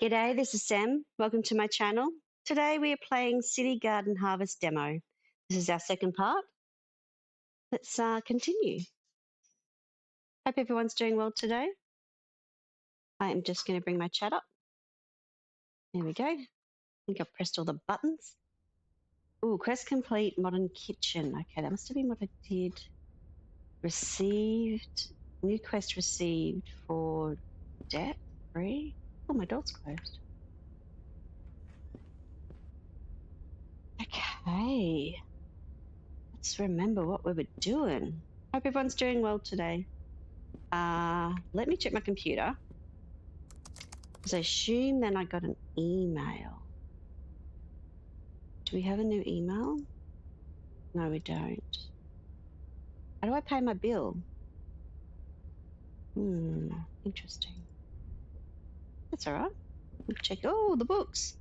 G'day, this is Sam. Welcome to my channel. Today we are playing City Garden Harvest Demo. This is our second part. Let's continue. Hope everyone's doing well today. I am just going to bring my chat up. There we go. I think I've pressed all the buttons. Ooh, quest complete, modern kitchen. Okay, that must have been what I did. Received, new quest received for debt free. Oh, my door's closed. Okay. Let's remember what we were doing. Hope everyone's doing well today. Let me check my computer. Because I assume then I got an email. Do we have a new email? No, we don't. How do I pay my bill? Interesting. That's all right. We'll check. Oh, the books.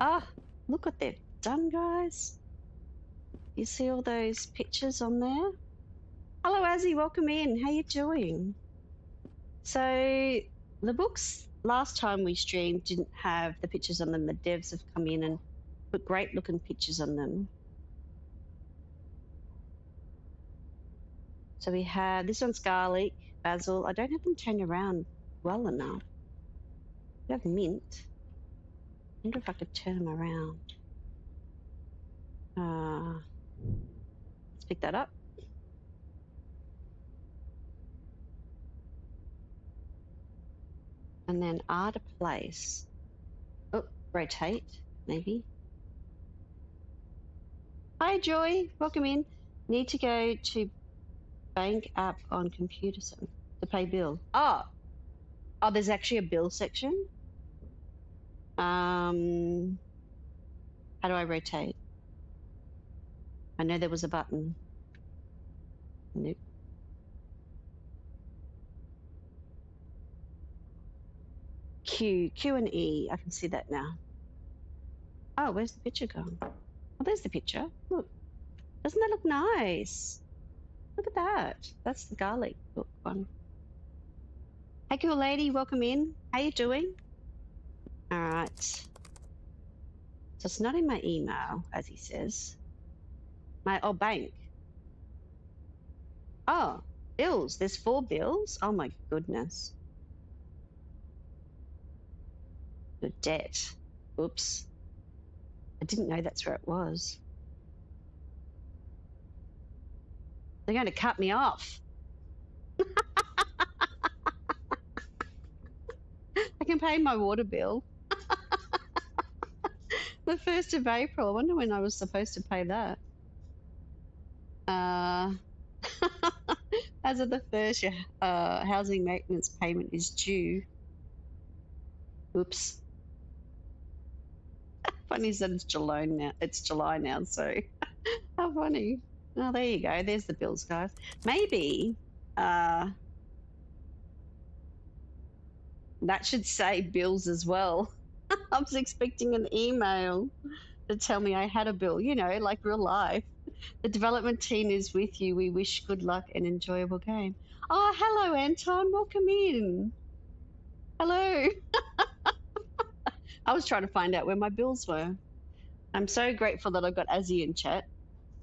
Ah, look what they've done, guys. You see all those pictures on there? Hello, Azzy. Welcome in. How you doing? So the books last time we streamed didn't have the pictures on them. The devs have come in and put great looking pictures on them. So we have, this one's garlic, basil. I don't have them turned around well enough. We have mint. I wonder if I could turn them around. Let's pick that up. And then art a place. Oh, rotate, maybe. Hi, Joy. Welcome in. Need to go to bank app on computer to pay bill. Oh, there's actually a bill section. How do I rotate? I know there was a button. Nope. Q and E. I can see that now. Oh, where's the picture gone? Oh, there's the picture. Look. Doesn't that look nice? Look at that. That's the garlic book one. Hey, cool lady. Welcome in. How you doing? All right. So it's not in my email, as he says. Bank. Oh, bills. There's 4 bills. Oh, my goodness. The debt. Oops. I didn't know that's where it was. They're going to cut me off. I can pay my water bill. The 1st of April. I wonder when I was supposed to pay that. As of the 1st, your housing maintenance payment is due. Oops. Funny is that it's July now. It's July now, so how funny. Oh, there you go. There's the bills, guys. Maybe that should say bills as well. I was expecting an email to tell me I had a bill, like real life. The development team is with you. We wish good luck and enjoyable game. Oh, hello, Anton. Welcome in. Hello. I was trying to find out where my bills were. I'm so grateful that I've got Azzy in chat.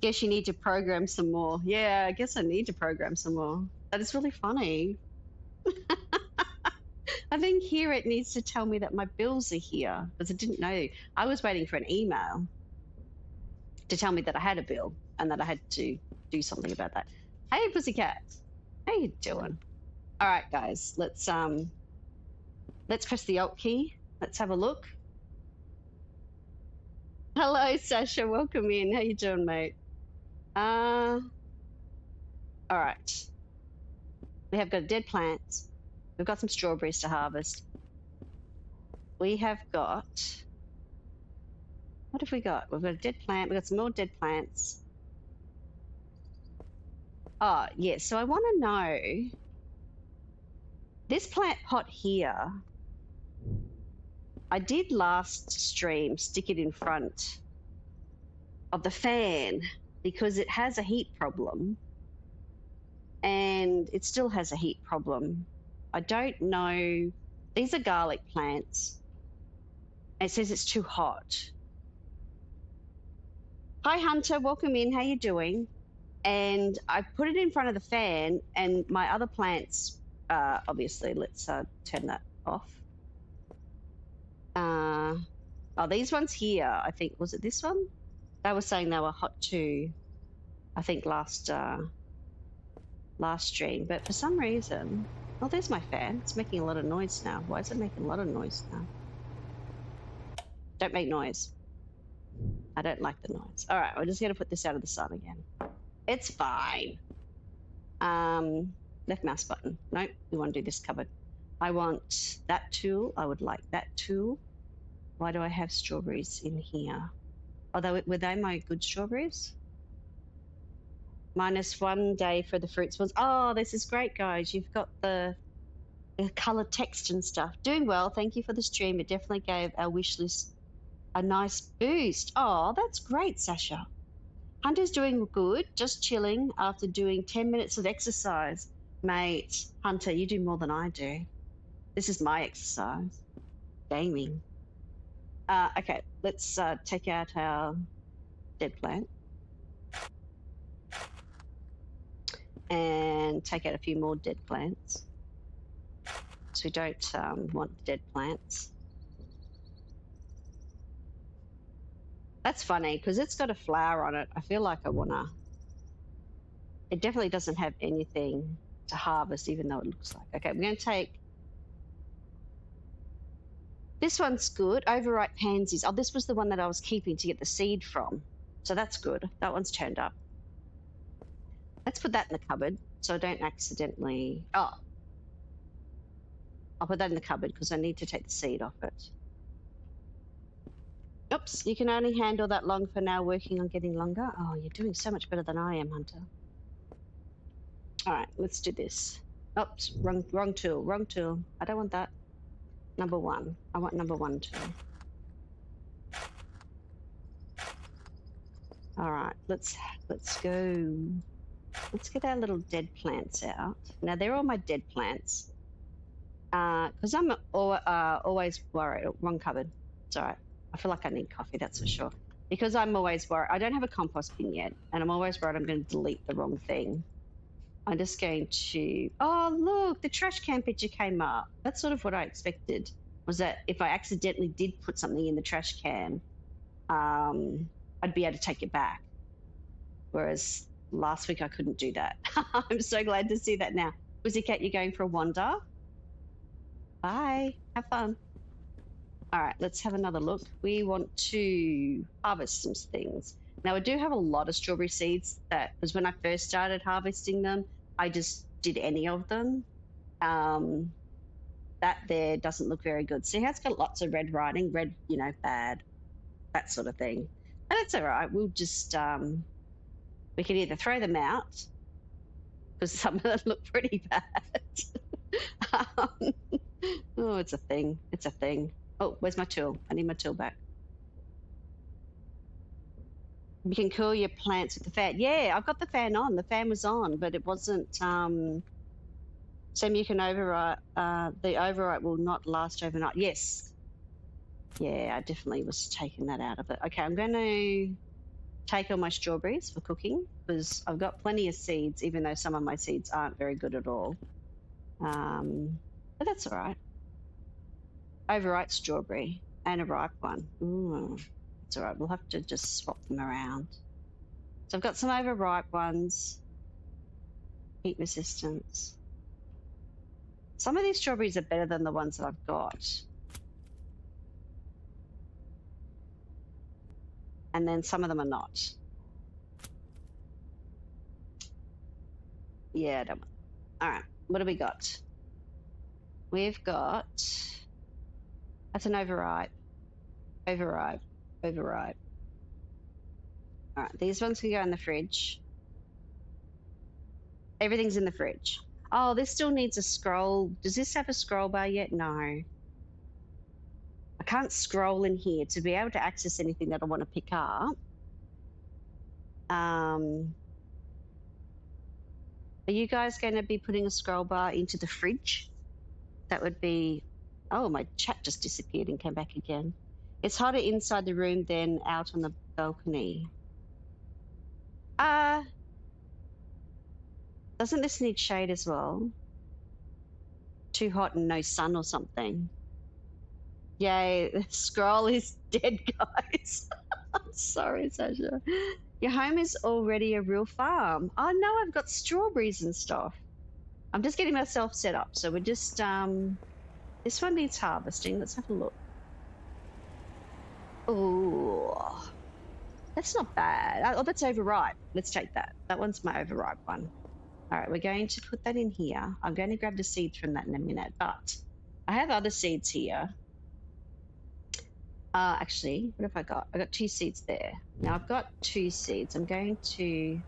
Guess you need to program some more. Yeah, I guess I need to program some more. That is really funny. I think here it needs to tell me that my bills are here because I didn't know. I was waiting for an email to tell me that I had a bill and that I had to do something about that. Hey, pussycat. How you doing? All right, guys. Let's press the Alt key. Let's have a look. Hello, Sasha. Welcome in. How you doing, mate? All right. We have got dead plants. We've got some strawberries to harvest. We have got, what have we got? We've got a dead plant. We've got some more dead plants. Oh, yeah. So I want to know, this plant pot here, I did last stream stick it in front of the fan because it has a heat problem and it still has a heat problem. I don't know. These are garlic plants. It says it's too hot. Hi, Hunter. Welcome in. How you doing? And I put it in front of the fan, and my other plants, obviously, let's turn that off. Oh, these ones here, I think, was it this one? They were saying they were hot too, I think last stream, but for some reason, oh, there's my fan. It's making a lot of noise now. Why is it making a lot of noise now? Don't make noise. I don't like the noise. All right, we're just gonna put this out of the sun again. It's fine. Left mouse button. Nope, we want to do this cupboard. I want that tool. I would like that tool. Why do I have strawberries in here? Although, were they my good strawberries? -1 day for the fruit swirls. Oh, this is great, guys. You've got the color text and stuff. Doing well. Thank you for the stream. It definitely gave our wish list a nice boost. Oh, that's great, Sasha. Hunter's doing good, just chilling after doing 10 minutes of exercise. Mate, Hunter, you do more than I do. This is my exercise. Gaming. Okay, let's take out our dead plant. And take out a few more dead plants. So we don't want dead plants. That's funny, because it's got a flower on it. I feel like I wanna... It definitely doesn't have anything to harvest, even though it looks like. Okay, we're gonna take... This one's good, overripe pansies. Oh, this was the one that I was keeping to get the seed from. So that's good, that one's turned up. Let's put that in the cupboard, so I don't accidentally... Oh, I'll put that in the cupboard because I need to take the seed off it. Oops, you can only handle that long for now, working on getting longer. Oh, you're doing so much better than I am, Hunter. All right, let's do this. Oops, wrong tool, wrong tool. I don't want that. Number 1. I want number 1 tool. All right, let's go. Let's get our little dead plants out. Now, they're all my dead plants. Because I'm always worried. Oh, wrong cupboard. It's all right. I feel like I need coffee, that's for sure. Because I'm always worried. I don't have a compost bin yet, and I'm always worried I'm going to delete the wrong thing. I'm just going to... Oh, look, the trash can picture came up. That's sort of what I expected, was that if I accidentally did put something in the trash can, I'd be able to take it back. Whereas last week I couldn't do that. I'm so glad to see that now. Pussycat, you're going for a wander? Bye. Have fun. All right, let's have another look. We want to harvest some things. Now, I do have a lot of strawberry seeds because when I first started harvesting them, I just did any of them. That there doesn't look very good. See how it's got lots of red writing? Red, you know, bad, that sort of thing. And it's all right. We'll just, we can either throw them out because some of them look pretty bad. Oh, it's a thing. It's a thing. Oh, where's my tool? I need my tool back. You can cool your plants with the fan. Yeah, I've got the fan on. The fan was on, but it wasn't... Sam, you can overwrite. The overwrite will not last overnight. Yes. Yeah, I definitely was taking that out of it. Okay, I'm going to take all my strawberries for cooking because I've got plenty of seeds, even though some of my seeds aren't very good at all. But that's all right. Overripe strawberry and a ripe one. Ooh, it's all right. We'll have to just swap them around. So I've got some overripe ones. Heat resistance. Some of these strawberries are better than the ones that I've got. And then some of them are not. Yeah, I don't want. All right, what do we got? We've got... That's an overripe. Overripe. Overripe. All right, these ones can go in the fridge. Everything's in the fridge. Oh, this still needs a scroll. Does this have a scroll bar yet? No. I can't scroll in here to be able to access anything that I want to pick up. Are you guys going to be putting a scroll bar into the fridge? That would be... Oh, my chat just disappeared and came back again. It's hotter inside the room than out on the balcony. Doesn't this need shade as well? Too hot and no sun or something. Yay, the scroll is dead, guys. I'm sorry, Sasha. Your home is already a real farm. Oh no, I've got strawberries and stuff. I'm just getting myself set up. So we're just this one needs harvesting. Let's have a look. Oh, that's not bad. Oh, that's overripe. Let's take that. That one's my overripe one. All right, we're going to put that in here. I'm going to grab the seeds from that in a minute, but I have other seeds here. Actually, what have I got? I got 2 seeds there. Now I've got 2 seeds. I'm going to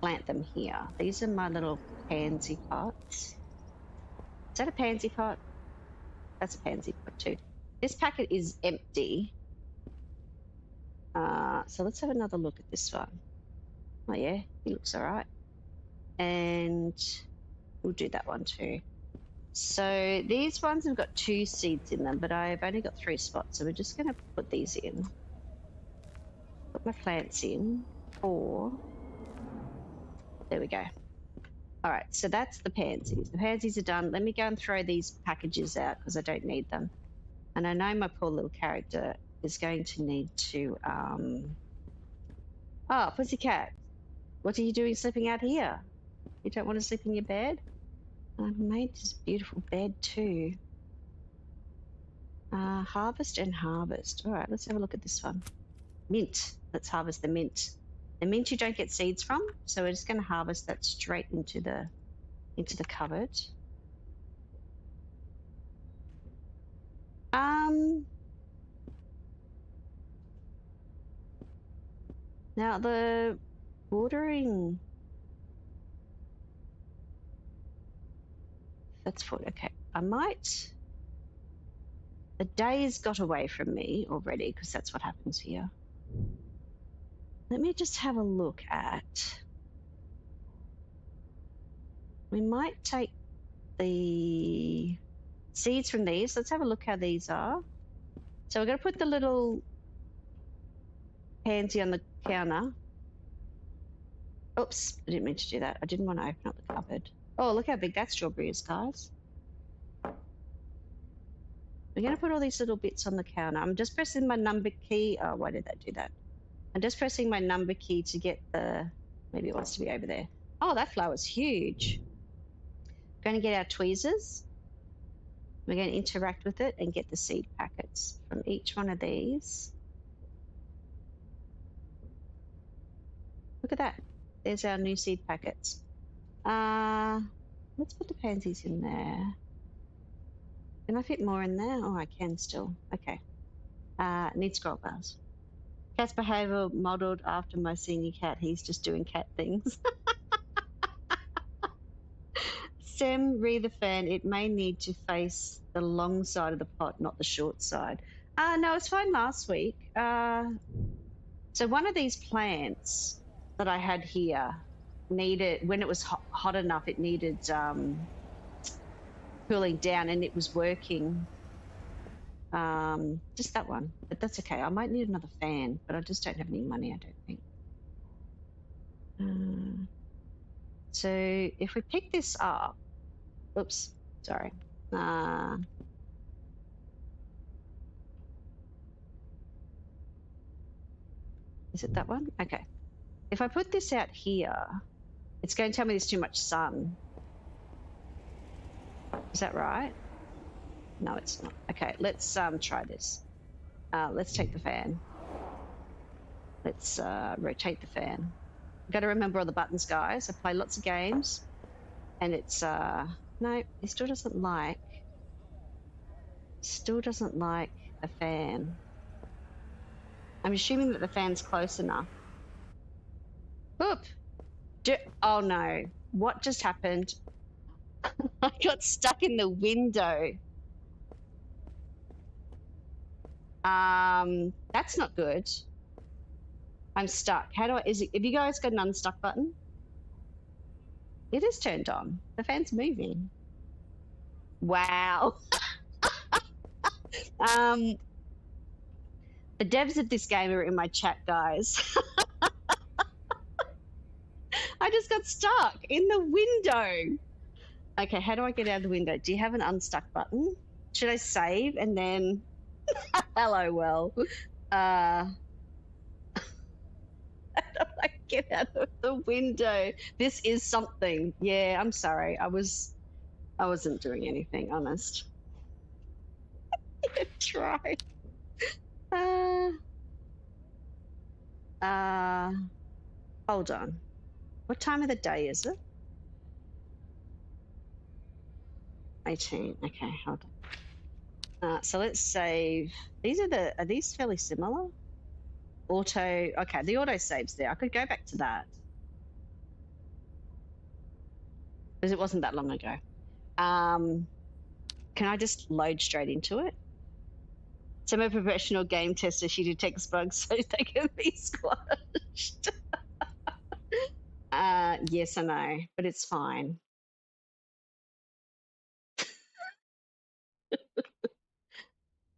plant them here. These are my little pansy pots. Is that a pansy pot? That's a pansy pot too. This packet is empty. So let's have another look at this one. Oh yeah, he looks all right. And we'll do that one too. So these ones have got 2 seeds in them, but I've only got 3 spots. So we're just going to put these in. Put my plants in. 4. There we go. All right, so that's the pansies. The pansies are done. Let me go and throw these packages out because I don't need them. And I know my poor little character is going to need to... Oh, pussycat. What are you doing sleeping out here? You don't want to sleep in your bed? I've made this beautiful bed too. Harvest and harvest. All right, let's have a look at this one. Mint. Let's harvest the mint. The mint you don't get seeds from, so we're just going to harvest that straight into the cupboard. Now the watering. That's full. Okay, I might. The days got away from me already because that's what happens here. Let me just have a look at. We might take the seeds from these. Let's have a look how these are. So we're going to put the little pansy on the counter. Oops, I didn't mean to do that. I didn't want to open up the cupboard. Oh, look how big that strawberry is, guys. We're going to put all these little bits on the counter. I'm just pressing my number key. Oh, why did that do that? I'm just pressing my number key to get the... Maybe it wants to be over there. Oh, that flower's huge. We're going to get our tweezers. We're going to interact with it and get the seed packets from each one of these. Look at that. There's our new seed packets. Let's put the pansies in there. Can I fit more in there? Oh, I can still. Okay. Need scroll bars. Cat's behavior modeled after my senior cat. He's just doing cat things. Stem, re the fan. It may need to face the long side of the pot, not the short side. No, it's fine last week. So one of these plants that I had here needed, when it was hot enough, it needed cooling down, and it was working. Just that one, but that's okay. I might need another fan, but I just don't have any money, I don't think. So if we pick this up, oops, sorry. Is it that one? Okay. If I put this out here, it's going to tell me there's too much sun. Is that right? No, it's not. Okay, let's try this. Let's take the fan. Let's rotate the fan. I've got to remember all the buttons, guys. I play lots of games, and it's no, it still doesn't like the fan. I'm assuming that the fan's close enough. Oop! Oh no! What just happened? I got stuck in the window. That's not good. I'm stuck. How do I, have you guys got an unstuck button? It is turned on. The fan's moving. Wow. The devs of this game are in my chat, guys. I just got stuck in the window. Okay, how do I get out of the window? Do you have an unstuck button? Should I save and then hello well? How do I get out of the window? This is something. Yeah, I'm sorry. I wasn't doing anything, honest. Try. Uh, uh, hold on. What time of the day is it? 18. Okay, hold on. So let's save. Are these fairly similar? Auto. Okay, the auto saves there. I could go back to that because it wasn't that long ago. Can I just load straight into it? So I'm a professional game tester. She detects bugs so they can be squashed. Yes, I know, but it's fine.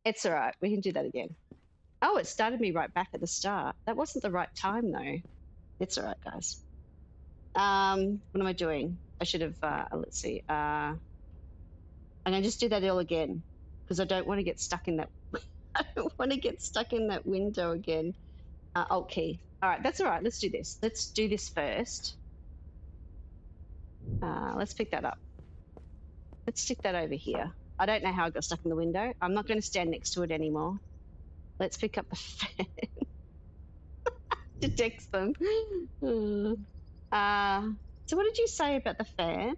It's all right. We can do that again. Oh, it started me right back at the start. That wasn't the right time though. It's all right, guys. What am I doing? I should have. Let's see. I'm gonna just do that all again because I don't want to get stuck in that. I don't want to get stuck in that window again. Alt key. All right, that's all right. Let's do this. Let's do this first. Let's pick that up. Let's stick that over here. I don't know how I got stuck in the window. I'm not going to stand next to it anymore. Let's pick up the fan. Detects them. So what did you say about the fan?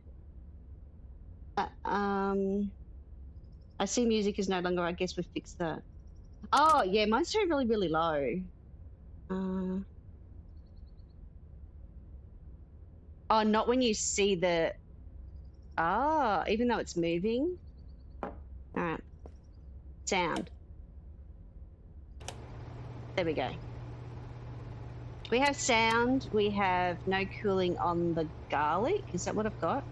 I see music is no longer. I guess we fixed that. Oh yeah, mine's turned really, really low. Oh, not when you see the. Oh, even though it's moving. All right. Sound. There we go. We have sound. We have no cooling on the garlic. Is that what I've got?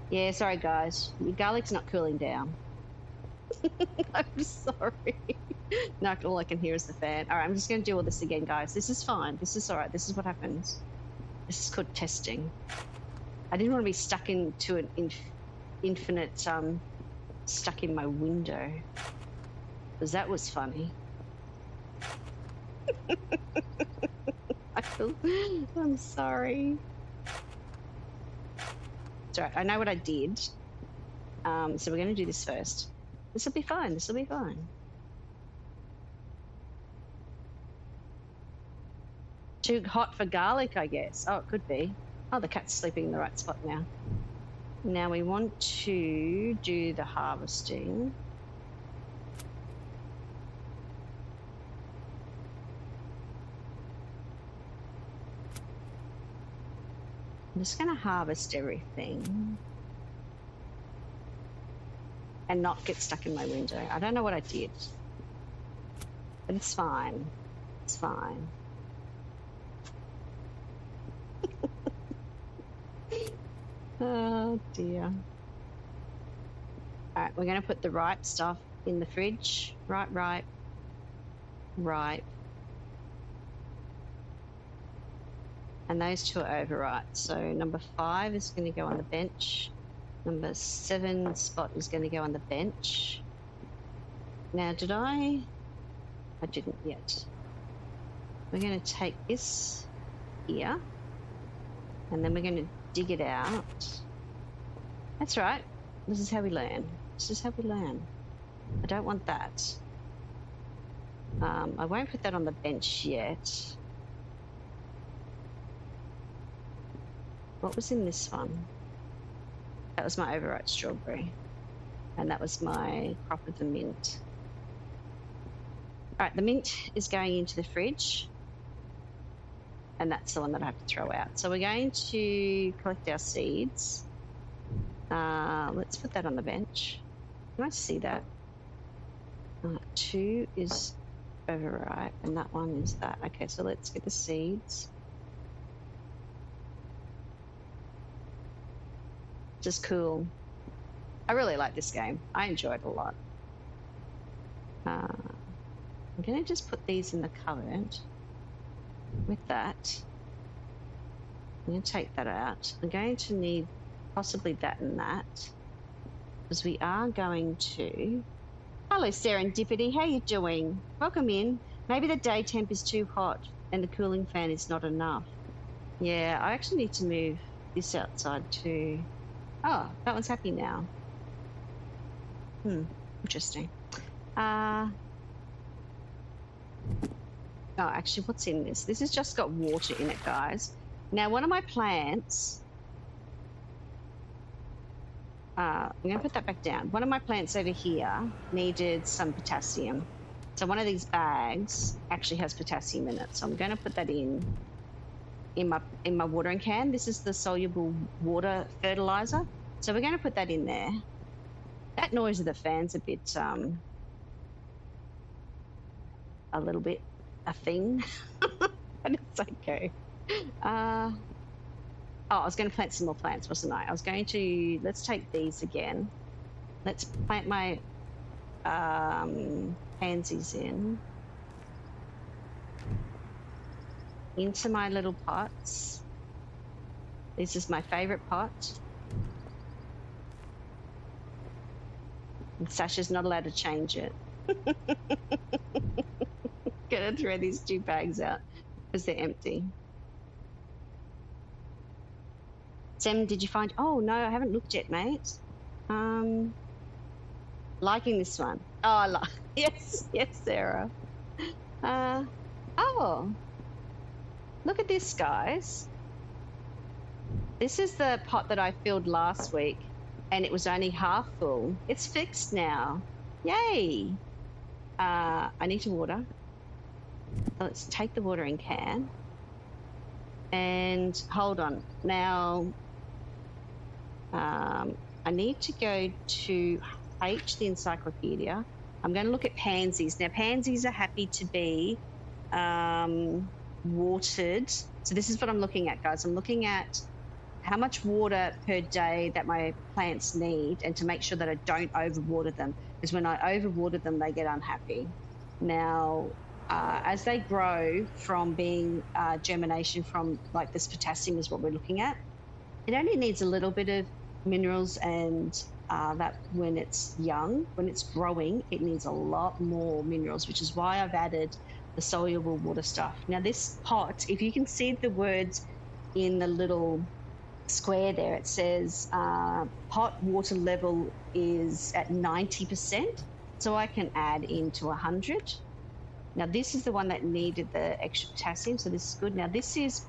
Yeah, sorry guys. Your garlic's not cooling down. I'm sorry. No, all I can hear is the fan. All right, I'm just going to do all this again, guys. This is fine. This is all right. This is what happens. This is called testing. I didn't want to be stuck into an infinite, stuck in my window. Because that was funny. I'm sorry. It's all right. I know what I did. So we're going to do this first. This will be fine. This will be fine. Too hot for garlic, I guess. Oh, it could be. Oh, the cat's sleeping in the right spot now. Now we want to do the harvesting. I'm just going to harvest everything and not get stuck in my window. I don't know what I did, but it's fine. It's fine. Oh dear. All right, we're going to put the ripe stuff in the fridge. Ripe. And those two are overripe. So number 5 is going to go on the bench. Number 7 spot is going to go on the bench. Now, did I? I didn't yet. We're going to take this here, and then we're going to dig it out. That's right. This is how we learn. This is how we learn. I don't want that. I won't put that on the bench yet. What was in this one? That was my overripe strawberry. And that was my crop of the mint. All right, the mint is going into the fridge. And that's the one that I have to throw out. So we're going to collect our seeds. Let's put that on the bench. Can I see that? 2 is overripe, and that one is that. Okay, so let's get the seeds. Just cool. I really like this game. I enjoy it a lot. I'm going going to just put these in the cupboard. With that, I'm going to take that out. I'm going to need possibly that and that, because we are going to... Hello, Serendipity. How you doing? Welcome in. Maybe the day temp is too hot and the cooling fan is not enough. Yeah, I actually need to move this outside too. Oh, that one's happy now. Interesting. Oh, actually, what's in this? This has just got water in it, guys. Now, one of my plants... I'm going to put that back down. One of my plants over here needed some potassium. So one of these bags actually has potassium in it. So I'm going to put that in my watering can. This is the soluble water fertilizer. So we're going to put that in there. That noise of the fan's a bit, a little bit a thing, but it's okay. Oh, I was going to plant some more plants, wasn't I? I was going to, let's take these again. Let's plant my pansies into my little pots. This is my favorite pot. And Sasha's not allowed to change it. Gonna throw these 2 bags out because they're empty. Sam, did you find... Oh, no, I haven't looked yet, mate. Liking this one. Oh, yes, Sarah. Oh, look at this, guys. This is the pot that I filled last week, and it was only half full. It's fixed now. Yay. I need to water. Let's take the watering can. And hold on. Now... I need to go to H, the encyclopedia. I'm going to look at pansies. Now, pansies are happy to be watered. So this is what I'm looking at, guys. I'm looking at how much water per day that my plants need, and to make sure that I don't overwater them, because when I overwater them, they get unhappy. Now, as they grow from being germination from, like, this potassium is what we're looking at, it only needs a little bit of minerals, and that when it's young, when it's growing, it needs a lot more minerals, which is why I've added the soluble water stuff. Now, this pot, if you can see the words in the little square there, it says pot water level is at 90%, so I can add into 100. Now, this is the one that needed the extra potassium, so this is good. Now, this is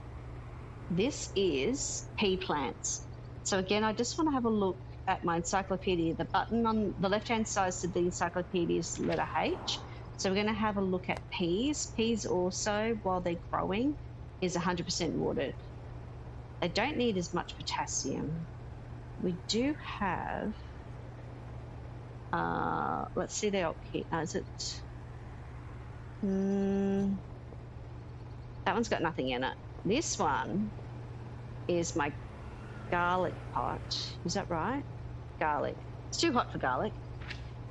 pea plants. So again, I just want to have a look at my encyclopedia. The button on the left-hand side of the encyclopedia is the letter H. So we're going to have a look at peas. Peas also, while they're growing, is 100% watered. They don't need as much potassium. We do have, let's see their okay. Is it? That one's got nothing in it. This one is my garlic pot. Is that right? Garlic. It's too hot for garlic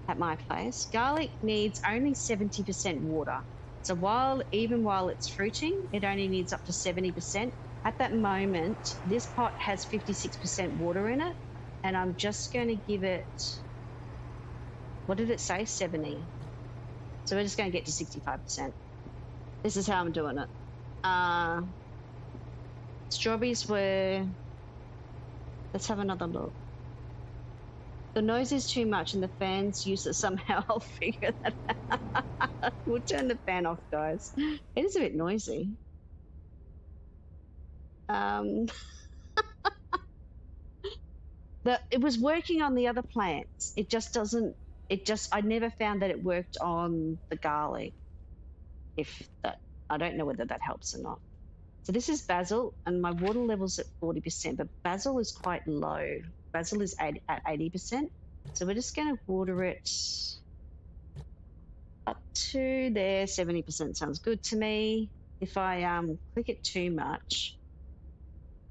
at my place. Garlic needs only 70% water. So even while it's fruiting, it only needs up to 70%. At that moment, this pot has 56% water in it, and I'm just going to give it, what did it say? 70. So we're just going to get to 65%. This is how I'm doing it. Strawberries were... Let's have another look. The noise is too much and the fan's useless somehow. I'll figure that out. We'll turn the fan off, guys. It is a bit noisy. It was working on the other plants. It just doesn't... I never found that it worked on the garlic. I don't know whether that helps or not. So this is basil, and my water level's at 40%, but basil is quite low. Basil is at 80%. So we're just going to water it up to there. 70% sounds good to me. If I click it too much,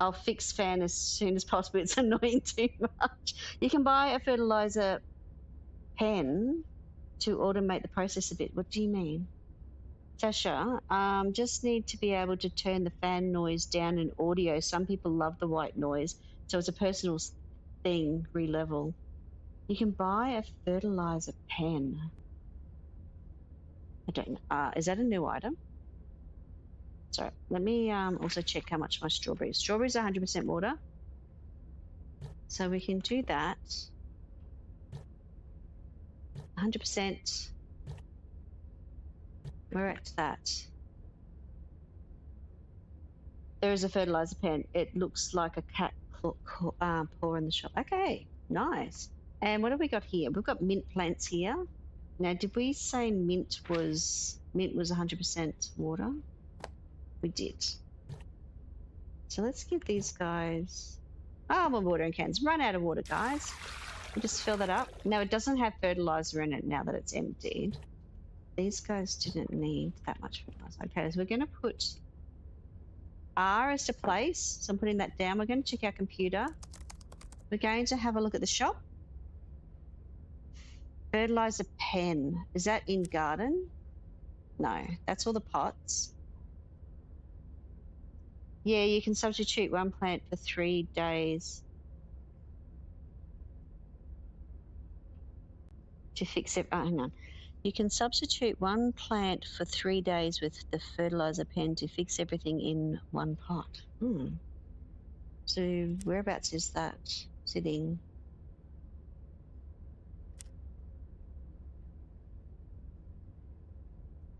I'll fix fan as soon as possible. It's annoying too much. You can buy a fertilizer pen to automate the process a bit. What do you mean? Sasha, just need to be able to turn the fan noise down in audio. Some people love the white noise, so it's a personal thing. Relevel. You can buy a fertilizer pen. I don't know. Is that a new item? So let me also check how much my strawberries. Strawberries are 100% water, so we can do that. 100%. We're at that. There is a fertilizer pen. It looks like a cat paw in the shop. Okay, nice. And what have we got here? We've got mint plants here. Now, did we say mint was 100% water? We did. So let's give these guys. Oh, more watering cans. Run out of water, guys. We just fill that up. Now, it doesn't have fertilizer in it now that it's emptied. These guys didn't need that much fertilizer. Okay, so we're going to put R as to place. So I'm putting that down. We're going to check our computer. We're going to have a look at the shop. Fertilizer pen. Is that in garden? No, that's all the pots. Yeah, you can substitute one plant for 3 days to fix it. Oh, hang on. You can substitute one plant for 3 days with the fertilizer pen to fix everything in one pot. So whereabouts is that sitting?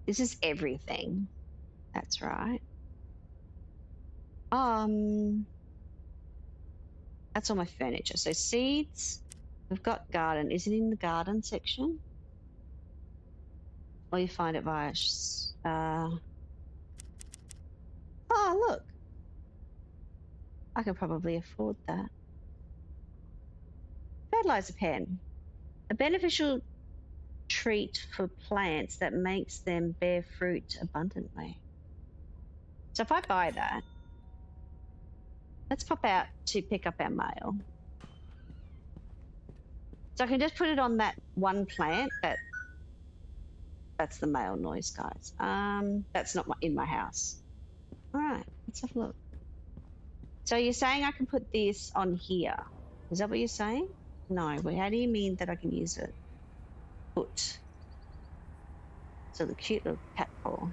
This is everything. That's right. That's all my furniture. So seeds, we've got garden. Is it in the garden section? Or you find it via... oh, look. I can probably afford that. Fertilizer pen. A beneficial treat for plants that makes them bear fruit abundantly. So if I buy that, let's pop out to pick up our mail. So I can just put it on that one plant. That's the mail noise, guys. That's not in my house. All right, let's have a look. So you're saying I can put this on here? Is that what you're saying? No. Well, how do you mean that I can use it? Put. So the cute little cat paw.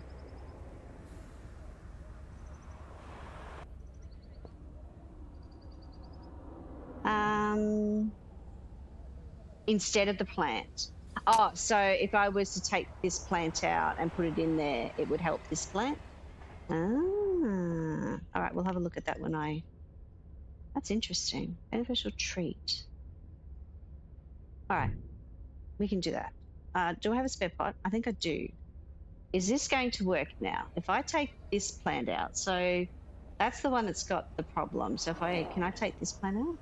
Instead of the plant. Oh, so if I was to take this plant out and put it in there, it would help this plant? All right, we'll have a look at that when I... That's interesting. Beneficial treat. All right, we can do that. Do I have a spare pot? I think I do. Is this going to work now? If I take this plant out, so that's the one that's got the problem. So can I take this plant out?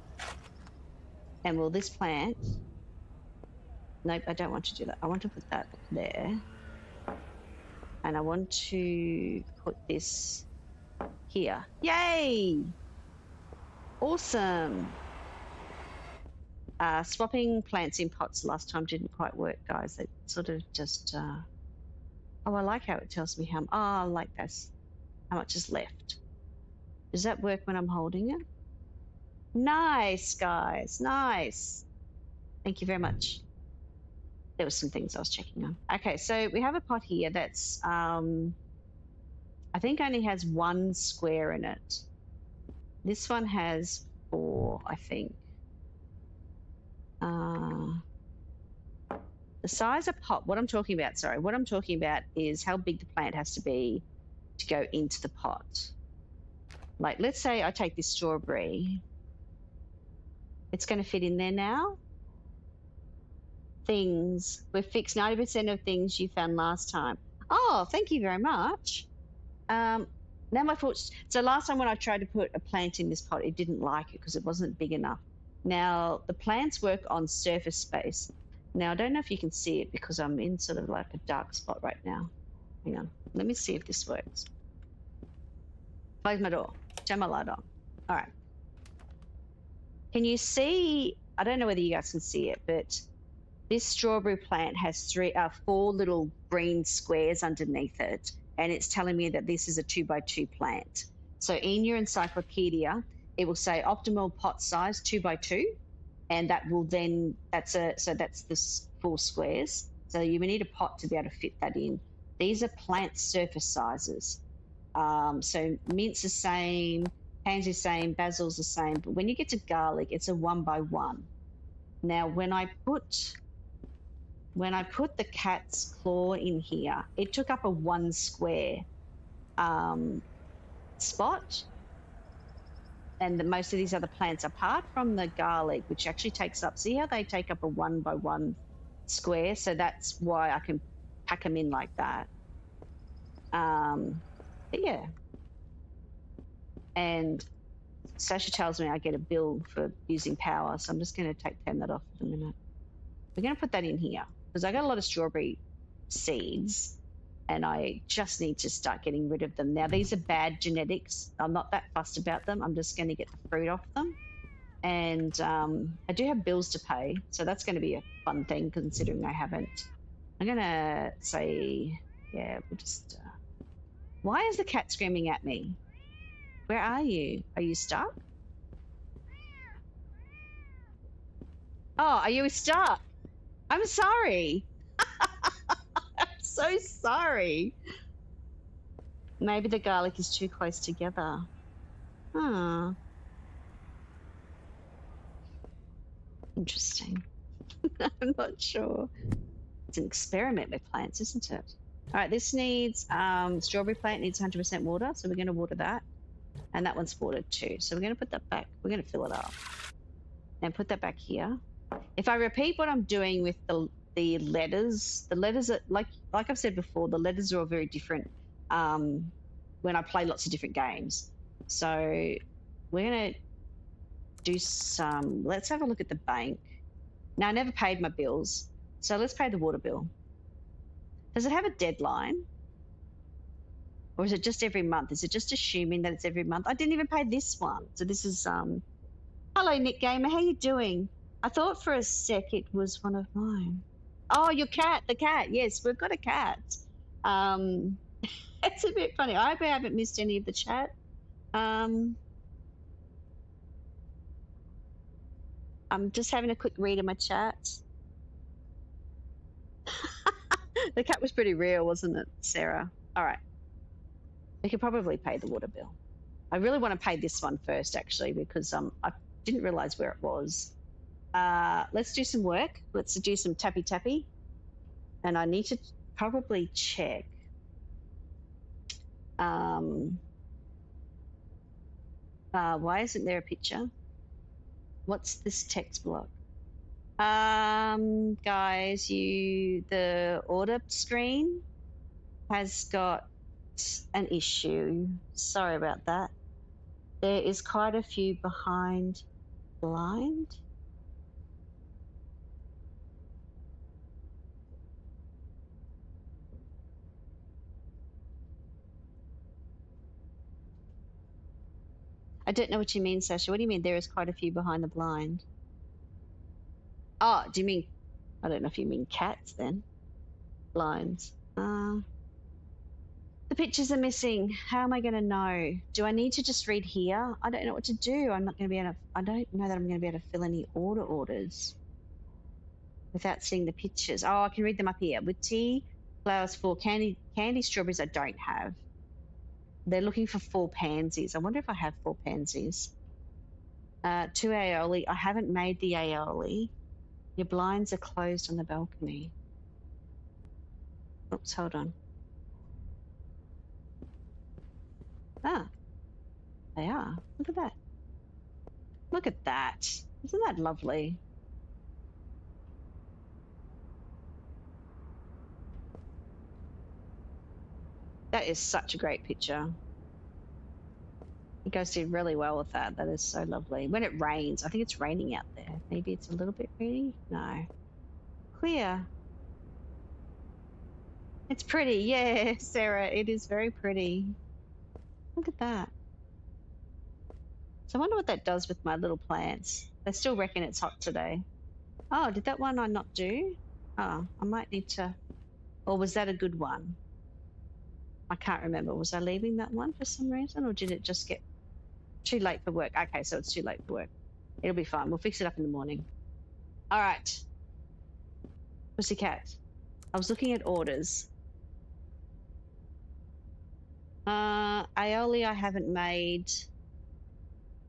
And will this plant... Nope, I don't want to do that. I want to put that there. And I want to put this here. Yay! Awesome. Swapping plants in pots last time didn't quite work, guys. It sort of just... Oh, I like how it tells me how... Oh, I like this. How much is left. Does that work when I'm holding it? Nice, guys. Nice. Thank you very much. There were some things I was checking on. Okay, so we have a pot here that's, I think only has 1 square in it. This one has 4, I think. The size of pot, what I'm talking about is how big the plant has to be to go into the pot. Like, let's say I take this strawberry. It's going to fit in there now. Things. We've fixed 90% of things you found last time. Oh, thank you very much. Now my thoughts. So last time when I tried to put a plant in this pot, it didn't like it because it wasn't big enough. Now the plants work on surface space. Now I don't know if you can see it because I'm in sort of like a dark spot right now. Hang on. Let me see if this works. Close my door. Turn my light on. All right. Can you see? I don't know whether you guys can see it, but This strawberry plant has four little green squares underneath it, and it's telling me that this is a 2x2 plant. So in your encyclopedia, it will say optimal pot size 2x2, and that will then that's the four squares. So you will need a pot to be able to fit that in. These are plant surface sizes. So mint's the same, pansy's the same, basil's the same, but when you get to garlic, it's a 1x1. Now, when I put the cat's claw in here, it took up a 1 square spot. And most of these other plants, apart from the garlic, which actually takes up, see how they take up a 1x1 square? So that's why I can pack them in like that. But yeah. And Sasha tells me I get a bill for using power, so I'm just going to turn that off for a minute. We're going to put that in here because I got a lot of strawberry seeds and I just need to start getting rid of them. Now, these are bad genetics. I'm not that fussed about them. I'm just going to get the fruit off them. And I do have bills to pay, so that's going to be a fun thing considering I haven't. I'm going to say, yeah, we'll just... Why is the cat screaming at me? Where are you? Are you stuck? Oh, are you stuck? I'm sorry. I'm so sorry. Maybe the garlic is too close together. Huh. Interesting. I'm not sure. It's an experiment with plants, isn't it? All right, this needs, strawberry plant needs 100% water, so we're going to water that. And that one's watered too. So we're going to put that back. We're going to fill it up. And put that back here. If I repeat what I'm doing with the letters are, like I've said before, the letters are all very different when I play lots of different games. So we're going to do some, let's have a look at the bank. Now, I never paid my bills, so let's pay the water bill. Does it have a deadline? Or is it just every month? Is it just assuming that it's every month? I didn't even pay this one. So this is, hello, Nick Gamer, how you doing? I thought for a sec it was one of mine. Oh, your cat, the cat. Yes, we've got a cat. It's a bit funny. I hope I haven't missed any of the chat. I'm just having a quick read of my chat. The cat was pretty real, wasn't it, Sarah? All right. We could probably pay the water bill. I really want to pay this one first, actually, because I didn't realize where it was. Let's do some work. Let's do some tappy. And I need to probably check. Why isn't there a picture? What's this text block? Guys, the order screen has got an issue. Sorry about that. There is quite a few behind blind. I don't know what you mean, Sasha. What do you mean there is quite a few behind the blind? Oh, do you mean, I don't know if you mean cats then. Blinds. The pictures are missing. How am I going to know? Do I need to just read here? I don't know what to do. I'm not going to be able to, I don't know that I'm going to be able to fill any orders without seeing the pictures. Oh, I can read them up here. With tea, flowers, 4 candy strawberries I don't have. They're looking for 4 pansies. I wonder if I have 4 pansies. 2 aioli. I haven't made the aioli. Your blinds are closed on the balcony. Oops, hold on. Ah, they are. Look at that. Look at that. Isn't that lovely? That is such a great picture. It goes in really well with that. That is so lovely. When it rains, I think it's raining out there. Maybe it's a little bit rainy. No. Clear. It's pretty. Yeah, Sarah, it is very pretty. Look at that. So I wonder what that does with my little plants. They still reckon it's hot today. Oh, did that one I not do? Oh, I might need to. Or was that a good one? I can't remember. Was I leaving that one for some reason, or did it just get too late for work? Okay, so it's too late for work. It'll be fine. We'll fix it up in the morning. All right, Pussycat. I was looking at orders. Aioli I haven't made.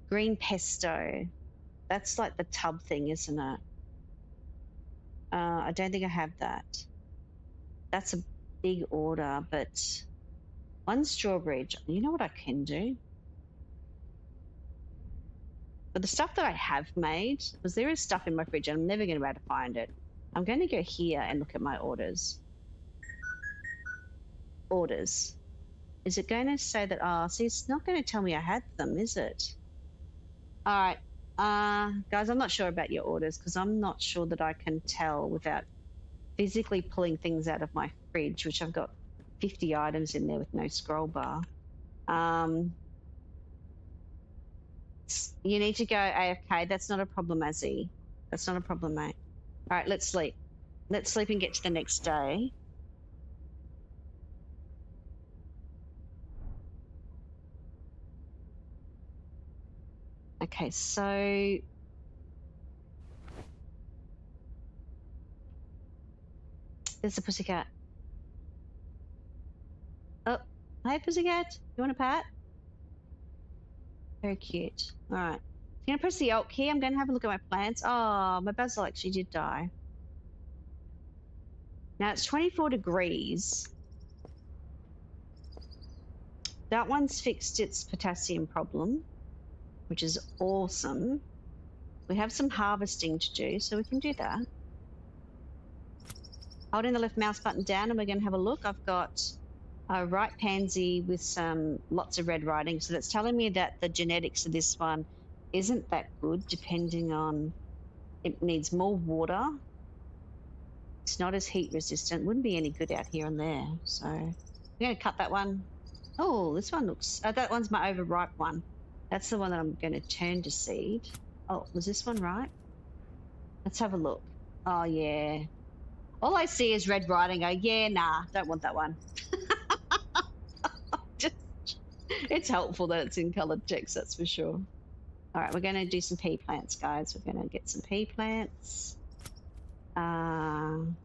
Green pesto. That's like the tub thing, isn't it? I don't think I have that. That's a big order, but one strawberry. You know what I can do? For the stuff that I have made, because there is stuff in my fridge and I'm never going to be able to find it, I'm going to go here and look at my orders. Orders. Is it going to say that? Oh, see, it's not going to tell me I had them, is it? All right. Guys, I'm not sure about your orders because I'm not sure that I can tell without physically pulling things out of my fridge, which I've got 50 items in there with no scroll bar. You need to go AFK. That's not a problem, Azzy. That's not a problem, mate. All right, let's sleep. Let's sleep and get to the next day. Okay, so there's the pussycat. Oh, hey, pussycat. You want a pat? Very cute. All right. I'm going to press the Alt key. I'm going to have a look at my plants. Oh, my basil actually did die. Now it's 24 degrees. That one's fixed its potassium problem, which is awesome. We have some harvesting to do, so we can do that. Holding the left mouse button down and we're going to have a look. I've got a right pansy with some lots of red writing. So that's telling me that the genetics of this one isn't that good, depending on, it needs more water. It's not as heat resistant. Wouldn't be any good out here and there. So I'm going to cut that one. Oh, this one looks, that one's my overripe one. That's the one that I'm going to turn to seed. Oh, was this one right? Let's have a look. Oh, yeah. All I see is red writing. Yeah, nah, don't want that one. Just, it's helpful that it's in coloured text, that's for sure. All right, we're going to do some pea plants, guys. We're going to get some pea plants. So I'm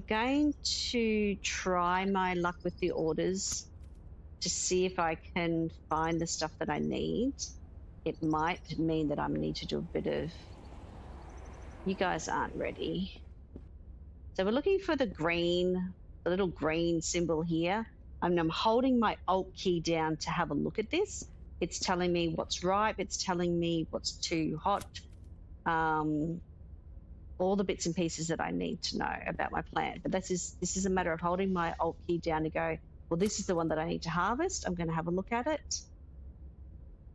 going to try my luck with the orders to see if I can find the stuff that I need. It might mean that I need to do a bit of... You guys aren't ready. So we're looking for the green, the little green symbol here. And I'm holding my Alt key down to have a look at this. It's telling me what's ripe. It's telling me what's too hot. All the bits and pieces that I need to know about my plant. But this is a matter of holding my Alt key down to go, well, this is the one that I need to harvest. I'm going to have a look at it.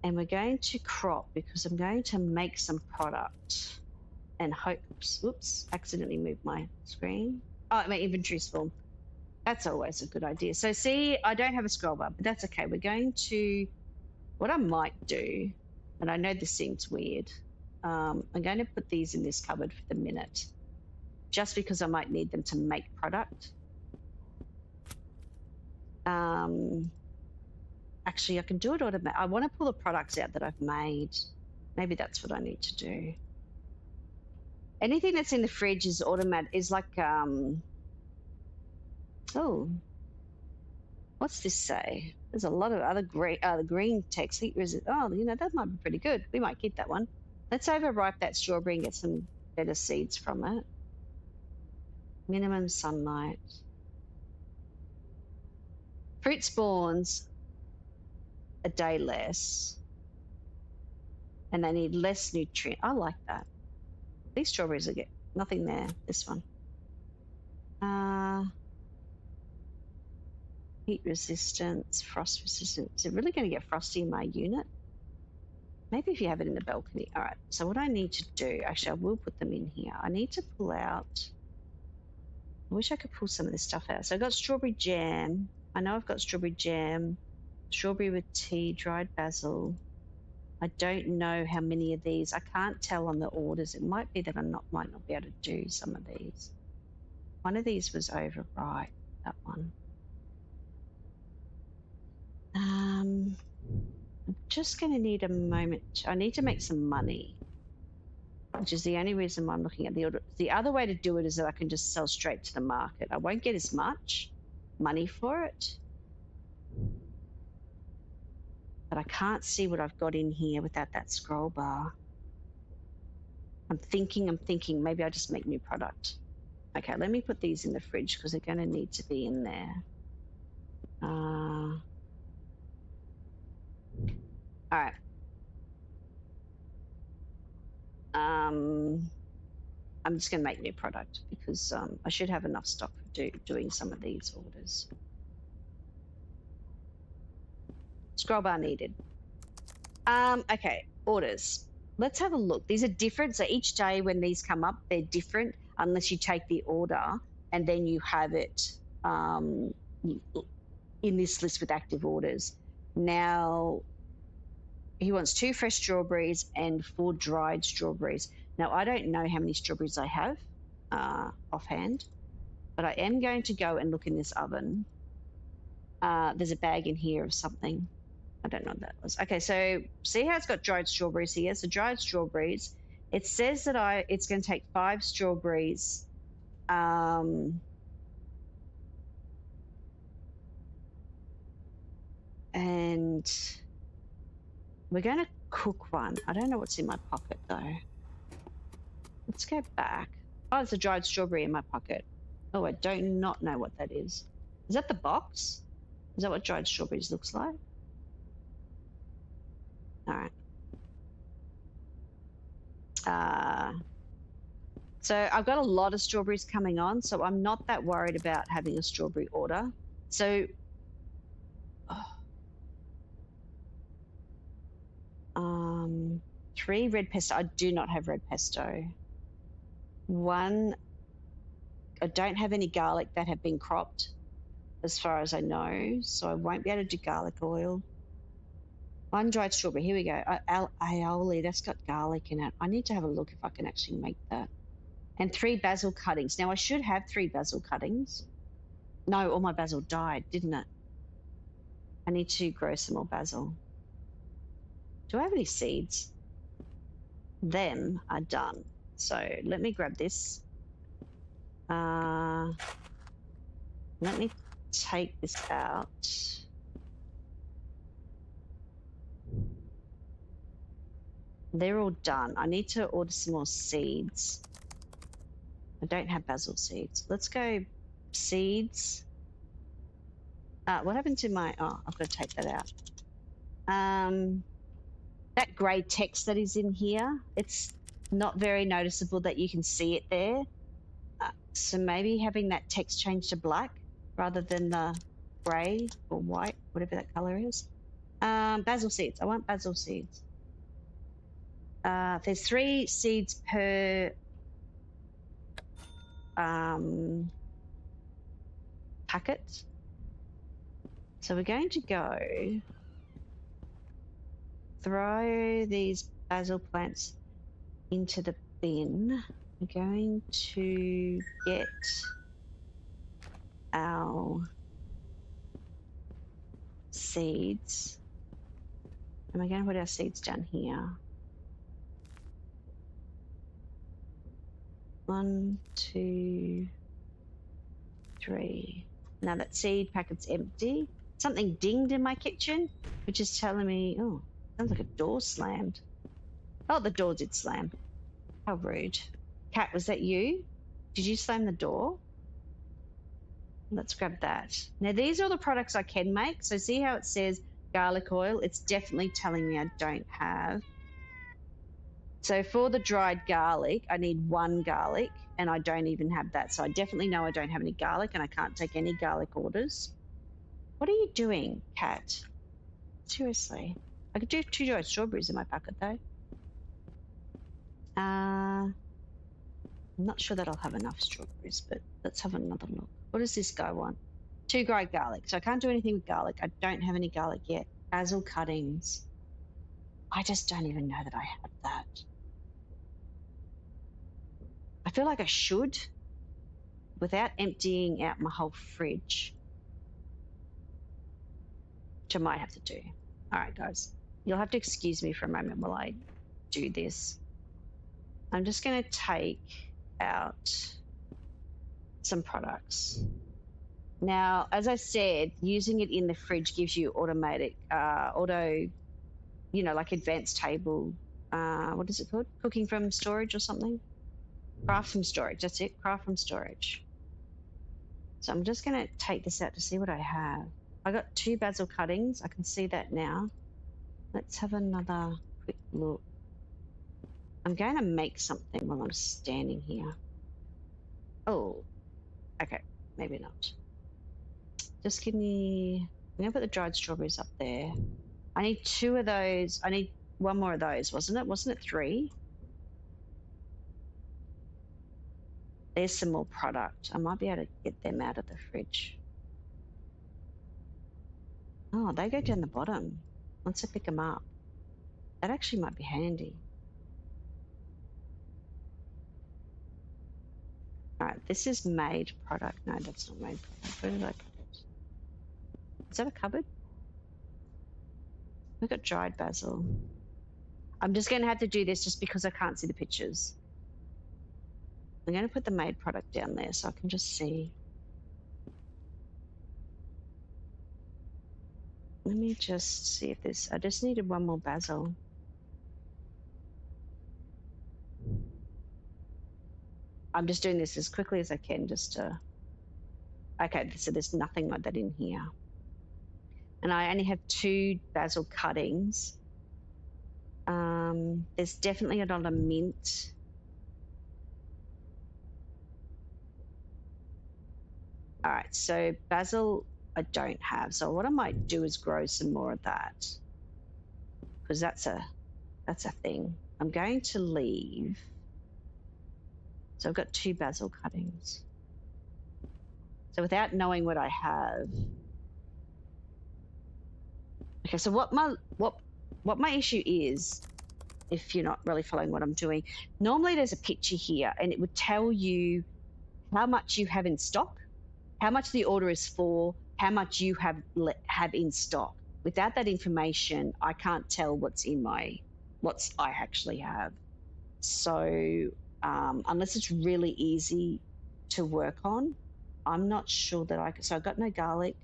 And we're going to crop because I'm going to make some product and hope, oops, accidentally moved my screen. Oh, my inventory's full. That's always a good idea. So see, I don't have a scroll bar, but that's okay. We're going to, what I might do, and I know this seems weird, I'm going to put these in this cupboard for the minute, just because I might need them to make product. Actually, I can do it automatically. I want to pull the products out that I've made. Maybe that's what I need to do. Anything that's in the fridge is automatic, is like, oh, what's this say? There's a lot of other green text. Heat resist. Oh, you know, that might be pretty good. We might keep that one. Let's overripe that strawberry and get some better seeds from it. Minimum sunlight. Fruit spawns a day less. And they need less nutrient. I like that. These strawberries will get nothing there. This one. Heat resistance, frost resistance. Is it really going to get frosty in my unit? Maybe if you have it in the balcony. All right, so what I need to do, actually, I will put them in here. I need to pull out, I wish I could pull some of this stuff out. So I've got strawberry jam. I know I've got strawberry jam, strawberry with tea, dried basil. I don't know how many of these. I can't tell on the orders. It might be that I might not be able to do some of these. One of these was overripe, that one. I'm just going to need a moment. I need to make some money, which is the only reason why I'm looking at the order. The other way to do it is that I can just sell straight to the market. I won't get as much money for it, but I can't see what I've got in here without that scroll bar. I'm thinking, maybe I just make new product. Okay, let me put these in the fridge because they're going to need to be in there. All right. I'm just going to make new product because I should have enough stock for doing some of these orders. Scroll bar needed. Okay, orders. Let's have a look. These are different. So each day when these come up, they're different unless you take the order and then you have it in this list with active orders. Now, he wants 2 fresh strawberries and 4 dried strawberries. Now, I don't know how many strawberries I have offhand, but I am going to go and look in this oven. There's a bag in here of something. I don't know what that was. Okay, so see how it's got dried strawberries here? So dried strawberries. It says that it's going to take 5 strawberries. And we're going to cook one. I don't know what's in my pocket though. Let's go back. Oh, there's a dried strawberry in my pocket. Oh, I do not know what that is. Is that the box? Is that what dried strawberries looks like? All right. So I've got a lot of strawberries coming on, so I'm not that worried about having a strawberry order. So, 3 red pesto. I do not have red pesto. 1, I don't have any garlic that have been cropped, as far as I know, so I won't be able to do garlic oil. 1 dried strawberry. Here we go. Aioli. That's got garlic in it. I need to have a look if I can actually make that. And 3 basil cuttings. Now I should have 3 basil cuttings. No, all my basil died, didn't it? I need to grow some more basil. Do I have any seeds? Them are done. So let me grab this. Let me take this out. They're all done. I need to order some more seeds. I don't have basil seeds. Let's go seeds. What happened to my... Oh, I've got to take that out. That grey text that is in here, it's not very noticeable that you can see it there. So maybe having that text change to black rather than the grey or white, whatever that colour is. Basil seeds. I want basil seeds. There's 3 seeds per packet. So we're going to go throw these basil plants into the bin. We're going to get our seeds. And we're going to put our seeds down here. 1, 2, 3. Now that seed packet's empty. Something dinged in my kitchen, which is telling me, oh, sounds like a door slammed. Oh, the door did slam. How rude. Kat, was that you? Did you slam the door? Let's grab that. Now, these are all the products I can make. So see how it says garlic oil? It's definitely telling me I don't have. So for the dried garlic, I need 1 garlic, and I don't even have that. So I definitely know I don't have any garlic, and I can't take any garlic orders. What are you doing, Kat? Seriously. I could do 2 dried strawberries in my bucket, though. I'm not sure that I'll have enough strawberries, but let's have another look. What does this guy want? 2 dried garlic. So I can't do anything with garlic. I don't have any garlic yet. Basil cuttings. I just don't even know that I have that. I feel like I should, without emptying out my whole fridge, which I might have to do. All right, guys, you'll have to excuse me for a moment while I do this. I'm just going to take out some products. Now, as I said, using it in the fridge gives you automatic, like advanced table, what is it called? Cooking from storage or something? Craft from storage, that's it, craft from storage. So I'm just gonna take this out to see what I have. I got 2 basil cuttings, I can see that now. Let's have another quick look. I'm going to make something while I'm standing here. Oh, okay, maybe not. Just give me, I'm gonna put the dried strawberries up there. I need 2 of those. I need 1 more of those, wasn't it? Wasn't it 3? There's some more product. I might be able to get them out of the fridge. Oh, they go down the bottom once I pick them up. That actually might be handy. All right, this is made product. No, that's not made product. Where did I put it? Is that a cupboard? We've got dried basil. I'm just going to have to do this just because I can't see the pictures. I'm going to put the made product down there so I can just see. Let me just see if this, I just needed 1 more basil. I'm just doing this as quickly as I can just to, okay, so there's nothing like that in here. And I only have 2 basil cuttings. There's definitely a lot of mint. All right, so basil I don't have. So what I might do is grow some more of that because that's a thing. I'm going to leave. So I've got 2 basil cuttings. So without knowing what I have. Okay, so what my issue is, if you're not really following what I'm doing, normally there's a picture here and it would tell you how much you have in stock, how much the order is for, how much you have in stock. Without that information, I can't tell what's I actually have. So unless it's really easy to work on, I'm not sure that I can. So I've got no garlic.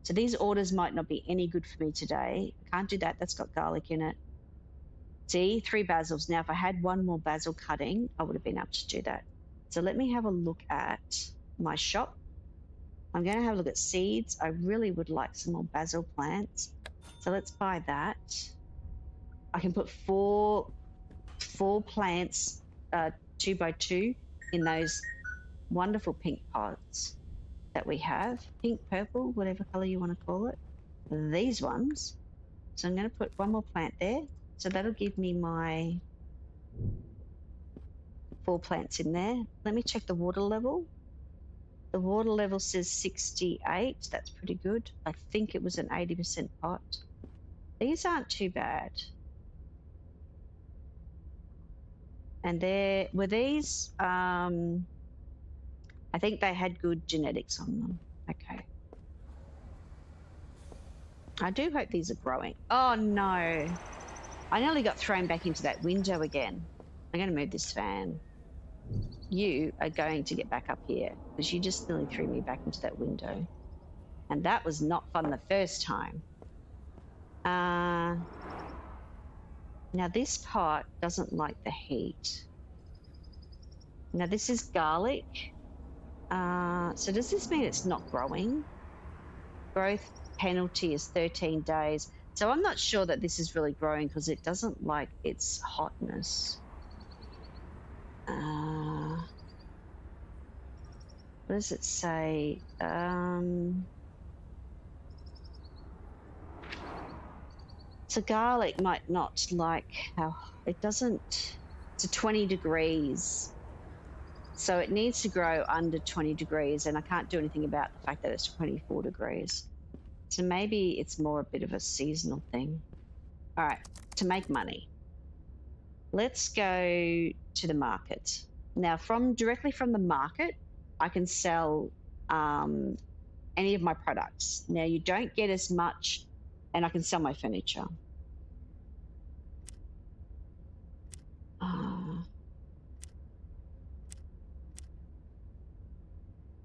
So these orders might not be any good for me today. I can't do that. That's got garlic in it. See, 3 basils. Now, if I had 1 more basil cutting, I would have been able to do that. So let me have a look at my shop. I'm going to have a look at seeds. I really would like some more basil plants. So let's buy that. I can put 4 plants, 2 by 2, in those wonderful pink pots that we have. Pink, purple, whatever color you want to call it. These ones. So I'm going to put 1 more plant there. So that'll give me my 4 plants in there. Let me check the water level. The water level says 68. That's pretty good. I think it was an 80% pot. These aren't too bad. And were these, I think they had good genetics on them. Okay. I do hope these are growing. Oh no. I nearly got thrown back into that window again. I'm going to move this fan. You are going to get back up here because you just nearly threw me back into that window. And that was not fun the first time. Now this pot doesn't like the heat. Now this is garlic. So does this mean it's not growing? Growth penalty is 13 days. So I'm not sure that this is really growing because it doesn't like its hotness. What does it say? So garlic might not like how it doesn't, it's 20 degrees. So it needs to grow under 20 degrees and I can't do anything about the fact that it's 24 degrees. So maybe it's more a bit of a seasonal thing. All right, to make money, let's go to the market. Now, directly from the market, I can sell any of my products. Now, you don't get as much, and I can sell my furniture.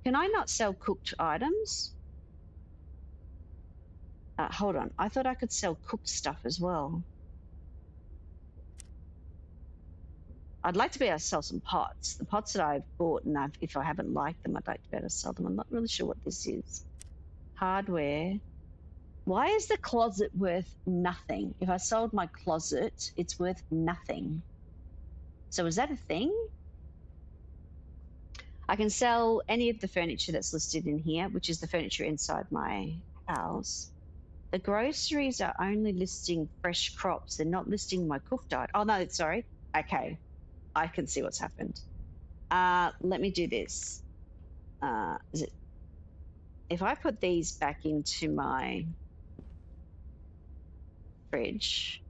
Can I not sell cooked items? Hold on. I thought I could sell cooked stuff as well. I'd like to be able to sell some pots. The pots that I've bought, and if I haven't liked them, I'd like to be able to sell them. I'm not really sure what this is. Hardware. Why is the closet worth nothing? If I sold my closet, it's worth nothing. So is that a thing? I can sell any of the furniture that's listed in here, which is the furniture inside my house. The groceries are only listing fresh crops. They're not listing my cooked item. Oh, no, sorry. Okay. I can see what's happened. Let me do this. If I put these back into my fridge,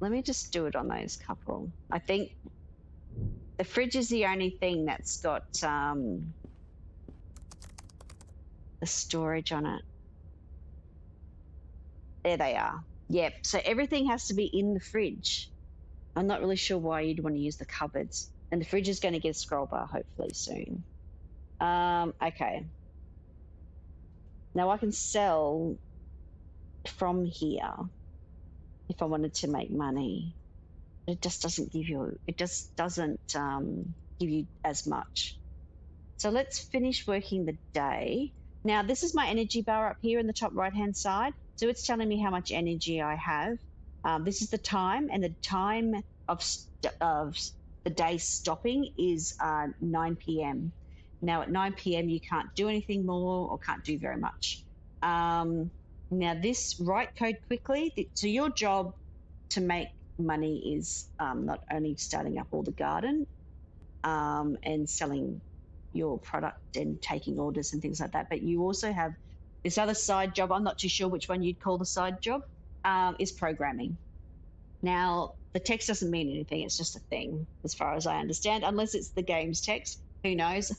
let me just do it on those couple. I think the fridge is the only thing that's got the storage on it. There they are. Yep. So everything has to be in the fridge. I'm not really sure why you'd want to use the cupboards. And the fridge is going to get a scroll bar hopefully soon. Okay. Now I can sell from here if I wanted to make money. It just doesn't give you, give you as much. So let's finish working the day. Now this is my energy bar up here in the top right-hand side. So it's telling me how much energy I have. This is the time, and the time of the day stopping is 9 p.m. Now at 9 p.m. you can't do anything more or can't do very much. Now this write code quickly. So your job to make money is not only starting up all the garden and selling your product and taking orders and things like that, but you also have this other side job. I'm not too sure which one you'd call the side job, is programming. Now, the text doesn't mean anything. It's just a thing, as far as I understand, unless it's the game's text. Who knows?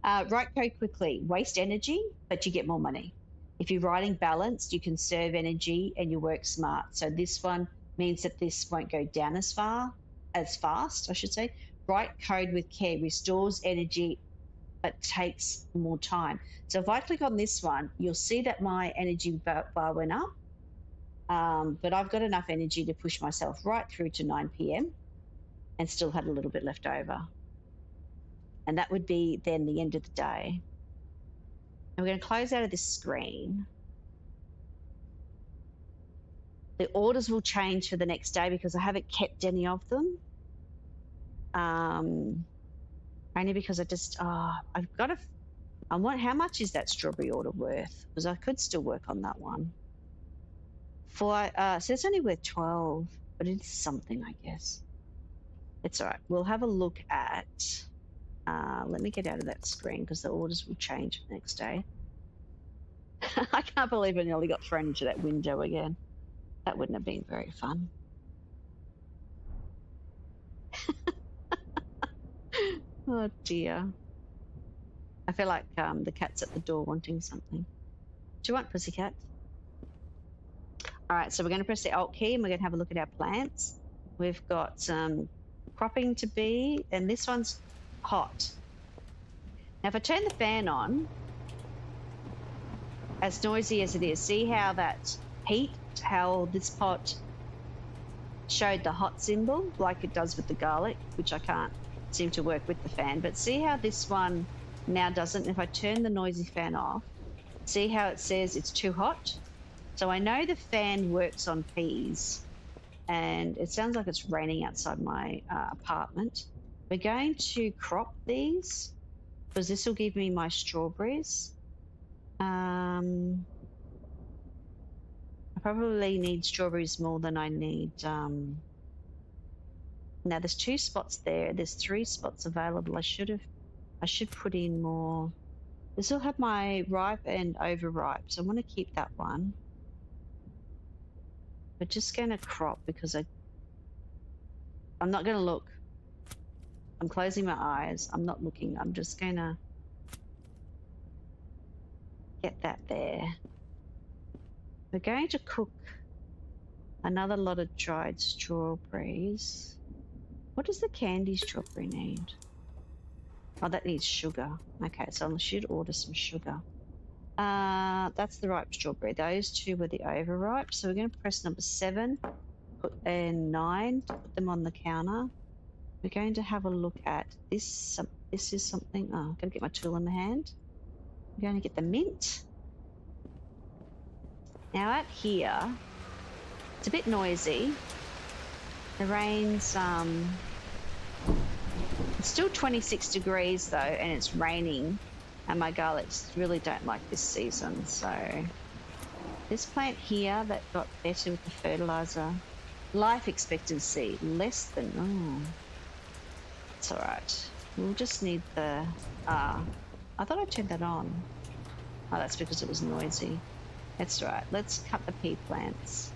Write code quickly. Waste energy, but you get more money. If you're writing balanced, you conserve energy and you work smart. So this one means that this won't go down as fast, I should say. Write code with care restores energy, but takes more time. So if I click on this one, you'll see that my energy bar went up, but I've got enough energy to push myself right through to 9 p.m. and still had a little bit left over. And that would be then the end of the day. And we're going to close out of this screen. The orders will change for the next day because I haven't kept any of them. Only because I've got to, how much is that strawberry order worth? Because I could still work on that one. So it's only worth 12, but it's something, I guess. It's all right. We'll have a look at, let me get out of that screen because the orders will change the next day. I can't believe I nearly got thrown into that window again. That wouldn't have been very fun. Oh dear. I feel like the cat's at the door wanting something. Do you want pussycat? All right, so we're going to press the Alt key and we're going to have a look at our plants. We've got some cropping to be, and this one's hot. Now if I turn the fan on, as noisy as it is, see how that heat, how this pot showed the hot symbol like it does with the garlic, which I can't seem to work with the fan, but see how this one now doesn't. If I turn the noisy fan off, see how it says it's too hot? So I know the fan works on peas, and it sounds like it's raining outside my apartment. We're going to crop these because this will give me my strawberries. I probably need strawberries more than I need. Now there's 2 spots there. There's 3 spots available. I should put in more. This will have my ripe and overripe, so I want to keep that one. We're just going to crop because I'm not going to look. I'm closing my eyes. I'm not looking. I'm just going to get that there. We're going to cook another lot of dried strawberries. What does the candy strawberry need? Oh, that needs sugar. Okay, so I should order some sugar. That's the ripe strawberry. Those two were the overripe. So we're going to press number 7 and 9 to put them on the counter. We're going to have a look at this. This is something. Oh, I'm going to get my tool in my hand. I'm going to get the mint. Now out here, it's a bit noisy. The rain's it's still 26 degrees though, and it's raining, and my garlics really don't like this season. So this plant here that got better with the fertilizer, life expectancy less than, oh, it's all right. We'll just need the, I thought I turned that on. Oh, that's because it was noisy. That's right. Let's cut the pea plants.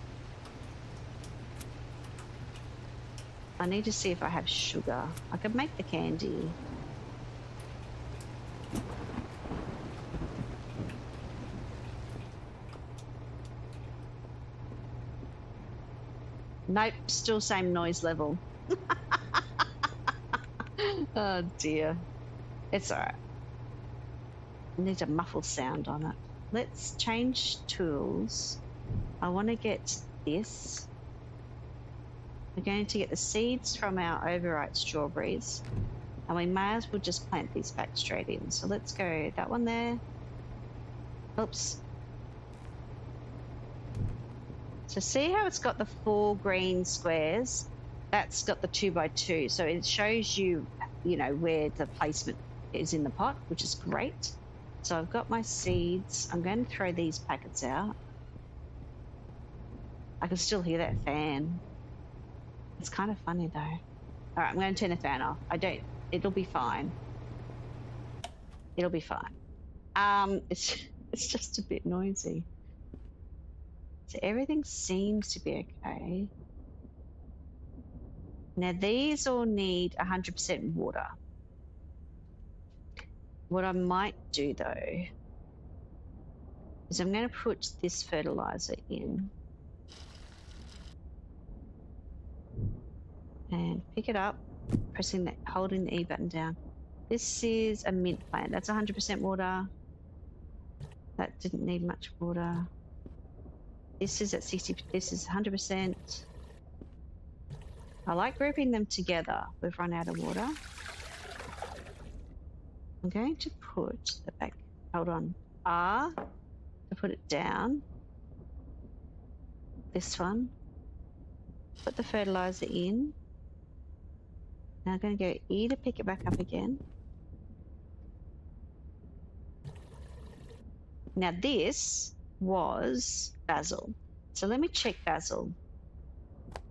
I need to see if I have sugar. I could make the candy. Nope, still same noise level. Oh dear. It's all right. I need a muffled sound on it. Let's change tools. I want to get this. We're going to get the seeds from our overripe strawberries, and we may as well just plant these back straight in. So let's go that one there. Oops. So see how it's got the 4 green squares? That's got the 2x2. So it shows you, you know, where the placement is in the pot, which is great. So I've got my seeds. I'm going to throw these packets out. I can still hear that fan. It's kind of funny though. All right, I'm going to turn the fan off. It'll be fine. It'll be fine. It's just a bit noisy. So everything seems to be okay. Now these all need 100% water. What I might do though is I'm going to put this fertilizer in and pick it up, holding the E button down. This is a mint plant. That's 100% water. That didn't need much water. This is at 60. This is 100%. I like grouping them together. We've run out of water. I'm going to put the back. Hold on. R to put it down. This one. Put the fertilizer in. Now I'm going to go E to pick it back up again. Now this was basil. So let me check basil.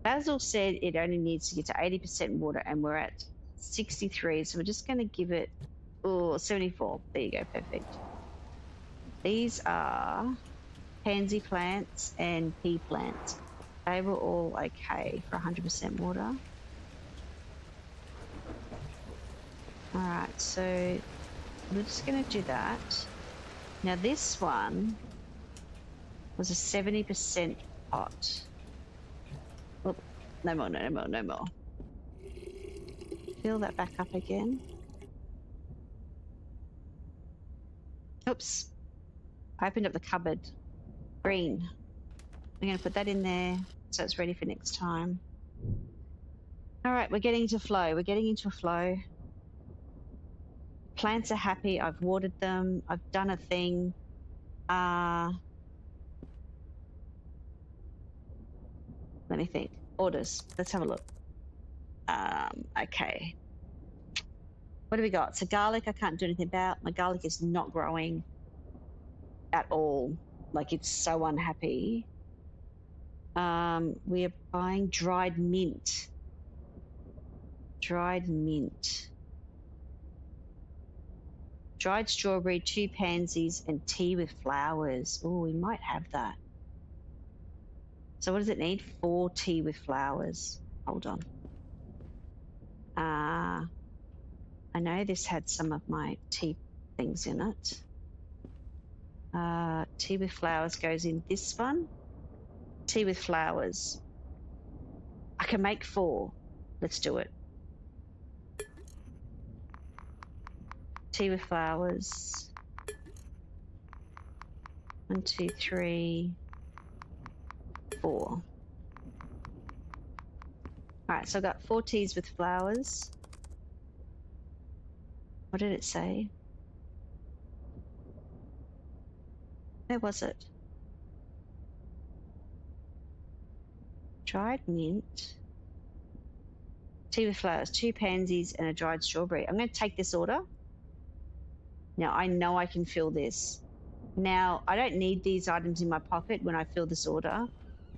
Basil said it only needs to get to 80% water, and we're at 63. So we're just going to give it 74. There you go, perfect. These are pansy plants and pea plants. They were all okay for 100% water. All right, so we're just going to do that. Now this one was a 70% pot. Oh, no more, no more, no more. Fill that back up again. Oops. I opened up the cupboard. Green. I'm going to put that in there so it's ready for next time. All right, we're getting into flow. We're getting into a flow. Plants are happy. I've watered them. I've done a thing. Let me think. Orders. Let's have a look. Okay. What do we got? So garlic, I can't do anything about. My garlic is not growing at all. Like, it's so unhappy. We are buying dried mint. Dried mint. Dried strawberry, 2 pansies, and tea with flowers. Oh, we might have that. So what does it need? 4 tea with flowers. Hold on. I know this had some of my tea things in it. Tea with flowers goes in this one. Tea with flowers. I can make 4. Let's do it. Tea with flowers. 1, 2, 3, 4. All right, so I've got 4 teas with flowers. What did it say? Where was it? Dried mint. Tea with flowers, 2 pansies, and a dried strawberry. I'm going to take this order. Now, I know I can fill this. Now, I don't need these items in my pocket when I fill this order.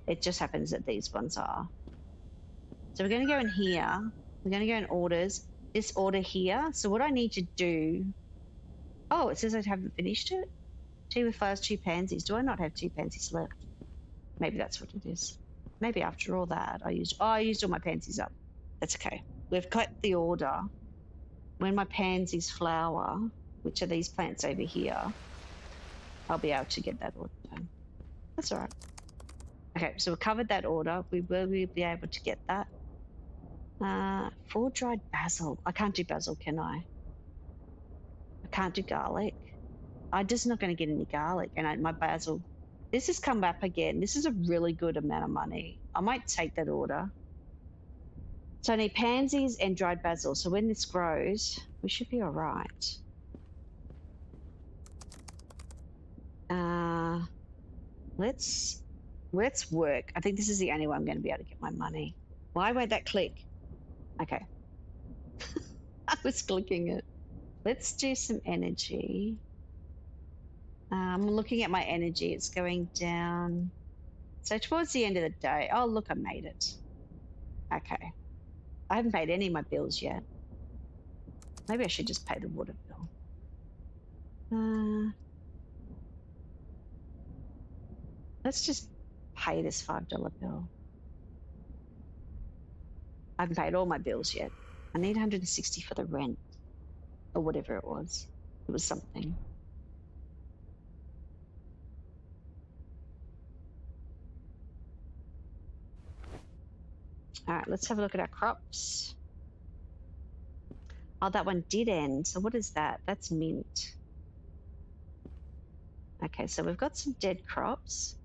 It just happens that these ones are. So we're going to go in here. We're going to go in orders. This order here. So what I need to do... Oh, it says I haven't finished it. Tea with flowers, 2 pansies. Do I not have 2 pansies left? Maybe that's what it is. Maybe after all that, I used all my pansies up. That's okay. We've got the order. When my pansies flower, which are these plants over here, I'll be able to get that order done. That's all right. Okay, so we've covered that order. We will be able to get that. 4 dried basil. I can't do basil, can I? I can't do garlic. I'm just not going to get any garlic. And my basil, this has come up again. This is a really good amount of money. I might take that order. So I need pansies and dried basil. So when this grows, we should be all right. Let's work. I think this is the only way I'm going to be able to get my money. Why won't that click? Okay. I was clicking it. Let's do some energy. I'm looking at my energy. It's going down. So towards the end of the day, oh, look, I made it. Okay. I haven't paid any of my bills yet. Maybe I should just pay the water bill. Let's just pay this $5 bill. I haven't paid all my bills yet. I need 160 for the rent or whatever it was. It was something. All right, let's have a look at our crops. Oh, that one did end. So what is that? That's mint. Okay, so we've got some dead crops.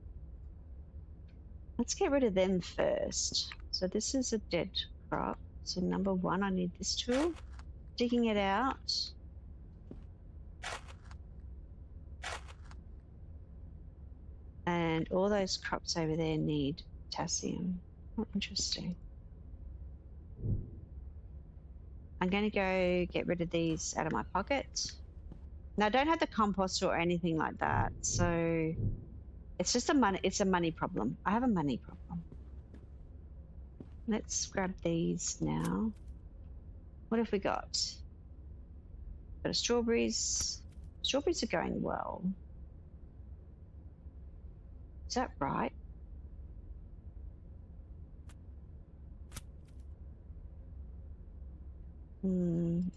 Let's get rid of them first. So this is a dead crop. So number 1, I need this tool. Digging it out. And all those crops over there need potassium. Oh, interesting. I'm going to go get rid of these out of my pocket. Now, I don't have the compost or anything like that, so it's just it's a money problem. I have a money problem. Let's grab these now. What have we got? Got strawberries. Strawberries are going well. Is that right?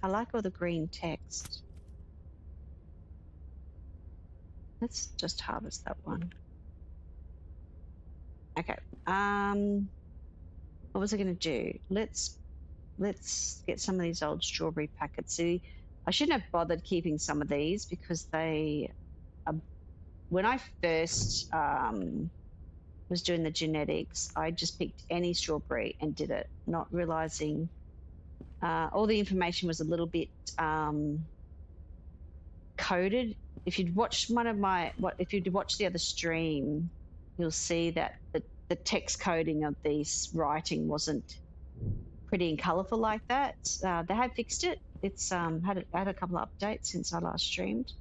I like all the green text. Let's just harvest that one. Okay. What was I going to do? Let's get some of these old strawberry packets. See, I shouldn't have bothered keeping some of these because they, when I first was doing the genetics, I just picked any strawberry and did it, not realizing all the information was a little bit coded. If you'd watched if you'd watched the other stream, you'll see that the text coding of this writing wasn't pretty and colourful like that. They have fixed it. It's had a couple of updates since I last streamed.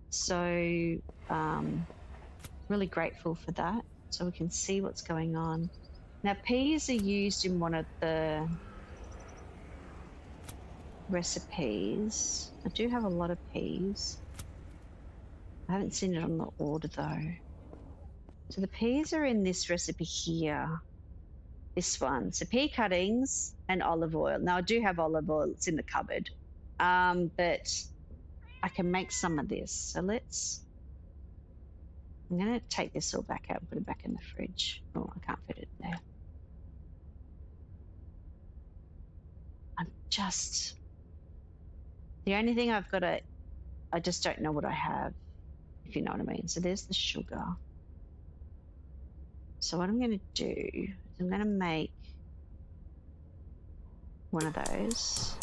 So really grateful for that. So we can see what's going on. Now peas are used in one of the recipes. I do have a lot of peas. I haven't seen it on the order though. So the peas are in this recipe here. This one. So pea cuttings and olive oil. Now I do have olive oil. It's in the cupboard. But I can make some of this. So I'm going to take this all back out and put it back in the fridge. Oh, I can't fit it there. The only thing I just don't know what I have, if you know what I mean. So there's the sugar. So what I'm going to do is I'm going to make one of those.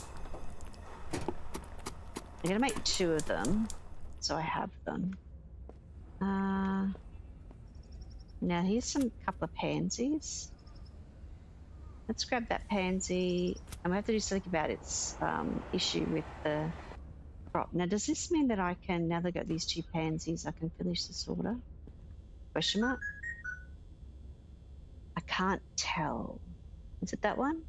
I'm going to make 2 of them so I have them. Now here's some couple of pansies. Let's grab that pansy. I'm going to have to do something about its issue with the crop. Now, does this mean that I can, now that I've got these 2 pansies, I can finish this order? Question mark? I can't tell. Is it that one?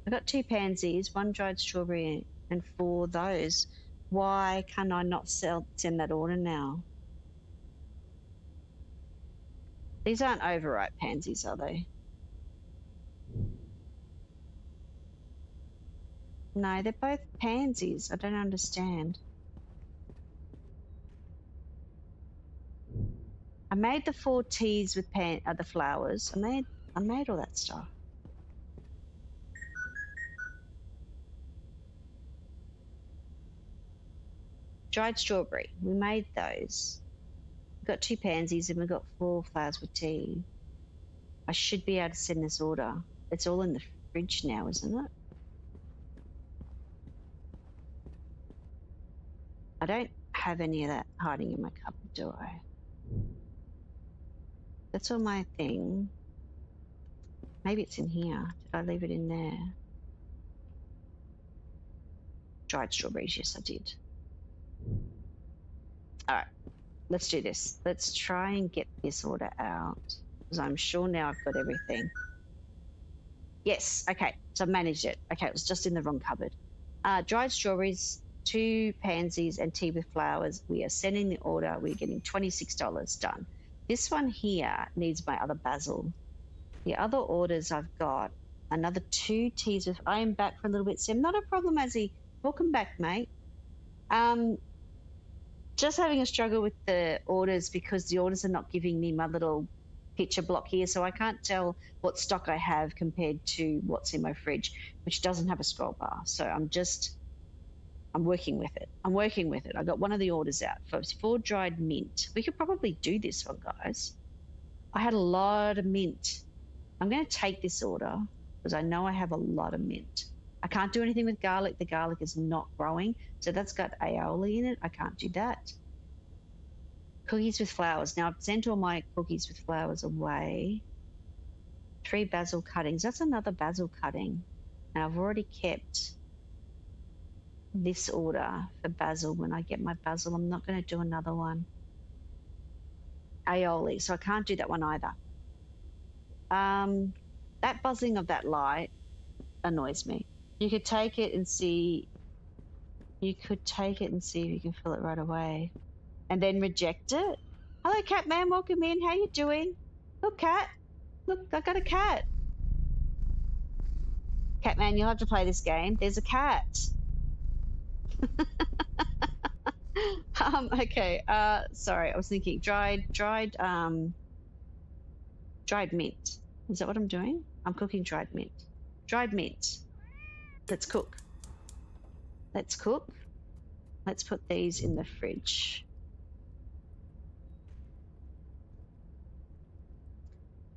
I've got 2 pansies, 1 dried strawberry, and 4 those. Why can I not send that order now? These aren't overripe pansies, are they? No, they're both pansies. I don't understand. I made the 4 teas with the flowers. I made all that stuff. Dried strawberry. We made those. We've got 2 pansies and we've got 4 flowers with tea. I should be able to send this order. It's all in the fridge now, isn't it? I don't have any of that hiding in my cupboard, do I? That's all my thing. Maybe it's in here. Did I leave it in there? Dried strawberries, yes, I did. All right, let's do this. Let's try and get this order out because I'm sure now I've got everything. Yes, okay, so I managed it. Okay, it was just in the wrong cupboard. Dried strawberries, 2 pansies, and tea with flowers. We are sending the order. We're getting $26 done. This one here needs my other basil. The other orders I've got, another 2 teas with, I am back for a little bit, Sim. Not a problem, Azzy. Welcome back, mate. Just having a struggle with the orders because the orders are not giving me my little picture block here, so I can't tell what stock I have compared to what's in my fridge, which doesn't have a scroll bar. So I'm working with it. I got one of the orders out for 4 dried mint. We could probably do this one, guys. I had a lot of mint. I'm going to take this order because I know I have a lot of mint. I can't do anything with garlic. The garlic is not growing. So that's got aioli in it. I can't do that. Cookies with flowers. Now I've sent all my cookies with flowers away. 3 basil cuttings. That's another basil cutting. And I've already kept this order for basil. When I get my basil, I'm not going to do another one. Aioli. So I can't do that one either. That buzzing of that light annoys me. You could take it and see. You could take it and see if you can fill it right away, and then reject it. Hello, Catman. Welcome in. How you doing? Look, Cat. Look, I got a cat. Catman, you'll have to play this game. There's a cat. Okay. Sorry, I was thinking dried mint. Is that what I'm doing? I'm cooking dried mint. Dried mint. Let's cook. Let's cook. Let's put these in the fridge.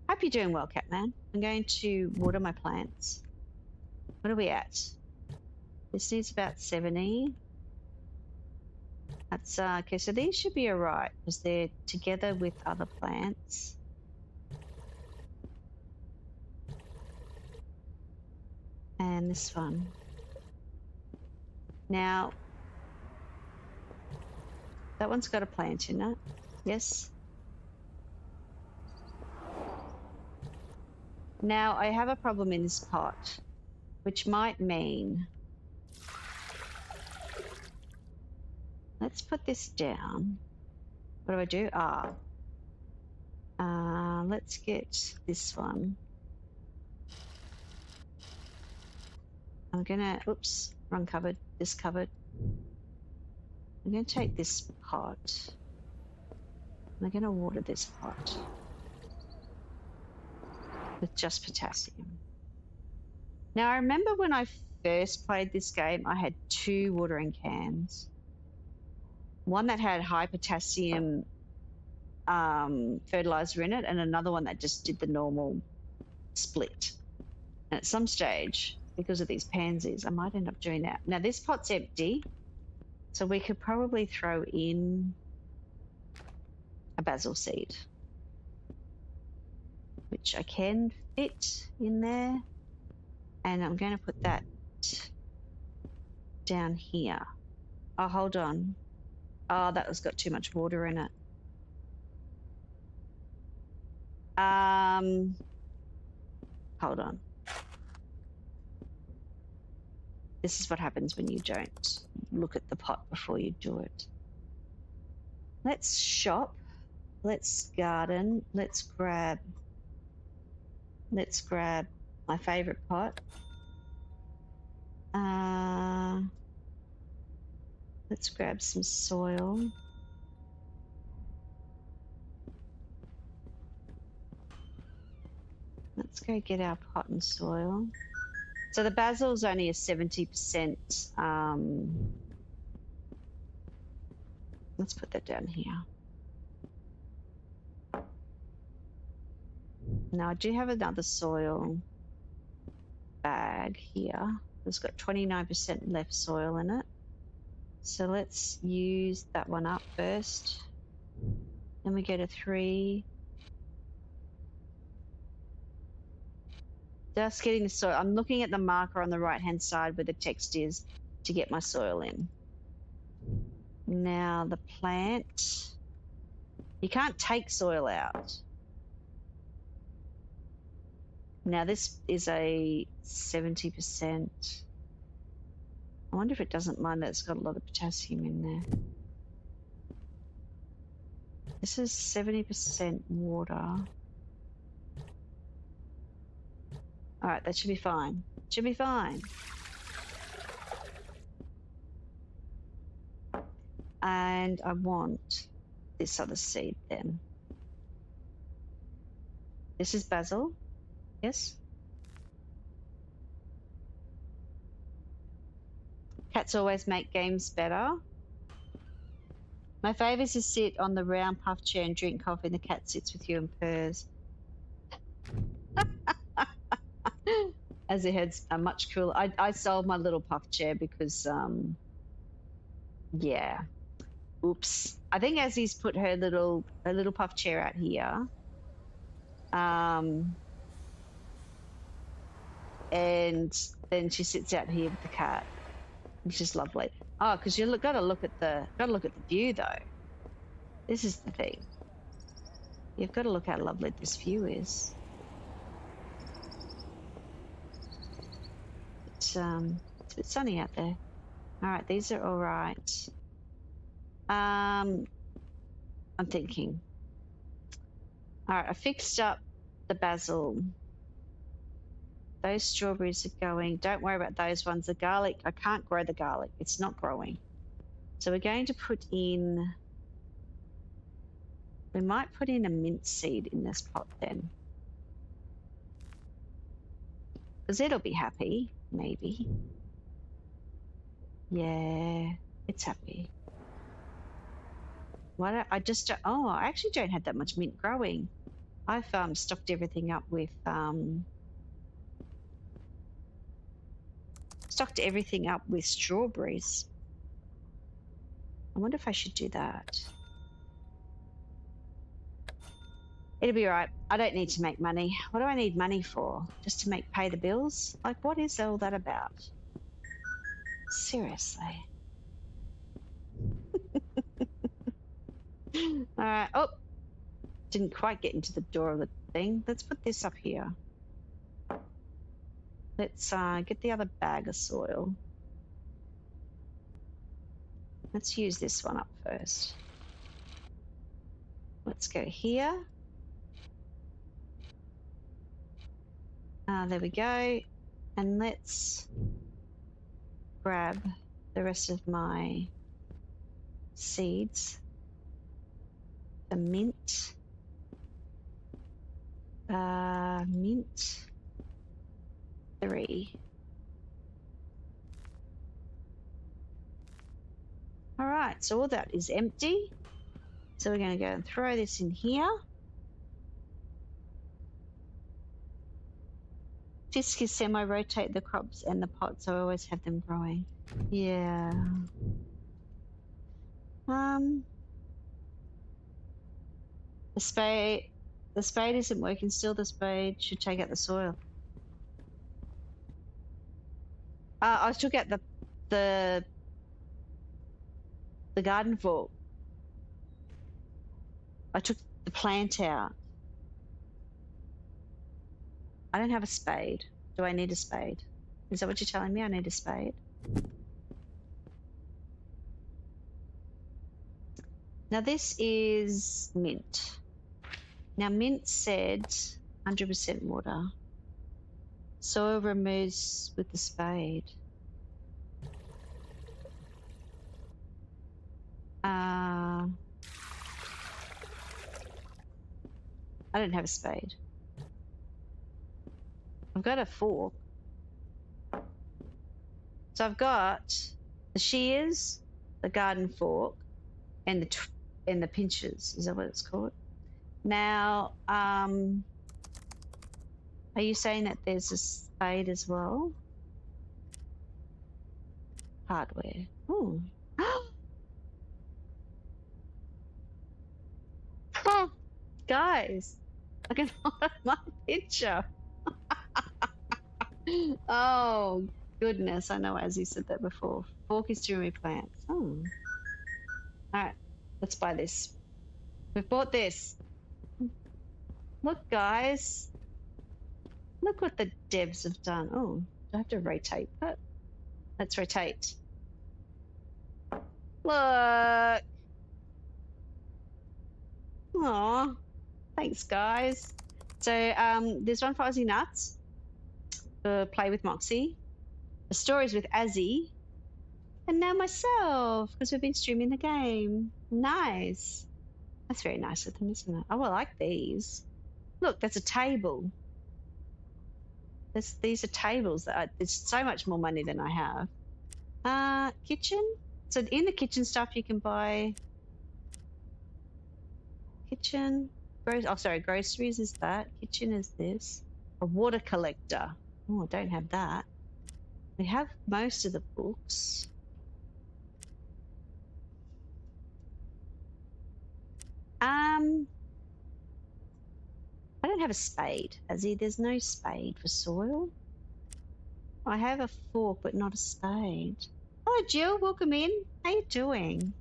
Hope you're doing well, Catman. I'm going to water my plants. What are we at? This needs about 70. That's okay, so these should be all right because they're together with other plants. And this one. Now, that one's got a plant in it. Yes. Now, I have a problem in this pot, which might mean... Let's put this down. What do? Let's get this one. I'm gonna, oops, wrong cupboard, this cupboard. I'm gonna take this pot. I'm gonna water this pot with just potassium. Now, I remember when I first played this game, I had 2 watering cans. One that had high potassium fertilizer in it, and another one that just did the normal split. And at some stage, because of these pansies, I might end up doing that. Now, this pot's empty, so we could probably throw in a basil seed, which I can fit in there. And I'm going to put that down here. Oh, hold on. Oh, that has got too much water in it. Hold on. This is what happens when you don't look at the pot before you do it. Let's shop. Let's garden. Let's grab my favorite pot. Let's grab some soil. Let's go get our pot and soil. So the basil's only a 70%. Let's put that down here. Now I do have another soil bag here. It's got 29% left soil in it. So let's use that one up first. Then we go to 3. Just getting the soil. I'm looking at the marker on the right-hand side where the text is to get my soil in. Now the plant, you can't take soil out. Now this is a 70%. I wonder if it doesn't mind that it's got a lot of potassium in there. This is 70% water. All right, that should be fine. Should be fine. And I want this other seed then. This is basil, yes? Cats always make games better. My favourite is to sit on the round puff chair and drink coffee, and the cat sits with you and purrs. As it heads are much cooler. I sold my little puff chair because, yeah. Oops. I think Azzy's put her little puff chair out here. And then she sits out here with the cat, which is lovely. Oh, because you got to look at the view though. This is the thing. You've got to look how lovely this view is. It's a bit sunny out there. All right, these are all right. I'm thinking. All right, I fixed up the basil. Those strawberries are going. Don't worry about those ones. The garlic, I can't grow the garlic. It's not growing. So we're going to put in, we might put in a mint seed in this pot then. Because it'll be happy, maybe. Yeah, it's happy. Why don't I just, oh, I actually don't have that much mint growing. I've stocked everything up with, strawberries. I wonder if I should do that. It'll be all right. I don't need to make money. What do I need money for? Just to pay the bills? Like, what is all that about? Seriously. All right. Oh, didn't quite get into the door of the thing. Let's put this up here. Let's get the other bag of soil. Let's use this one up first. Let's go here. There we go. And let's grab the rest of my seeds. The mint. Mint 3. All right, so all that is empty. So we're going to go and throw this in here. Disc is semi-rotate the crops and the pots, so I always have them growing. Yeah. The spade isn't working still. The spade should take out the soil. I took out the garden fork. I took the plant out. I don't have a spade. Do I need a spade? Is that what you're telling me? I need a spade? Now this is mint. Now mint said 100% water. Soil removes with the spade. I don't have a spade. I've got a fork. So I've got the shears, the garden fork, and the pinchers. Is that what it's called? Now, are you saying that there's a spade as well? Hardware. Ooh. Oh, guys, I can hold my picture. Oh, goodness. I know as you said that before. Fork is to remove plants. Oh. All right, let's buy this. We've bought this. Look, guys. Look what the devs have done. Oh, do I have to rotate that? Let's rotate. Look. Aw. Thanks, guys. So there's one for Aussie Nuts. Play with Moxie. The stories with Azzy. And now myself, because we've been streaming the game. Nice. That's very nice of them, isn't it? Oh, I like these. Look, that's a table. These are tables that it's so much more money than I have. Kitchen. So in the kitchen stuff you can buy kitchen. Groceries is that. Kitchen is this. A water collector. Oh, I don't have that. We have most of the books. I don't have a spade, Azzy. There's no spade for soil. I have a fork, but not a spade. Hello, Jill. Welcome in. How you doing?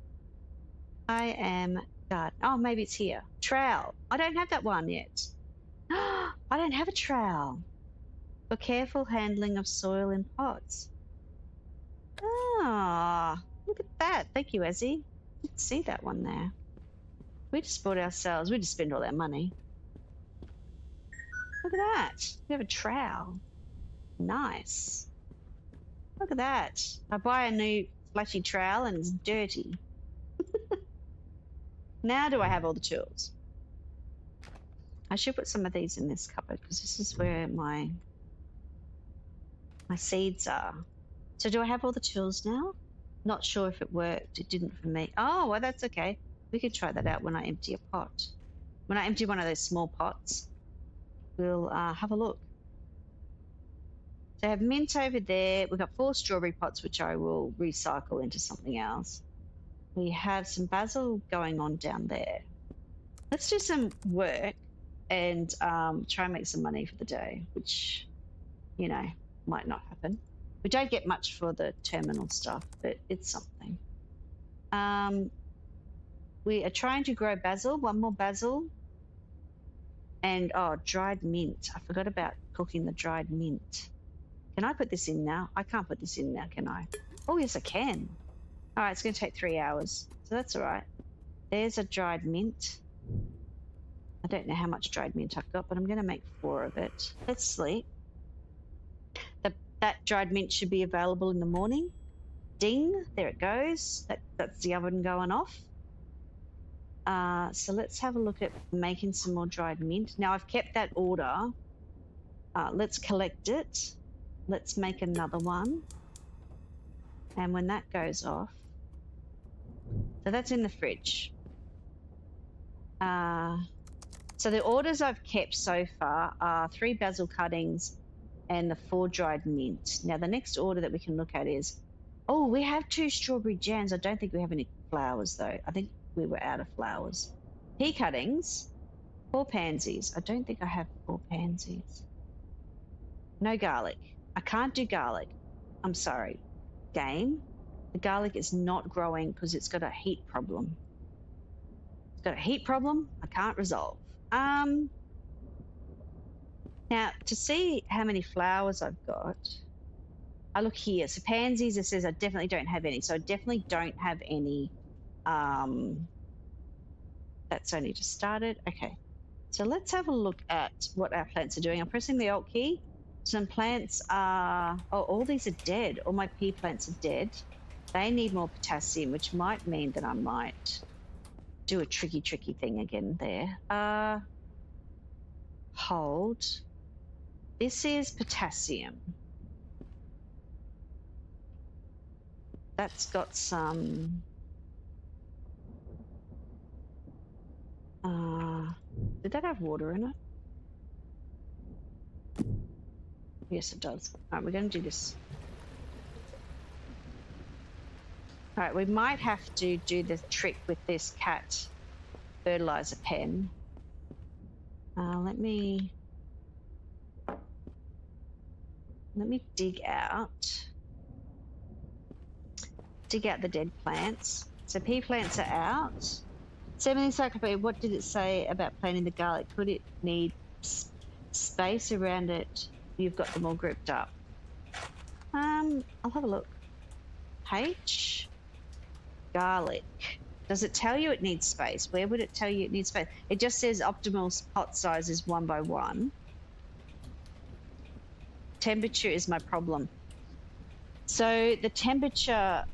I am God. Oh, maybe it's here. Trowel. I don't have that one yet. I don't have a trowel. For careful handling of soil in pots. Ah, look at that. Thank you, Azzy. Didn't see that one there. We just bought ourselves. We just spend all our money. Look at that. We have a trowel. Nice. Look at that. I buy a new flashy trowel and it's dirty. Now do I have all the tools? I should put some of these in this cupboard because this is where my seeds are. So do I have all the tools now? Not sure if it worked. It didn't for me. Oh, well, that's okay. We could try that out when I empty a pot. When I empty one of those small pots, we'll have a look. So I have mint over there. We've got 4 strawberry pots, which I will recycle into something else. We have some basil going on down there. Let's do some work and try and make some money for the day, which, you know, might not happen. We don't get much for the terminal stuff, but it's something. We are trying to grow basil, 1 more basil. And, oh, dried mint. I forgot about cooking the dried mint. Can I put this in now? I can't put this in now, can I? Oh, yes, I can. All right, it's going to take 3 hours, so that's all right. There's a dried mint. I don't know how much dried mint I've got, but I'm going to make 4 of it. Let's sleep. That dried mint should be available in the morning. Ding, there it goes. That's the oven going off. So let's have a look at making some more dried mint. Now I've kept that order. Let's collect it. Let's make another one. And when that goes off, so that's in the fridge. So the orders I've kept so far are 3 basil cuttings and the 4 dried mint. Now the next order that we can look at is, oh, we have 2 strawberry jams. I don't think we have any flowers though. I think we were out of flowers. Pea cuttings, 4 pansies. I don't think I have 4 pansies. No garlic. I can't do garlic. I'm sorry. Game. The garlic is not growing because it's got a heat problem. It's got a heat problem I can't resolve. Now, to see how many flowers I've got, I look here. So pansies, it says I definitely don't have any. So I definitely don't have any. That's only just started. Okay. So let's have a look at what our plants are doing. I'm pressing the Alt key. Some plants are, oh, all these are dead. All my pea plants are dead. They need more potassium, which might mean that I might do a tricky thing again there. Hold. This is potassium. That's got some... did that have water in it? Yes, it does. All right, we're going to do this. All right, we might have to do the trick with this cat fertilizer pen. Let me dig out the dead plants. So pea plants are out. 7 encyclopedia, what did it say about planting the garlic? Could it need space around it? You've got them all grouped up. I'll have a look. H, garlic. Does it tell you it needs space? Where would it tell you it needs space? It just says optimal pot size is 1 by 1. Temperature is my problem. So the temperature,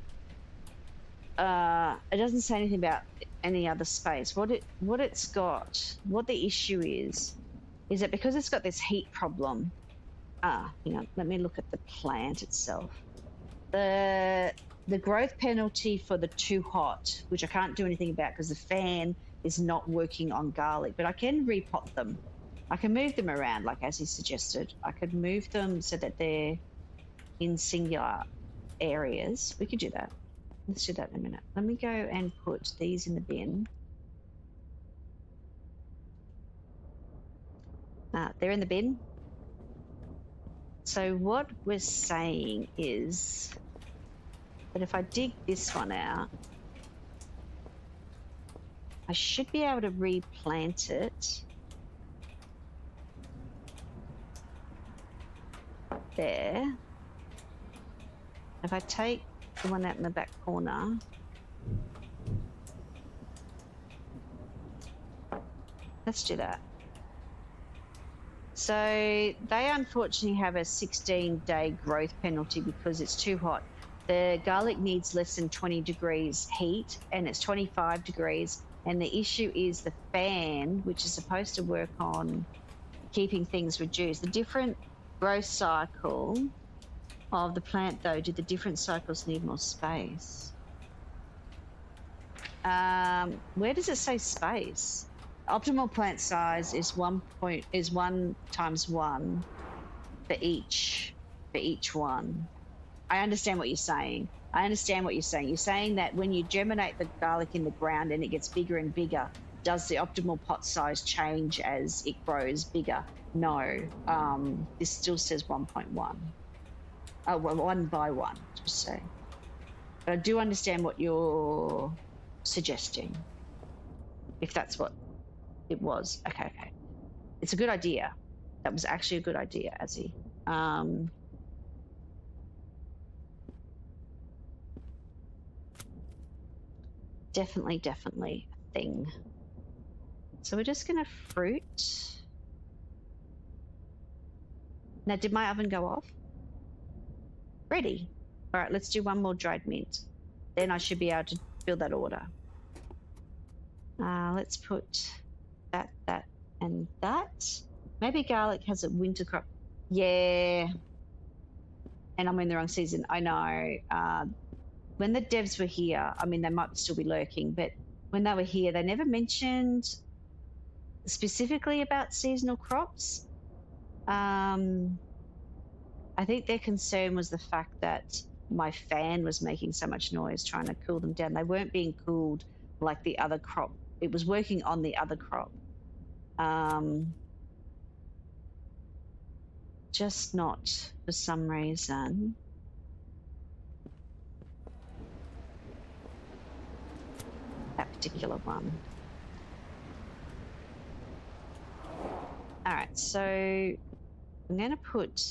it doesn't say anything about any other space. What it's got, what the issue is that because it's got this heat problem. Hang on, let me look at the plant itself. The growth penalty for the too hot, which I can't do anything about because the fan is not working on garlic, but I can repot them. I can move them around, like as he suggested. I could move them so that they're in singular areas. We could do that. Let's do that in a minute. Let me go and put these in the bin. They're in the bin. So what we're saying is that if I dig this one out, I should be able to replant it. There. If I take the one out in the back corner, let's do that. So they unfortunately have a 16-day growth penalty because it's too hot. The garlic needs less than 20 degrees heat and it's 25 degrees. And the issue is the fan, which is supposed to work on keeping things reduced. The different growth cycle of the plant, though, do the different cycles need more space? Where does it say space? Optimal plant size is 1 times 1 for each one. I understand what you're saying. You're saying that when you germinate the garlic in the ground and it gets bigger and bigger, does the optimal pot size change as it grows bigger? No. This still says 1.1. 1 by 1, just say. But I do understand what you're suggesting, if that's what it was. Okay. It's a good idea. That was actually a good idea, Azzy. Definitely a thing. So we're just going to fruit. Now, did my oven go off? Ready. All right, let's do one more dried mint. Then I should be able to fill that order. Let's put that, and that. Maybe garlic has a winter crop. Yeah. And I'm in the wrong season. I know. When the devs were here, I mean, they might still be lurking, but when they were here, they never mentioned specifically about seasonal crops. I think their concern was the fact that my fan was making so much noise trying to cool them down. They weren't being cooled like the other crop. It was working on the other crop. Just not for some reason. That particular one. All right, so I'm going to put,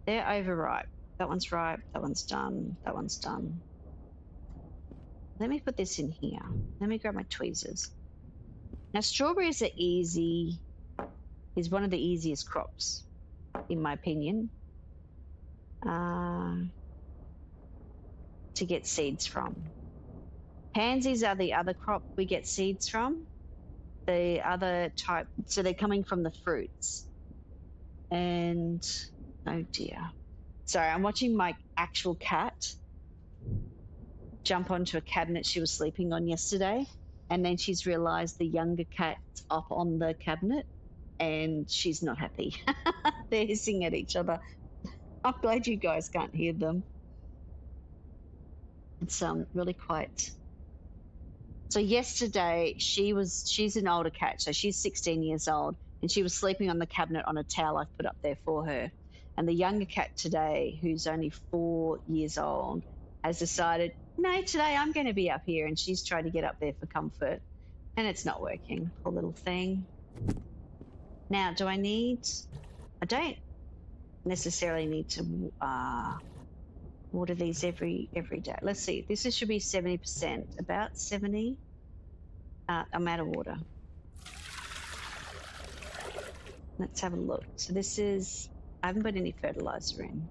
they're overripe. That one's ripe, that one's done, that one's done. Let me put this in here. Let me grab my tweezers. Now, strawberries are easy, is one of the easiest crops, in my opinion, to get seeds from. Pansies are the other crop we get seeds from. The other type, so they're coming from the fruits. And, oh dear. Sorry, I'm watching my actual cat jump onto a cabinet she was sleeping on yesterday. And then she's realized the younger cat's up on the cabinet and she's not happy. They're hissing at each other. I'm glad you guys can't hear them. It's really quite. So yesterday she's an older cat, so she's 16 years old, and she was sleeping on the cabinet on a towel I've put up there for her. And the younger cat today, who's only 4 years old, has decided, no, today I'm going to be up here, and she's trying to get up there for comfort, and it's not working. Poor little thing. Now, do I need? I don't necessarily need to water these every day. Let's see. This should be 70%, about 70. I'm out of water. Let's have a look. So this is, I haven't put any fertilizer in.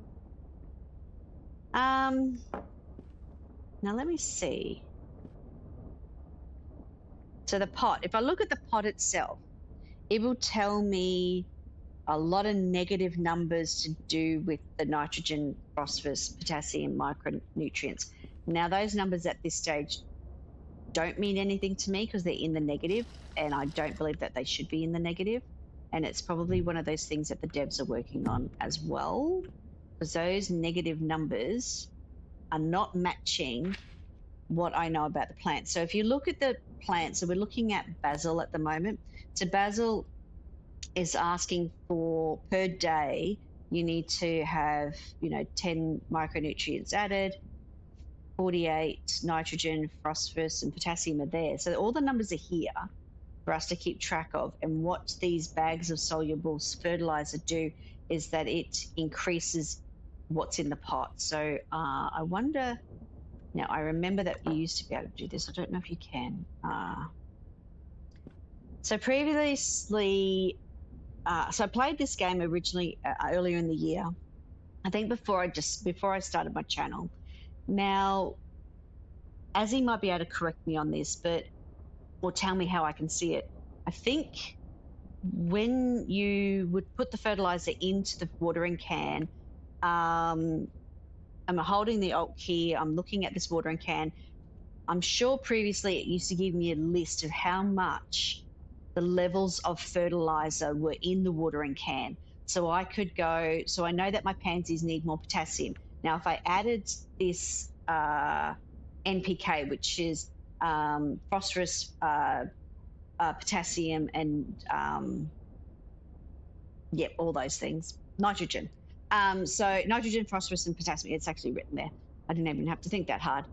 Now let me see. So the pot, if I look at the pot itself, it will tell me a lot of negative numbers to do with the nitrogen, phosphorus, potassium, micronutrients. Now those numbers at this stage don't mean anything to me because they're in the negative, and I don't believe that they should be in the negative. And it's probably one of those things that the devs are working on as well, because those negative numbers are not matching what I know about the plant. So if you look at the plant, so we're looking at basil at the moment. So basil is asking for per day, you need to have, 10 micronutrients added, 48 nitrogen, phosphorus, and potassium are there. So all the numbers are here for us to keep track of. And what these bags of soluble fertilizer do is that it increases what's in the pot. So I wonder, now I remember that you used to be able to do this. I don't know if you can. So previously, so I played this game originally earlier in the year. I think before I started my channel. Now, Azzy might be able to correct me on this, or tell me how I can see it. I think when you would put the fertilizer into the watering can, I'm holding the Alt key, I'm looking at this watering can. I'm sure previously it used to give me a list of how much the levels of fertilizer were in the watering can. So I could go, so I know that my pansies need more potassium. Now, if I added this NPK, which is phosphorus, potassium, and all those things, nitrogen. So nitrogen, phosphorus, and potassium, it's actually written there. I didn't even have to think that hard.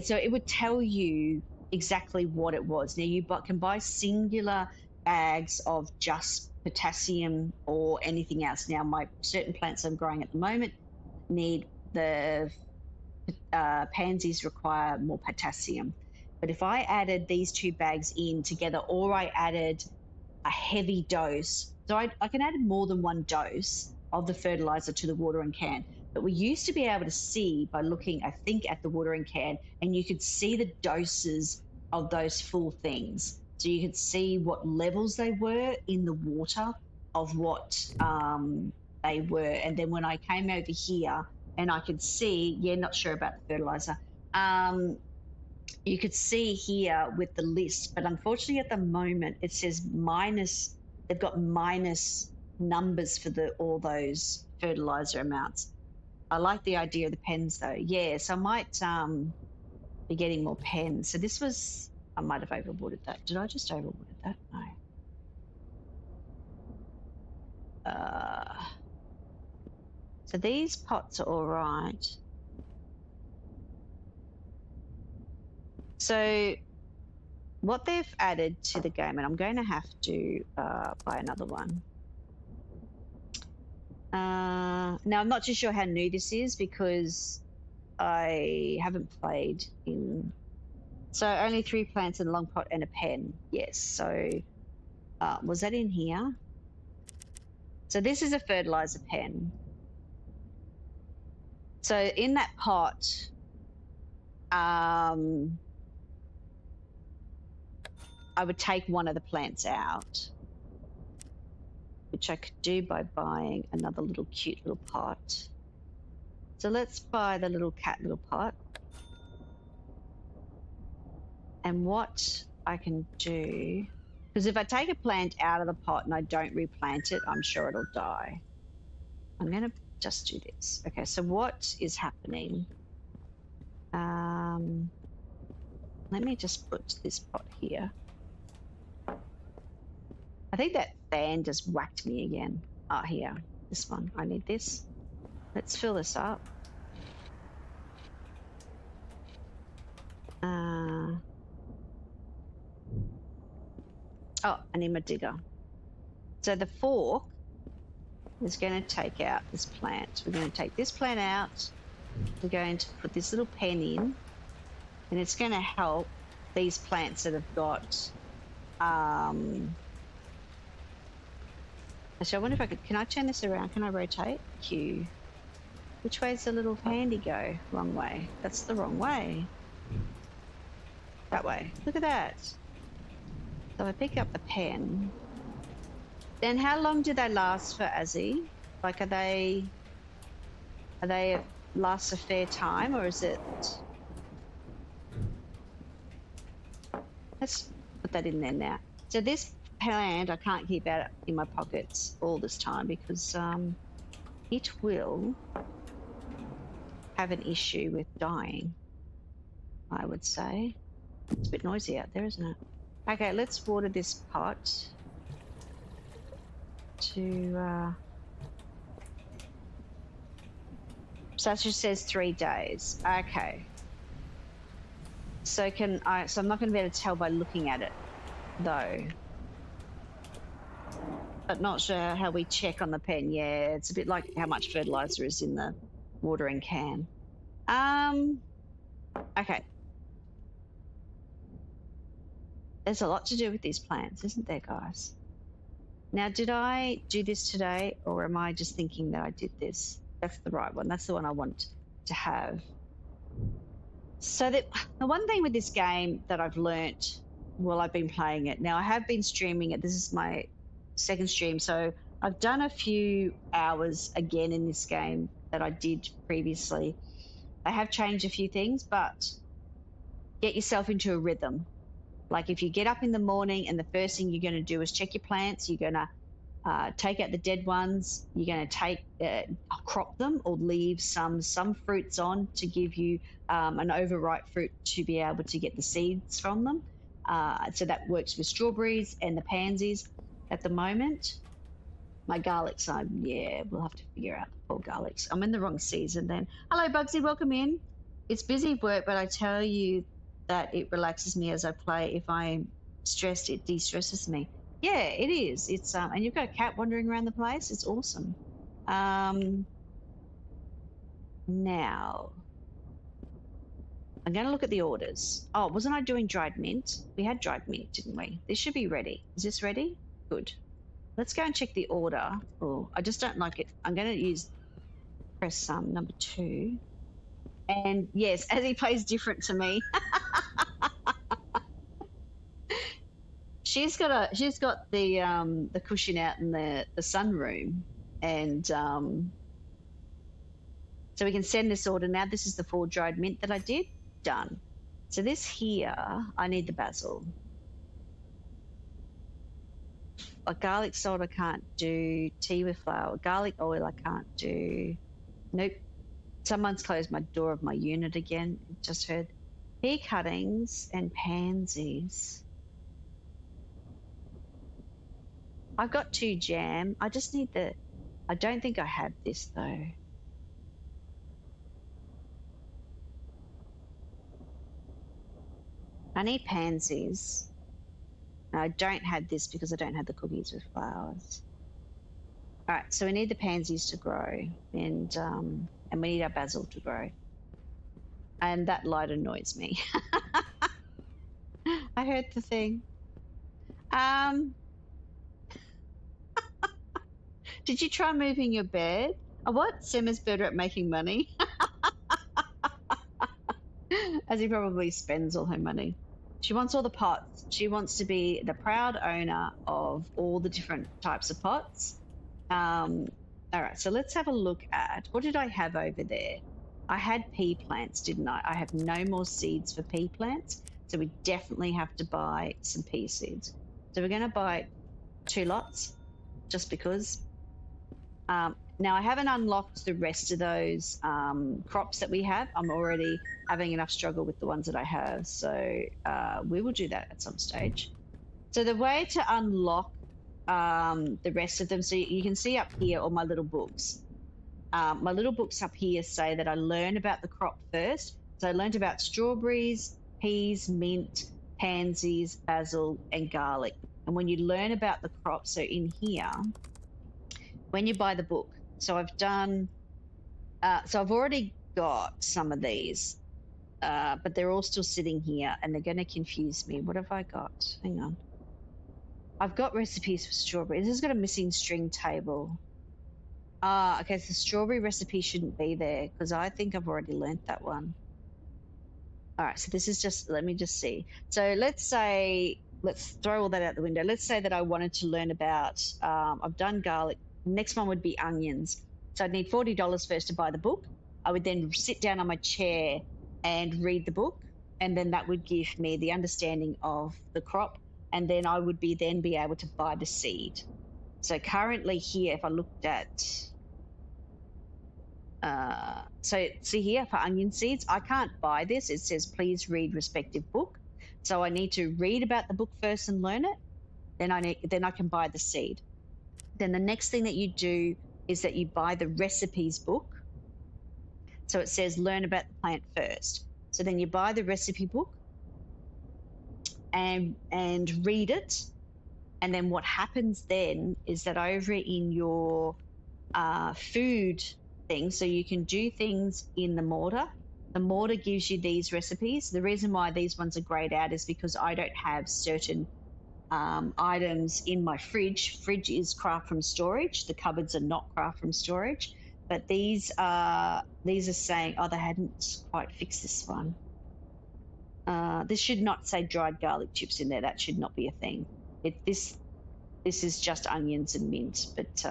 So it would tell you exactly what it was. Now you can buy singular bags of just potassium or anything else. Now my certain plants I'm growing at the moment need the pansies require more potassium. But if I added these two bags in together, or I added a heavy dose, so I can add more than one dose of the fertilizer to the watering can. But we used to be able to see by looking, I think, at the watering can, and you could see the doses of those full things. So you could see what levels they were in the water of what they were. And then when I came over here and I could see, yeah, not sure about the fertilizer. You could see here with the list, but unfortunately at the moment it says minus, they've got minus numbers for all those fertilizer amounts. I like the idea of the pens though. Yeah, so I might be getting more pens. So this was, I might have overwatered that. Did I just overwater that? No. So these pots are all right. So what they've added to the game, and I'm going to have to buy another one. Now, I'm not too sure how new this is because I haven't played in... So only 3 plants in a long pot and a pen. Yes, so was that in here? So this is a fertilizer pen. So in that pot, I would take one of the plants out, which I could do by buying another little cute little pot. So let's buy the little cat little pot. And what I can do, because if I take a plant out of the pot and I don't replant it, I'm sure it'll die. I'm going to just do this. Okay, so what is happening? Let me just put this pot here. I think that fan just whacked me again. Oh, here, this one. I need this. Let's fill this up. Oh, I need my digger. So the fork is going to take out this plant. We're going to take this plant out. We're going to put this little pen in, and it's going to help these plants that have got. Actually, I wonder if I could. Can I turn this around? Can I rotate? Q. Which way does the little handy go? Wrong way. That's the wrong way. That way. Look at that. So I pick up the pen. Then how long do they last for, Azzy? Like, are they last a fair time, or is it? Let's put that in there now. So this plant I can't keep out in my pockets all this time because it will have an issue with dying, I would say. It's a bit noisy out there, isn't it? Okay, let's water this pot to Sasha says 3 days. Okay. So so I'm not going to be able to tell by looking at it though. But not sure how we check on the pen. Yeah, it's a bit like how much fertilizer is in the watering can. Okay. There's a lot to do with these plants, isn't there, guys? Now, did I do this today, or am I just thinking that I did this? That's the right one. That's the one I want to have. So the one thing with this game that I've learnt while I've been playing it, now I have been streaming it. This is my second stream, so I've done a few hours again in this game that I did previously. I have changed a few things, but get yourself into a rhythm. Like if you get up in the morning and the first thing you're going to do is check your plants, you're going to take out the dead ones, you're going to crop them or leave some fruits on to give you an overripe fruit to be able to get the seeds from them. So that works with strawberries and the pansies at the moment. My garlics, yeah, we'll have to figure out the poor garlics. I'm in the wrong season then. Hello, Bugsy, welcome in. It's busy work, but I tell you that it relaxes me as I play. If I'm stressed, it de-stresses me. Yeah, it is. It's and you've got a cat wandering around the place. It's awesome. Now, I'm going to look at the orders. Oh, wasn't I doing dried mint? We had dried mint, didn't we? This should be ready. Is this ready? Good. Let's go and check the order. Oh, I just don't like it. I'm going to use press number 2. And yes, as he plays different to me. She's got the cushion out in the sunroom, and so we can send this order now. This is the 4 dried mint that I did. Done. So this here, I need the basil. A garlic salt I can't do. Tea with flour. Garlic oil I can't do. Nope. Someone's closed my door of my unit again. Just heard. Pea cuttings and pansies. I've got 2 jam. I just need the... I don't think I have this though. I need pansies. I don't have this because I don't have the cookies with flowers. All right, so we need the pansies to grow, and we need our basil to grow. And that light annoys me. I heard the thing. Did you try moving your bed? Oh, what? Sim is better at making money. As he probably spends all her money. She wants all the pots. She wants to be the proud owner of all the different types of pots. All right, so let's have a look at, what did I have over there? I had pea plants, didn't I? I have no more seeds for pea plants, so we definitely have to buy some pea seeds. So we're going to buy 2 lots, just because. Now, I haven't unlocked the rest of those crops that we have. I'm already having enough struggle with the ones that I have, so we will do that at some stage. So the way to unlock the rest of them, so you can see up here all my little books. My little books up here say that I learn about the crop first. So I learned about strawberries, peas, mint, pansies, basil, and garlic. And when you learn about the crop, so in here, when you buy the book, so I've done, so I've already got some of these, but they're all still sitting here and they're going to confuse me. What have I got? Hang on. I've got recipes for strawberries. This has got a missing string table. Okay, so the strawberry recipe shouldn't be there because I think I've already learnt that one. All right, so this is just, let me just see. So let's say, let's throw all that out the window. Let's say that I wanted to learn about, I've done garlic. Next one would be onions. So I'd need $40 first to buy the book. I would then sit down on my chair and read the book. And then that would give me the understanding of the crop. And then I would be able to buy the seed. So currently here, if I looked at, so see here for onion seeds, I can't buy this. It says, please read respective book. So I need to read about the book first and learn it. Then I can buy the seed. Then the next thing that you do is that you buy the recipes book. So it says learn about the plant first. So then you buy the recipe book and read it. And then what happens then is that over in your food thing, so you can do things in the mortar. The mortar gives you these recipes. The reason why these ones are grayed out is because I don't have certain items in my fridge. Fridge is craft from storage. The cupboards are not craft from storage. But these are saying, oh, they hadn't quite fixed this one. This should not say dried garlic chips in there. That should not be a thing. This is just onions and mint. But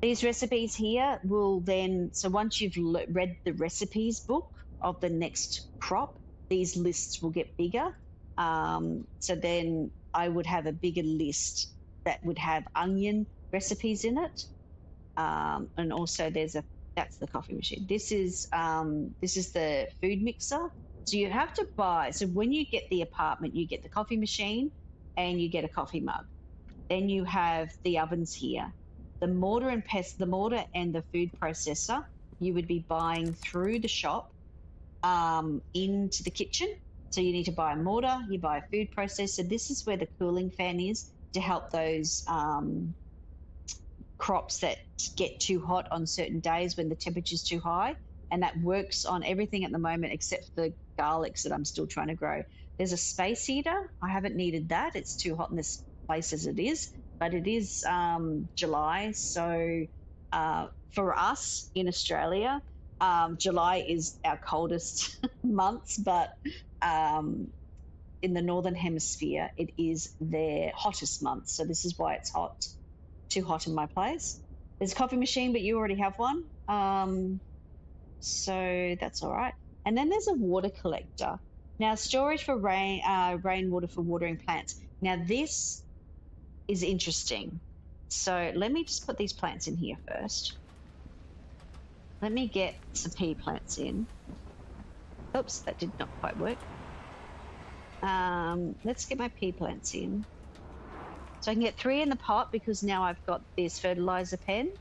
these recipes here will then, so once you've read the recipes book of the next crop, these lists will get bigger. So then I would have a bigger list that would have onion recipes in it. And also that's the coffee machine. This is the food mixer. So you have to buy, so when you get the apartment, you get the coffee machine and you get a coffee mug. Then you have the ovens here. The mortar and the food processor, you would be buying through the shop into the kitchen. So you need to buy a mortar, you buy a food processor. This is where the cooling fan is to help those crops that get too hot on certain days when the temperature's too high. And that works on everything at the moment except the garlics that I'm still trying to grow. There's a space heater. I haven't needed that. It's too hot in this place as it is. But it is July, so for us in Australia, July is our coldest months, but um, in the northern hemisphere, it is their hottest month. So this is why it's hot, too hot in my place. There's a coffee machine, but you already have one. So that's all right. And then there's a water collector. Now, storage for rainwater for watering plants. Now, this is interesting. So let me just put these plants in here first. Let me get some pea plants in. Oops, that did not quite work. Let's get my pea plants in. So I can get 3 in the pot because now I've got this fertilizer pen,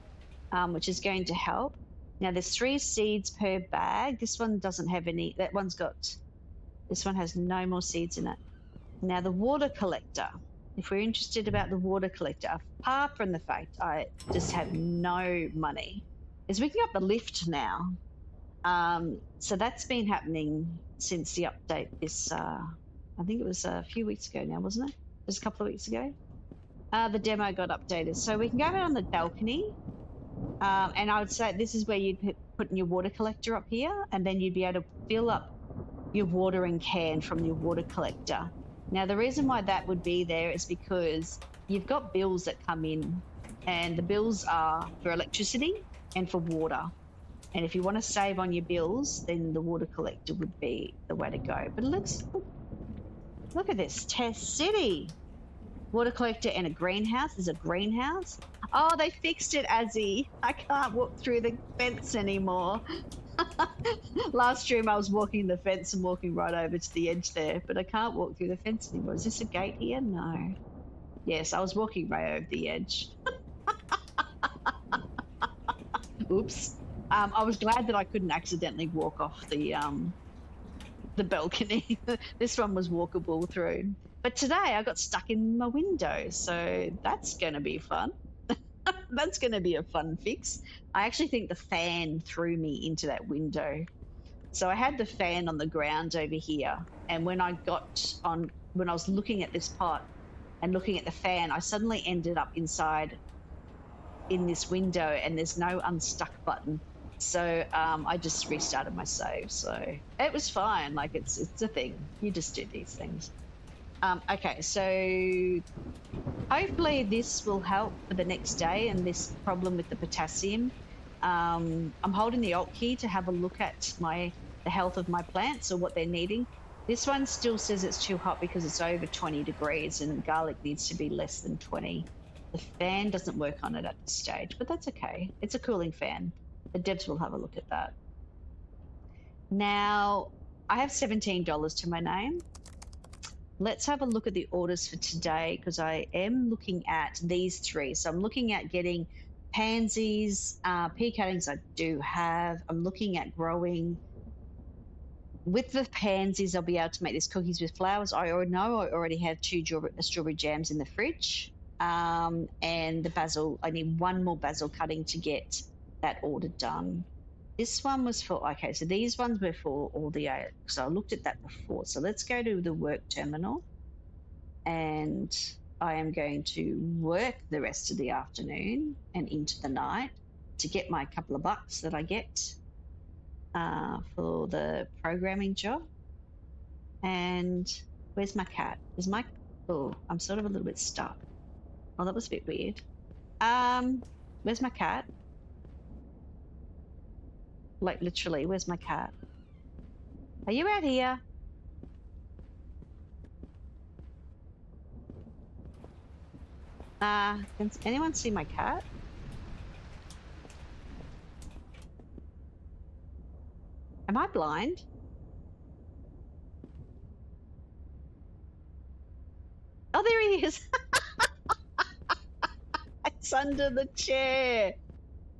which is going to help. Now there's 3 seeds per bag. This one doesn't have any. That one's got, this one has no more seeds in it. Now the water collector, if we're interested about the water collector, apart from the fact I just have no money, is we can up the lift now. So that's been happening since the update this, I think it was a few weeks ago now, wasn't it? Just a couple of weeks ago. The demo got updated. So we can go out on the balcony. And I would say this is where you'd put in your water collector up here, and then you'd be able to fill up your watering can from your water collector. Now, the reason why that would be there is because you've got bills that come in, and the bills are for electricity and for water. And if you want to save on your bills, then the water collector would be the way to go. But let's look at this test city. Water collector and a greenhouse. There's a greenhouse. Oh, they fixed it, Azzy. I can't walk through the fence anymore. Last stream, I was walking the fence and walking right over to the edge there, but I can't walk through the fence anymore. Is this a gate here? No. Yes, I was walking right over the edge. Oops. I was glad that I couldn't accidentally walk off the balcony. This one was walkable through. But today I got stuck in my window, so that's going to be fun. That's going to be a fun fix. I actually think the fan threw me into that window. So I had the fan on the ground over here, and when I was looking at this pot and looking at the fan, I suddenly ended up inside in this window, and there's no unstuck button. So I just restarted my save. So it was fine. Like it's a thing. You just do these things. Okay, so hopefully this will help for the next day and this problem with the potassium. I'm holding the Alt key to have a look at the health of my plants or what they're needing. This one still says it's too hot because it's over 20 degrees and garlic needs to be less than 20. The fan doesn't work on it at this stage, but that's okay. It's a cooling fan. The devs will have a look at that. Now, I have $17 to my name. Let's have a look at the orders for today because I am looking at these 3. So I'm looking at getting pansies, pea cuttings I do have. I'm looking at growing. With the pansies, I'll be able to make these cookies with flowers. I already have 2 strawberry jams in the fridge. And the basil, I need 1 more basil cutting to get that order done. This one was for, okay, so these ones were for all the, so I looked at that before. So let's go to the work terminal, and I am going to work the rest of the afternoon and into the night to get my couple of bucks that I get for the programming job. And where's my cat? Oh, I'm sort of a little bit stuck. Oh, that was a bit weird. Where's my cat? Like literally, where's my cat? Are you out here? Can anyone see my cat? Am I blind? Oh, there he is. It's under the chair.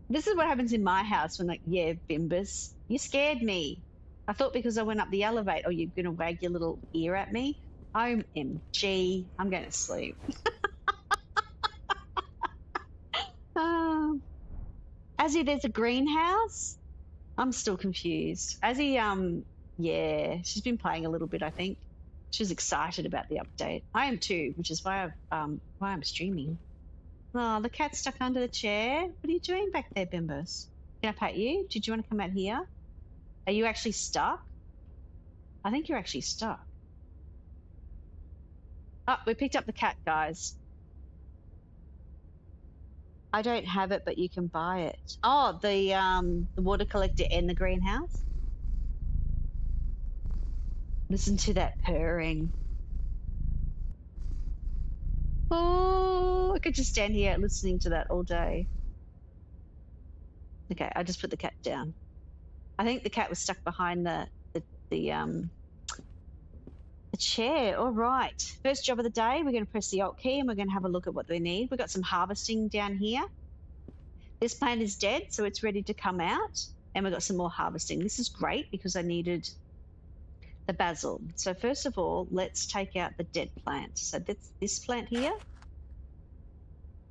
This is what happens in my house when, like, yeah, bimbers, you scared me. I thought because I went up the elevator, you're going to wag your little ear at me. OMG, I'm going to sleep. Azzy, there's a greenhouse? I'm still confused. Azzy, yeah, she's been playing a little bit, I think. She's excited about the update. I am too, which is why I'm streaming. Oh, the cat's stuck under the chair. What are you doing back there, Bimbus? Can I pat you? Did you want to come out here? Are you actually stuck? I think you're actually stuck. Oh, we picked up the cat, guys. I don't have it, but you can buy it. Oh, the water collector and the greenhouse. Listen to that purring. Oh, I could just stand here listening to that all day. Okay, I just put the cat down. I think the cat was stuck behind the chair. All right. First job of the day, we're going to press the Alt key and we're going to have a look at what we need. We've got some harvesting down here. This plant is dead, so it's ready to come out. And we've got some more harvesting. This is great because I needed the basil. So first of all, let's take out the dead plant. So that's this plant here.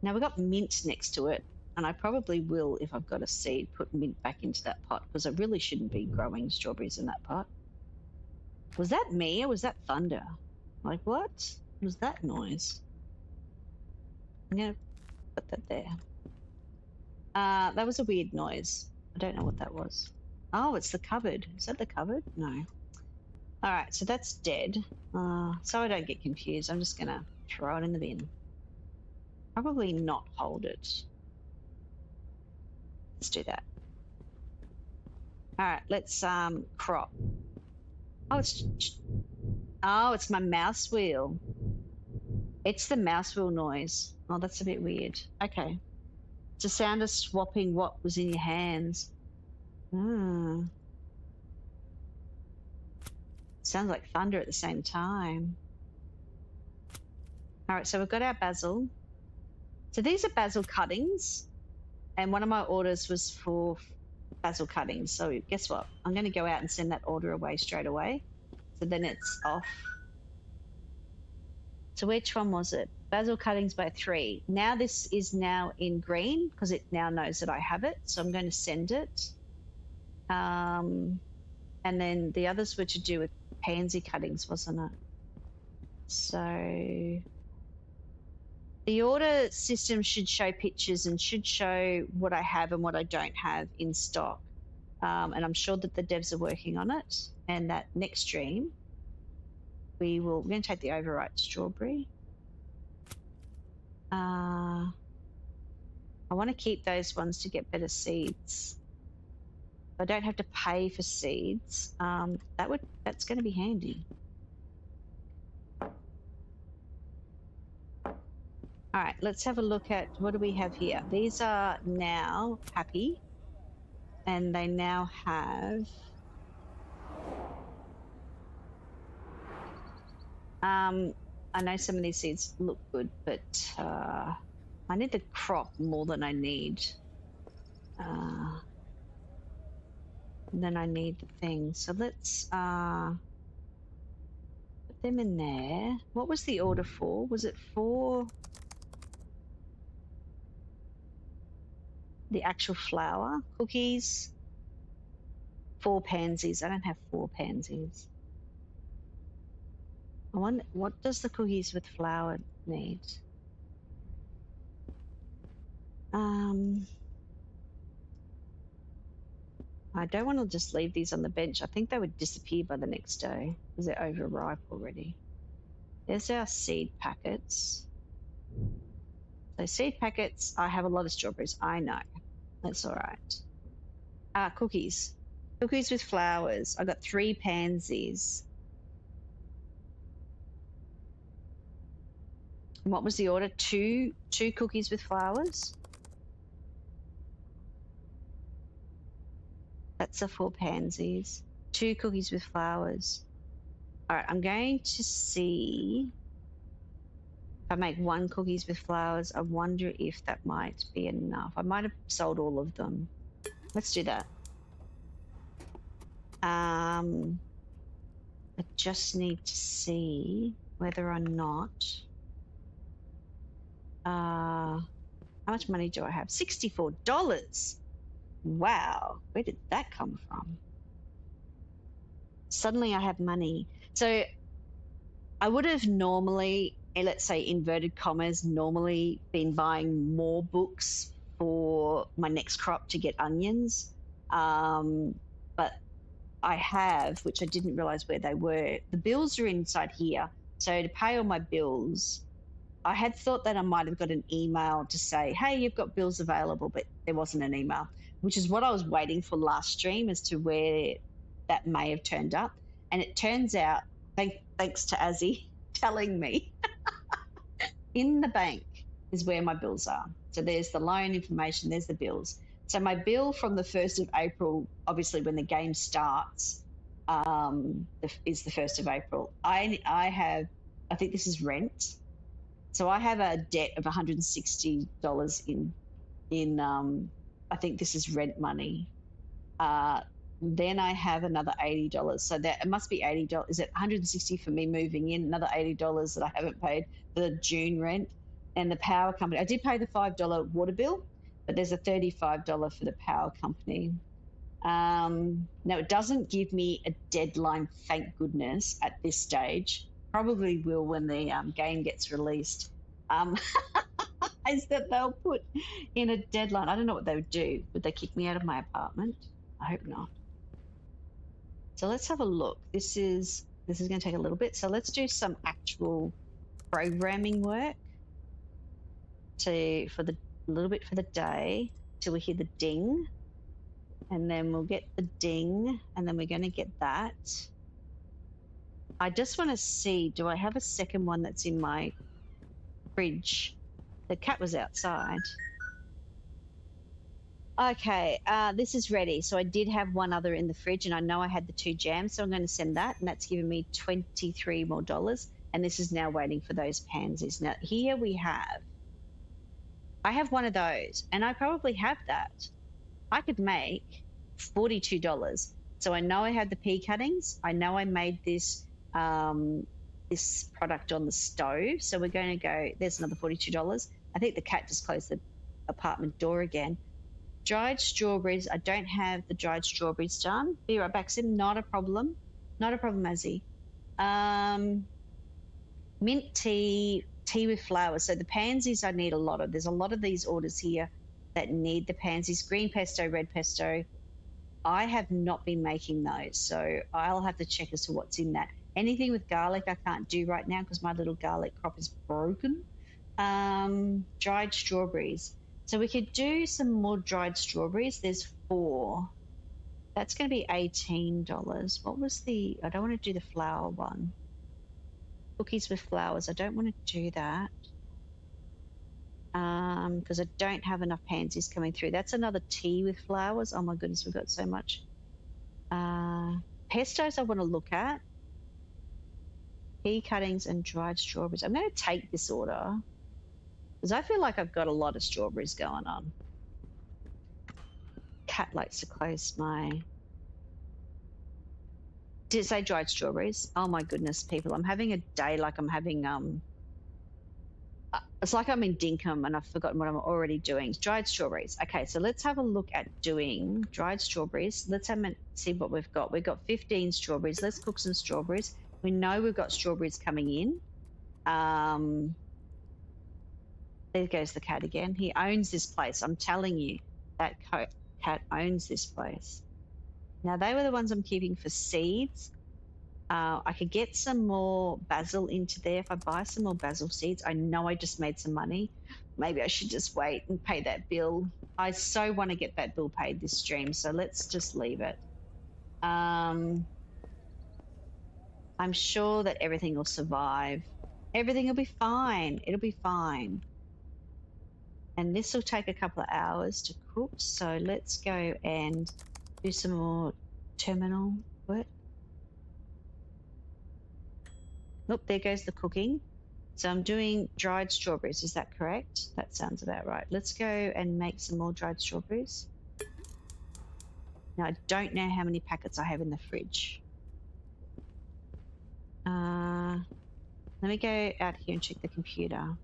Now we've got mint next to it. And I probably will, if I've got a seed, put mint back into that pot because I really shouldn't be growing strawberries in that pot. Was that me or was that thunder? Like, what was that noise? I'm going to put that there. That was a weird noise. I don't know what that was. Oh, it's the cupboard. Is that the cupboard? No. All right, so that's dead. So I don't get confused, I'm just going to throw it in the bin. Probably not hold it. Let's do that. All right, let's crop. Oh, it's my mouse wheel. It's the mouse wheel noise. Oh, that's a bit weird. Okay. It's a sound of swapping what was in your hands. Sounds like thunder at the same time. All right, so we've got our basil. So these are basil cuttings, and one of my orders was for basil cuttings. So guess what? I'm going to go out and send that order away straight away. So then it's off. So which one was it? Basil cuttings by 3. Now this is now in green because it now knows that I have it. So I'm going to send it. And then the others were to do with pansy cuttings, wasn't it? So the order system should show pictures and should show what I have and what I don't have in stock. And I'm sure that the devs are working on it. And that next stream, we're going to take the overripe strawberry. I want to keep those ones to get better seeds. I don't have to pay for seeds. That's going to be handy. All right, let's have a look at what do we have here. These are now happy, and they now have I know some of these seeds look good, but I need the crop more than I need. And then I need the thing. So let's put them in there. What was the order for? Was it for the actual flower? Cookies? 4 pansies. I don't have 4 pansies. I wonder, what does the cookies with flour need? I don't want to just leave these on the bench. I think they would disappear by the next day because they're overripe already. There's our seed packets. So seed packets, I have a lot of strawberries. I know. That's all right. Cookies. Cookies with flowers. I got 3 pansies. And what was the order? Two cookies with flowers. That's the 4 pansies. 2 cookies with flowers. All right, I'm going to see if I make 1 cookies with flowers. I wonder if that might be enough. I might have sold all of them. Let's do that. I just need to see whether or not how much money do I have? $64. Wow, where did that come from? Suddenly I have money. So I would have normally let's say inverted commas, normally been buying more books for my next crop to get onions. But I have, which I didn't realize where they were. The bills are inside here. So to pay all my bills, I had thought that I might have got an email to say, hey, you've got bills available, but there wasn't an email, which is what I was waiting for last stream as to where that may have turned up. And it turns out, thanks to Azzy telling me, in the bank is where my bills are. So there's the loan information, there's the bills. So my bill from the 1st of April, obviously when the game starts, is the 1st of April. I think this is rent. So I have a debt of $160 in I think this is rent money. Then I have another $80. So that it must be $80. Is it 160 for me moving in? Another $80 that I haven't paid for the June rent. And the power company, I did pay the $5 water bill, but there's a $35 for the power company. Now it doesn't give me a deadline, thank goodness, at this stage. Probably will when the game gets released. Is that they'll put in a deadline. I don't know what they would do. Would they kick me out of my apartment? I hope not. So let's have a look. This is going to take a little bit. So let's do some actual programming work for the little bit for the day till we hear the ding, and then we'll get the ding, and then we're going to get that. I just want to see, do I have a second one that's in my fridge? The cat was outside. Okay, this is ready. So I did have one other in the fridge, and I know I had the 2 jams, so I'm going to send that, and that's given me $23 more. And this is now waiting for those pansies. Now here I have one of those, and I probably have that. I could make $42. So I know I had the pea cuttings. I know I made this this product on the stove. So we're going to go. There's another $42. I think the cat just closed the apartment door again. Dried strawberries. I don't have the dried strawberries done. Be right back, Sim. Not a problem. Not a problem, Mazzy. Mint tea with flowers. So the pansies I need a lot of. There's a lot of these orders here that need the pansies. Green pesto, red pesto. I have not been making those, so I'll have to check as to what's in that. Anything with garlic I can't do right now because my little garlic crop is broken. Dried strawberries. So we could do some more dried strawberries. There's 4. That's going to be $18. What was I don't want to do the flower one. Cookies with flowers. I don't want to do that because I don't have enough pansies coming through. That's another tea with flowers. Oh my goodness, we've got so much. Pestos I want to look at. Pea cuttings and dried strawberries. I'm going to take this order because I feel like I've got a lot of strawberries going on. Cat likes to close my... Did it say dried strawberries? Oh my goodness, people. I'm having a day like I'm having... it's like I'm in Dinkum and I've forgotten what I'm already doing. Dried strawberries. Okay, so let's have a look at doing dried strawberries. Let's see what we've got. We've got 15 strawberries. Let's cook some strawberries. We know we've got strawberries coming in. There goes the cat again. He owns this place. I'm telling you, that cat owns this place. Now, they were the ones I'm keeping for seeds. I could get some more basil into there. If I buy some more basil seeds, I know I just made some money. Maybe I should just wait and pay that bill. I so want to get that bill paid this stream, so let's just leave it. I'm sure that everything will survive. Everything will be fine. It'll be fine. And this will take a couple of hours to cook, so let's go and do some more terminal work. Look, there goes the cooking. So I'm doing dried strawberries. Is that correct? That sounds about right. Let's go and make some more dried strawberries. Now, I don't know how many packets I have in the fridge. Let me go out here and check the computer.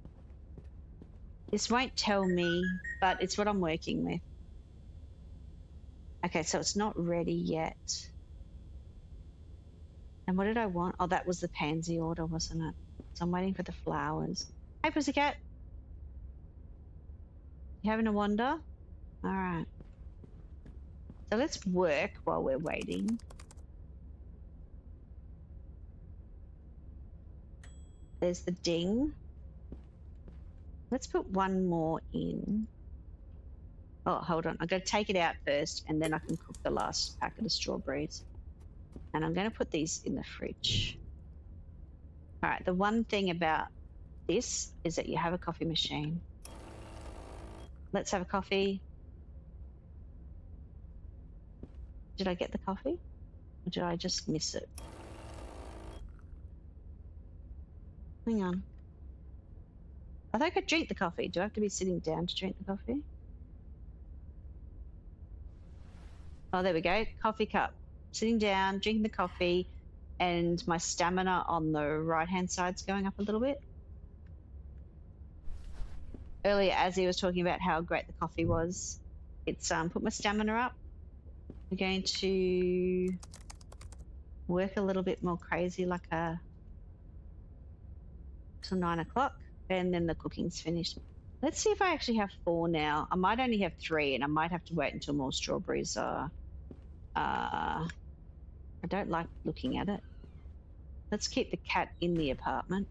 This won't tell me, but it's what I'm working with. Okay, so it's not ready yet. And what did I want? Oh, that was the pansy order, wasn't it? So I'm waiting for the flowers. Hey, pussycat. You having a wander? All right. So let's work while we're waiting. There's the ding. Let's put one more in. Oh, hold on. I'm going to take it out first, and then I can cook the last packet of strawberries. And I'm going to put these in the fridge. All right. The one thing about this is that you have a coffee machine. Let's have a coffee. Did I get the coffee? Or did I just miss it? Hang on. I think I could drink the coffee. Do I have to be sitting down to drink the coffee? Oh, there we go. Coffee cup. Sitting down, drinking the coffee, and my stamina on the right-hand side's going up a little bit. Earlier, as he was talking about how great the coffee was, it's put my stamina up. We're going to work a little bit more crazy, like till 9 o'clock, and then the cooking's finished. Let's see if I actually have 4 now. I might only have 3, and I might have to wait until more strawberries are. I don't like looking at it. Let's keep the cat in the apartment.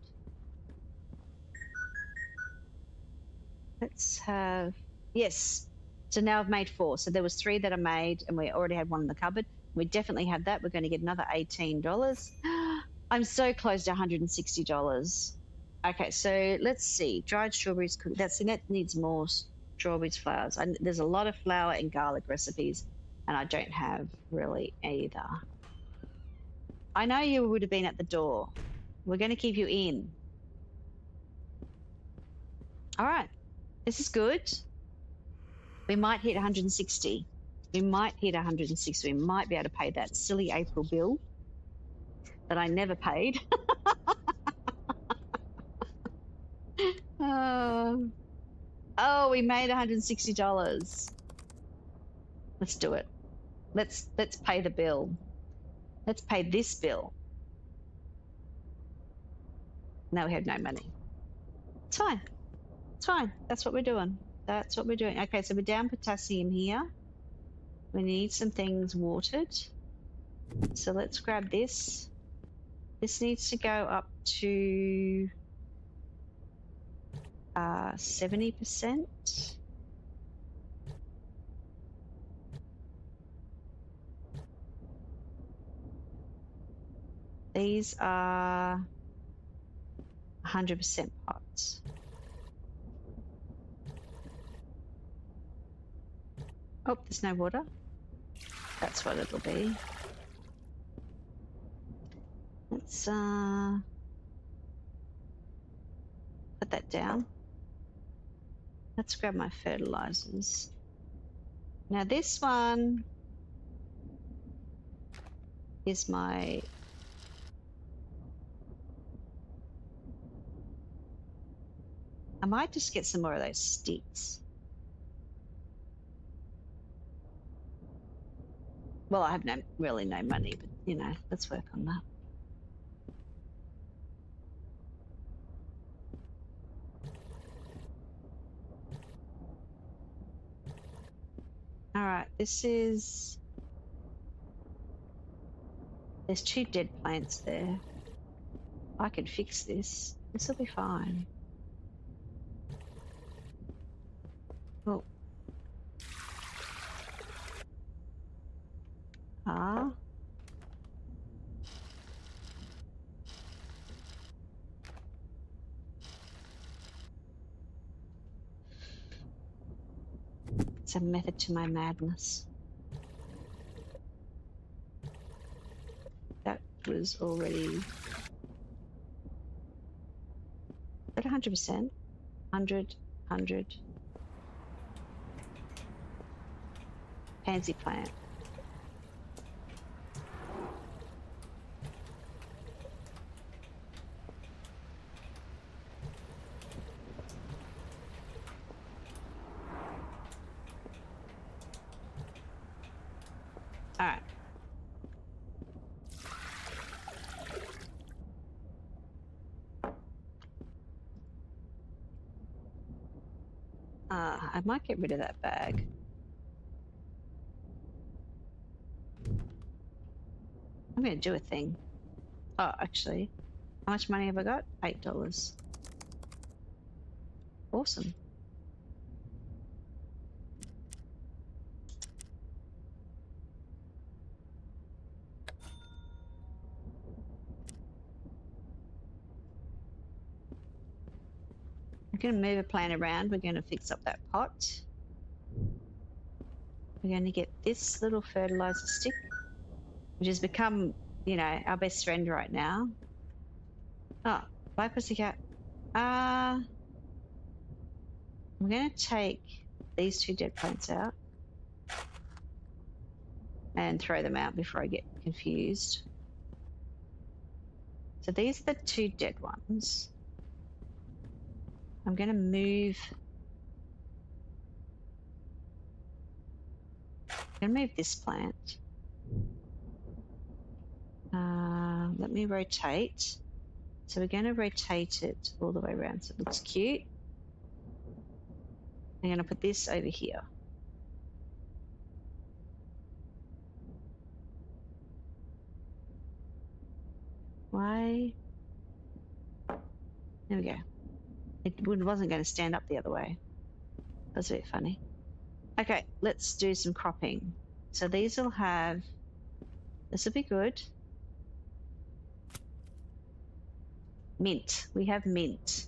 Let's have, yes. So now I've made 4. So there was 3 that I made, and we already had 1 in the cupboard. We definitely had that. We're going to get another $18. I'm so close to $160. Okay, so let's see. Dried strawberries cooked. That needs more strawberries, flowers. There's a lot of flour and garlic recipes, and I don't have really either. I know you would have been at the door. We're going to keep you in. All right. This is good. We might hit 160. We might hit 160. We might be able to pay that silly April bill that I never paid. Oh, we made $160. Let's do it. Let's pay the bill. Let's pay this bill. Now we have no money. It's fine. It's fine. That's what we're doing. That's what we're doing. Okay, so we're down potassium here. We need some things watered. So let's grab this. This needs to go up to 70%. These are 100% pots. Oh, there's no water. That's what it'll be. Let's put that down. Let's grab my fertilizers. Now this one is my I might just get some more of those sticks. Well, I have really no money, but you know, let's work on that. All right, there's 2 dead plants there. I can fix this. This will be fine. Oh. It's a method to my madness. That was already at 100%. 100. Pansy plant. All right. I might get rid of that bag. I'm going to do a thing. Oh, actually, how much money have I got? $8. Awesome. We're going to move a plant around. We're going to fix up that pot. We're going to get this little fertilizer stick, which has become, you know, our best friend right now. Oh, bye, pussycat. I'm going to take these 2 dead plants out and throw them out before I get confused. So these are the 2 dead ones. I'm going to move. I'm going to move this plant. Let me rotate. So we're going to rotate it all the way around so it looks cute. I'm going to put this over here. Why? There we go. It wasn't going to stand up the other way. That's a bit funny. Okay, let's do some cropping. So these will have, this will be good. Mint. We have mint.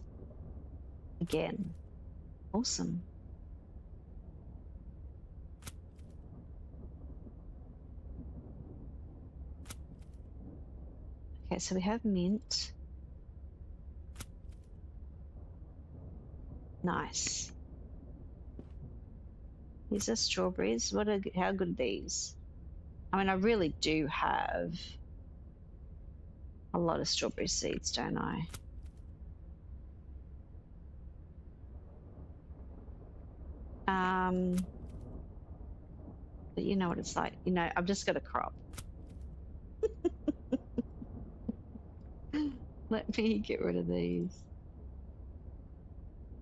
Again. Awesome. Okay, so we have mint. Nice. These are strawberries. How good are these? I mean, I really do have a lot of strawberry seeds, don't I? But you know what it's like. You know, I've just got a crop. Let me get rid of these.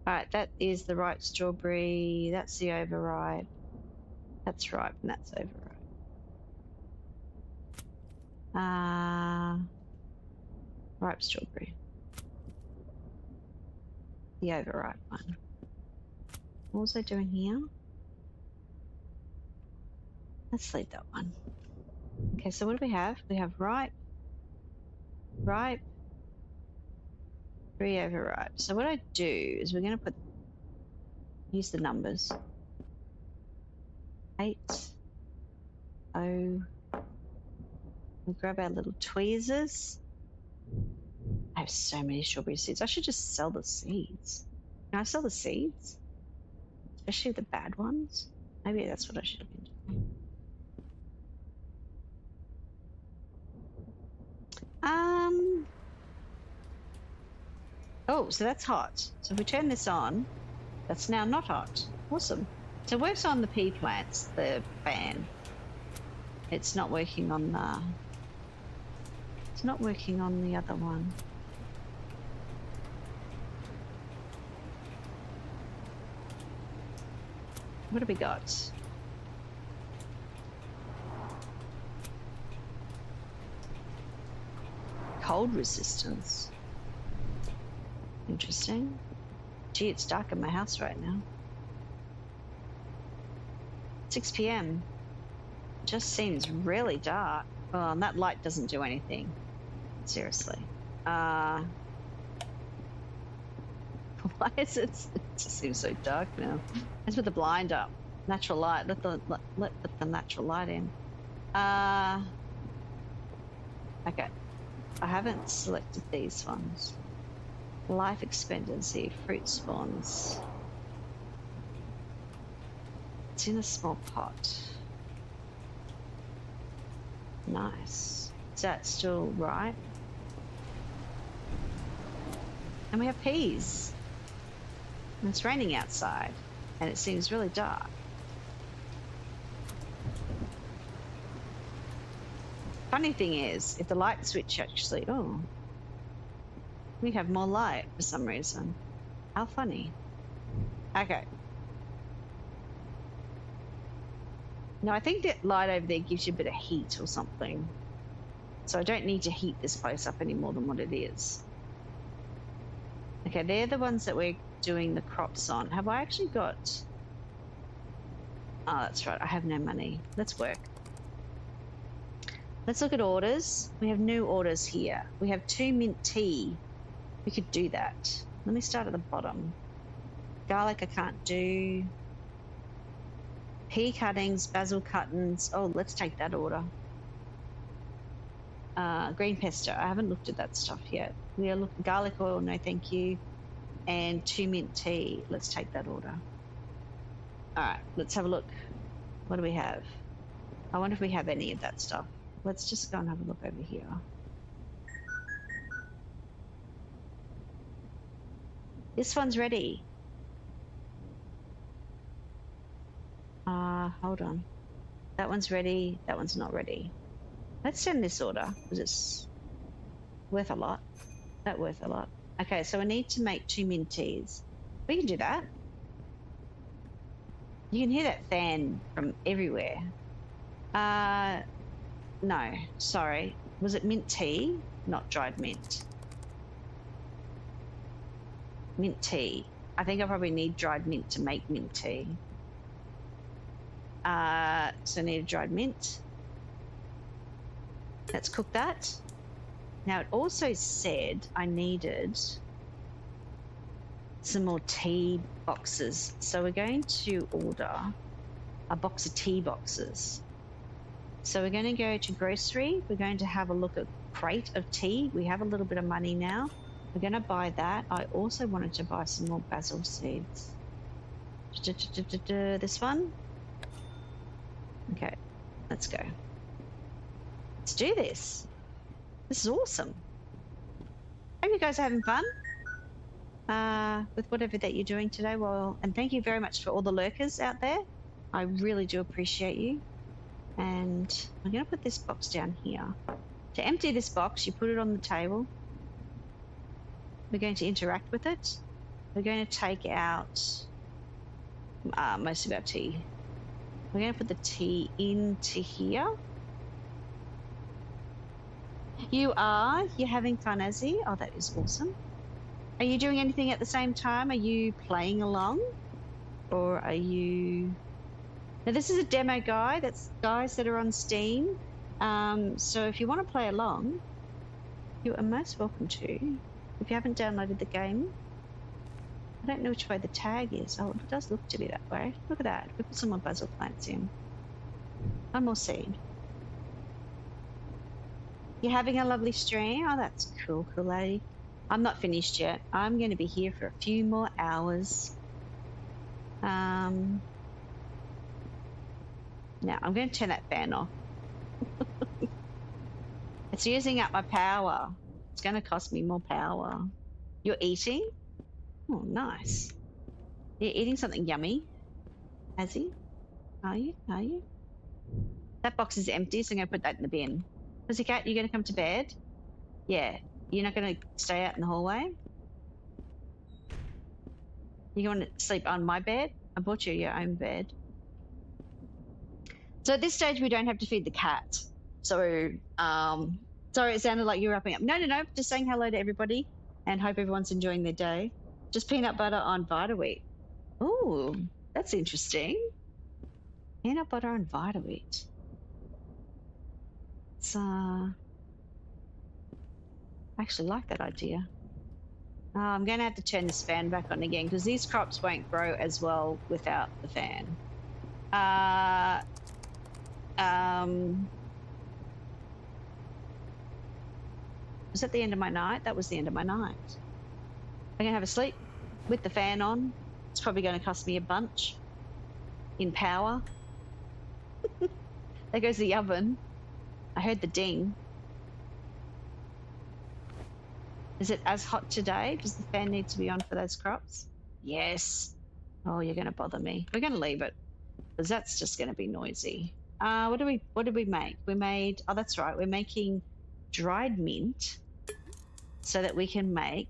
All right, that is the right strawberry. That's the overripe. That's ripe and that's overripe. Ripe strawberry. The overripe one. What was I doing here? Let's leave that one. Okay, so what do we have? We have ripe, 3 overripe. So what I do is we're going to use the numbers. 8, 0. We'll grab our little tweezers. I have so many strawberry seeds. I should just sell the seeds. Can I sell the seeds? Especially the bad ones? Maybe that's what I should have been doing. Oh, so that's hot. So if we turn this on, that's now not hot. Awesome. So it works on the pea plants, the fan. It's not working on the... It's not working on the other one. What have we got? Cold resistance. Interesting. Gee, it's dark in my house right now. 6 p.m. Just seems really dark. Oh, and that light doesn't do anything. Seriously. Why is it? It just seems so dark now. Let's put the blind up. Natural light. Let the natural light in. Okay. I haven't selected these ones. Life expectancy, fruit spawns. It's in a small pot. Nice. Is that still right? And we have peas. And it's raining outside. And it seems really dark. Funny thing is, if the light switch actually... Oh. We have more light for some reason. How funny. Okay. No, I think that light over there gives you a bit of heat or something. So I don't need to heat this place up any more than what it is. Okay, they're the ones that we're doing the crops on. Have I actually got... Oh, that's right. I have no money. Let's work. Let's look at orders. We have new orders here. We have 2 mint tea. We could do that. Let me start at the bottom. Garlic I can't do. Pea cuttings, basil cuttings. Oh, let's take that order. Green pesto. I haven't looked at that stuff yet. We are looking garlic oil. No, thank you. And 2 mint tea. Let's take that order. All right, let's have a look. What do we have? I wonder if we have any of that stuff. Let's just go and have a look over here. This one's ready. Hold on. That one's ready. That one's not ready. Let's send this order because it's worth a lot. That's worth a lot. Okay, so I need to make 2 mint teas. We can do that. You can hear that fan from everywhere. No, sorry. Was it mint tea? Not dried mint. Mint tea. I think I probably need dried mint to make mint tea. So I need a dried mint. Let's cook that. Now it also said I needed some more tea boxes. So we're going to order a box of tea boxes. So we're going to go to grocery. We're going to have a look at crate of tea. We have a little bit of money now. We're going to buy that. I also wanted to buy some more basil seeds. This one. Okay, let's go. Let's do this. This is awesome. Hope you guys are having fun with whatever that you're doing today. Well, and thank you very much for all the lurkers out there. I really do appreciate you. And I'm going to put this box down here. To empty this box, you put it on the table. We're going to interact with it. We're going to take out most of our tea. We're going to put the tea into here. You're having fun, Azzy? Oh, that is awesome. Are you doing anything at the same time? Are you playing along? Or are you... Now, this is a demo guide. That's guys that are on Steam. So if you want to play along, you are most welcome to. If you haven't downloaded the game, I don't know which way the tag is. Oh, it does look to be that way. Look at that. We put some more basil plants in. One more seed. You're having a lovely stream? Oh, that's cool, cool lady. I'm not finished yet. I'm going to be here for a few more hours. Now, I'm going to turn that fan off. It's using up my power. It's going to cost me more power. You're eating? Oh, nice. You're eating something yummy, Azzy? Are you? Are you? That box is empty, so I'm going to put that in the bin. Pussycat, you going to come to bed? Yeah. You're not going to stay out in the hallway? You want to sleep on my bed? I bought you your own bed. So at this stage, we don't have to feed the cat. So, sorry, it sounded like you were wrapping up. No, no, no. Just saying hello to everybody and hope everyone's enjoying their day. Just peanut butter on Vita Wheat. Ooh, that's interesting. Peanut butter on Vita Wheat. It's, I actually like that idea. I'm going to have to turn this fan back on again because these crops won't grow as well without the fan. Was that the end of my night? That was the end of my night. I'm going to have a sleep with the fan on. It's probably going to cost me a bunch in power. There goes the oven. I heard the ding. Is it as hot today? Does the fan need to be on for those crops? Yes. Oh, you're going to bother me. We're going to leave it because that's just going to be noisy. What did we make? We made, oh, that's right. We're making dried mint so that we can make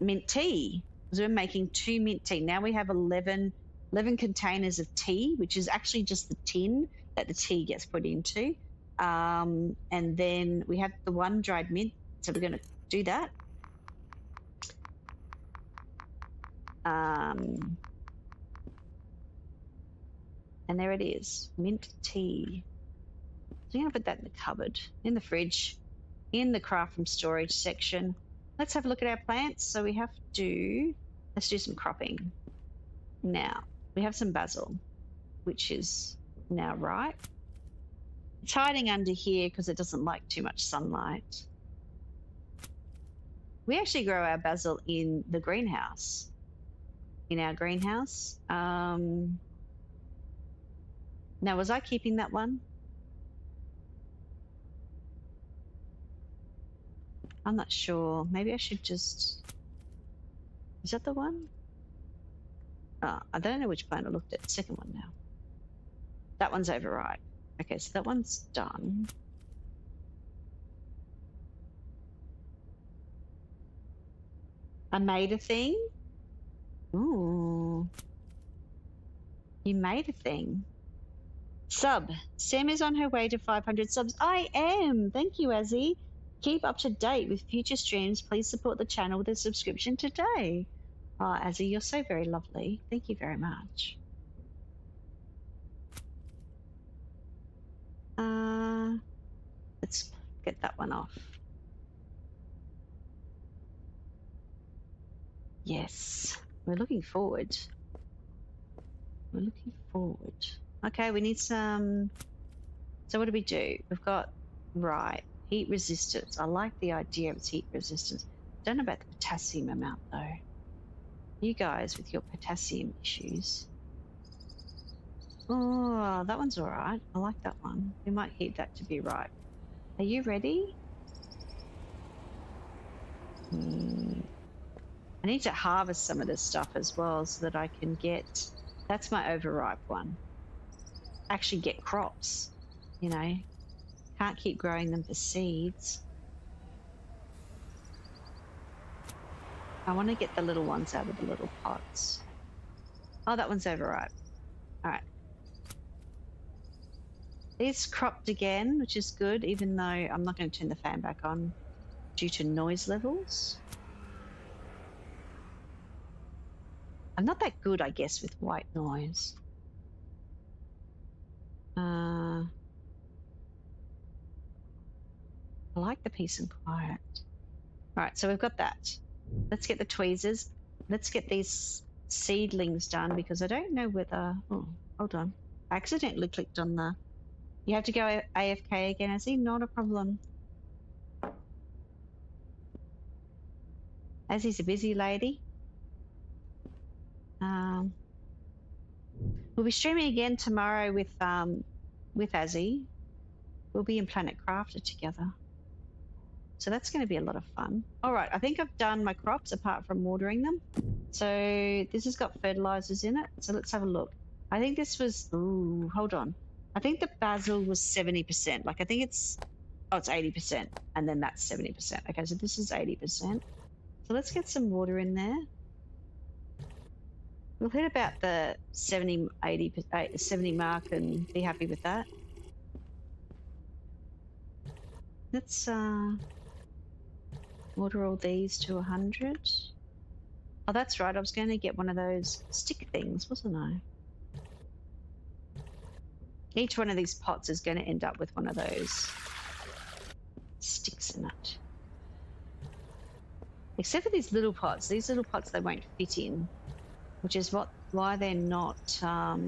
mint tea. because we're making 2 mint tea. Now we have 11 containers of tea, which is actually just the tin that the tea gets put into. And then we have the 1 dried mint, so we're going to do that. And there it is, mint tea. So I'm going to put that in the cupboard, in the fridge, in the craft from storage section. Let's have a look at our plants. So we have to, let's do some cropping. Now, we have some basil, which is now ripe. It's hiding under here because it doesn't like too much sunlight. We actually grow our basil in the greenhouse, in our greenhouse. Now, was I keeping that one? I'm not sure. Maybe I should just... Is that the one? Oh, I don't know which plant I looked at. Second one now. That one's overripe. Okay, so that one's done. I made a thing. Ooh. You made a thing. Sub. Sam is on her way to 500 subs. I am. Thank you, Azzy. Keep up to date with future streams. Please support the channel with a subscription today. Oh, Azzy, you're so very lovely. Thank you very much. Let's get that one off. Yes, we're looking forward. We're looking forward. Okay, we need some... So what do we do? We've got, right, heat resistance. I like the idea of its heat resistance. Don't know about the potassium amount, though. You guys with your potassium issues. Oh, that one's all right. I like that one. We might heat that to be right. Are you ready? I need to harvest some of this stuff as well so that I can get... That's my overripe one. Actually get crops, you know. Can't keep growing them for seeds. I want to get the little ones out of the little pots. Oh, that one's overripe. All right. These cropped again, which is good, even though I'm not going to turn the fan back on due to noise levels. I'm not that good, I guess, with white noise. I like the peace and quiet. All right, so we've got that. Let's get the tweezers. Let's get these seedlings done because I don't know whether... Oh, hold on. I accidentally clicked on the... You have to go AFK again, I see. Not a problem. Azzy's a busy lady. We'll be streaming again tomorrow with Azzy. We'll be in Planet Crafter together. So that's going to be a lot of fun. All right, I think I've done my crops apart from watering them. So this has got fertilizers in it. So let's have a look. I think this was, ooh, hold on. I think the basil was 70%. Like I think it's, oh, it's 80%. And then that's 70%. Okay, so this is 80%. So let's get some water in there. We'll hit about the 70 mark and be happy with that. Let's water all these to 100. Oh, that's right. I was going to get one of those stick things, wasn't I? Each one of these pots is going to end up with one of those sticks in it. Except for these little pots. These little pots they won't fit in, which is why they're not so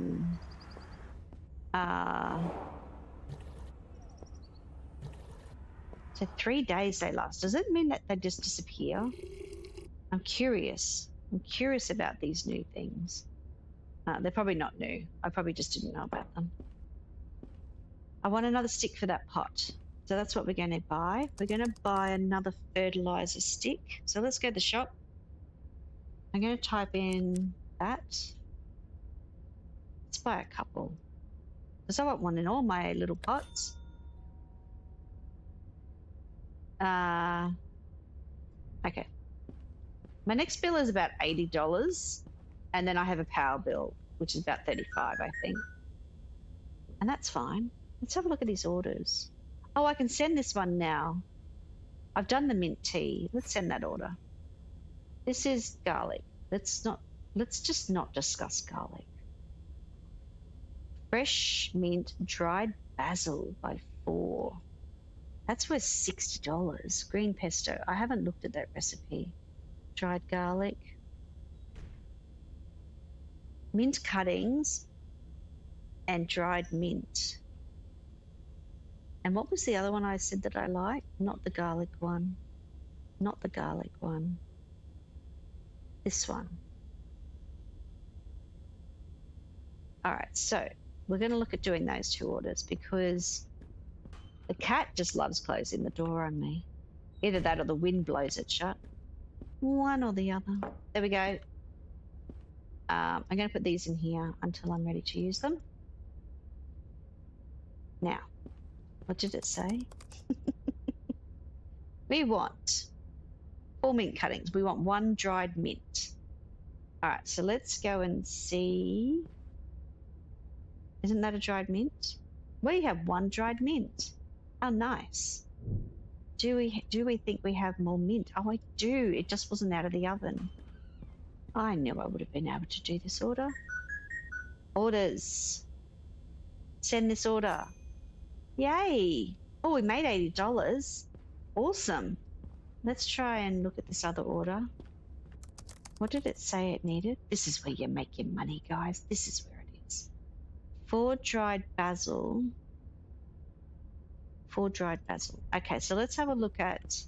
3 days they last. Does it mean that they just disappear? I'm curious. I'm curious about these new things. They're probably not new. I probably just didn't know about them. I want another stick for that pot. So that's what we're going to buy. We're going to buy another fertilizer stick. So let's go to the shop. I'm going to type in that. Let's buy a couple. Because I want one in all my little pots. Okay. My next bill is about $80, and then I have a power bill, which is about 35, I think. And that's fine. Let's have a look at his orders. Oh, I can send this one now. I've done the mint tea. Let's send that order. This is garlic. Let's just not discuss garlic. Fresh mint dried basil by 4. That's worth $60. Green pesto. I haven't looked at that recipe. Dried garlic. Mint cuttings and dried mint. And what was the other one I said that I liked? Not the garlic one. Not the garlic one. This one. All right, so we're going to look at doing those 2 orders because the cat just loves closing the door on me. Either that or the wind blows it shut. One or the other. There we go. I'm going to put these in here until I'm ready to use them. Now, what did it say? We want 4 mint cuttings. We want 1 dried mint. All right, so let's go and see. Isn't that a dried mint? We have 1 dried mint. Oh, nice. Do we think we have more mint? Oh, I do. It just wasn't out of the oven. I knew I would have been able to do this order. Orders. Send this order. Yay. Oh, we made $80. Awesome. Let's try and look at this other order. What did it say it needed? This is where you make your money, guys. This is where it is. 4 dried basil. 4 dried basil. Okay, so let's have a look at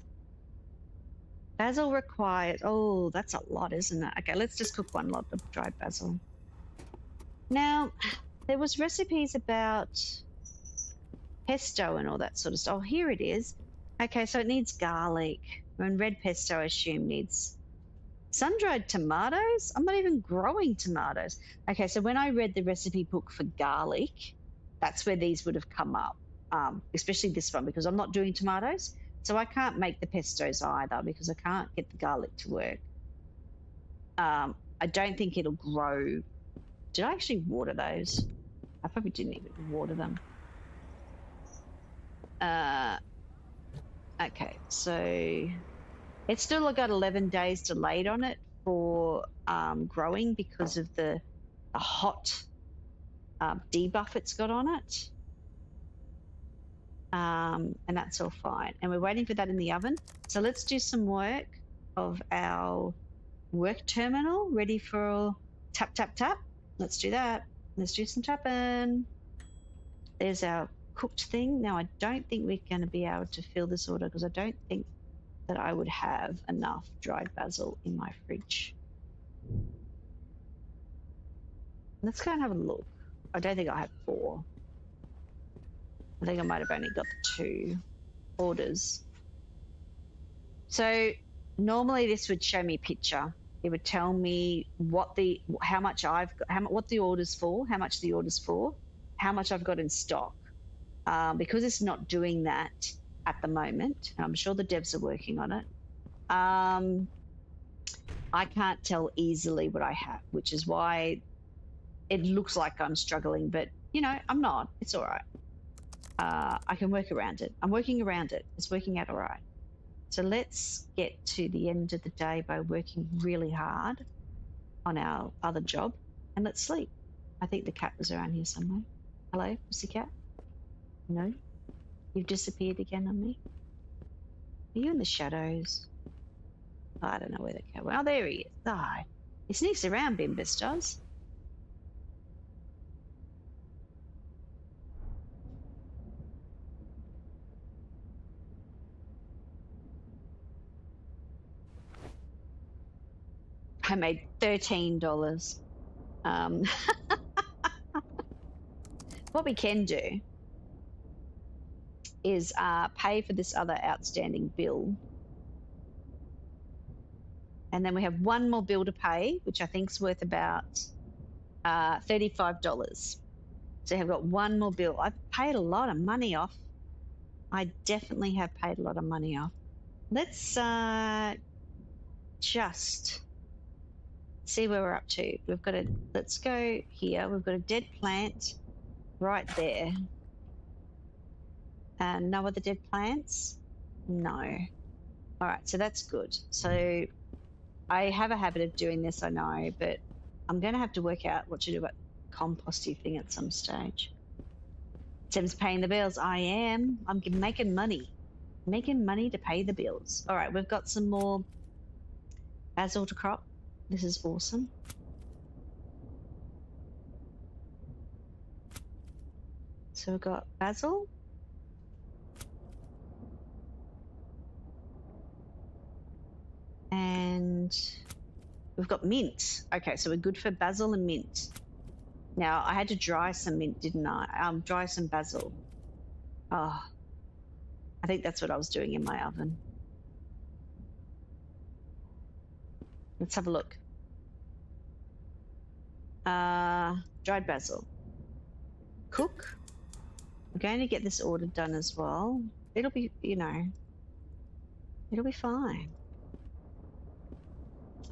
basil required. Oh, that's a lot, isn't it? Okay, let's just cook 1 lot of dried basil. Now, there was recipes about pesto and all that sort of stuff. Oh, here it is. Okay, so it needs garlic. And red pesto, I assume, needs sun-dried tomatoes. I'm not even growing tomatoes. Okay, so when I read the recipe book for garlic, that's where these would have come up, especially this one, because I'm not doing tomatoes. So I can't make the pestos either because I can't get the garlic to work. I don't think it'll grow. Did I actually water those? I probably didn't even water them. Okay, so it's still got 11 days delayed on it for growing because of the hot debuff it's got on it. And that's all fine. And we're waiting for that in the oven. So let's do some work of our work terminal ready for tap, tap, tap. Let's do that. Let's do some tapping. There's our cooked thing. Now, I don't think we're going to be able to fill this order because I don't think that I would have enough dried basil in my fridge. Let's go and have a look. I don't think I have 4. I think I might have only got the 2 orders. So normally this would show me a picture. It would tell me what the order's for, how much the order's for, how much I've got in stock. Because it's not doing that at the moment, and I'm sure the devs are working on it, I can't tell easily what I have, which is why it looks like I'm struggling, but you know, I'm not. It's all right. I can work around it. I'm working around it. It's working out all right. So let's get to the end of the day by working really hard on our other job, and let's sleep. I think the cat was around here somewhere. Hello, pussycat? No? You've disappeared again on me? Are you in the shadows? Oh, I don't know where the cat went. Oh, there he is. Oh, he sneaks around, Bimbus does. I made $13. What we can do is pay for this other outstanding bill. And then we have 1 more bill to pay, which I think is worth about $35. So I've got 1 more bill. I've paid a lot of money off. I definitely have paid a lot of money off. Let's just see where we're up to. We've got a, let's go here. We've got a dead plant right there. And no other dead plants? No. All right, so that's good. So I have a habit of doing this, I know, but I'm going to have to work out what to do about composty thing at some stage. Tim's paying the bills. I am. I'm making money. Making money to pay the bills. All right, we've got some more basil to crop. This is awesome. So we've got basil. And we've got mint. Okay, so we're good for basil and mint. Now, I had to dry some mint, didn't I? Dry some basil. Oh, I think that's what I was doing in my oven. Let's have a look. Dried basil. Cook. I'm going to get this order done as well. It'll be, you know, it'll be fine.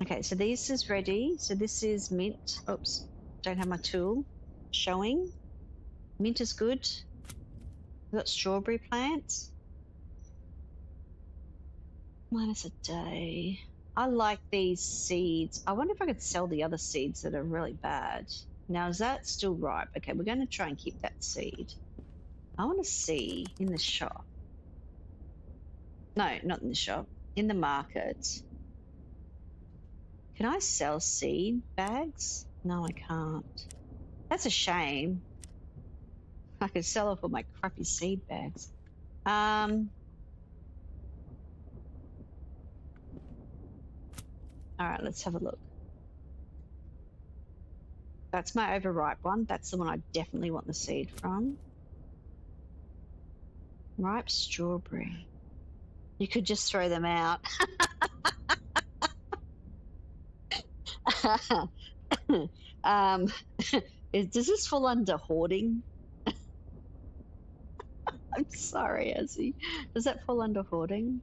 Okay, so this is ready. So this is mint. Oops, don't have my tool showing. Mint is good. We've got strawberry plants. Minus a day. I like these seeds. I wonder if I could sell the other seeds that are really bad. Now, is that still ripe? Okay, we're going to try and keep that seed. I want to see in the shop. No, not in the shop. In the market. Can I sell seed bags? No, I can't. That's a shame. I could sell off all my crappy seed bags. All right, let's have a look. That's my overripe one. That's the one I definitely want the seed from. Ripe strawberry. You could just throw them out. Does this fall under hoarding? I'm sorry, Ezzy. Does that fall under hoarding?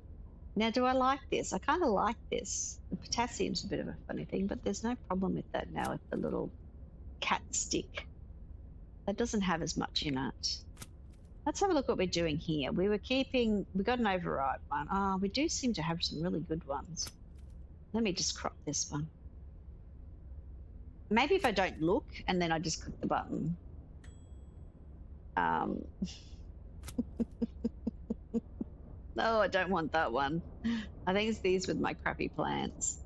Now, do I like this? I kind of like this. The potassium's a bit of a funny thing, but there's no problem with that now with the little cat stick. That doesn't have as much in it. Let's have a look what we're doing here. We got an overripe one. Oh, we do seem to have some really good ones. Let me just crop this one. Maybe if I don't look and then I just click the button. No, I don't want that one. I think it's these with my crappy plants.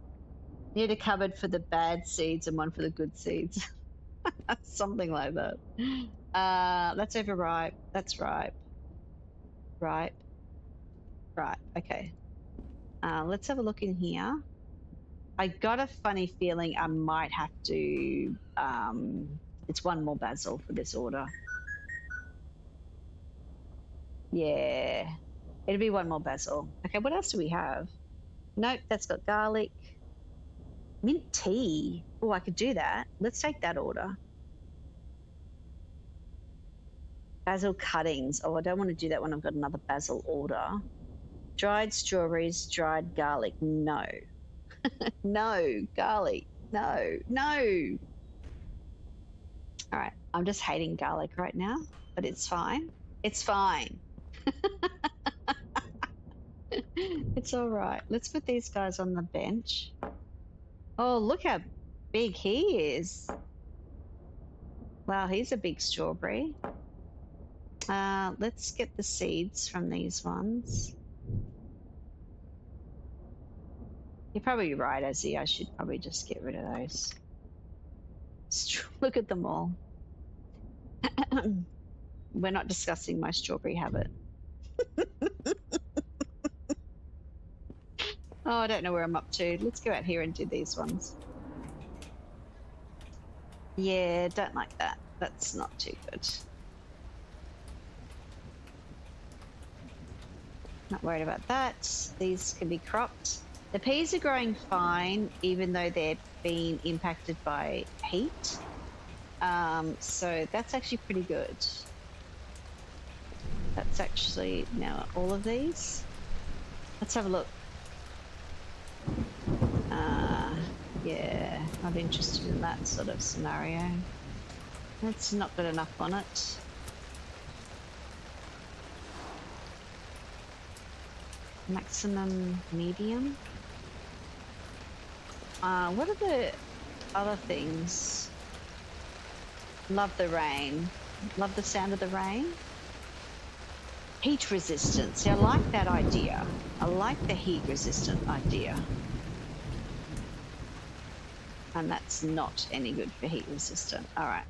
Need a cupboard for the bad seeds and one for the good seeds. Something like that. That's overripe. That's ripe. Ripe. Right. Okay. Let's have a look in here. I got a funny feeling I might have to. It's one more basil for this order. Yeah. It'll be one more basil. Okay, what else do we have? Nope, that's got garlic. Mint tea. Oh, I could do that. Let's take that order. Basil cuttings. Oh, I don't want to do that when I've got another basil order. Dried strawberries, dried garlic. No. No, garlic. No, no. All right, I'm just hating garlic right now, but it's fine. It's fine. It's all right. Let's put these guys on the bench. Oh, look how big he is. Wow, he's a big strawberry. Let's get the seeds from these ones. You're probably right, Ezzy. I should probably just get rid of those. Look at them all. We're not discussing my strawberry habit. Oh, I don't know where I'm up to. Let's go out here and do these ones. Yeah, don't like that. That's not too good. Not worried about that. These can be cropped. The peas are growing fine, even though they're being impacted by heat. So that's actually pretty good. That's actually now all of these. Let's have a look. Yeah, not interested in that sort of scenario. That's not good enough on it. Maximum medium. What are the other things? Love the rain. Love the sound of the rain. Heat resistance. See, I like that idea. I like the heat resistant idea. And that's not any good for heat resistant. All right.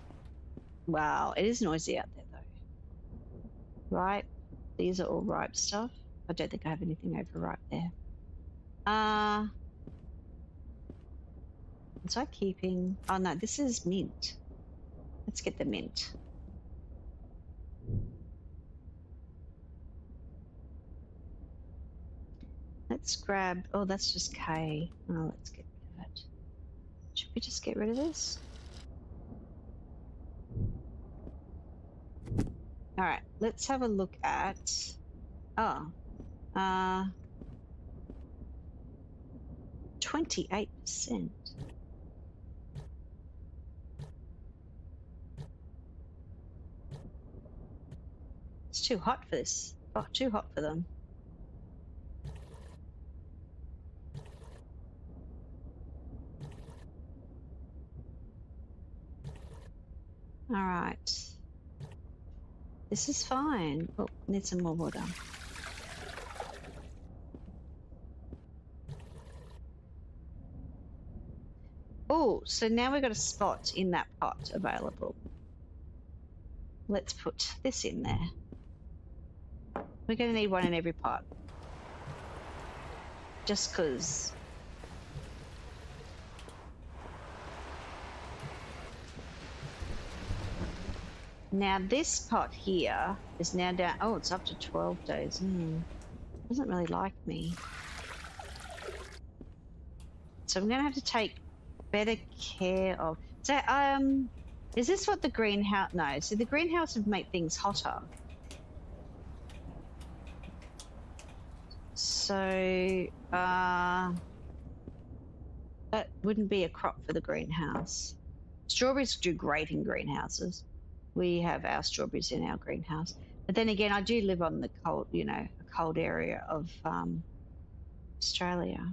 Wow, it is noisy out there though. Ripe. These are all ripe stuff. I don't think I have anything overripe there. Was I keeping? Oh no, this is mint. Let's get the mint. Let's grab, oh, that's just K. Oh, let's get rid of it. Should we just get rid of this? All right, let's have a look at, oh, 28%. It's too hot for this. Oh, too hot for them. All right. This is fine. Oh, need some more water. Oh, so now we've got a spot in that pot available. Let's put this in there. We're going to need one in every pot. Just because. Now this pot here is now down. Oh, it's up to 12 days. Doesn't really like me. So I'm going to have to take better care of. So, is this what the greenhouse? No. So the greenhouse would make things hotter. So that wouldn't be a crop for the greenhouse. Strawberries do great in greenhouses. We have our strawberries in our greenhouse. But then again, I do live on the cold, a cold area of Australia.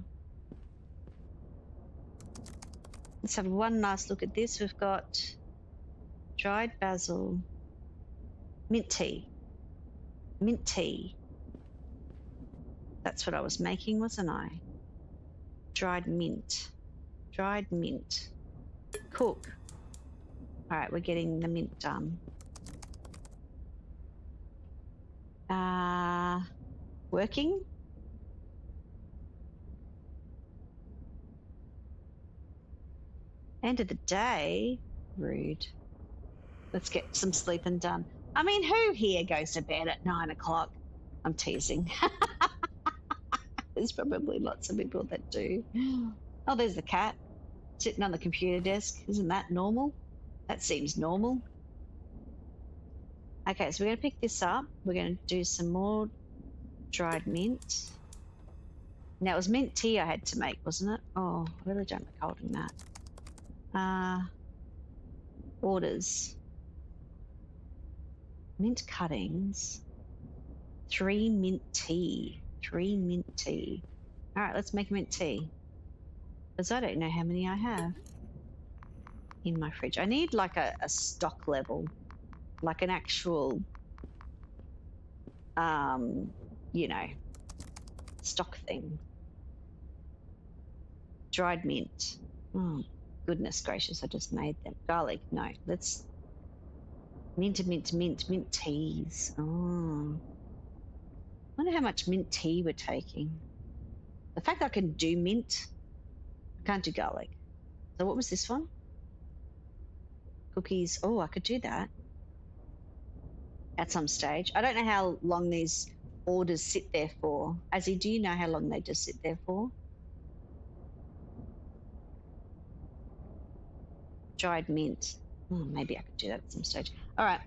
Let's have one last look at this. We've got dried basil, mint tea. Mint tea. That's what I was making, wasn't I? Dried mint. Dried mint. Cook. All right, we're getting the mint done. Working. End of the day. Rude. Let's get some sleeping done. I mean, who here goes to bed at 9 o'clock? I'm teasing. There's probably lots of people that do. Oh, there's the cat sitting on the computer desk. Isn't that normal? That seems normal. Okay, so we're going to pick this up. We're going to do some more dried mint. Now, it was mint tea I had to make, wasn't it? Oh, I really don't like holding that. Orders. Mint cuttings. 3 mint tea. 3 mint tea. All right, let's make mint tea. Because I don't know how many I have in my fridge. I need like a stock level, like an actual, stock thing. Dried mint. Oh, goodness gracious, I just made them. Garlic, no. Let's mint teas. Oh. I wonder how much mint tea we're taking. The fact that I can do mint, I can't do garlic. So what was this one? Cookies. Oh, I could do that at some stage. I don't know how long these orders sit there for. Azzy, do you know how long they just sit there for? Dried mint. Oh, maybe I could do that at some stage. All right.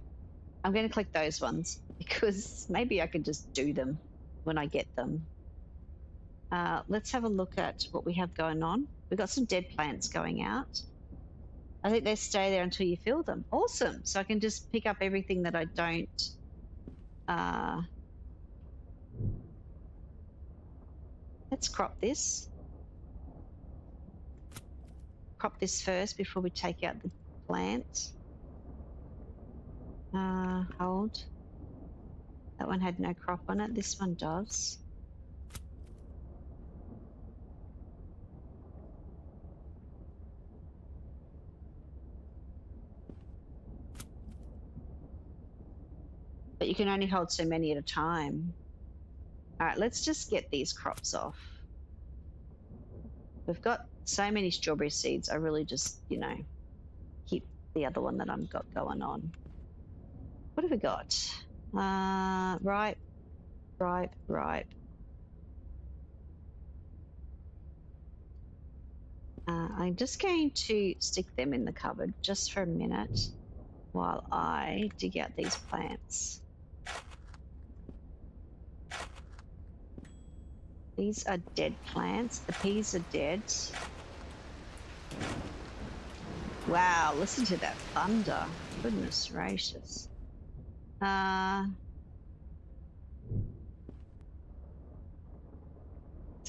I'm going to click those ones because maybe I could just do them when I get them. Let's have a look at what we have going on. We've got some dead plants going out. I think they stay there until you fill them. Awesome. So I can just pick up everything that I don't. Let's crop this. Crop this first before we take out the plant. Hold. That one had no crop on it. This one does. But you can only hold so many at a time. All right, let's just get these crops off. We've got so many strawberry seeds. I really just, you know, keep the other one that I've got going on. What have we got? Ripe. I'm just going to stick them in the cupboard just for a minute while I dig out these plants. These are dead plants. The peas are dead. Wow, listen to that thunder. Goodness gracious. Is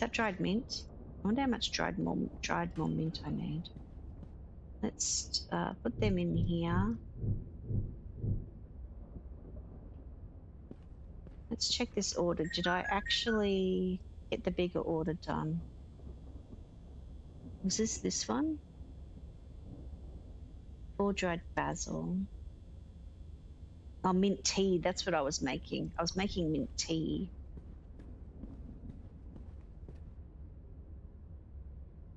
that dried mint? I wonder how much dried more mint I need. Let's put them in here. Let's check this order. Did I actually get the bigger order done? Was this one? 4 dried basil. Oh, mint tea. That's what I was making. I was making mint tea.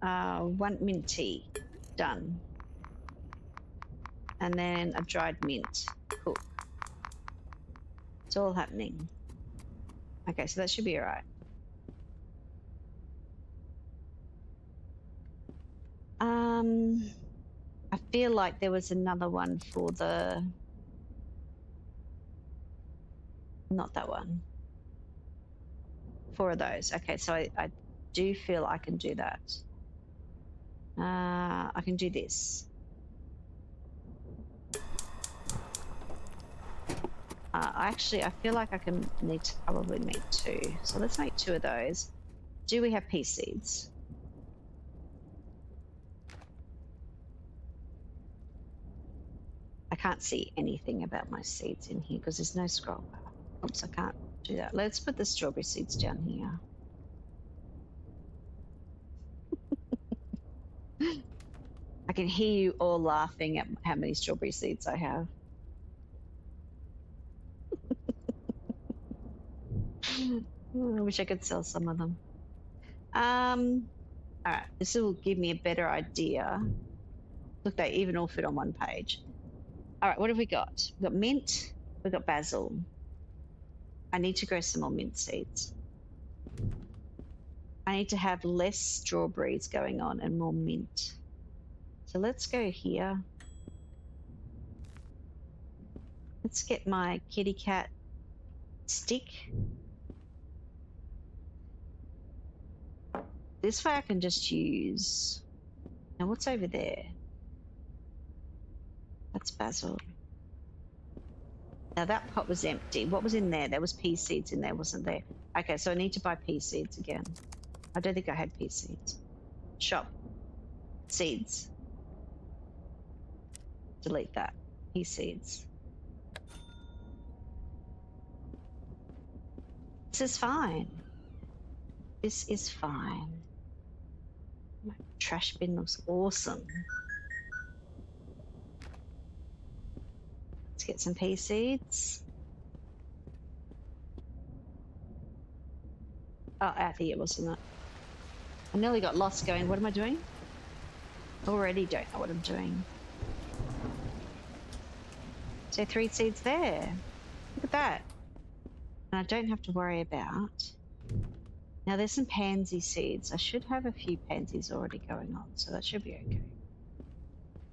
1 mint tea. Done. And then a dried mint. Cool. It's all happening. Okay, so that should be all right. I feel like there was another one for the... Not that one. 4 of those. Okay, so I do feel I can do that. I can do this. Actually, I feel like I can need to probably make 2. So let's make 2 of those. Do we have pea seeds? I can't see anything about my seeds in here because there's no scroll bar. Oops, I can't do that. Let's put the strawberry seeds down here. I can hear you all laughing at how many strawberry seeds I have. I wish I could sell some of them. All right, this will give me a better idea. Look, they even all fit on one page. All right, what have we got? We've got mint, we've got basil. I need to grow some more mint seeds. I need to have less strawberries going on and more mint. So let's go here. Let's get my kitty cat stick. This way I can just use... Now what's over there? That's basil. Now that pot was empty. What was in there? There was pea seeds in there, wasn't there? Okay, so I need to buy pea seeds again. I don't think I had pea seeds. Shop. Seeds. Delete that. Pea seeds. This is fine. This is fine. My trash bin looks awesome. Let's get some pea seeds. Oh, out here, wasn't it? I nearly got lost going, what am I doing? Already don't know what I'm doing. So 3 seeds there. Look at that. And I don't have to worry about. Now there's some pansy seeds. I should have a few pansies already going on, so that should be okay.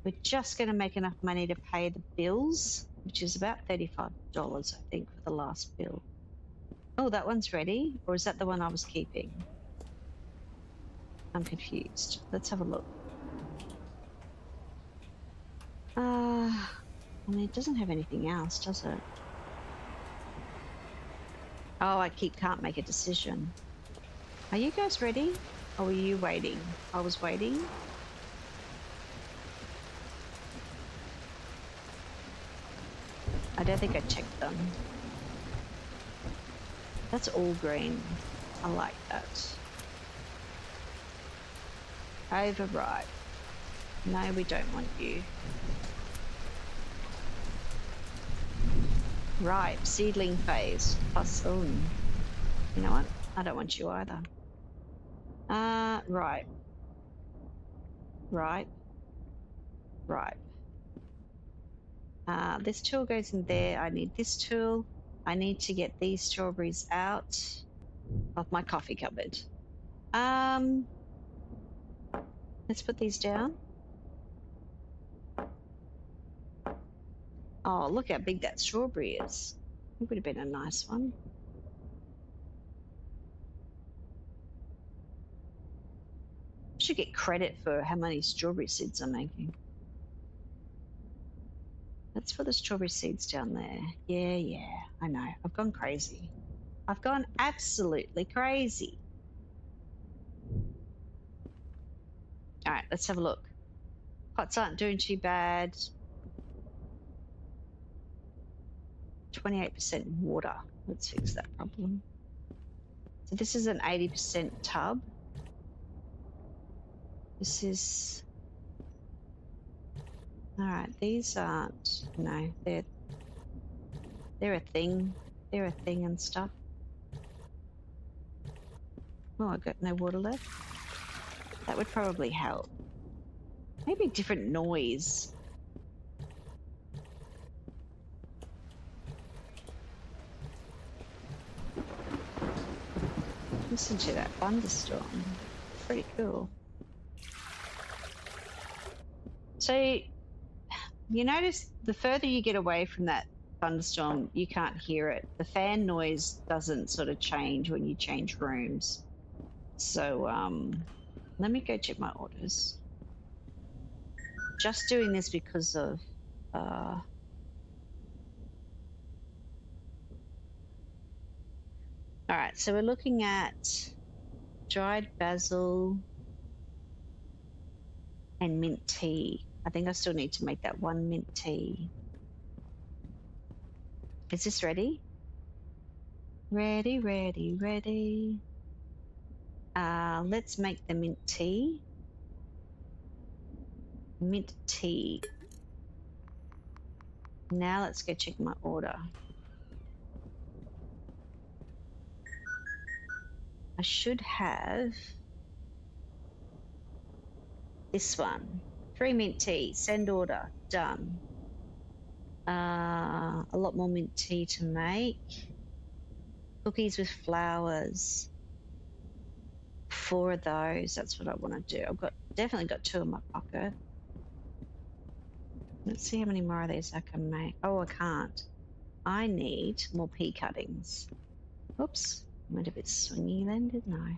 We're just going to make enough money to pay the bills, which is about $35, I think, for the last bill. Oh, that one's ready? Or is that the one I was keeping? I'm confused. Let's have a look. I mean, it doesn't have anything else, does it? Oh, can't make a decision. Are you guys ready? Or were you waiting? I was waiting. I don't think I checked them. That's all green. I like that. Override. No, we don't want you. Right, seedling phase. Plus, oh, you know what? I don't want you either. Right. Right. Right. This tool goes in there. I need this tool. I need to get these strawberries out of my coffee cupboard. Let's put these down. Oh, look how big that strawberry is. It would have been a nice one. Should get credit for how many strawberry seeds I'm making. Let's put the strawberry seeds down there. Yeah, I know. I've gone crazy. I've gone absolutely crazy. All right, let's have a look. Pots aren't doing too bad. 28% water. Let's fix that problem. So this is an 80% tub. This is... All right, these aren't... No, they're a thing. They're a thing and stuff. Oh, I've got no water left. That would probably help. Maybe different noise. Listen to that thunderstorm. Pretty cool. So you notice the further you get away from that thunderstorm, you can't hear it. The fan noise doesn't sort of change when you change rooms. So let me go check my orders. Just doing this because of all right, so we're looking at dried basil and mint tea. I think I still need to make that one mint tea. Is this ready? Ready, ready, ready. Let's make the mint tea. Mint tea. Now let's go check my order. I should have this one. 3 mint tea, send order, done. A lot more mint tea to make. Cookies with flowers. 4 of those, that's what I want to do. Definitely got 2 in my pocket. Let's see how many more of these I can make. Oh, I can't. I need more pea cuttings. Oops, I went a bit swingy then, didn't I?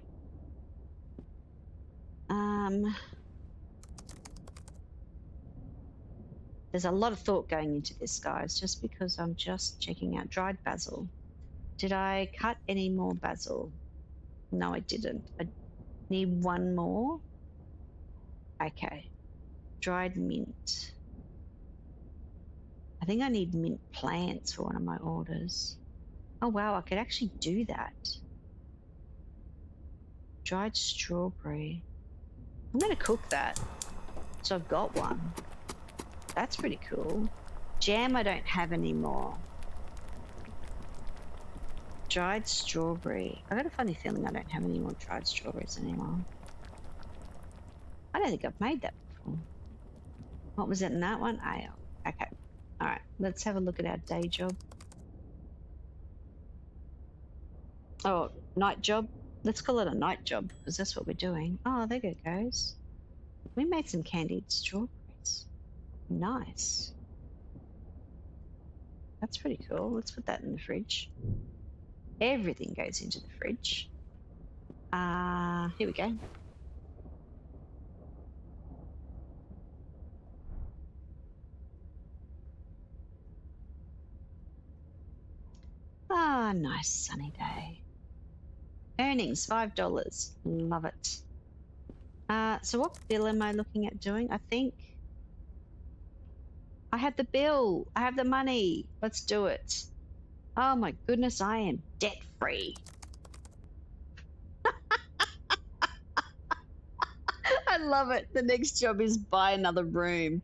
There's a lot of thought going into this, guys, just because I'm just checking out dried basil. Did I cut any more basil? No, I didn't. I need 1 more. Okay. Dried mint. I think I need mint plants for one of my orders. Oh, wow, I could actually do that. Dried strawberry. I'm going to cook that. So I've got one. That's pretty cool. Jam I don't have anymore. Dried strawberry. I got a funny feeling I don't have any more dried strawberries anymore. I don't think I've made that before. What was it in that one? Ale. Okay. All right. Let's have a look at our day job. Oh, night job. Let's call it a night job because that's what we're doing. Oh, there it goes. We made some candied strawberries. Nice. That's pretty cool. Let's put that in the fridge. Everything goes into the fridge. Here we go. Nice sunny day. Earnings, $5. Love it. So what bill am I looking at doing? I think I have the bill. I have the money. Let's do it. Oh my goodness, I am debt free. I love it. The next job is buy another room.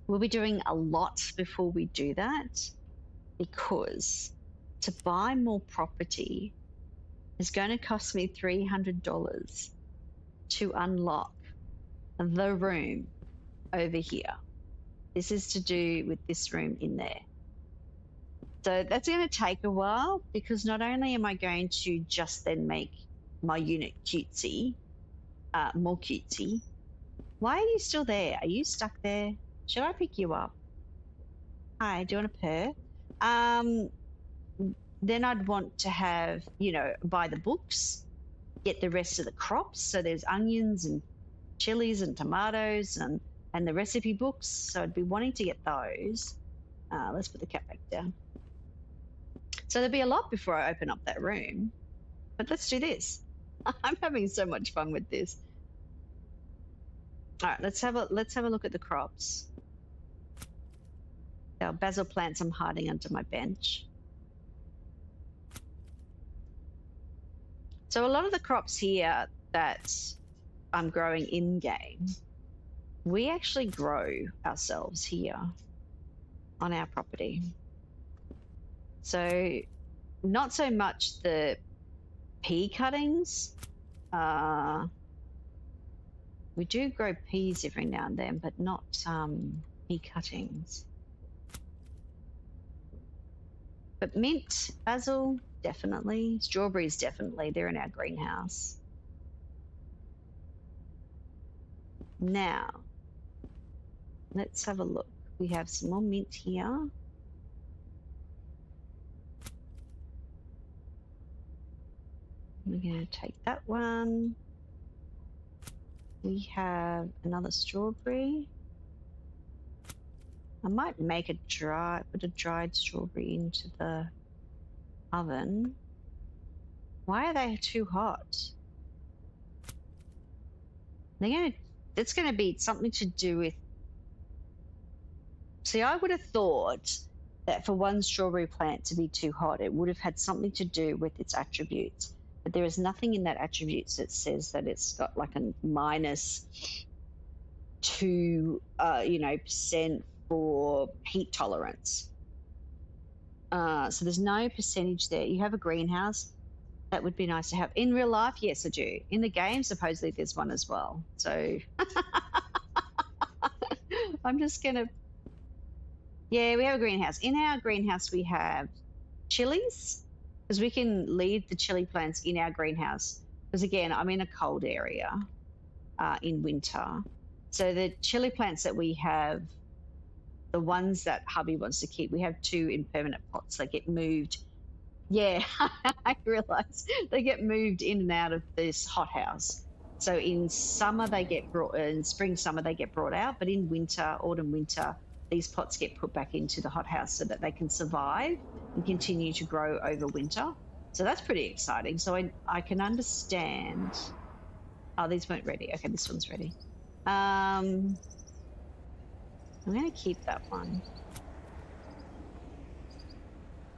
We'll be doing a lot before we do that, because to buy more property is going to cost me $300 to unlock the room over here. This is to do with this room in there. So that's going to take a while, because not only am I going to just then make my unit cutesy, more cutesy. Why are you still there? Are you stuck there? Should I pick you up? Hi, do you want a purr? Then I'd want to have, buy the books, get the rest of the crops. So there's onions and chilies and tomatoes and the recipe books. So I'd be wanting to get those. Let's put the cat back down. So there'll be a lot before I open up that room. But let's do this. I'm having so much fun with this. All right, let's have a look at the crops. Our basil plants I'm hiding under my bench. So a lot of the crops here that I'm growing in-game, we actually grow ourselves here on our property. So not so much the pea cuttings. We do grow peas every now and then, but not pea cuttings. But mint, basil, definitely. Strawberries, definitely. They're in our greenhouse. Now, let's have a look. We have some more mint here. We're going to take that one. We have another strawberry. I might make put a dried strawberry into the oven. Why are they too hot? It's going to be something to do with. See, I would have thought that for one strawberry plant to be too hot, it would have had something to do with its attributes. But there is nothing in that attributes that says that it's got like a -2%, for heat tolerance. So there's no percentage there. You have a greenhouse. That would be nice to have. In real life, yes, I do. In the game, supposedly there's one as well. So I'm just going to... Yeah, we have a greenhouse. In our greenhouse, we have chilies, because we can leave the chili plants in our greenhouse. Because again, I'm in a cold area in winter. So the chili plants that we have, the ones that hubby wants to keep, we have 2 in permanent pots that get moved. Yeah, I realize they get moved in and out of this hothouse. So in summer they get brought in, spring, summer they get brought out, but in winter, autumn, winter, these pots get put back into the hothouse so that they can survive and continue to grow over winter. So that's pretty exciting. So I can understand. Oh, these weren't ready. Okay, this one's ready. I'm going to keep that one.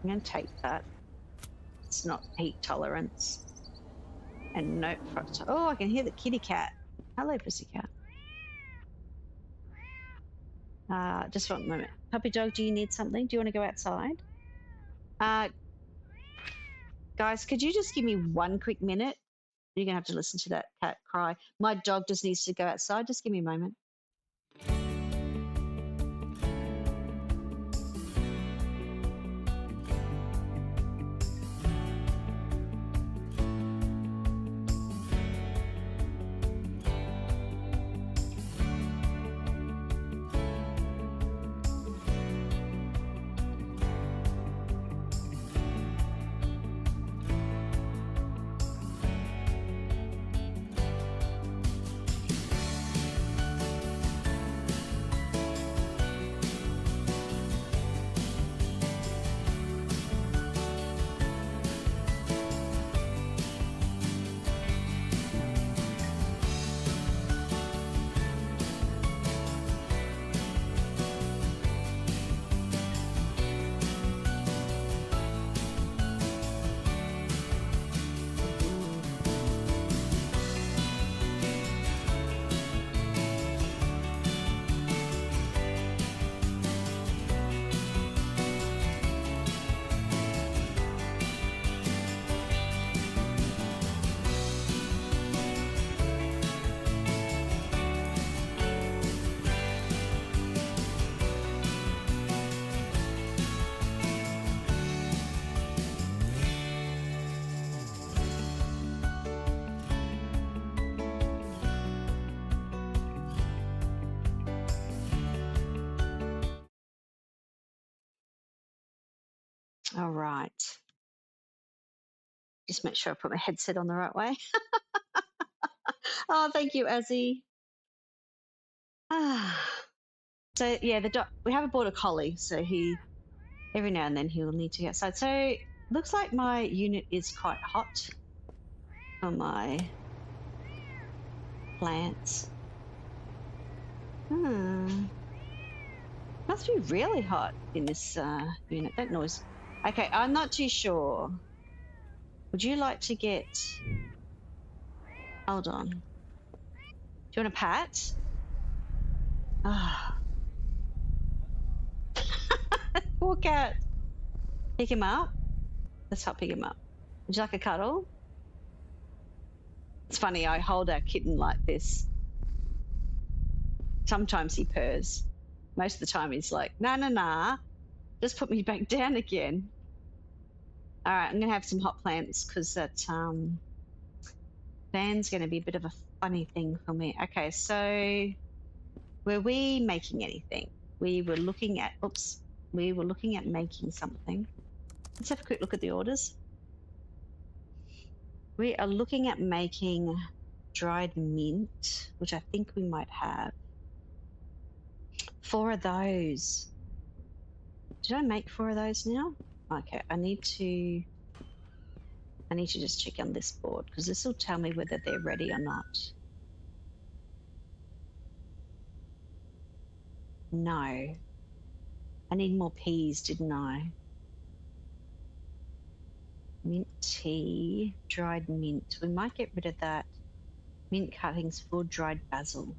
I'm going to take that. It's not heat tolerance. And no fructose. Oh, I can hear the kitty cat. Hello, pussycat. Just one moment. Puppy dog, do you need something? Do you want to go outside? Guys, could you just give me one quick minute? You're going to have to listen to that cat cry. My dog just needs to go outside. Just give me a moment. All right. Just make sure I put my headset on the right way. Oh, thank you, Azzy. Ah. So yeah, we have a border collie, so every now and then he will need to get outside. So looks like my unit is quite hot on my plants. Must be really hot in this unit. That noise. Okay, I'm not too sure. Would you like to get? Hold on. Do you want a pat? Ah, poor cat. Pick him up. Let's help pick him up. Would you like a cuddle? It's funny. I hold our kitten like this. Sometimes he purrs. Most of the time he's like, nah, nah, nah. Just put me back down again. All right, I'm gonna have some hot plants because that fan's gonna be a bit of a funny thing for me. Okay, so were we making anything? We were looking at, oops, we were looking at making something. Let's have a quick look at the orders. We are looking at making dried mint, which I think we might have. 4 of those. Did I make 4 of those now? Okay, I need to just check on this board because this will tell me whether they're ready or not. No. I need more peas, didn't I? Mint tea, dried mint. We might get rid of that. Mint cuttings for dried basil.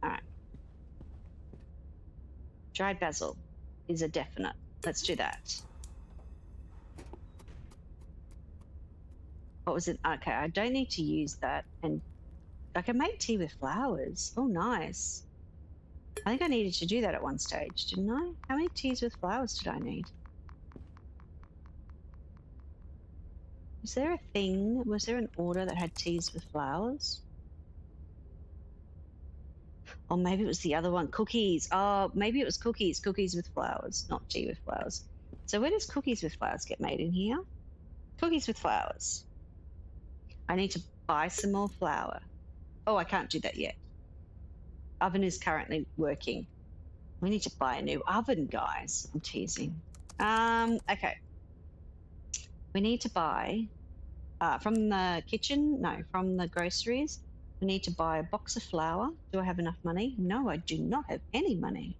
All right. Dried basil is a definite. Let's do that. What was it? Okay, I don't need to use that. And I can make tea with flowers. Oh, nice. I think I needed to do that at one stage, didn't I? How many teas with flowers did I need? Was there a thing? Was there an order that had teas with flowers? Or maybe it was the other one, cookies. Oh, maybe it was cookies, cookies with flowers, not tea with flowers. So where does cookies with flowers get made in here? Cookies with flowers. I need to buy some more flour. Oh, I can't do that yet. Oven is currently working. We need to buy a new oven, guys. I'm teasing. Okay. We need to buy from the kitchen. No, from the groceries. We need to buy a box of flour. Do I have enough money? No, I do not have any money.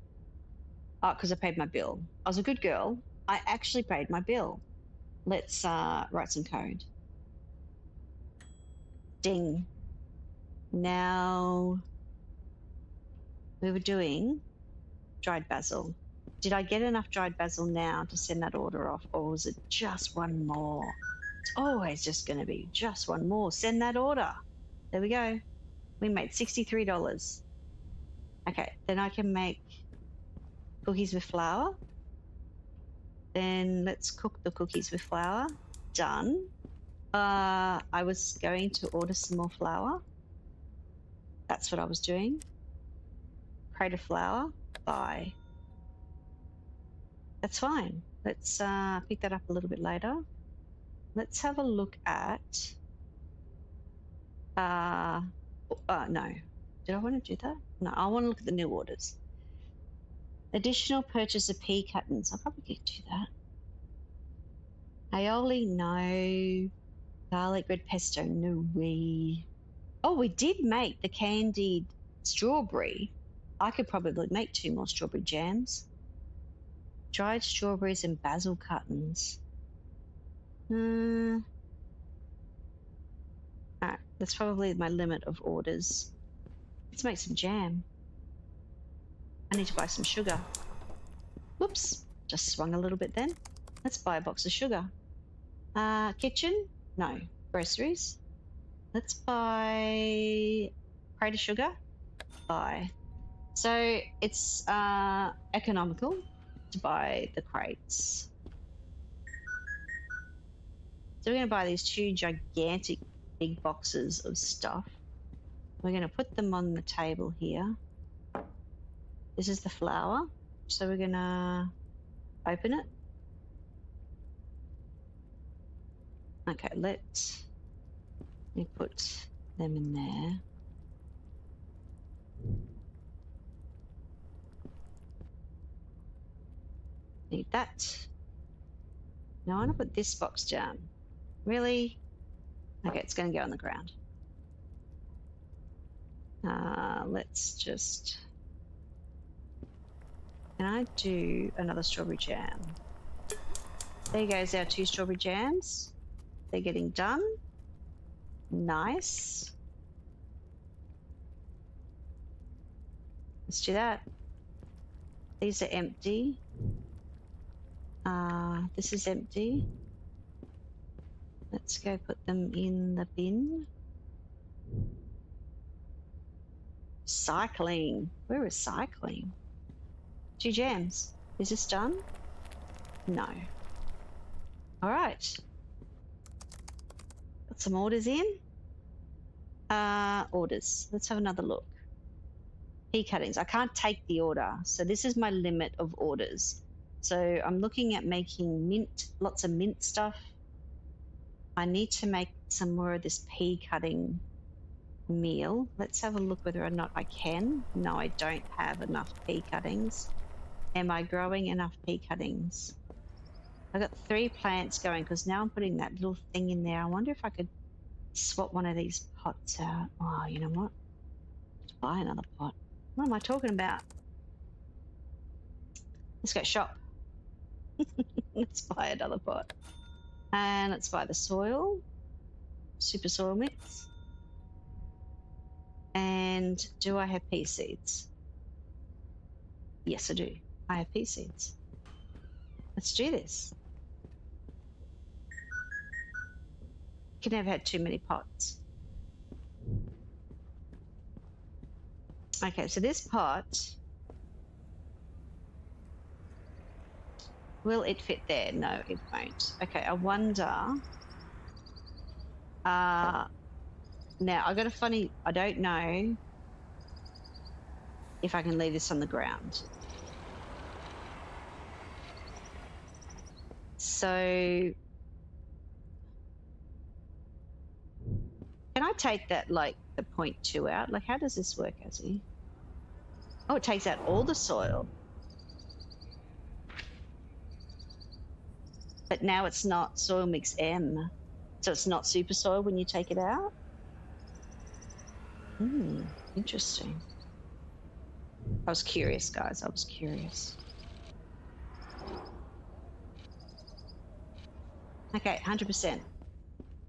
Oh, because I paid my bill. I was a good girl. I actually paid my bill. Let's write some code. Ding. Now we were doing dried basil. Did I get enough dried basil now to send that order off, or was it just one more? It's always just going to be just one more. Send that order. There we go. We made $63. Okay, then I can make cookies with flour. Then let's cook the cookies with flour. Done. I was going to order some more flour. That's what I was doing. Crate of flour. Buy. That's fine. Let's pick that up a little bit later. Let's have a look at. No. Did I want to do that? No, I want to look at the new orders. Additional purchase of pea cuttings. I probably could do that. Aioli, no. Garlic bread pesto, no way. Oh, we did make the candied strawberry. I could probably make 2 more strawberry jams. Dried strawberries and basil cuttings. All right, that's probably my limit of orders. Let's make some jam. I need to buy some sugar. Whoops, just swung a little bit then. Let's buy a box of sugar. Kitchen? No. Groceries? Let's buy crate of sugar. Buy. So it's economical to buy the crates. So we're going to buy these 2 gigantic big boxes of stuff. We're going to put them on the table here. This is the flour. So we're going to open it. Okay, let me put them in there. Need that. Now I want to put this box down. Really? Okay, it's going to go on the ground. Let's just... Can I do another strawberry jam? There goes our 2 strawberry jams. They're getting done. Nice. Let's do that. These are empty. This is empty. Let's go put them in the bin. Cycling. We're recycling. 2 jams. Is this done? No. All right. Got some orders in. Orders. Let's have another look. Pea cuttings. I can't take the order. So this is my limit of orders. So I'm looking at making mint, lots of mint stuff. I need to make some more of this pea cutting meal. Let's have a look whether or not I can. No, I don't have enough pea cuttings. Am I growing enough pea cuttings? I've got 3 plants going because now I'm putting that little thing in there. I wonder if I could swap one of these pots out. Oh, you know what? Let's buy another pot. What am I talking about? Let's go shop. Let's buy another pot. And let's buy the soil. Super soil mix. And do I have pea seeds? Yes, I do. I have pea seeds. Let's do this. Can never have too many pots. Okay, so this pot, will it fit there? No, it won't. Okay, I wonder. Now I got a funny. I don't know if I can leave this on the ground. So can I take that, like, the 0.2 out? Like, how does this work, Azzy? Oh, it takes out all the soil. But now it's not soil mix M. So it's not super soil when you take it out? Interesting. I was curious, guys. I was curious. Okay, 100%.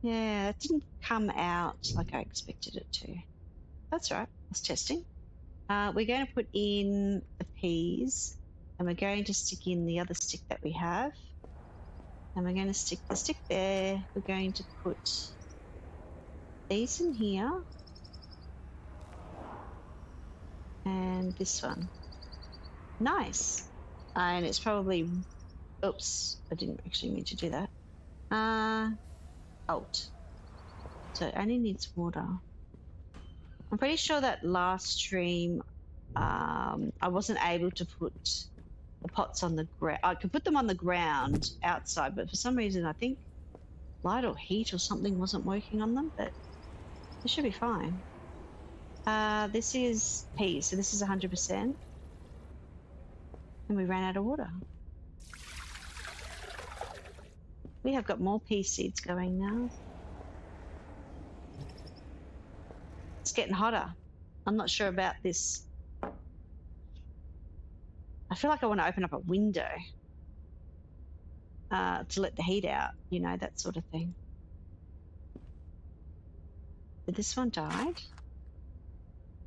Yeah, it didn't come out like I expected it to. That's right. I was testing. We're going to put in the peas, and we're going to stick in the other stick that we have. And we're going to stick the stick there. We're going to put these in here. And this one. Nice. And it's probably... Oops, I didn't actually mean to do that. Alt. So it only needs water. I'm pretty sure that last stream, I wasn't able to put the pots on the ground. I could put them on the ground outside, but for some reason I think light or heat or something wasn't working on them, but it should be fine. This is peas, so this is 100%. And we ran out of water. We have got more pea seeds going now. It's getting hotter. I'm not sure about this. I feel like I want to open up a window to let the heat out, you know, that sort of thing. But this one died.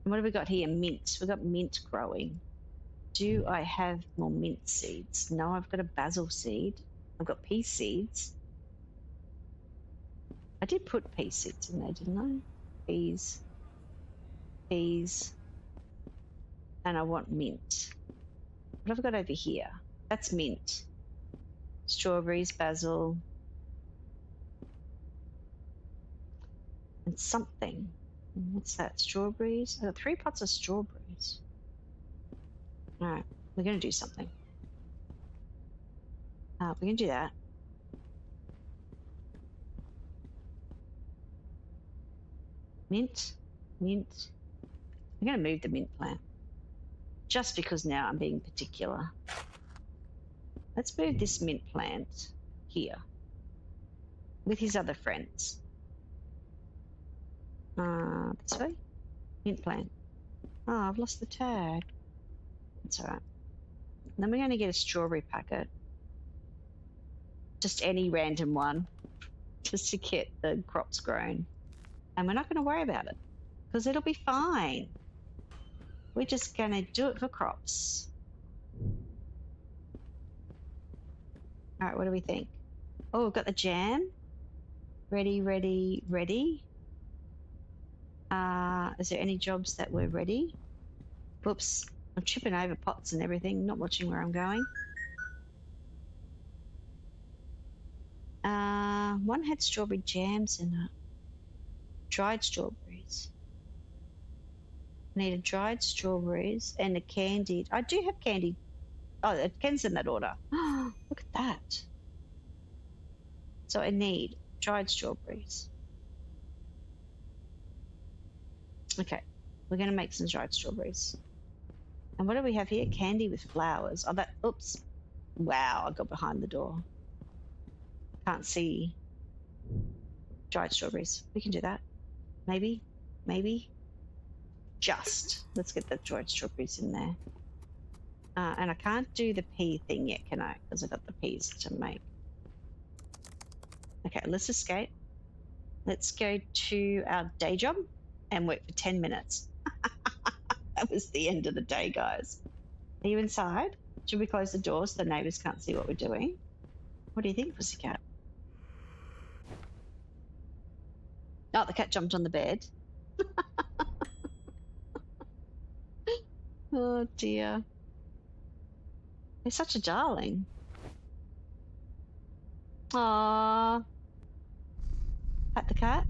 And what have we got here? Mint. We've got mint growing. Do I have more mint seeds? No, I've got a basil seed. I've got pea seeds. I did put pea seeds in there, didn't I? Peas. Peas. And I want mint. What have I got over here? That's mint. Strawberries, basil. And something. What's that? Strawberries? I got 3 pots of strawberries. All right, we're going to do something. We're going to do that. Mint, mint. I'm going to move the mint plant just because now I'm being particular. Let's move this mint plant here with his other friends. This way. Mint plant. Oh, I've lost the tag. That's all right. Then we're going to get a strawberry packet. Just any random one, just to get the crops grown. And we're not going to worry about it because it'll be fine. We're just going to do it for crops. All right, what do we think? Oh, we've got the jam. Ready, ready, ready. Is there any jobs that were ready? Whoops, I'm tripping over pots and everything, not watching where I'm going. One had strawberry jams in it. Dried strawberries. Needed dried strawberries and a candied. I do have candied. Oh, it Ken's in that order. Look at that. So I need dried strawberries. Okay, we're going to make some dried strawberries. And what do we have here? Candy with flowers. Oh, that, oops. Wow, I got behind the door. Can't see dried strawberries. We can do that. Maybe, maybe. Just. Let's get the dried strawberries in there. And I can't do the pea thing yet, can I? Because I've got the peas to make. Okay, let's escape. Let's go to our day job and work for 10 minutes. That was the end of the day, guys. Are you inside? Should we close the door so the neighbours can't see what we're doing? What do you think, pussycat? Oh, the cat jumped on the bed. Oh, dear. He's such a darling. Aww. Pat the cat.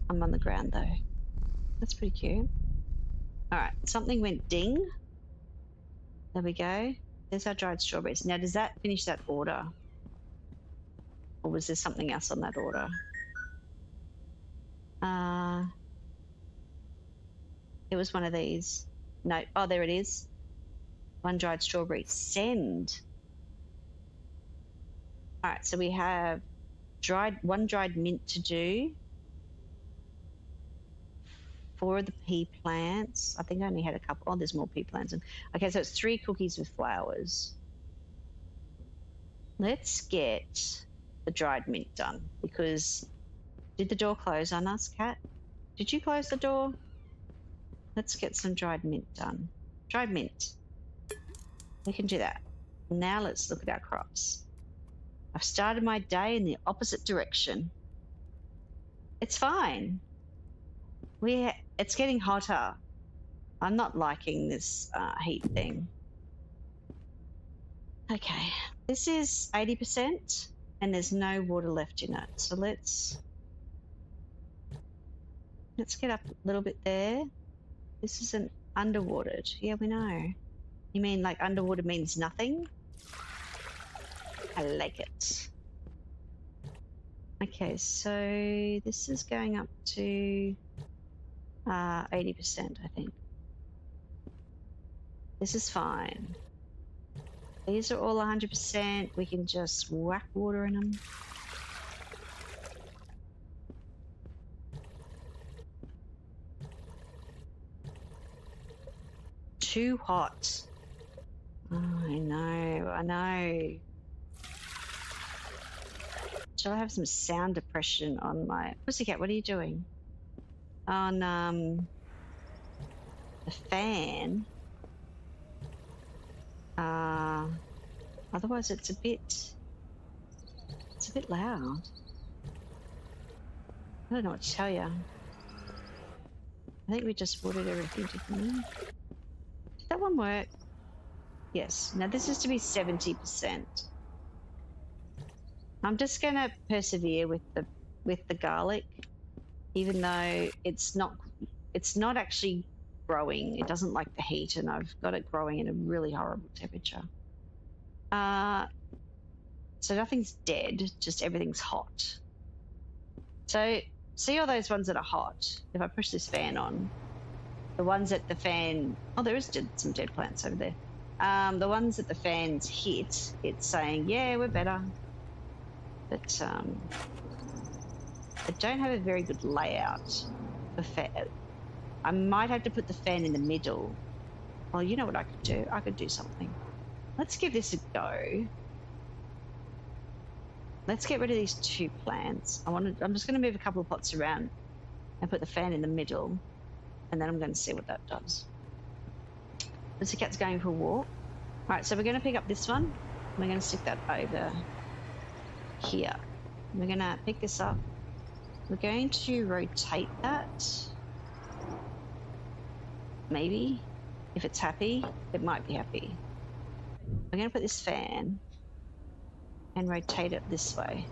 I'm on the ground, though. That's pretty cute. All right, something went ding. There we go. There's our dried strawberries. Now, does that finish that order? Or was there something else on that order? It was one of these. No. Oh, there it is. One dried strawberry. Send. All right, so we have one dried mint to do. 4 of the pea plants. I think I only had a couple. Oh, there's more pea plants. Okay, so it's 3 cookies with flowers. Let's get the dried mint done because did the door close on us, Kat? Did you close the door? Let's get some dried mint done. Dried mint. We can do that. Now let's look at our crops. I've started my day in the opposite direction. It's fine. It's getting hotter. I'm not liking this heat thing. Okay, this is 80% and there's no water left in it. So let's get up a little bit there. This isn't underwatered. Yeah, we know. You mean like underwater means nothing? I like it. Okay, so this is going up to 80%, I think. This is fine. These are all 100%. We can just whack water in them. Too hot. Oh, I know. Shall I have some sound depression on my... Pussycat, what are you doing? On the fan. Otherwise it's a bit loud. I don't know what to tell you. I think we just watered everything, didn't we? Did that one work? Yes. Now this is to be 70%. I'm just gonna persevere with the garlic, even though it's not actually growing. It doesn't like the heat, and I've got it growing in a really horrible temperature. So nothing's dead, just everything's hot. So See all those ones that are hot? If I push this fan on, the ones that the fan, oh, there is some dead plants over there. The ones that the fans hit, it's saying, yeah, we're better. But I don't have a very good layout for fan. I might have to put the fan in the middle. Well, you know what I could do? I could do something. Let's give this a go. Let's get rid of these 2 plants. I'm just going to move a couple of pots around and put the fan in the middle, and then I'm going to see what that does. Pussycat's going for a walk. All right, so we're going to pick up this one. We're going to stick that over here. We're going to pick this up. We're going to rotate that. Maybe. If it's happy, it might be happy. We're going to put this fan and rotate it this way.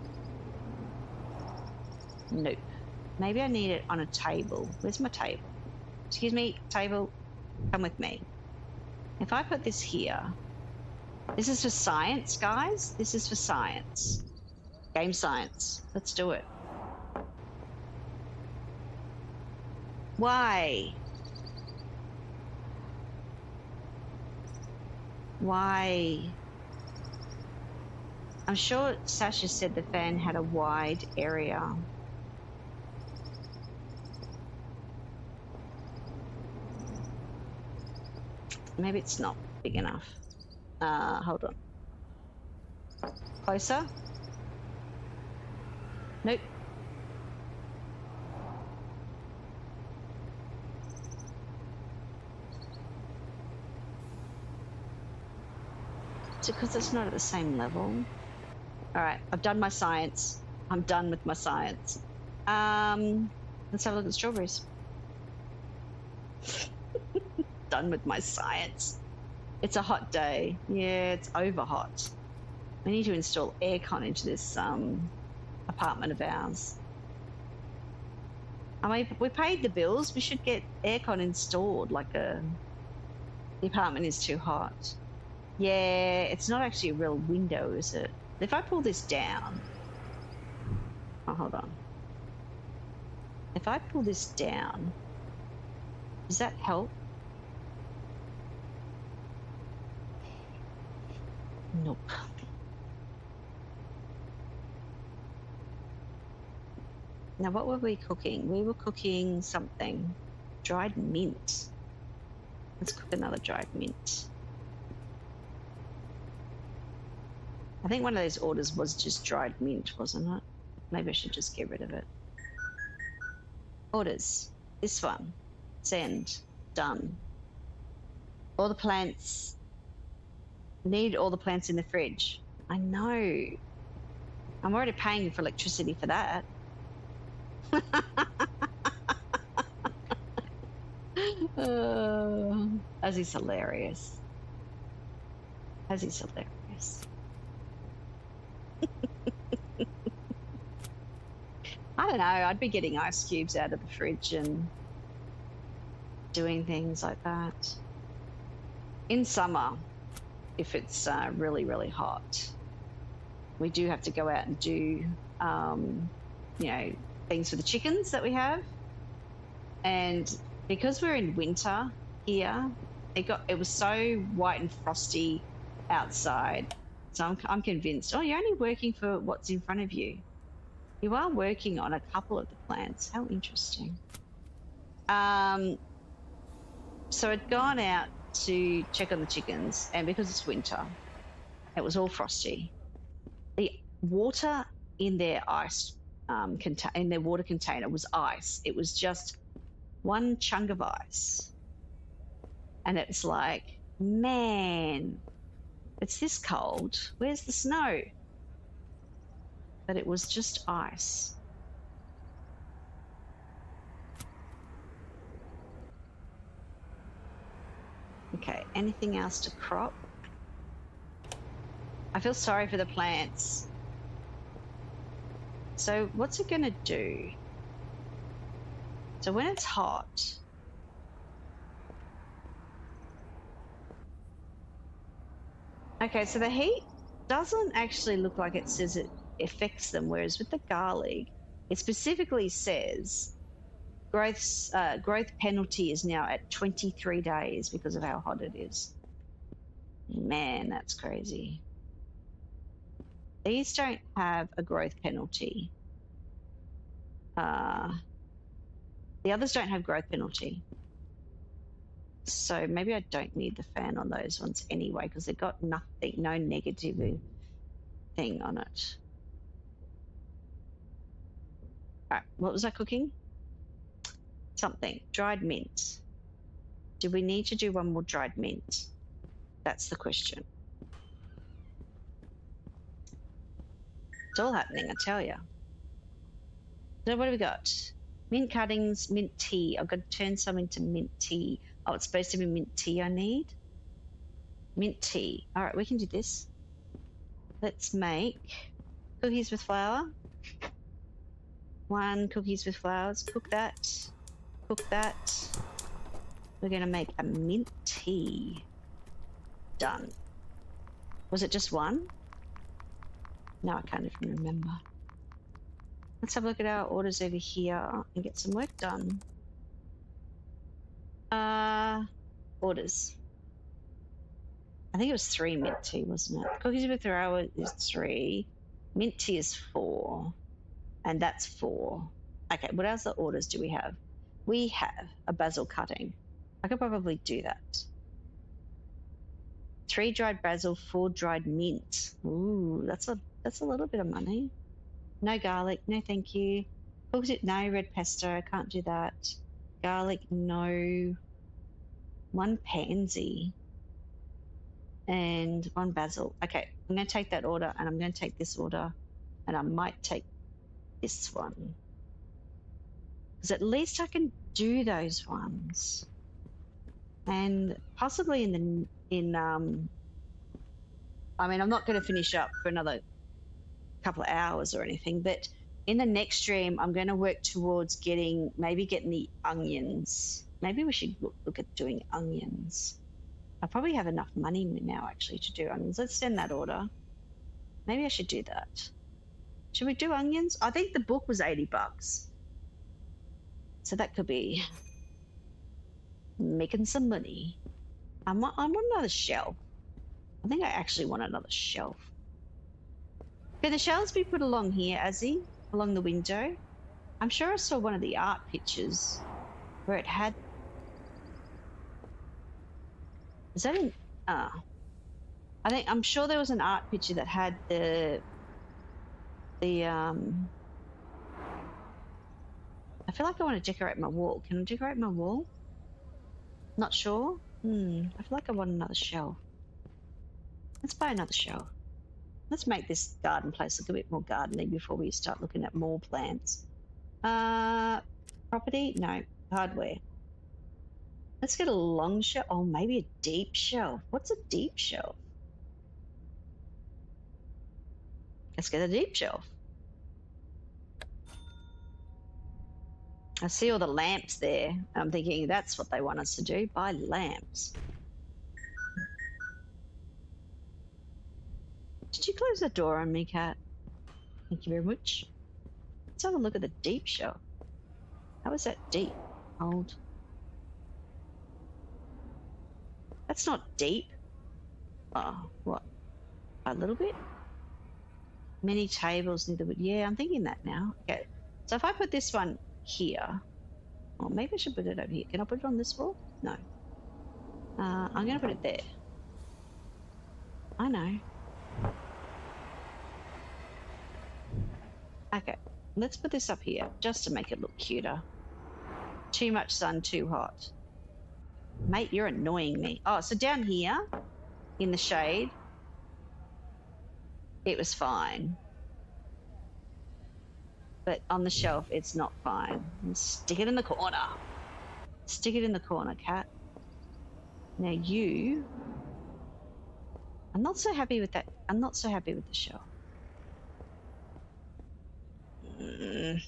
Nope. Maybe I need it on a table. Where's my table? Excuse me, table, come with me. If I put this here, this is for science, guys. This is for science. Game science. Let's do it. Why? Why? I'm sure Sasha said the fan had a wide area. Maybe it's not big enough. Hold on. Closer? Nope. It's because it's not at the same level. All right, I've done my science. I'm done with my science. Let's have a look at the strawberries. Done with my science. It's a hot day. Yeah, it's over hot. We need to install aircon into this apartment of ours. I mean, we paid the bills. We should get aircon installed. The apartment is too hot. Yeah, it's not actually a real window, is it? If I pull this down, oh, hold on. If I pull this down, does that help? Nope. Now, what were we cooking? We were cooking something. Dried mint. Let's cook another dried mint. I think one of those orders was just dried mint, wasn't it? Maybe I should just get rid of it. Orders. This one. Send. Done. All the plants. Need all the plants in the fridge. I know. I'm already paying for electricity for that. As he's hilarious. As he's hilarious. I don't know. I'd be getting ice cubes out of the fridge and doing things like that. In summer, if it's really, really hot, we do have to go out and do, things for the chickens that we have. And because we're in winter here, it was so white and frosty outside. So I'm convinced. Oh, you're only working for what's in front of you. You are working on a couple of the plants. How interesting. So I'd gone out to check on the chickens, and because it's winter, it was all frosty. The water in their ice in their water container was ice. It was just one chunk of ice, and it's like, man, it's this cold. Where's the snow? But it was just ice. Okay, anything else to crop? I feel sorry for the plants. So what's it going to do? So when it's hot, okay, so the heat doesn't actually look like it says it affects them, whereas with the garlic, It specifically says growth penalty is now at 23 days because of how hot it is. Man, that's crazy. These don't have a growth penalty. The others don't have growth penalty. So maybe I don't need the fan on those ones anyway, because they've got nothing, no negative thing on it. All right, what was I cooking? Something. Dried mint. Do we need to do one more dried mint? That's the question. It's all happening, I tell you. So what have we got? Mint cuttings, mint tea. I've got to turn some into mint tea. Oh, it's supposed to be mint tea I need. Mint tea. All right, we can do this. Let's make cookies with flour. 1 cookies with flowers. Cook that. Cook that. We're going to make a mint tea. Done. Was it just 1? No, I can't even remember. Let's have a look at our orders over here and get some work done. Orders. I think it was 3 mint tea, wasn't it? Cookies with flour is 3. Mint tea is 4. And that's 4. Okay, what else orders do we have? We have a basil cutting. I could probably do that. 3 dried basil, 4 dried mint. Ooh, that's a little bit of money. No garlic, no thank you. No red pesto, I can't do that. Garlic, no. 1 pansy and 1 basil. Okay, I'm going to take that order, and I'm going to take this order, and I might take this one, because at least I can do those ones. And possibly I mean, I'm not going to finish up for another couple of hours or anything, but in the next stream, I'm going to work towards getting the onions. Maybe we should look at doing onions. I probably have enough money now actually to do onions. Let's send that order. Maybe I should do that. Should we do onions? I think the book was $80. So that could be making some money. I want another shelf. I think I actually want another shelf. Can the shelves be put along here, Azzy? Along the window? I'm sure I saw one of the art pictures where it had... Is that in... I'm sure there was an art picture that had I feel like I want to decorate my wall. Can I decorate my wall? Not sure. I feel like I want another shelf. Let's buy another shelf. Let's make this garden place look a bit more gardening before we start looking at more plants. Property? No. Hardware. Let's get a long shelf. Oh, maybe a deep shelf. What's a deep shelf? Let's get a deep shelf. I see all the lamps there. I'm thinking that's what they want us to do, buy lamps. Did you close the door on me, Kat? Thank you very much. Let's have a look at the deep shelf. How is that deep? Hold. That's not deep. Oh, what? A little bit? Many tables near the wood. Yeah, I'm thinking that now. Okay. So if I put this one here, or maybe I should put it over here. Can I put it on this wall? No. I'm going to put it there. I know. Okay, let's put this up here just to make it look cuter. Too much sun, too hot. Mate, you're annoying me. Oh, so down here in the shade, it was fine. But on the shelf, it's not fine. Stick it in the corner. Stick it in the corner, Kat. Now you... I'm not so happy with that. I'm not so happy with the shelf. I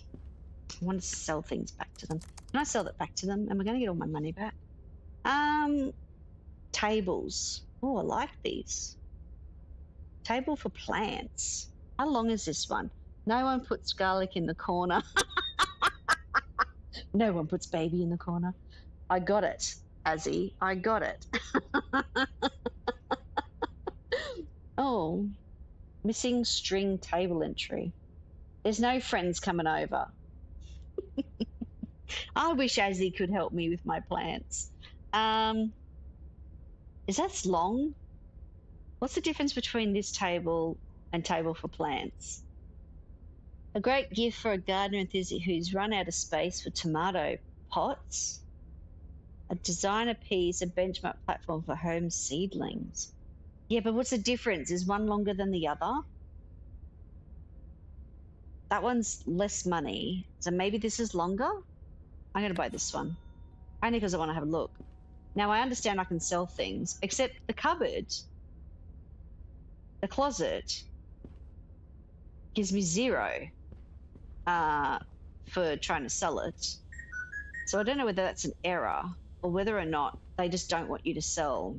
want to sell things back to them. Can I sell that back to them? Am I going to get all my money back? Tables. Oh, I like these. Table for plants. How long is this one? No one puts garlic in the corner. No one puts baby in the corner. I got it, Azzy. I got it. Oh, missing string table entry. There's no friends coming over. I wish Azzy could help me with my plants. Um, is that long? What's the difference between this table and table for plants? A great gift for a gardener enthusiast who's run out of space for tomato pots. A designer piece, a benchmark platform for home seedlings. Yeah, but what's the difference? Is one longer than the other? That one's less money. So maybe this is longer? I'm going to buy this one. Only because I want to have a look. Now, I understand I can sell things, except the cupboard, the closet, gives me 0 for trying to sell it. So I don't know whether that's an error or whether or not they just don't want you to sell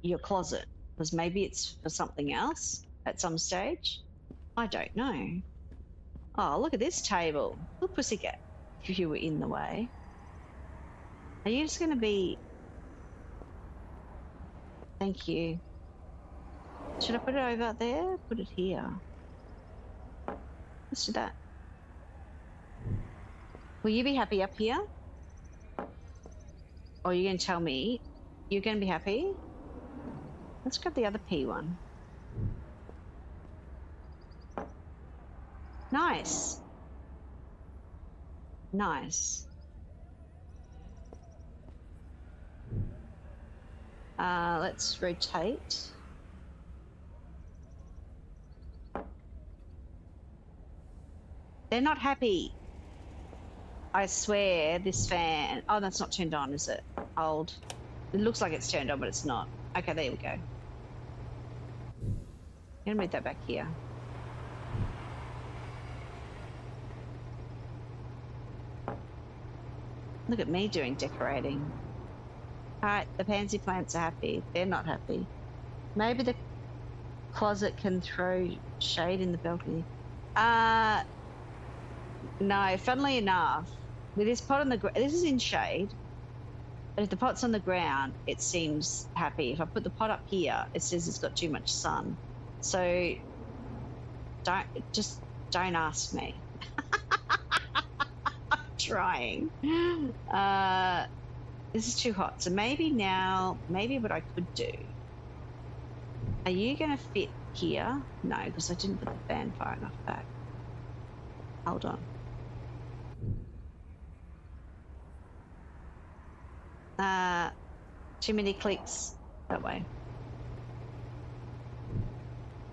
your closet because maybe it's for something else at some stage. I don't know. Oh, look at this table. Look, pussycat, if you were in the way. Are you just going to be... Thank you. Should I put it over there? Put it here. Let's do that. Will you be happy up here? Or are you going to tell me you're going to be happy? Let's grab the other P one. Nice. Nice. Let's rotate. They're not happy. I swear this fan... Oh, that's not turned on, is it? Old. It looks like it's turned on, but it's not. Okay, there we go. I'm going to move that back here. Look at me doing decorating. All right, the pansy plants are happy. They're not happy. Maybe the closet can throw shade in the balcony. No, funnily enough, with this pot on the ground, this is in shade. But if the pot's on the ground, it seems happy. If I put the pot up here, it says it's got too much sun. So don't ask me. I'm trying. This is too hot. So maybe what I could do. Are you going to fit here? No, because I didn't put the fan far enough back. Hold on. Too many clicks that way.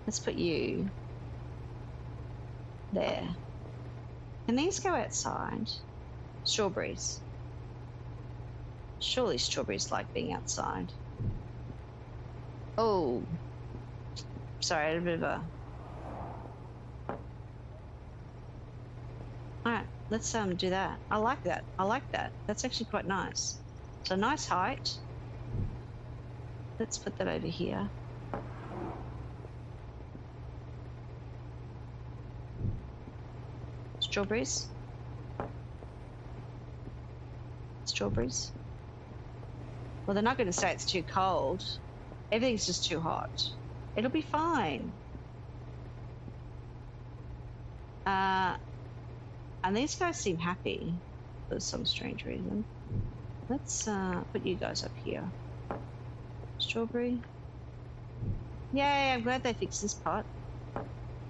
Let's put you there. Can these go outside? Strawberries. Surely strawberries like being outside. Oh, sorry, I had a bit of a... All right, let's do that. I like that. I like that. That's actually quite nice. So nice height. Let's put that over here. Strawberries. Strawberries. Well, they're not going to say it's too cold. Everything's just too hot. It'll be fine. And these guys seem happy for some strange reason. Let's put you guys up here. Strawberry. Yay, I'm glad they fixed this pot.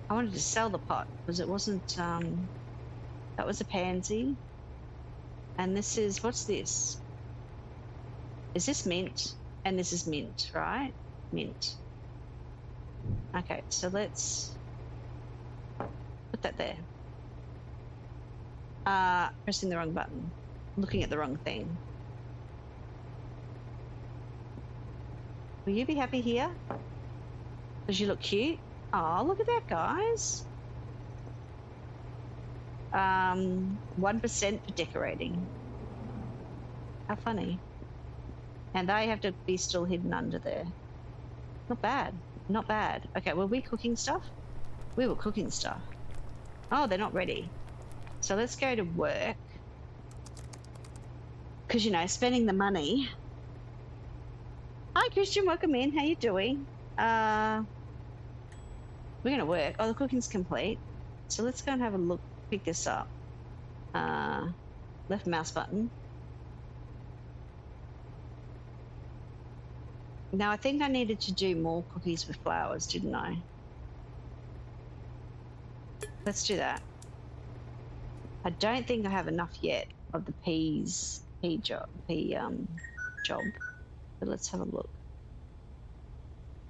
I wanted to sell the pot because it wasn't, that was a pansy. And this is, what's this? Is this mint? And this is mint, right? Mint. Okay, so let's put that there. Pressing the wrong button. Looking at the wrong thing. Will you be happy here? Because you look cute. Oh, look at that, guys. 1% for decorating. How funny. And they have to be still hidden under there. Not bad. Not bad. Okay, were we cooking stuff? We were cooking stuff. Oh, they're not ready. So let's go to work. Because, you know, spending the money. Hi, Christian. Welcome in. How you doing? We're going to work. Oh, the cooking's complete. So let's go and have a look. Pick this up. Left mouse button. Now, I think I needed to do more cookies with flowers, didn't I? Let's do that. I don't think I have enough yet of the pea job. But let's have a look.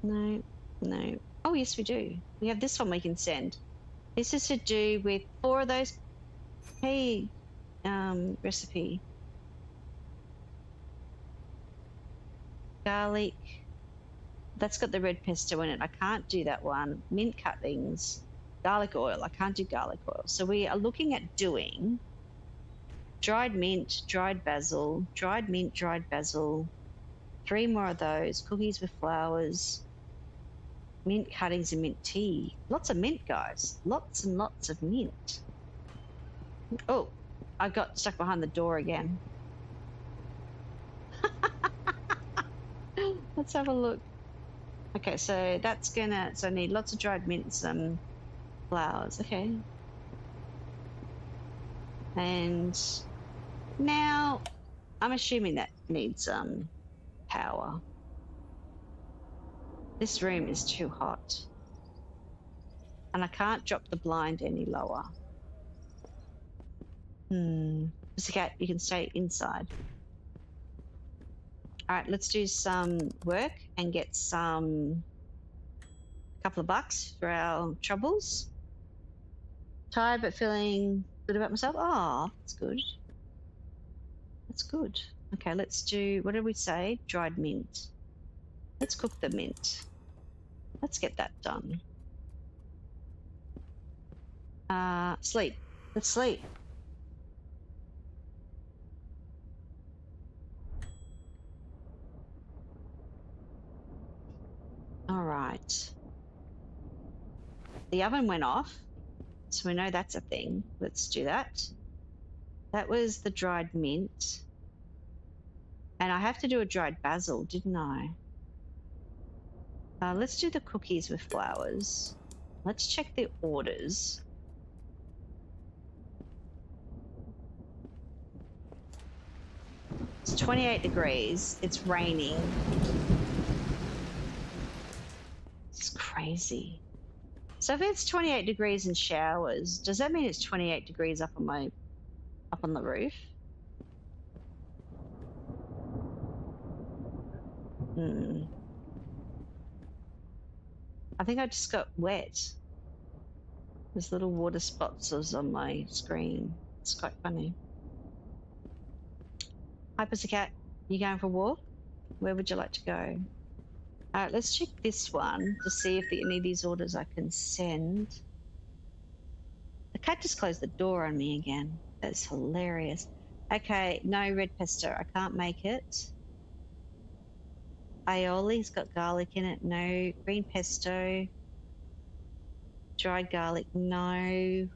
No. Oh, yes, we do. We have this one we can send. This is to do with 4 of those pea recipe. Garlic. That's got the red pesto in it. I can't do that one. Mint cuttings. Garlic oil. I can't do garlic oil. So we are looking at doing dried mint, dried basil, dried mint, dried basil. 3 more of those. Cookies with flowers. Mint cuttings and mint tea. Lots of mint, guys. Lots and lots of mint. Oh, I got stuck behind the door again. Let's have a look. Okay, so that's gonna, so I need lots of dried mint, some flowers. Okay. And now I'm assuming that needs power. This room is too hot. And I can't drop the blind any lower. Pussycat, you can stay inside. All right, let's do some work and get a couple of bucks for our troubles. Tired but feeling good about myself. Oh, that's good. That's good. Okay, let's do, what did we say? Dried mint. Let's cook the mint. Let's get that done. Sleep. Let's sleep. All right. The oven went off, so we know that's a thing. Let's do that. That was the dried mint. And I have to do a dried basil, didn't I? Let's do the cookies with flowers. Let's check the orders. It's 28 degrees. It's raining. It's crazy. So if it's 28 degrees in showers, does that mean it's 28 degrees up on the roof? I think I just got wet. There's little water spots on my screen. It's quite funny. Hi, Pussycat. You going for a walk? Where would you like to go? All right, let's check this one to see if any of these orders I can send. The cat just closed the door on me again. That's hilarious. Okay, no red pesto. I can't make it. Aioli's got garlic in it. No. Green pesto. Dried garlic. No.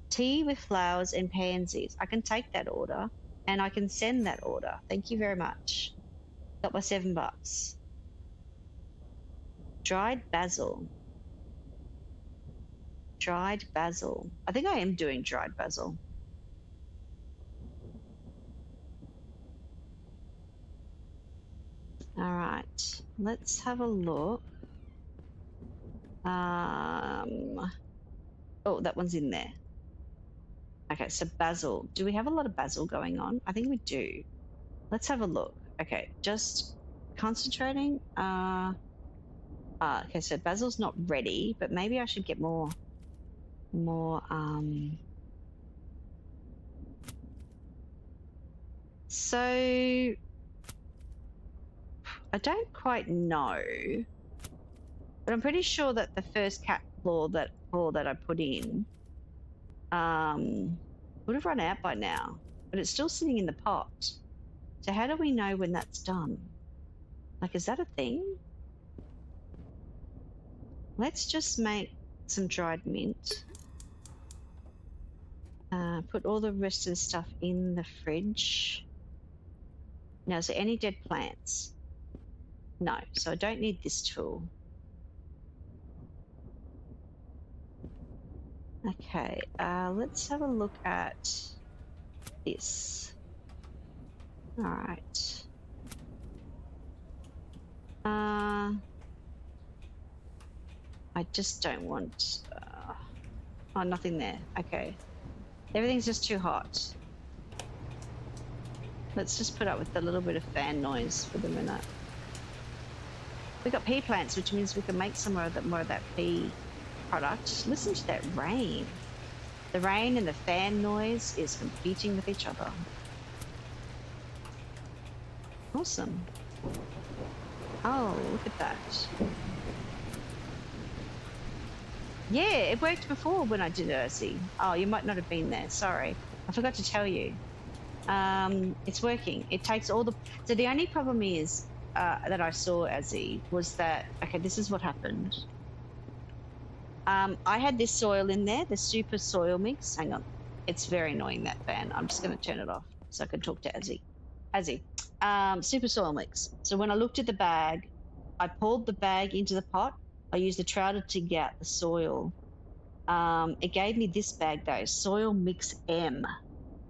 Tea with flowers and pansies. I can take that order and I can send that order. Thank you very much. Got my $7. Dried basil. Dried basil. I think I am doing dried basil. All right, let's have a look. Oh, that one's in there. Okay, so basil. Do we have a lot of basil going on? I think we do. Let's have a look. Okay, just concentrating. Okay, so basil's not ready, but maybe I should get more. So I don't quite know, but I'm pretty sure that the first cat claw that I put in would have run out by now, but it's still sitting in the pot. So how do we know when that's done? Like, is that a thing? Let's just make some dried mint. Put all the rest of the stuff in the fridge. Now, is there any dead plants? No, so I don't need this tool. Okay, let's have a look at this. All right. I just don't want... oh, nothing there. Okay. Everything's just too hot. Let's just put up with a little bit of fan noise for the minute. We've got pea plants, which means we can make some more of that pea product. Listen to that rain. The rain and the fan noise is competing with each other. Awesome. Oh, look at that. Yeah, it worked before when I did Ursi. Oh, you might not have been there. Sorry. I forgot to tell you. It's working. It takes all the... So the only problem is that I saw, Azzy, was that... Okay, this is what happened. I had this soil in there, the super soil mix. Hang on. It's very annoying, that fan. I'm just going to turn it off so I can talk to Azzy. Azzy. Super soil mix. So when I looked at the bag, I poured the bag into the pot. I used the trouter to get the soil. It gave me this bag though, soil mix M.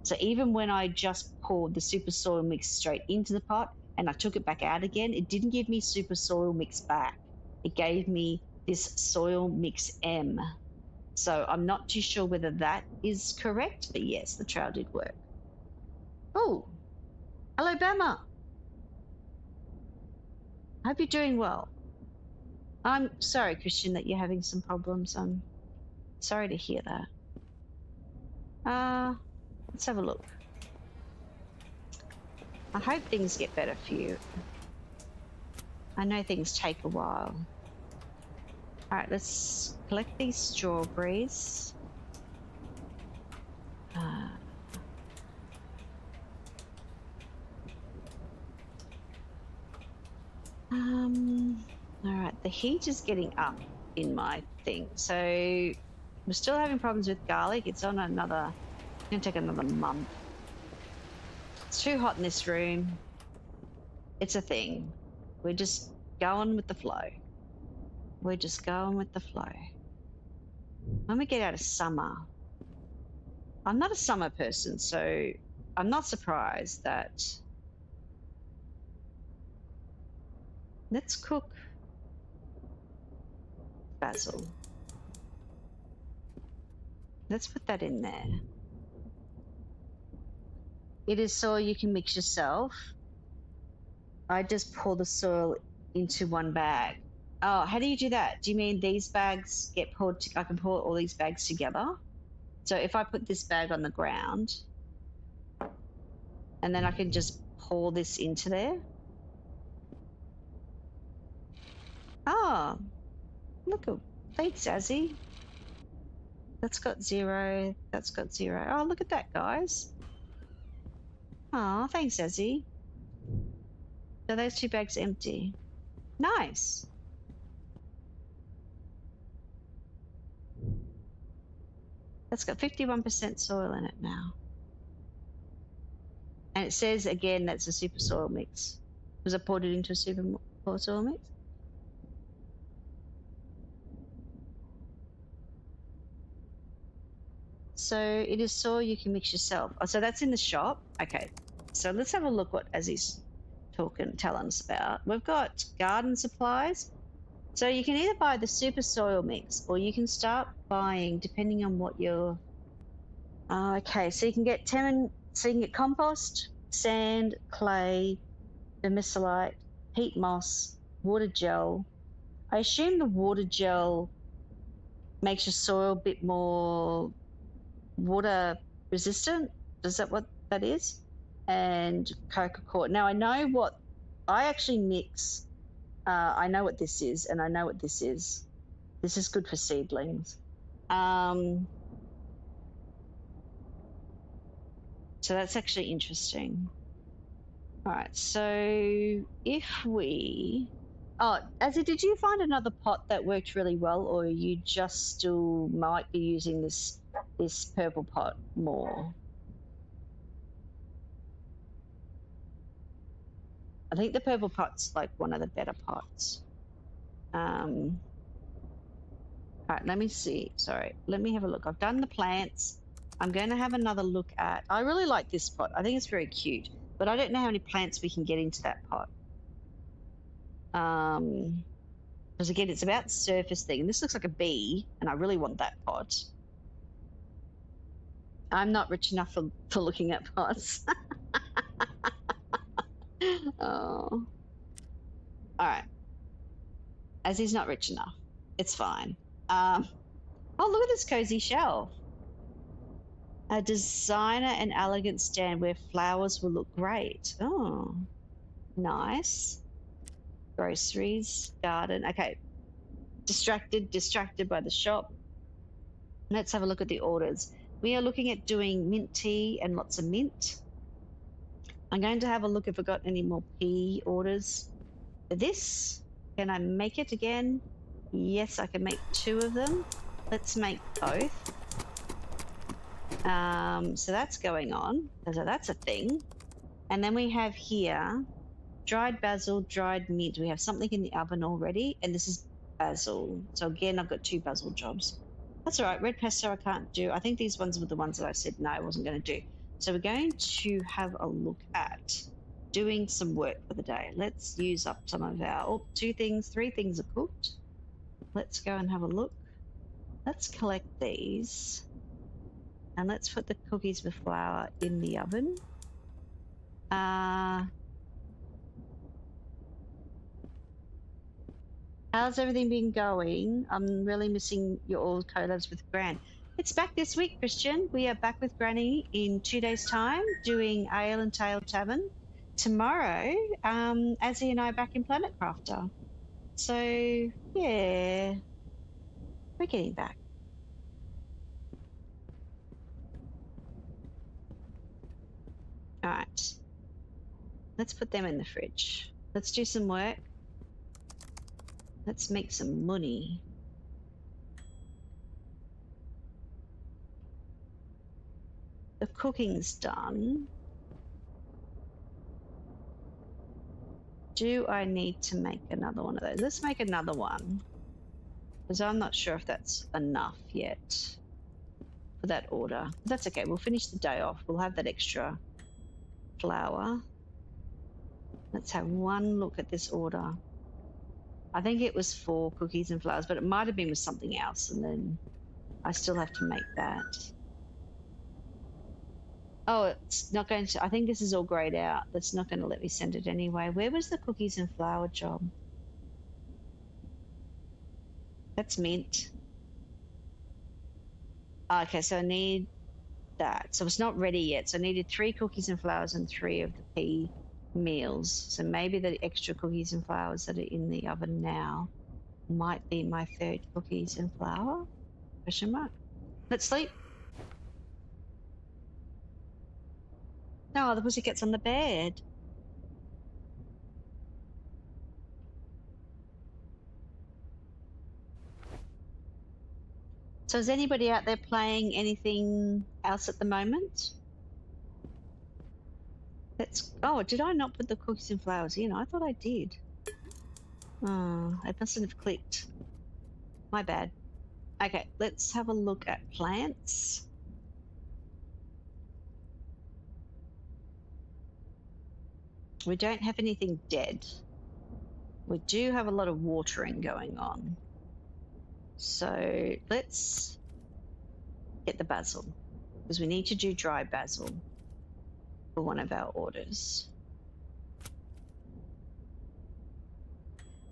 So even when I just poured the super soil mix straight into the pot and I took it back out again, it didn't give me super soil mix back. It gave me this soil mix M. So I'm not too sure whether that is correct, but yes, the trial did work. Oh, hello, Bama. Hope you're doing well. I'm sorry, Christian, that you're having some problems. I'm sorry to hear that. Let's have a look. I hope things get better for you. I know things take a while. All right, let's collect these strawberries. All right, the heat is getting up in my thing. So we're still having problems with garlic. It's on another, it's gonna take another month. It's too hot in this room. It's a thing. We're just going with the flow. We're just going with the flow. When we get out of summer, I'm not a summer person, so I'm not surprised that... Let's cook basil. Let's put that in there. It is soil you can mix yourself. I just pour the soil into one bag. Oh, how do you do that? Do you mean these bags get poured? I can pour all these bags together. So if I put this bag on the ground, and then I can just pour this into there. Oh, look at, thanks, Azzy. That's got 0. That's got 0. Oh, look at that, guys. Oh, thanks, Azzy. So those 2 bags empty. Nice. That's got 51% soil in it now. And it says again that's a super soil mix. Was I poured it into a super soil mix? So it is soil you can mix yourself. Oh, so that's in the shop. Okay. So let's have a look what Azzy's telling us about. We've got garden supplies. So you can either buy the super soil mix or you can start buying depending on what you're... okay, so you can get compost, sand, clay, vermiculite, peat moss, water gel. I assume the water gel makes your soil a bit more water resistant. Is that what that is? And Coca-Cola. Now I know what I actually mix. I know what this is, and I know what this is. This is good for seedlings. So that's actually interesting. All right, so if we... Oh, Azzy, did you find another pot that worked really well, or you just still might be using this this purple pot more. I think the purple pot's like one of the better pots. All right, let me see. Sorry, let me have a look. I've done the plants. I'm going to have another look at. I really like this pot. I think it's very cute, but I don't know how many plants we can get into that pot. Because again, it's about the surface thing. And this looks like a bee, and I really want that pot. I'm not rich enough for looking at pots. Oh, all right. As he's not rich enough, it's fine. Oh, look at this cozy shelf. A designer and elegant stand where flowers will look great. Oh, nice. Groceries, garden. Okay. Distracted by the shop. Let's have a look at the orders. We are looking at doing mint tea and lots of mint. I'm going to have a look if I got any more pea orders. This, can I make it again? Yes, I can make 2 of them. Let's make both. So that's going on. So that's a thing. And then we have here dried basil, dried mint. We have something in the oven already, and this is basil. So again, I've got 2 basil jobs. That's all right. Red pesto I can't do. I think these ones were the ones that I said no, I wasn't going to do. So we're going to have a look at doing some work for the day. Let's use up some of our 3 things are cooked. Let's go and have a look. Let's collect these. And let's put the cookies with flour in the oven. How's everything been going? I'm really missing your all collabs with Gran. It's back this week, Christian. We are back with Granny in 2 days' time doing Ale and Tail Tavern. Tomorrow, Azzy and I are back in Planet Crafter. So, yeah, we're getting back. All right. Let's put them in the fridge. Let's do some work. Let's make some money. The cooking's done. Do I need to make another one of those? Let's make another one. Because I'm not sure if that's enough yet for that order. But that's okay. We'll finish the day off. We'll have that extra flour. Let's have one look at this order. I think it was 4 cookies and flowers, but it might have been with something else, and then I still have to make that. Oh, it's not going to. I think this is all grayed out. That's not going to let me send it anyway. Where was the cookies and flour job? That's mint. Okay, so I need that. So it's not ready yet. So I needed 3 cookies and flowers and 3 of the pea meals. So maybe the extra cookies and flowers that are in the oven now might be my 3rd cookies and flour? Question mark. Let's sleep. No, the pussycat's on the bed. So is anybody out there playing anything else at the moment? Oh, did I not put the cookies and flowers in? I thought I did. Oh, I mustn't have clicked. My bad. Okay, let's have a look at plants. We don't have anything dead. We do have a lot of watering going on. So let's get the basil, because we need to do dry basil for one of our orders.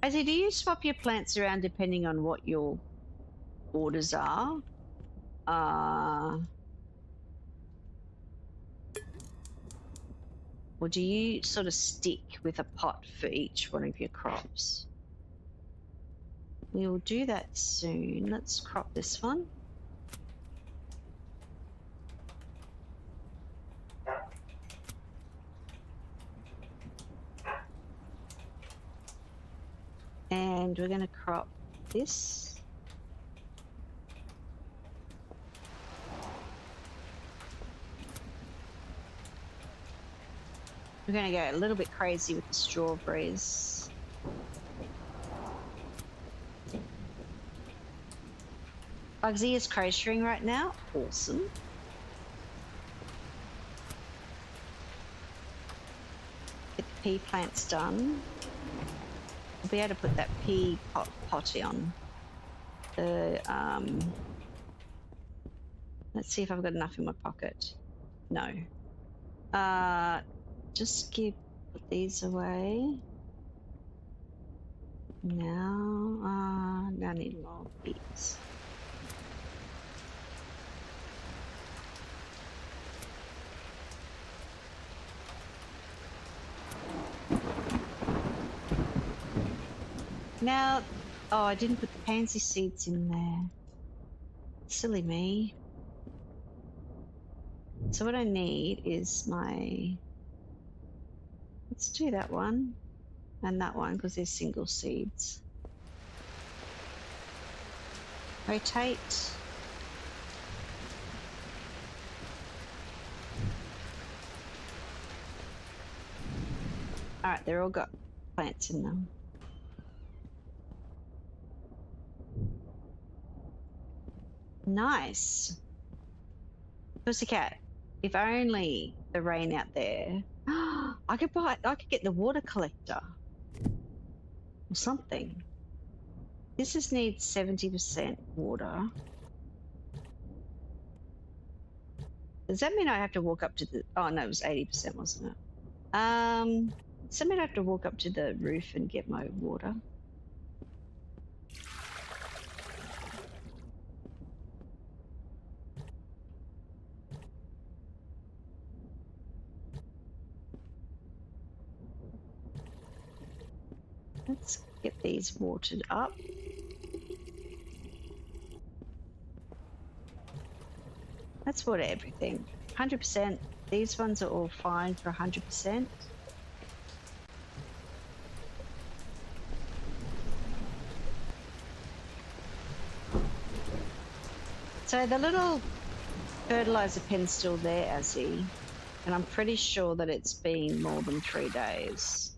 Azzy, do you swap your plants around depending on what your orders are? Or do you sort of stick with a pot for each one of your crops? We will do that soon. Let's crop this one. And we're going to crop this. We're going to go a little bit crazy with the strawberries. Bugsy is crocheting right now. Awesome. Get the pea plants done. I'll be able to put that pea potty on. Let's see if I've got enough in my pocket. No. Just put these away. Now I need more peas. Now, oh, I didn't put the pansy seeds in there. Silly me. So what I need is let's do that one and that one because they're single seeds. Rotate. All right, they're all got plants in them. Nice. Pussycat, if only the rain out there. I could get the water collector or something. This needs 70% water. Does that mean I have to walk up to the, oh no, it was 80%, wasn't it? Does that mean I have to walk up to the roof and get my water? Let's get these watered up. Let's water everything. 100%. These ones are all fine for 100%. So the little fertilizer pen's still there, Azzy, and I'm pretty sure that it's been more than 3 days.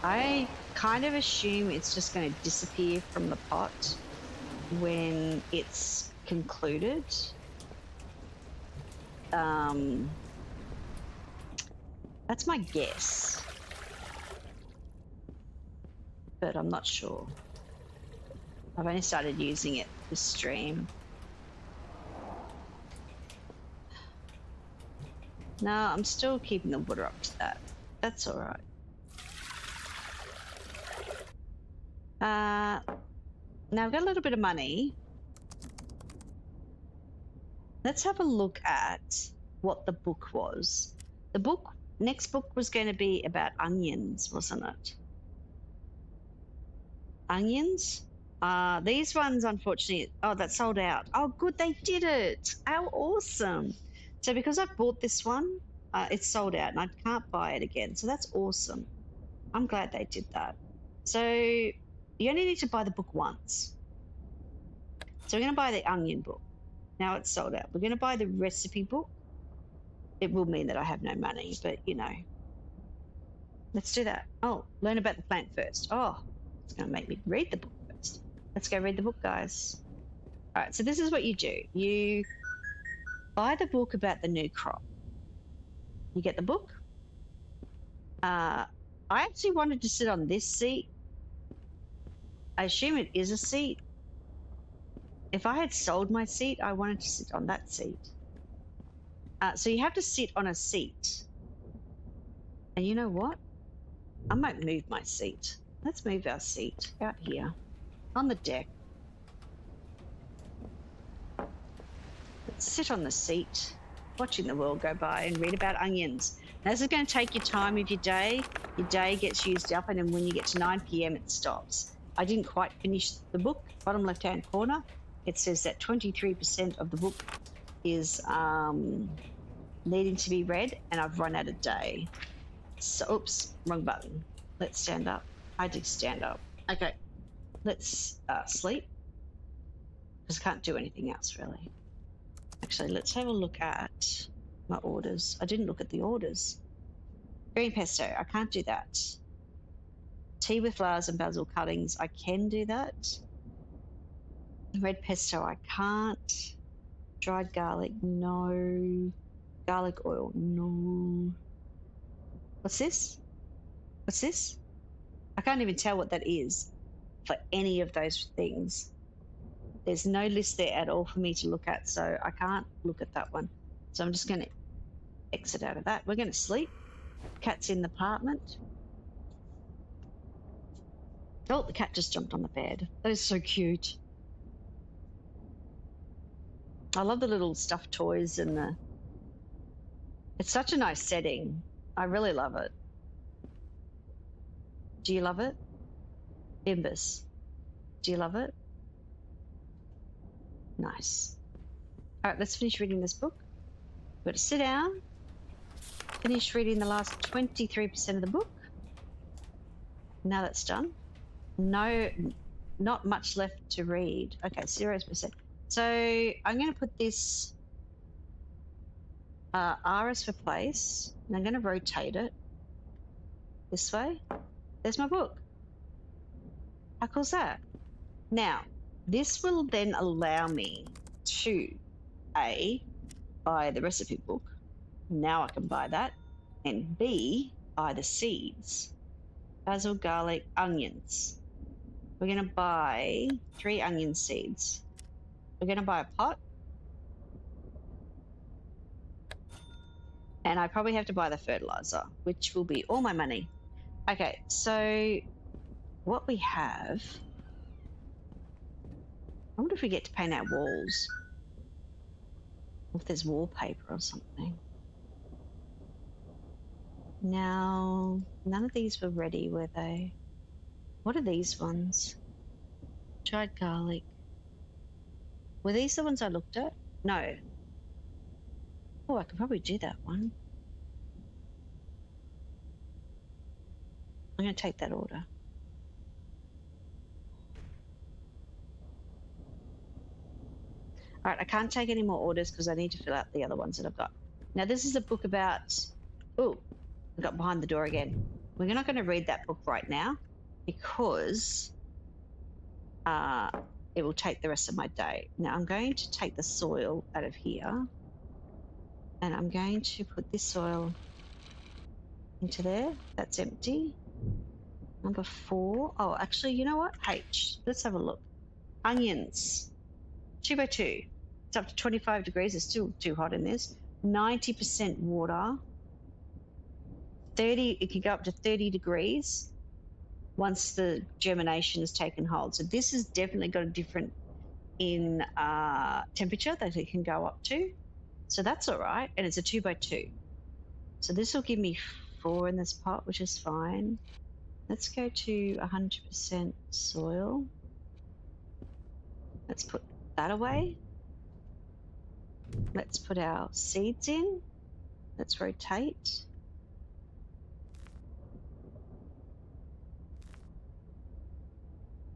I kind of assume it's just going to disappear from the pot when it's concluded. That's my guess, but I'm not sure. I've only started using it this stream. No, I'm still keeping the water up to that. That's all right. Now I've got a little bit of money. Let's have a look at what the book was. The next book was going to be about onions, wasn't it? Onions? These ones, unfortunately, oh, that sold out. Oh, good, they did it. How awesome. So because I bought this one, it's sold out and I can't buy it again. So that's awesome. I'm glad they did that. So you only need to buy the book once. So we're going to buy the onion book. Now it's sold out. We're going to buy the recipe book. It will mean that I have no money, but you know. Let's do that. Oh, learn about the plant first. Oh, it's going to make me read the book first. Let's go read the book, guys. All right, so this is what you do. You buy the book about the new crop. You get the book. I actually wanted to sit on this seat. I assume it is a seat. If I had sold my seat, I wanted to sit on that seat. So you have to sit on a seat. And you know what? I might move my seat. Let's move our seat out here on the deck. Let's sit on the seat, watching the world go by and read about onions. Now, this is going to take your time of your day. Your day gets used up, and then when you get to 9 p.m., it stops. I didn't quite finish the book. Bottom left-hand corner, it says that 23% of the book is needing to be read, and I've run out of day. So, oops, wrong button. Let's stand up. I did stand up. Okay, let's sleep, because I can't do anything else, really. Actually, let's have a look at My orders. I didn't look at the orders. Green pesto. I can't do that. Tea with flowers and basil cuttings. I can do that. Red pesto. I can't. Dried garlic. No. Garlic oil. No. What's this? What's this? I can't even tell what that is for any of those things. There's no list there at all for me to look at, so I can't look at that one. So I'm just going to exit out of that. We're going to sleep. Cat's in the apartment. Oh, the cat just jumped on the bed. That is so cute. I love the little stuffed toys and the... It's such a nice setting. I really love it. Do you love it? Bimbus. Do you love it? Nice. All right, let's finish reading this book. We've got to sit down, finish reading the last 23% of the book. Now that's done. No, not much left to read. Okay, 0%. So I'm going to put this R is for place, and I'm going to rotate it this way. There's my book. How cool is that? Now, this will then allow me to A, buy the recipe book. Now I can buy that. And B, buy the seeds. Basil, garlic, onions. We're going to buy 3 onion seeds. We're going to buy a pot. And I probably have to buy the fertilizer, which will be all my money. Okay, so what we have... I wonder if we get to paint our walls. Or if there's wallpaper or something. Now, none of these were ready, were they? What are these ones? Dried garlic. Were these the ones I looked at? No. Oh, I could probably do that one. I'm going to take that order. All right, I can't take any more orders because I need to fill out the other ones that I've got. Now, this is a book about... Oh, I got behind the door again. We're not going to read that book right now because it will take the rest of my day. Now, I'm going to take the soil out of here and I'm going to put this soil into there. That's empty. Number 4. Oh, actually, you know what? H. Let's have a look. Onions. 2 by 2. It's up to 25 degrees. It's still too hot in this. 90% water. 30. It can go up to 30 degrees once the germination has taken hold. So this has definitely got a different in temperature that it can go up to. So that's all right. And it's a 2 by 2. So this will give me 4 in this pot, which is fine. Let's go to 100% soil. Let's put that away. Let's put our seeds in. Let's rotate.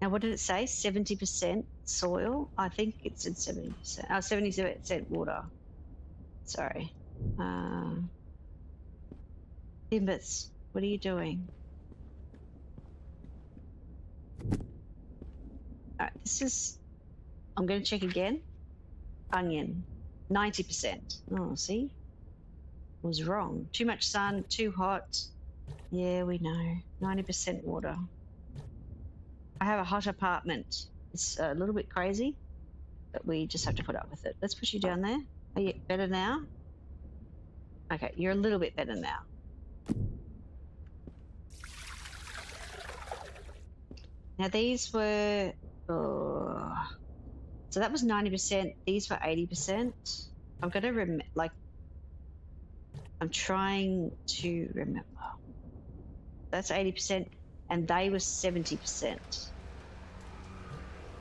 Now, what did it say? 70% soil? I think it's at 70%. 77% water. Sorry. Bimbus, what are you doing? All right, this is... I'm going to check again. Onion, 90%. Oh, see? I was wrong. Too much sun, too hot. Yeah, we know. 90% water. I have a hot apartment. It's a little bit crazy, but we just have to put up with it. Let's push you down there. Are you better now? Okay, you're a little bit better now. Now these were... Oh, so that was 90%. These were 80%. I've got to remember, like, I'm trying to remember. That's 80%, and they were 70%.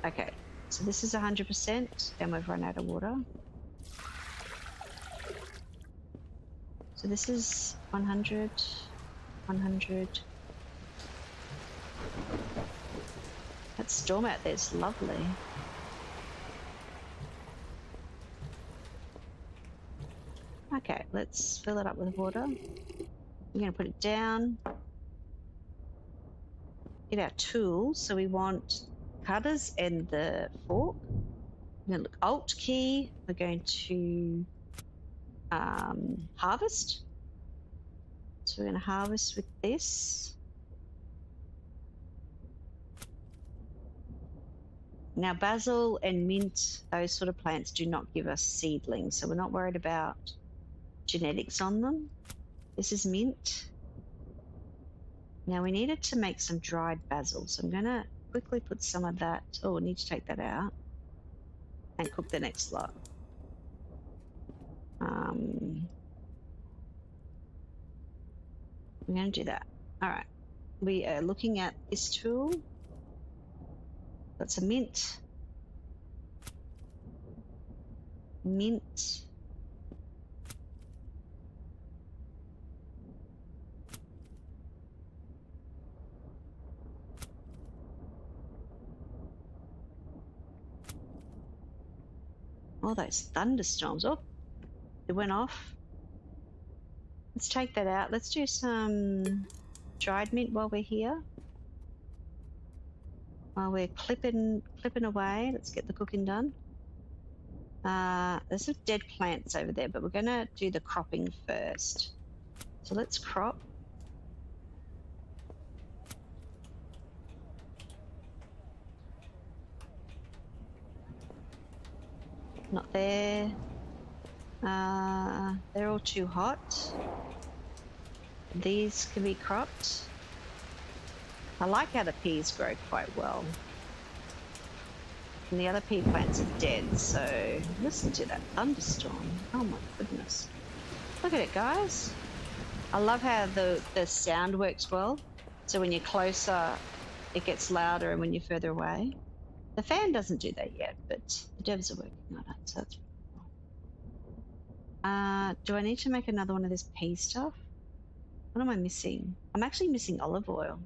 Okay, so this is 100%, and we've run out of water. So this is 100, 100. That storm out there is lovely. Okay, let's fill it up with water. We're going to put it down. Get our tools. So we want cutters and the fork. We're going to look Alt key. We're going to harvest. So we're going to harvest with this. Now, basil and mint, those sort of plants do not give us seedlings, so we're not worried about genetics on them. This is mint. Now, we needed to make some dried basil, so I'm going to quickly put some of that. Oh, we need to take that out and cook the next lot. We're going to do that. All right. We are looking at this tool. That's a mint. Mint. Oh, those thunderstorms. Oh, it went off. Let's take that out. Let's do some dried mint while we're here. While we're clipping away, let's get the cooking done. There's some dead plants over there, but we're going to do the cropping first. So let's crop. Not there. They're all too hot. These can be cropped. I like how the peas grow quite well. And the other pea plants are dead, so listen to that thunderstorm. Oh my goodness. Look at it, guys. I love how the sound works well. So when you're closer, it gets louder, and when you're further away. The fan doesn't do that yet, but the devs are working on it, so that's cool. Do I need to make another one of this pea stuff? What am I missing? I'm actually missing olive oil.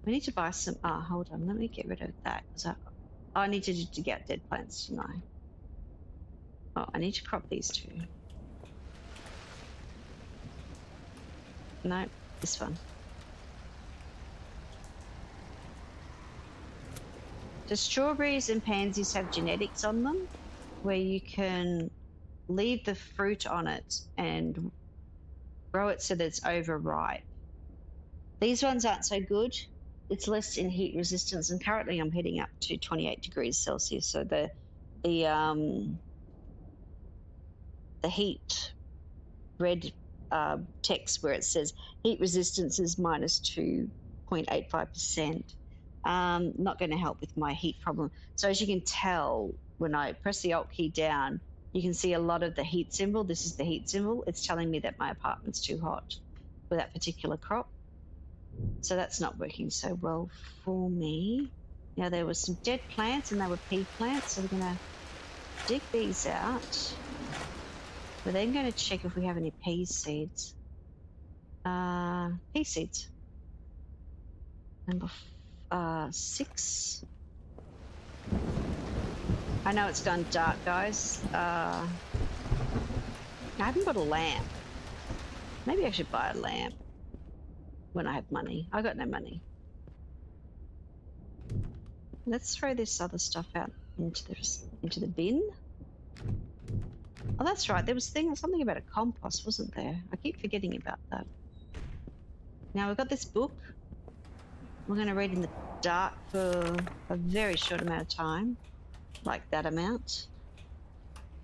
We need to buy some. Oh, hold on. Let me get rid of that because I need to get dead plants, don't I? Oh, I need to crop these two. No, this one. The strawberries and pansies have genetics on them where you can leave the fruit on it and grow it so that it's overripe. These ones aren't so good. It's less in heat resistance, and currently I'm heating up to 28 degrees Celsius. So the heat red text where it says heat resistance is minus 2.85%. Not going to help with my heat problem. So as you can tell, when I press the Alt key down, you can see a lot of the heat symbol. This is the heat symbol. It's telling me that my apartment's too hot for that particular crop. So that's not working so well for me. Now, there were some dead plants and they were pea plants. So we're going to dig these out. We're then going to check if we have any pea seeds. Pea seeds. Number 6. I know it's gone dark, guys. I haven't got a lamp. Maybe I should buy a lamp when I have money. I got no money. Let's throw this other stuff out into the bin. Oh, that's right. There was something about a compost, wasn't there? I keep forgetting about that. Now we've got this book. We're going to read in the dark for a very short amount of time, like that amount.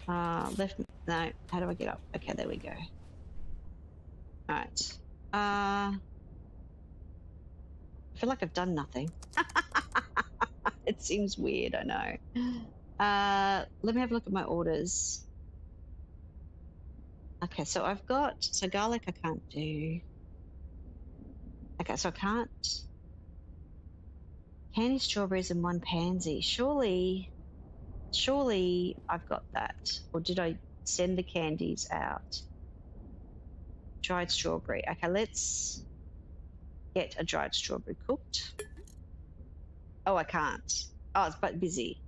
Left. No. How do I get up? Okay, there we go. All right. I feel like I've done nothing. It seems weird, I know. Let me have a look at my orders. Okay, so I've got, garlic I can't do. Okay, so I can't. Candy strawberries and 1 pansy. Surely I've got that. Or did I send the candies out? Dried strawberry. Okay, let's get a dried strawberry cooked. Oh, I can't. Oh, it's but busy.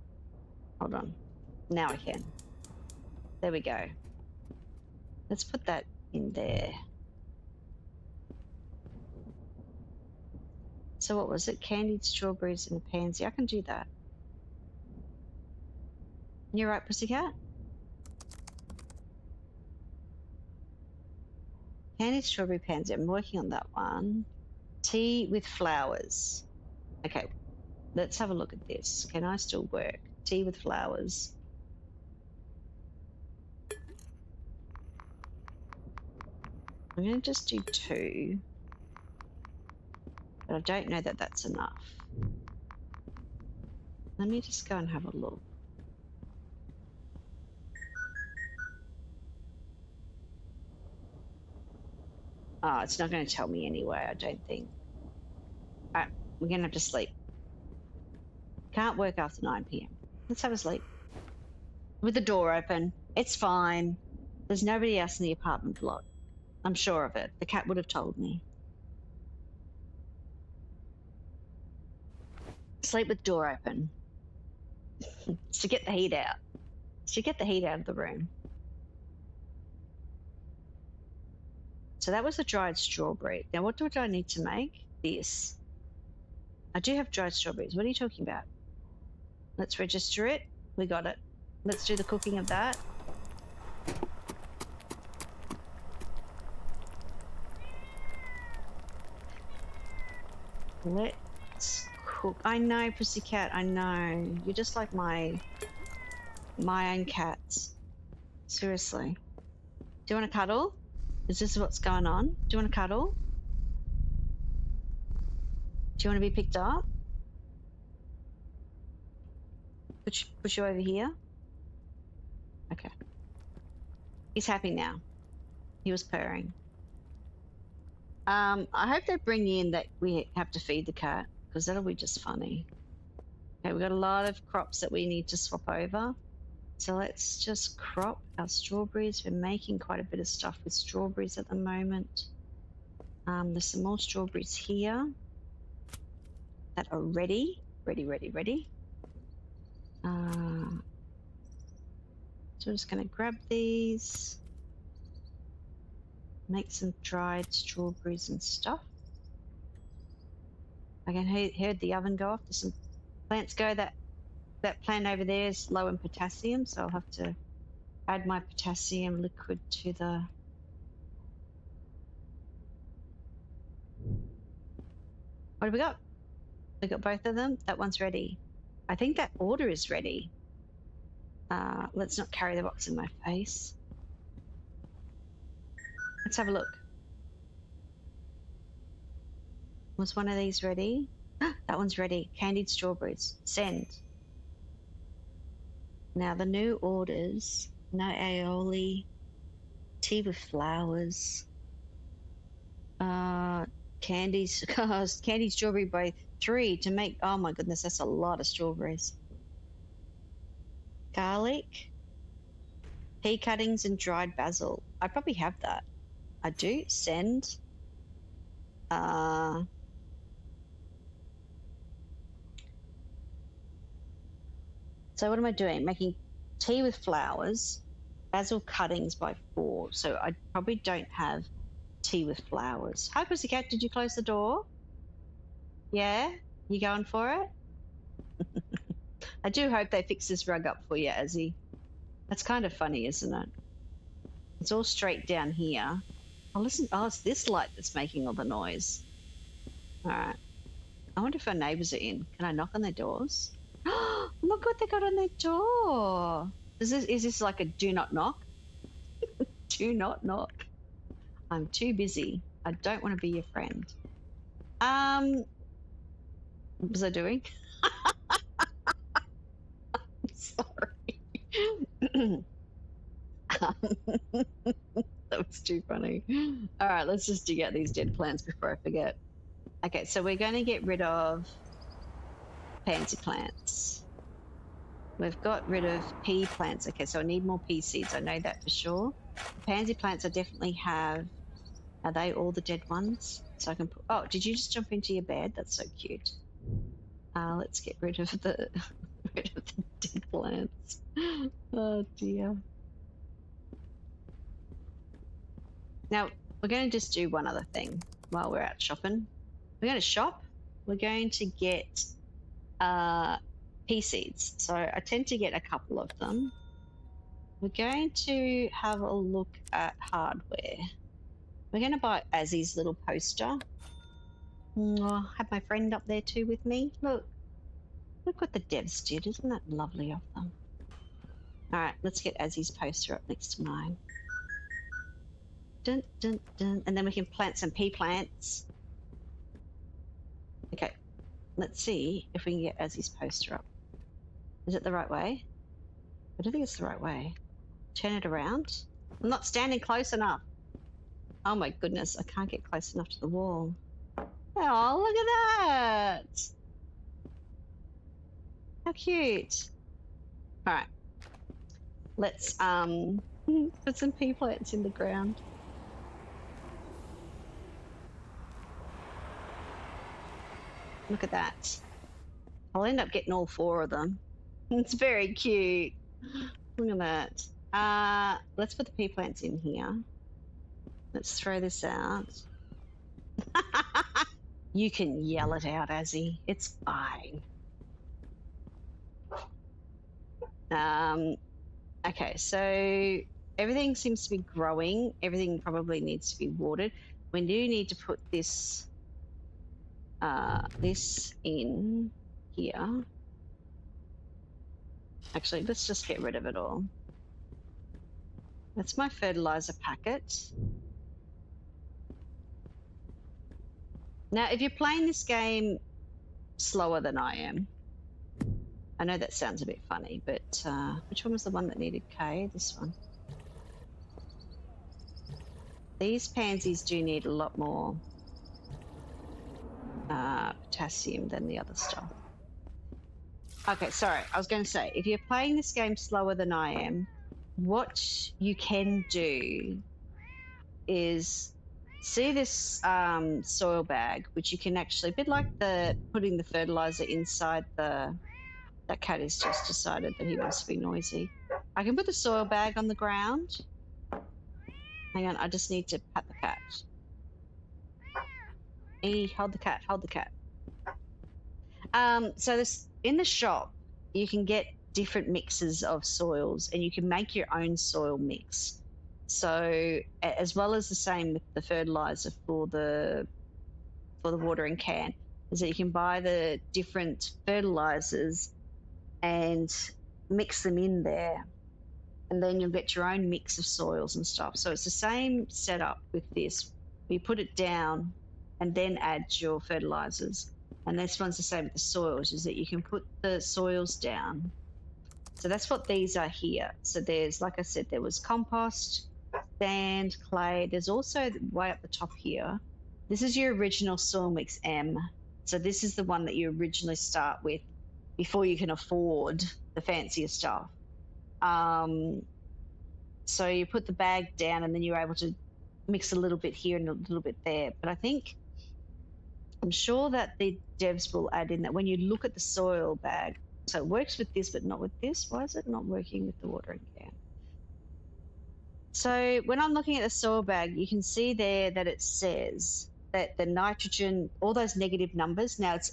Hold on. Now I can. There we go. Let's put that in there. So what was it? Candied strawberries and a pansy. I can do that. You're right, pussycat? Candied strawberry pansy. I'm working on that one. Tea with flowers. Okay, let's have a look at this. Can I still work? Tea with flowers. I'm going to just do 2. But I don't know that that's enough. Let me just go and have a look. Oh, it's not going to tell me anyway, I don't think. All right, we're going to have to sleep. Can't work after 9 p.m. Let's have a sleep. With the door open. It's fine. There's nobody else in the apartment block. I'm sure of it. The cat would have told me. Sleep with door open. It's to get the heat out. It's to get the heat out of the room. So that was a dried strawberry. Now what do I need to make? This. I do have dried strawberries. What are you talking about? Let's register it. We got it. Let's do the cooking of that. Let's cook. I know, pussycat. I know. You're just like my own cats. Seriously. Do you want to cuddle? Is this what's going on? Do you want to cuddle? Do you want to be picked up? Push you over here. Okay. He's happy now. He was purring. I hope they bring in that we have to feed the cat, because that'll be just funny. Okay, we've got a lot of crops that we need to swap over. So let's just crop our strawberries. We're making quite a bit of stuff with strawberries at the moment. There's some more strawberries here that are ready. Ready. So I'm just going to grab these. Make some dried strawberries and stuff. I can hear the oven go off. There's some plants go. That plant over there is low in potassium, so I'll have to add my potassium liquid to the... What have we got? We got both of them. That one's ready. I think that order is ready. Let's not carry the box in my face. Let's have a look. Was one of these ready? That one's ready. Candied strawberries. Send. Now the new orders. No aioli. Tea with flowers. Candies. Candied strawberry both. 3 to make. Oh my goodness, that's a lot of strawberries. Garlic. Pea cuttings and dried basil. I probably have that. I do. Send. So what am I doing? Making tea with flowers, basil cuttings by 4. So I probably don't have tea with flowers. Hi, pussycat. Did you close the door? Yeah? You going for it? I do hope they fix this rug up for you, Azzy. That's kind of funny, isn't it? It's all straight down here. Oh, listen. Oh, it's this light that's making all the noise. All right. I wonder if our neighbours are in. Can I knock on their doors? Look what they got on their door. Is this like a do not knock? Do not knock. I'm too busy. I don't want to be your friend. What was I doing? Sorry. That was too funny. All right, let's just dig out these dead plants before I forget. Okay, so we're going to get rid of pansy plants. We've got rid of pea plants. Okay, so I need more pea seeds. I know that for sure. The pansy plants I definitely have. Are they all the dead ones? So I can put... Oh, did you just jump into your bed? That's so cute. Let's get rid of the dead plants. Oh dear. Now, we're going to just do one other thing while we're out shopping. We're going to shop. We're going to get pea seeds. So I tend to get a couple of them. We're going to have a look at hardware. We're going to buy Azzy's little poster. Oh, have my friend up there too with me. Look what the devs did. Isn't that lovely of them? All right, let's get Azzy's poster up next to mine. Dun, dun, dun. And then we can plant some pea plants. Okay, let's see if we can get Azzy's poster up. Is it the right way? I don't think it's the right way. Turn it around. I'm not standing close enough. Oh my goodness, I can't get close enough to the wall. Oh, look at that. How cute. All right. Let's put some pea plants in the ground. Look at that. I'll end up getting all 4 of them. It's very cute. Look at that. Let's put the pea plants in here. Let's throw this out. You can yell it out, Azzy. It's fine. Okay, so everything seems to be growing. Everything probably needs to be watered. We do need to put this in here. Actually, let's just get rid of it all. That's my fertilizer packet. Now, if you're playing this game slower than I am, I know that sounds a bit funny, but which one was the one that needed K? This one. These pansies do need a lot more potassium than the other stuff. Okay, sorry. I was going to say, if you're playing this game slower than I am, what you can do is see this soil bag, which you can actually, a bit like putting the fertilizer inside the... That cat has just decided that he wants to be noisy. I can put the soil bag on the ground. Hang on, I just need to pat the cat. Hold the cat, hold the cat. So this, in the shop, you can get different mixes of soils and you can make your own soil mix. So as well as the same with the fertilizer for the watering can, is that you can buy the different fertilizers and mix them in there, and then you'll get your own mix of soils and stuff. So it's the same setup with this. You put it down and then add your fertilizers. And this one's the same with the soils, is that you can put the soils down. So that's what these are here. So there's, like I said, there was compost, sand, clay. There's also way up the top here. This is your original soil mix M. So this is the one that you originally start with before you can afford the fancier stuff. So you put the bag down and then you're able to mix a little bit here and a little bit there. But I'm sure that the devs will add in that when you look at the soil bag, so it works with this but not with this. Why is it not working with the watering can? So when I'm looking at the soil bag, you can see there that it says that the nitrogen, all those negative numbers, now it's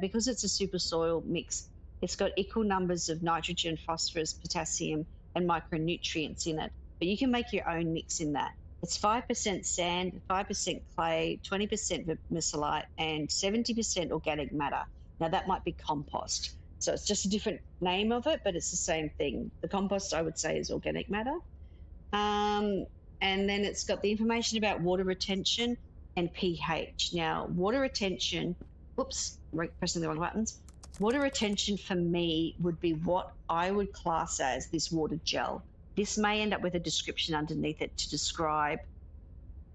because it's a super soil mix, it's got equal numbers of nitrogen, phosphorus, potassium, and micronutrients in it. But you can make your own mix in that. It's 5% sand, 5% clay, 20% vermiculite, and 70% organic matter. Now that might be compost. So it's just a different name of it, but it's the same thing. The compost, I would say, is organic matter. And then it's got the information about water retention and pH. Now, water retention, whoops, pressing the wrong buttons. Water retention for me would be what I would class as this water gel. This may end up with a description underneath it to describe.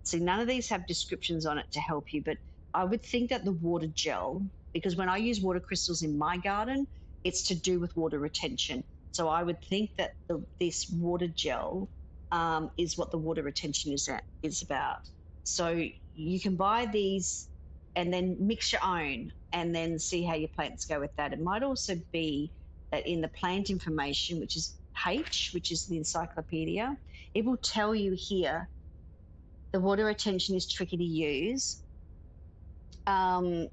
See, none of these have descriptions on it to help you, but I would think that the water gel, because when I use water crystals in my garden, it's to do with water retention. So I would think that this water gel is what the water retention is about. So you can buy these and then mix your own and then see how your plants go with that. It might also be that in the plant information, which is H, which is the encyclopedia, it will tell you here The water retention is tricky to use. Um,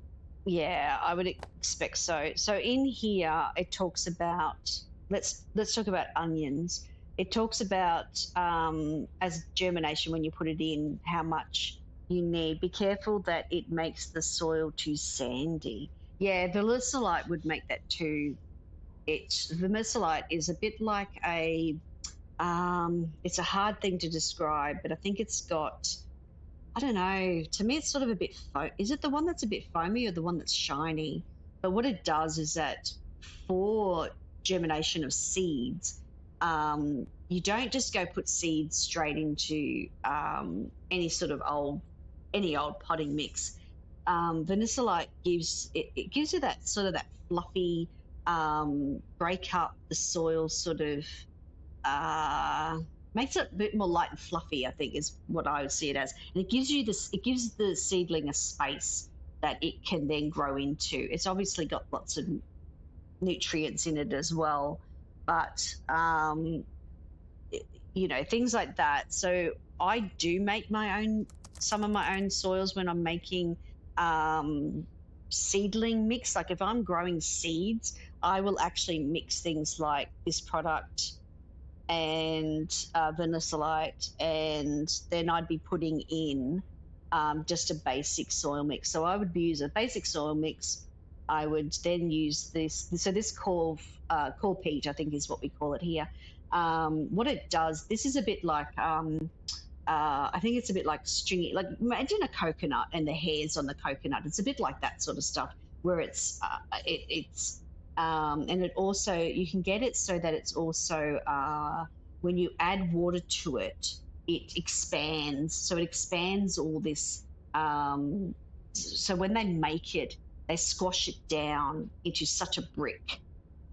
yeah, I would expect so. So in here, it talks about let's talk about onions. It talks about as germination when you put it in, how much you need. Be careful that it makes the soil too sandy. Yeah, vermicelite would make that too. Vermicelite is a bit like it's a hard thing to describe, but I think it's got, I don't know. To me, it's sort of a bit is it the one that's a bit foamy or the one that's shiny? But what it does is that for germination of seeds, you don't just go put seeds straight into any old potting mix. Vermicelite it gives you that sort of that fluffy, break up the soil sort of, uh, makes it a bit more light and fluffy, I think is what I would see it as. And it gives you this, it gives the seedling a space that it can then grow into. It's obviously got lots of nutrients in it as well, but things like that. So I do make some of my own soils when I'm making seedling mix. Like if I'm growing seeds, I will actually mix things like this product and vermicelite, and then I'd be putting in just a basic soil mix. So I would use a basic soil mix. I would then use this. So this call peat, I think is what we call it here. What it does, this is a bit like, I think it's a bit like stringy, like imagine a coconut and the hairs on the coconut. It's a bit like that sort of stuff where it's and it also, you can get it so that it's also, when you add water to it, it expands. So it expands all this. So when they make it, they squash it down into such a brick.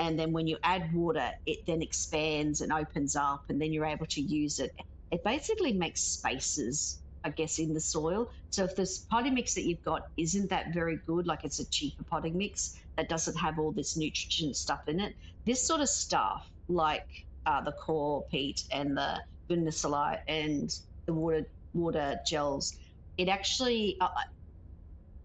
And then when you add water, it then expands and opens up, and then you're able to use it. It basically makes spaces, I guess, in the soil. So if this potting mix that you've got isn't that very good, like it's a cheaper potting mix that doesn't have all this nutrition stuff in it, this sort of stuff, like the core peat and the vermicelite and the water gels, it actually.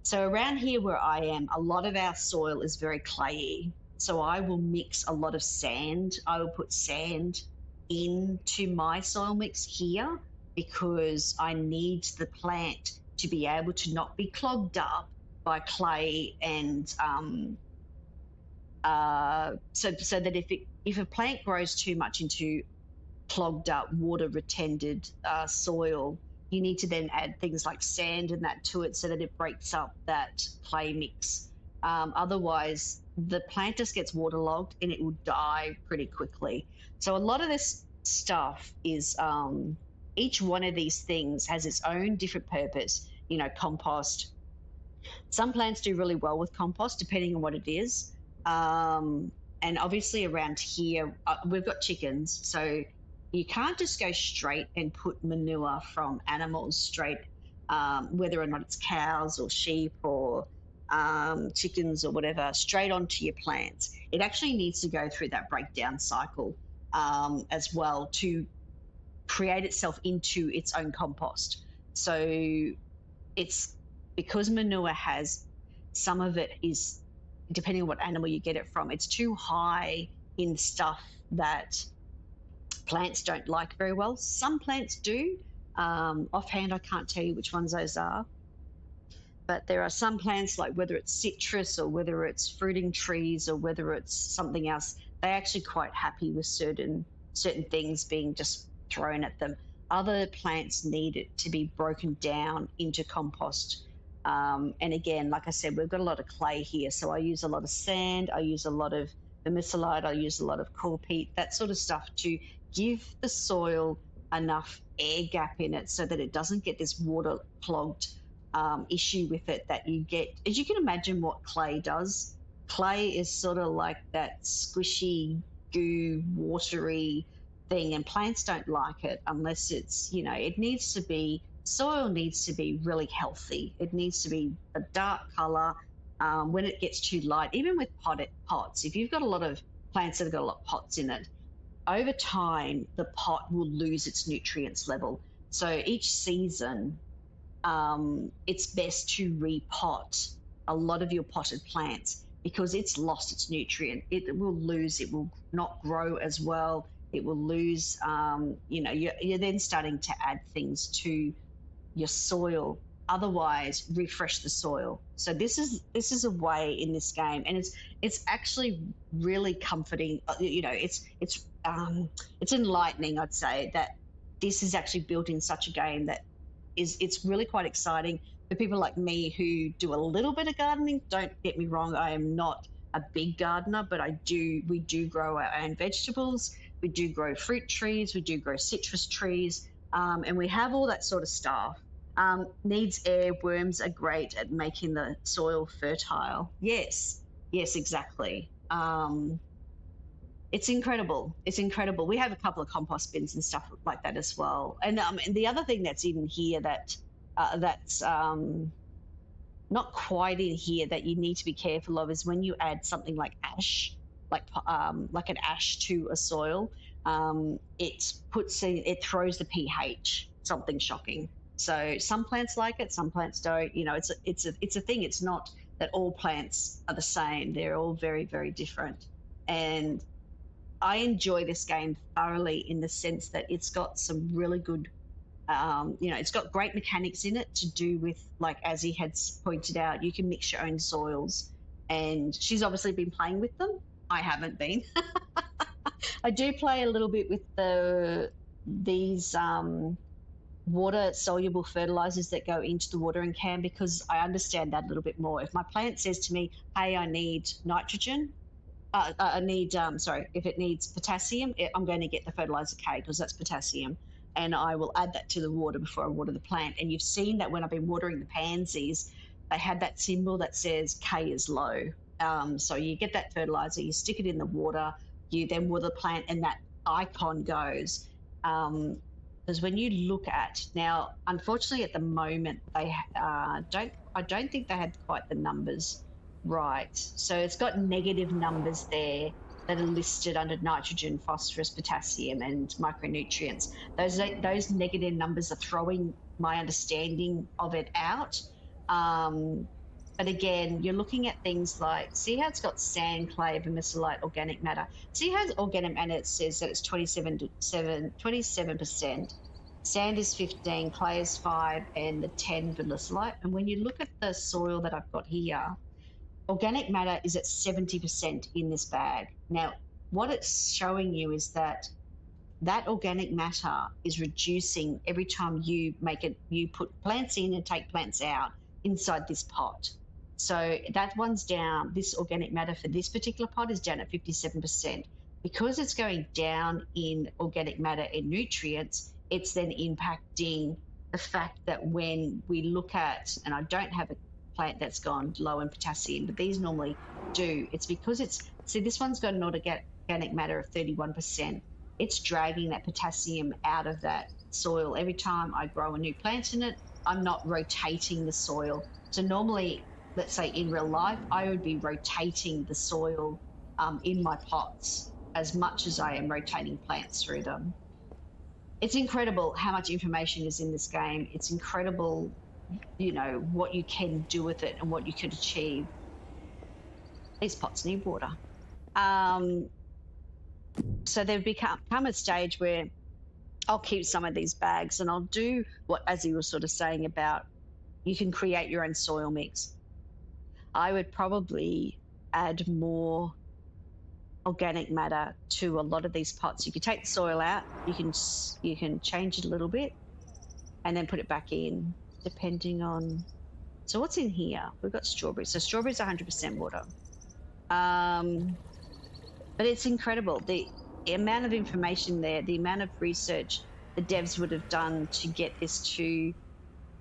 So around here where I am, a lot of our soil is very clayey. So I will mix a lot of sand. I will put sand into my soil mix here because I need the plant to be able to not be clogged up by clay, and so that if a plant grows too much into clogged up water retentive soil, you need to then add things like sand and that to it so that it breaks up that clay mix. Otherwise, the plant just gets waterlogged and it will die pretty quickly. So a lot of this stuff is, each one of these things has its own different purpose. Compost. Some plants do really well with compost, depending on what it is. And obviously around here, we've got chickens, so you can't just go straight and put manure from animals straight, whether or not it's cows or sheep or chickens or whatever, straight onto your plants. It actually needs to go through that breakdown cycle as well to create itself into its own compost. So it's because manure has, some of it is, depending on what animal you get it from, it's too high in stuff that plants don't like very well. Some plants do. Offhand, I can't tell you which ones those are. But there are some plants, like whether it's citrus or whether it's fruiting trees or whether it's something else, they're actually quite happy with certain things being just thrown at them. Other plants need it to be broken down into compost. And again, like I said, we've got a lot of clay here, so I use a lot of sand, I use a lot of vermicelite, I use a lot of cool peat, that sort of stuff to give the soil enough air gap in it so that it doesn't get this water clogged issue with it that you get. As you can imagine what clay does, clay is sort of like that squishy, goo, watery thing, and plants don't like it unless it's, it needs to be, soil needs to be really healthy. It needs to be a dark color. When it gets too light, even with pots, if you've got a lot of plants that have got a lot of pots in it, over time, the pot will lose its nutrients level. So each season, it's best to repot a lot of your potted plants because it's lost its nutrient. It will lose, it will not grow as well. It will lose, you're then starting to add things to your soil. Otherwise, refresh the soil. So this is a way in this game, and it's actually really comforting. It's enlightening, I'd say, that this is actually built in such a game that it's really quite exciting for people like me who do a little bit of gardening. Don't get me wrong, I am not a big gardener, but we do grow our own vegetables, we do grow fruit trees, we do grow citrus trees, and we have all that sort of stuff. Needs air. Worms are great at making the soil fertile. Yes, yes, exactly. It's incredible. It's incredible. We have a couple of compost bins and stuff like that as well. And the other thing that's in here that's not quite in here that you need to be careful of is when you add something like ash, like an ash to a soil. It throws the pH. Something shocking. So some plants like it, some plants don't. It's a thing. It's not that all plants are the same. They're all very, very different. And I enjoy this game thoroughly in the sense that it's got some really good, it's got great mechanics in it to do with, like Azzy had pointed out, you can mix your own soils. And she's obviously been playing with them. I haven't been. I do play a little bit with these water soluble fertilizers that go into the watering can because I understand that a little bit more. If my plant says to me, hey, I need nitrogen, if it needs potassium, I'm going to get the fertilizer K because that's potassium. And I will add that to the water before I water the plant. And you've seen that when I've been watering the pansies, they have that symbol that says K is low. So you get that fertilizer, you stick it in the water, you then water the plant, and that icon goes. Because when you look at now, unfortunately, at the moment, I don't think they had quite the numbers right. So it's got negative numbers there that are listed under nitrogen, phosphorus, potassium, and micronutrients. Those negative numbers are throwing my understanding of it out. But again, you're looking at things like, see how it's got sand, clay, vermiculite, organic matter. See how organic matter, it says that it's 27%. Sand is 15, clay is 5, and the 10 vermiculite. And when you look at the soil that I've got here, organic matter is at 70% in this bag. Now, what it's showing you is that organic matter is reducing every time you put plants in and take plants out inside this pot. So that one's down. This organic matter for this particular pot is down at 57%. Because it's going down in organic matter and nutrients, it's then impacting the fact that when we look at, and I don't have a plant that's gone low in potassium, but these normally do. It's because this one's got an organic matter of 31%. It's dragging that potassium out of that soil. Every time I grow a new plant in it, I'm not rotating the soil. So normally, let's say in real life, I would be rotating the soil in my pots as much as I am rotating plants through them. It's incredible how much information is in this game. It's incredible, what you can do with it and what you could achieve. These pots need water. So they've become a stage where I'll keep some of these bags and I'll do what Azzy was sort of saying about you can create your own soil mix. I would probably add more organic matter to a lot of these pots. You can take the soil out, you can change it a little bit and then put it back in depending on. So what's in here? We've got strawberries. So strawberries are 100% water. But it's incredible. The amount of information there, the amount of research the devs would have done to get this to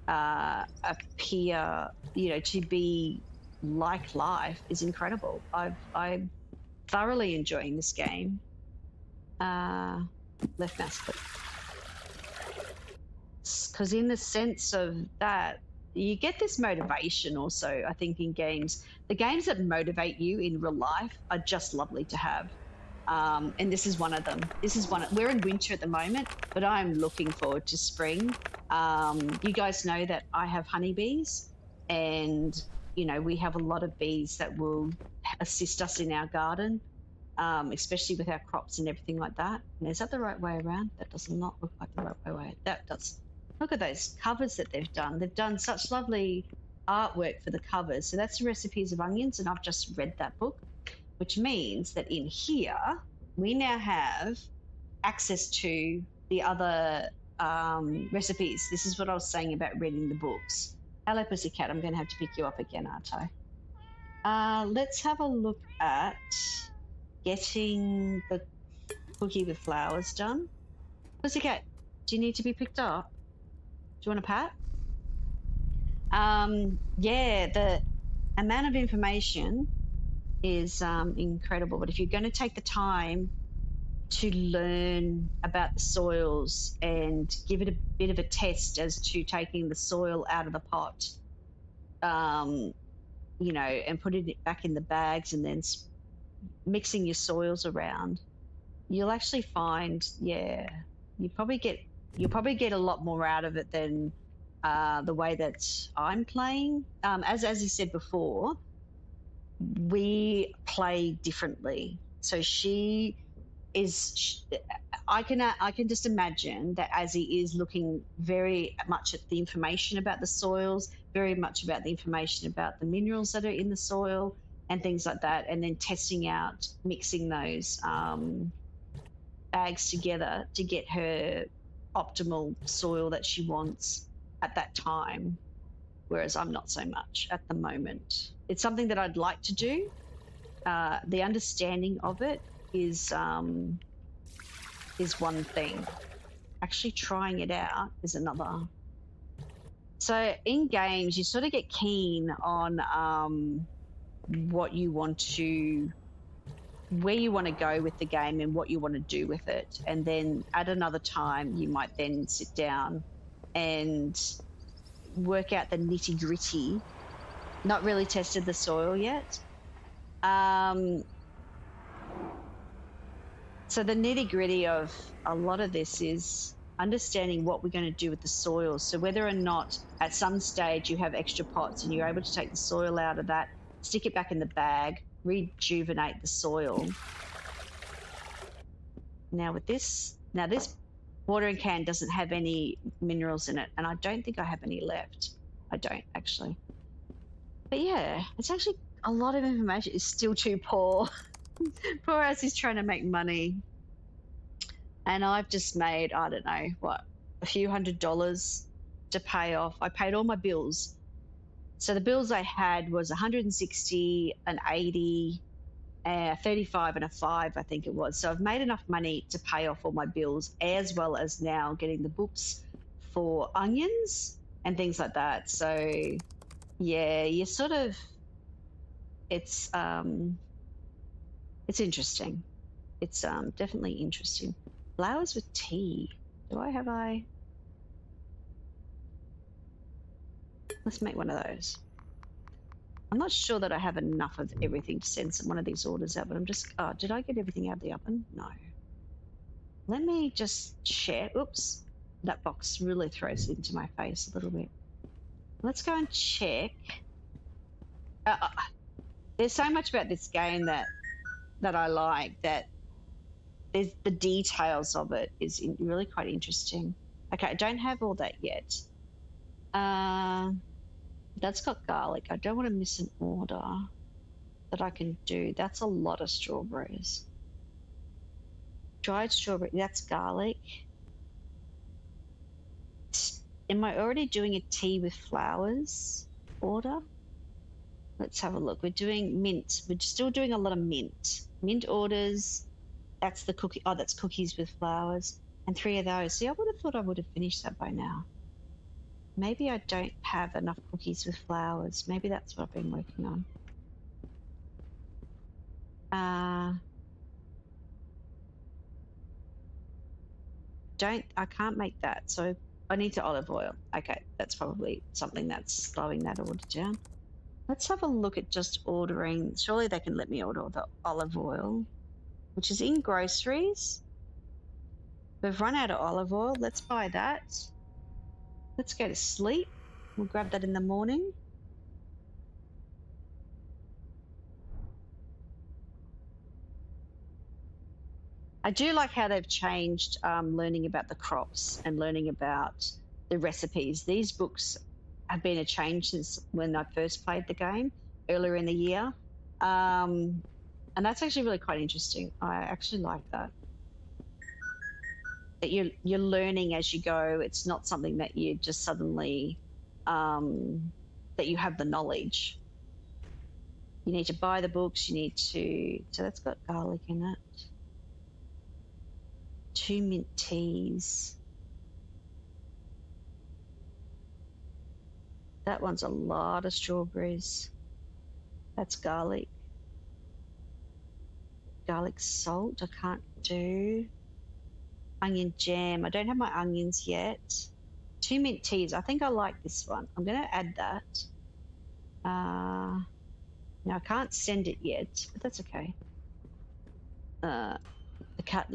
appear, to be like life is incredible. I'm thoroughly enjoying this game. Left mouse click. Because in the sense of that, you get this motivation also, I think, in games. The games that motivate you in real life are just lovely to have. And this is one of them. We're in winter at the moment, but I'm looking forward to spring. You guys know that I have honeybees, and we have a lot of bees that will assist us in our garden, especially with our crops and everything like that. And is that the right way around? That does not look like the right way. That does. Look at those covers that they've done. They've done such lovely artwork for the covers. So that's the recipes of onions, and I've just read that book, which means that in here we now have access to the other recipes. This is what I was saying about reading the books. Hello, Pussycat. I'm going to have to pick you up again, aren't I? Let's have a look at getting the cookie with flowers done. Pussycat, do you need to be picked up? Do you want a pat? Yeah, the amount of information is incredible. But if you're going to take the time to learn about the soils and give it a bit of a test as to taking the soil out of the pot, and putting it back in the bags and then mixing your soils around, you'll actually find, you'll probably get a lot more out of it than the way that I'm playing. As you said before, we play differently. So I can just imagine that Azzy is looking very much at the information about the soils, very much about the information about the minerals that are in the soil and things like that, and then testing out, mixing those bags together to get her optimal soil that she wants at that time, whereas I'm not so much at the moment. It's something that I'd like to do. The understanding of it is one thing. Actually trying it out is another. So in games, you sort of get keen on what you want to, where you want to go with the game and what you want to do with it. And then at another time, you might then sit down and work out the nitty gritty. Not really tested the soil yet. So the nitty gritty of a lot of this is understanding what we're going to do with the soil. So whether or not at some stage you have extra pots and you're able to take the soil out of that, stick it back in the bag, rejuvenate the soil. Now with this watering can doesn't have any minerals in it, and I don't think I have any left. I don't actually. But yeah, it's actually a lot of information. It's still too poor. Poor as he's trying to make money. And I've just made, I don't know, what, a few $100s to pay off. I paid all my bills. So the bills I had was 160, an 80, 35 and a 5, I think it was. So I've made enough money to pay off all my bills, as well as now getting the books for onions and things like that. So yeah, you sort of, it's interesting. It's definitely interesting. Flowers with tea. Let's make one of those. I'm not sure that I have enough of everything to send one of these orders out, but I'm just, did I get everything out of the oven? No. Let me just check. Oops, that box really throws it into my face a little bit. Let's go and check. There's so much about this game that I like, that there's the details of it is really quite interesting. Okay, I don't have all that yet. That's got garlic. I don't want to miss an order that I can do. That's a lot of strawberries. Dried strawberry, that's garlic. Am I already doing a tea with flowers order? Let's have a look. We're doing mint. We're still doing a lot of mint. Mint orders. That's the cookie. Oh, that's cookies with flowers. And 3 of those. See, I would have thought I would have finished that by now. Maybe I don't have enough cookies with flowers. Maybe that's what I've been working on. I can't make that. So I need to olive oil. Okay, that's probably something that's slowing that order down. Let's have a look at just ordering. Surely they can let me order the olive oil. which is in groceries. We've run out of olive oil. Let's buy that. Let's go to sleep. We'll grab that in the morning. I do like how they've changed learning about the crops and learning about the recipes. These books have been a change since when I first played the game earlier in the year. And that's actually really quite interesting. I actually like that. That you're learning as you go. It's not something that you just suddenly that you have the knowledge. You need to buy the books. You need to. So that's got garlic in it. 2 mint teas. That one's a lot of strawberries. That's garlic. Garlic salt, I can't do. Onion jam, I don't have my onions yet. 2 mint teas, I think I like this one. I'm going to add that. Now I can't send it yet, but that's okay. The cat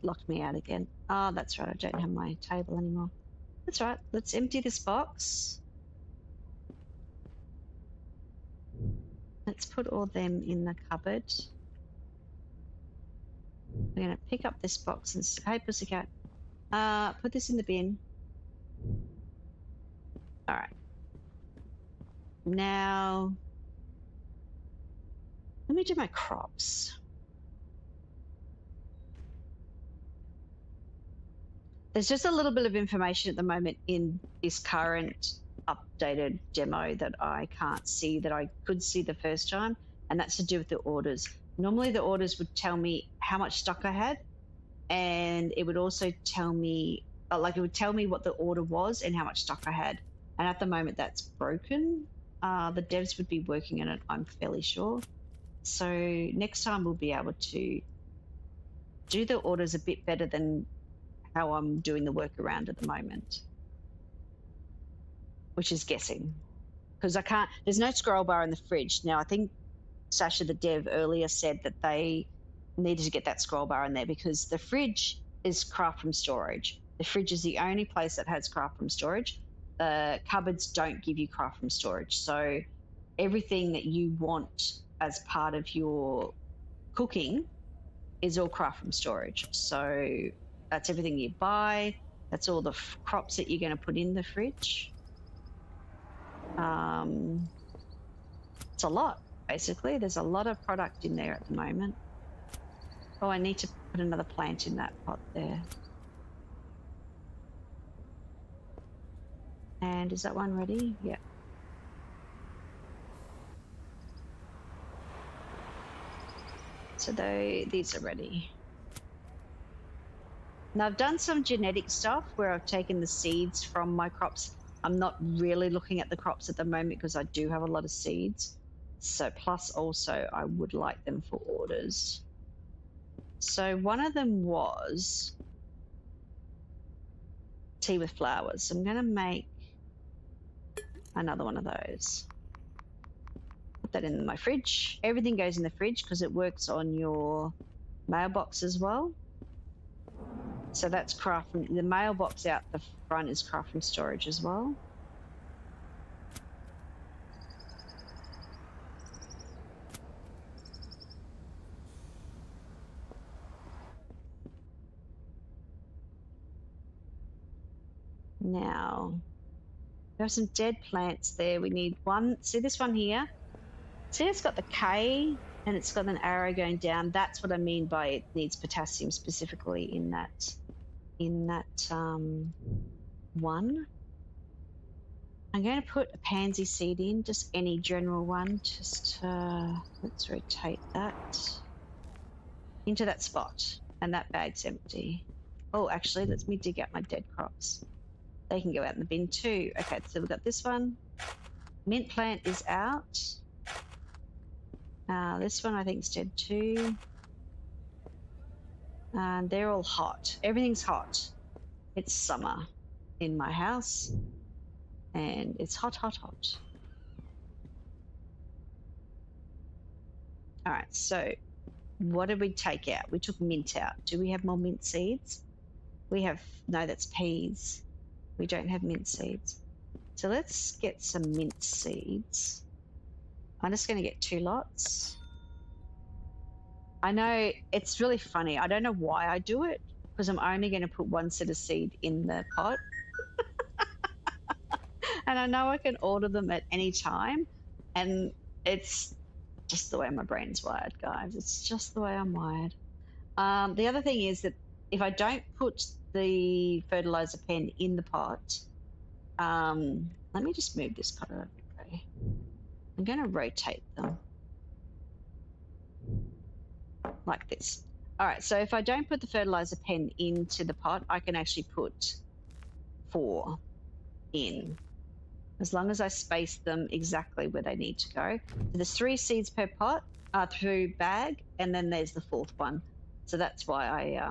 locked me out again. Oh, that's right, I don't have my table anymore. That's right, let's empty this box. Let's put all them in the cupboard. We're going to pick up this box and hey, pussycat, put this in the bin. All right. Now, let me do my crops. There's just a little bit of information at the moment in this current updated demo that I can't see that I could see the first time, and that's to do with the orders. Normally the orders would tell me how much stock I had, and it would also tell me, it would tell me what the order was and how much stock I had. And at the moment that's broken. The devs would be working on it, I'm fairly sure. So next time we'll be able to do the orders a bit better than how I'm doing the workaround at the moment, which is guessing. Because I can't, there's no scroll bar in the fridge. Now, I think Sasha, the dev, earlier said that they needed to get that scroll bar in there because the fridge is craft from storage. The fridge is the only place that has craft from storage. The cupboards don't give you craft from storage. So everything that you want as part of your cooking is all craft from storage. So that's everything you buy. That's all the crops that you're going to put in the fridge. It's a lot, basically. There's a lot of product in there at the moment. Oh, I need to put another plant in that pot there. And is that one ready? Yeah. So these are ready. Now I've done some genetic stuff where I've taken the seeds from my crops. I'm not really looking at the crops at the moment because I do have a lot of seeds. So plus also I would like them for orders. So one of them was tea with flowers. So I'm going to make another one of those. Put that in my fridge. Everything goes in the fridge because it works on your mailbox as well. So that's craft from the mailbox out the front is craft from storage as well. Now, we have some dead plants there. We need one. See this one here? See, it's got the K and it's got an arrow going down. That's what I mean by it needs potassium specifically in that one. I'm going to put a pansy seed in, just any general one. Just let's rotate that into that spot, and that bag's empty. Oh, actually, let me dig out my dead crops. They can go out in the bin too. Okay, so we've got this one. Mint plant is out. This one I think is dead too. And they're all hot. Everything's hot. It's summer in my house. And it's hot, hot, hot. All right, so What did we take out? We took mint out. Do we have more mint seeds? We have, no, that's peas. We don't have mint seeds. So let's get some mint seeds. I'm just going to get 2 lots. I know it's really funny. I don't know why I do it, because I'm only going to put 1 set of seed in the pot. And I know I can order them at any time. And it's just the way my brain's wired, guys. It's just the way I'm wired. The other thing is that if I don't put the fertilizer pen in the pot, let me just move this pot over. Okay. I'm going to rotate them like this. All right, so if I don't put the fertilizer pen into the pot, I can actually put 4 in, as long as I space them exactly where they need to go. So there's 3 seeds per pot, through bag, and then there's the 4th one. So that's why I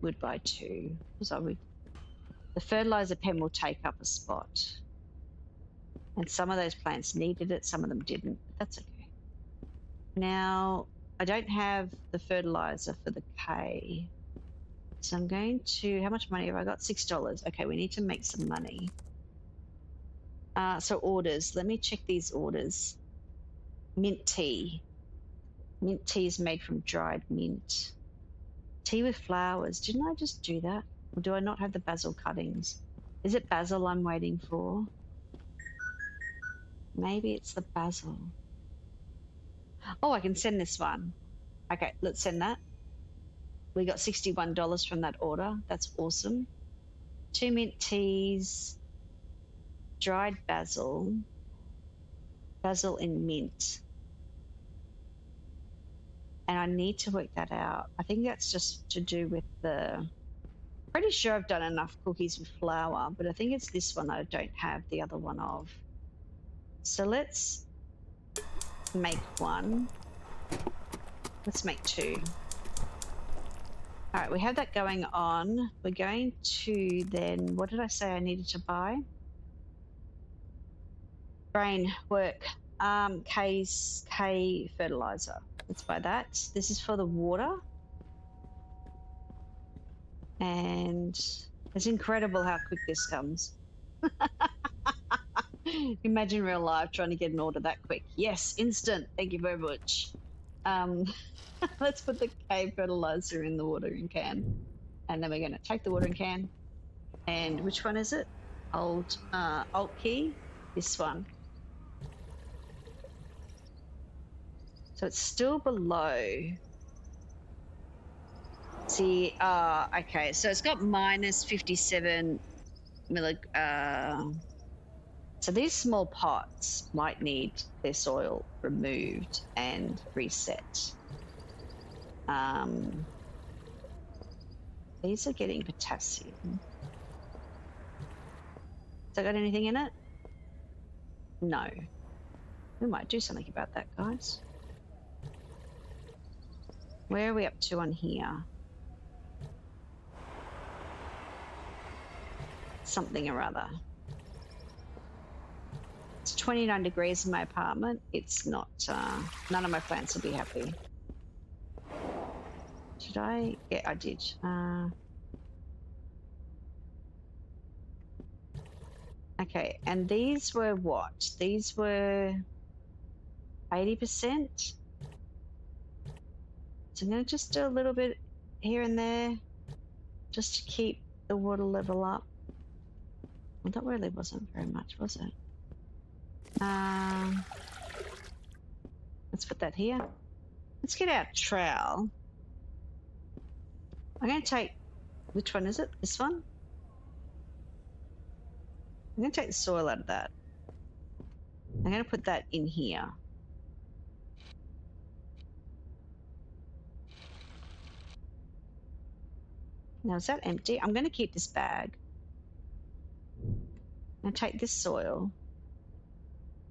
would buy 2, because the fertilizer pen will take up a spot. And some of those plants needed it, some of them didn't, but that's okay. Now, I don't have the fertilizer for the K. So I'm going to, how much money have I got? $6. Okay, we need to make some money. So orders, let me check these orders. Mint tea. Mint tea is made from dried mint. Tea with flowers. Didn't I just do that? Or do I not have the basil cuttings? Is it basil I'm waiting for? Maybe it's the basil. Oh, I can send this one. Okay, let's send that. We got $61 from that order. That's awesome. 2 mint teas, dried basil, basil and mint. And I need to work that out. I think that's just to do with pretty sure I've done enough cookies with flour, but I think it's this one that I don't have the other one of. So let's make 1. Let's make 2. All right, we have that going on. We're going to then, what did I say I needed to buy? Brain work. K fertilizer. Let's buy that. This is for the water. And it's incredible how quick this comes. Imagine real life trying to get an order that quick. Yes, instant. Thank you very much. Let's put the K fertilizer in the watering can. And then we're going to take the watering can. And which one is it? Alt key. This one. So it's still below. See, okay. So it's got minus 57 so these small pots might need their soil removed and reset. These are getting potassium. Has that got anything in it? No. We might do something about that, guys. Where are we up to on here? Something or other. It's 29 degrees in my apartment. It's not, none of my plants will be happy. Should I? Yeah, I did. Okay, and these were what? These were 80%. So I'm going to just do a little bit here and there just to keep the water level up. Well, that really wasn't very much, was it? Let's put that here. Let's get our trowel. I'm going to take, which one is it? This one? I'm going to take the soil out of that. I'm going to put that in here. Now, is that empty? I'm going to keep this bag. I'm going to take this soil,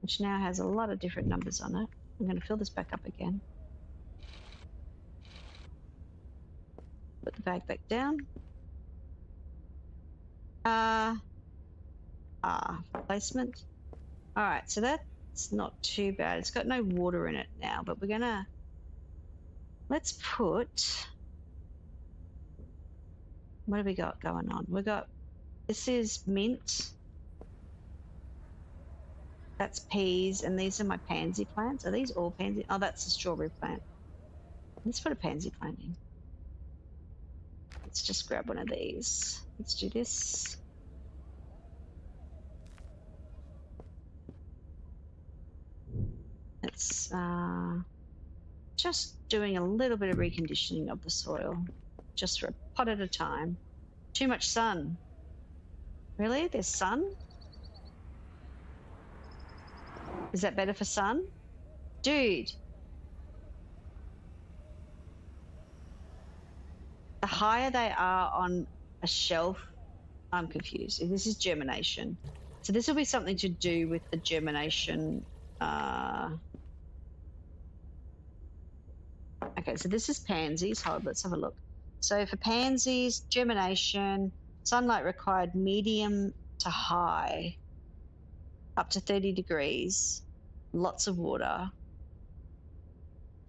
which now has a lot of different numbers on it. I'm going to fill this back up again. Put the bag back down. Placement. All right, so that's not too bad. It's got no water in it now, but we're gonna Let's put, what have we got going on? We got, this is mint. That's peas, and these are my pansy plants. Are these all pansy? Oh, that's a strawberry plant. Let's put a pansy plant in. Let's just grab one of these. Let's do this. It's just doing a little bit of reconditioning of the soil, just for a pot at a time. Too much sun. Really? There's sun? Is that better for sun? Dude. The higher they are on a shelf, I'm confused. This is germination. So this will be something to do with the germination. Okay, so this is pansies. Hold, let's have a look. So for pansies, germination, sunlight required medium to high, up to 30 degrees, lots of water.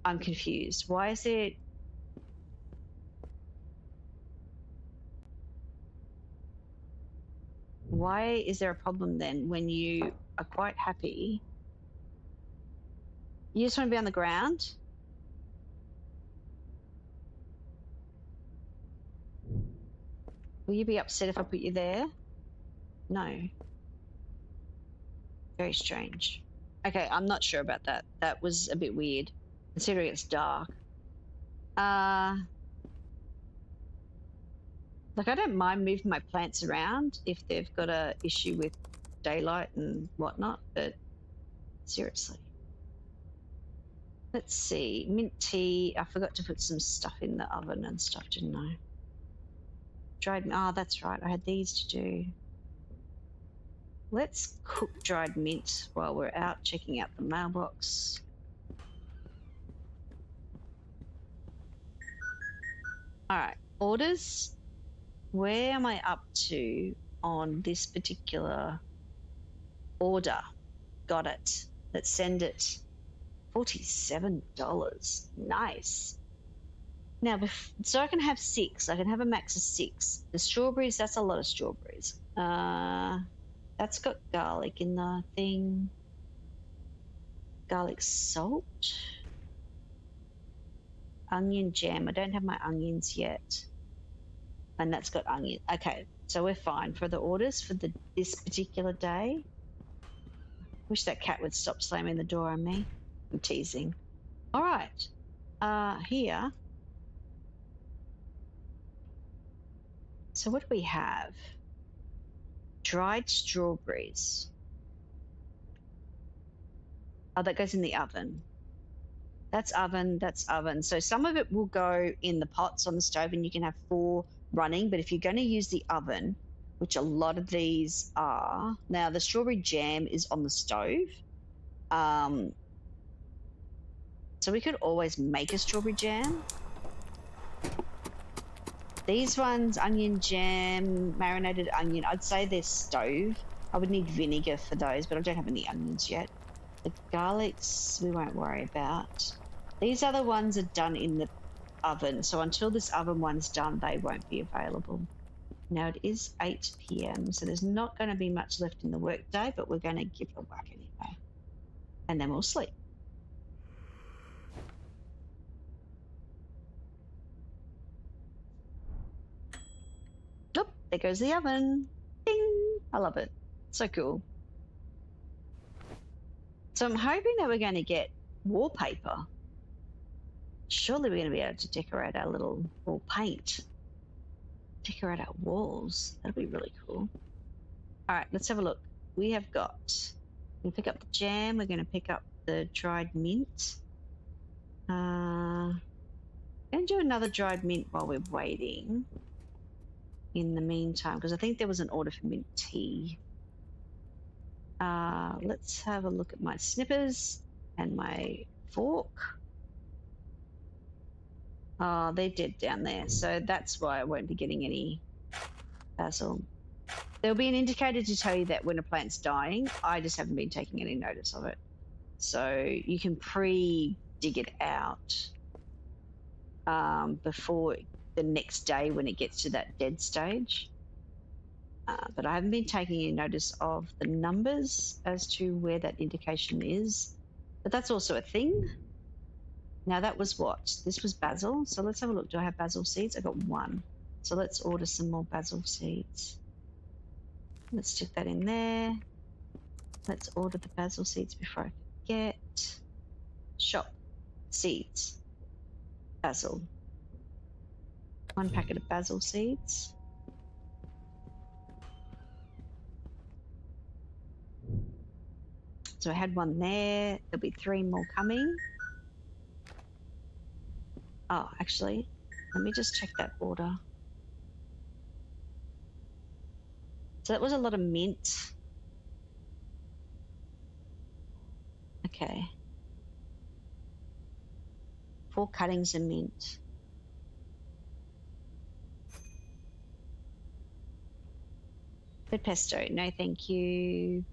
I'm confused. Why is it? Why is there a problem then when you are quite happy? You just want to be on the ground? Will you be upset if I put you there? No. Very strange. Okay, I'm not sure about that. That was a bit weird, considering it's dark. Like, I don't mind moving my plants around if they've got a issue with daylight and whatnot, but seriously. Let's see, mint tea. I forgot to put some stuff in the oven and stuff, didn't I? Dried, oh, that's right. I had these to do. Let's cook dried mint while we're out checking out the mailbox. All right, orders. Where am I up to on this particular order? Got it. Let's send it. $47. Nice. Now, so I can have 6. I can have a max of 6. The strawberries, that's a lot of strawberries. That's got garlic in the thing. Garlic salt. Onion jam. I don't have my onions yet. And that's got onion. Okay, so we're fine for the orders for this particular day. Wish that cat would stop slamming the door on me. I'm teasing. All right. Here. So what do we have? Dried strawberries. Oh, that goes in the oven. That's oven, that's oven. So some of it will go in the pots on the stove and you can have 4 running, but if you're going to use the oven, which a lot of these are, now the strawberry jam is on the stove. So we could always make a strawberry jam. These ones, onion jam, marinated onion, I'd say they're stove. I would need vinegar for those, but I don't have any onions yet. The garlics, we won't worry about. These other ones are done in the oven, so until this oven one's done, they won't be available. Now it is 8 p.m, so there's not going to be much left in the workday, but we're going to give it a whack anyway. And then we'll sleep. Nope, there goes the oven. Ding! I love it. So cool. So I'm hoping that we're going to get wallpaper. Surely we're going to be able to decorate our little, or paint. Decorate our walls. That'll be really cool. All right, let's have a look. We have got, we're going to pick up the jam. We're going to pick up the dried mint. Going to do another dried mint while we're waiting. In the meantime, because I think there was an order for mint tea. Let's have a look at my snippers and my fork. Oh, they're dead down there, so that's why I won't be getting any basil. There'll be an indicator to tell you that when a plant's dying. I just haven't been taking any notice of it. So you can pre-dig it out. before the next day when it gets to that dead stage. But I haven't been taking any notice of the numbers as to where that indication is. But that's also a thing. Now that was what? This was basil. So let's have a look. Do I have basil seeds? I got one. So let's order some more basil seeds. Let's stick that in there. Let's order the basil seeds before I forget. Shop. Seeds. Basil. 1 packet of basil seeds. So I had one there. There'll be 3 more coming. Oh, actually, let me just check that order. So that was a lot of mint. Okay. 4 cuttings of mint. Red pesto, no thank you.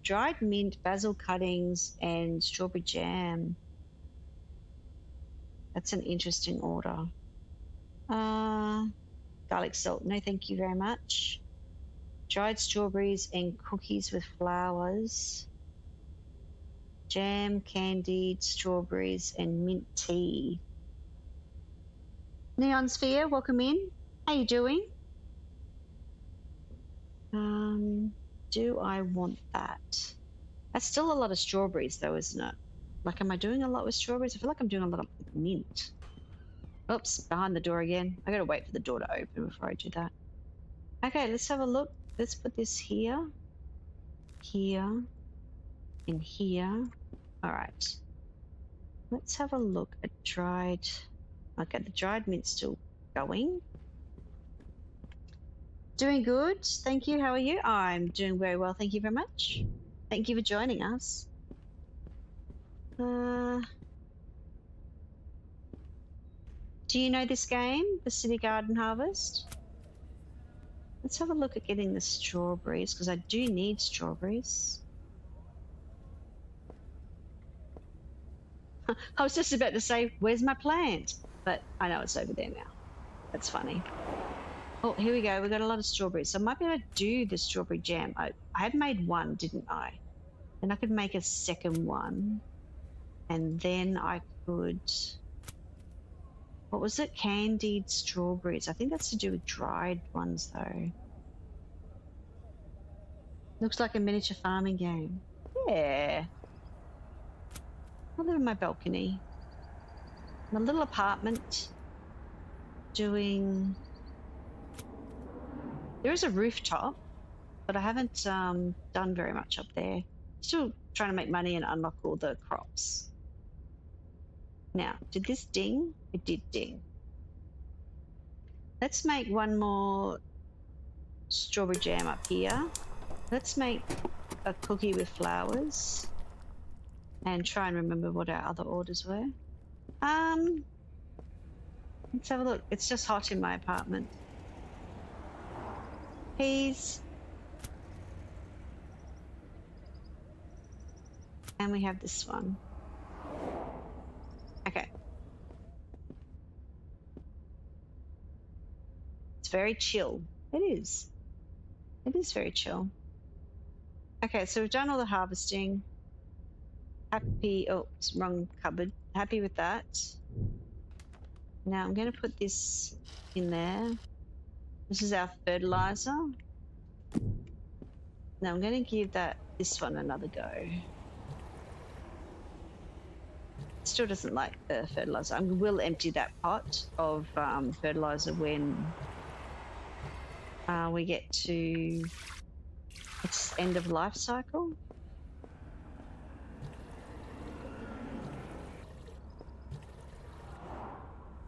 Dried mint, basil cuttings, and strawberry jam. That's an interesting order. Garlic salt, no thank you very much. Dried strawberries and cookies with flowers. Jam, candied strawberries, and mint tea. Neon Sphere, welcome in. How you doing? Do I want that? That's still a lot of strawberries though, isn't it? Like, am I doing a lot with strawberries? I feel like I'm doing a lot of mint. Oops, behind the door again. I gotta wait for the door to open before I do that. Okay, let's have a look. Let's put this here, here, and here. All right. Let's have a look at dried. Okay, the dried mint's still going. Doing good. Thank you. How are you? I'm doing very well. Thank you very much. Thank you for joining us. Do you know this game, the City Garden Harvest? Let's have a look at getting the strawberries, because I do need strawberries. I was just about to say, where's my plant? But I know it's over there now. That's funny. Oh, here we go. We got a lot of strawberries. So I might be able to do the strawberry jam. I had made one, didn't I? Then I could make a second one. And then I could... What was it? Candied strawberries. I think that's to do with dried ones, though. Looks like a miniature farming game. Yeah. I live in my balcony. My little apartment. Doing... There is a rooftop, but I haven't done very much up there. Still trying to make money and unlock all the crops. Now, did this ding? It did ding. Let's make one more strawberry jam up here. Let's make a cookie with flowers and try and remember what our other orders were. Let's have a look. It's just hot in my apartment. Peas. And we have this one. Okay. It's very chill. It is. It is very chill. Okay, so we've done all the harvesting. Happy, oh, it's wrong cupboard. Happy with that. Now I'm going to put this in there. This is our fertilizer. Now I'm going to give this one another go. Still doesn't like the fertilizer. I will empty that pot of fertilizer when we get to its end of life cycle.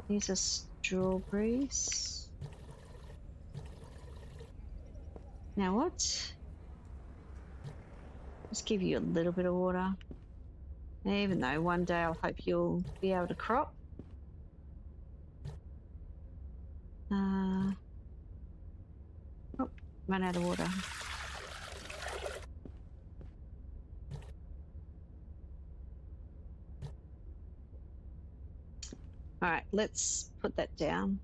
These are strawberries. Now what? Just give you a little bit of water. Even though one day I'll hope you'll be able to crop. Oh, run out of water. let's put that down.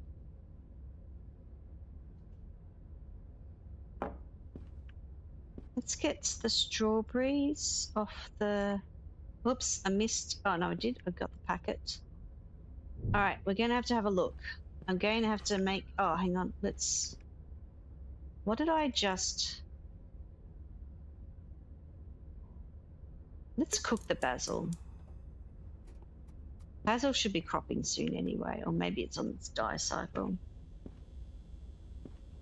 Let's get the strawberries off the... Whoops, I missed. Oh, no, I did. I got the packet. All right, we're going to have a look. I'm going to have to make... Oh, hang on. Let's... What did I just... Let's cook the basil. Basil should be cropping soon anyway, or maybe it's on its die cycle.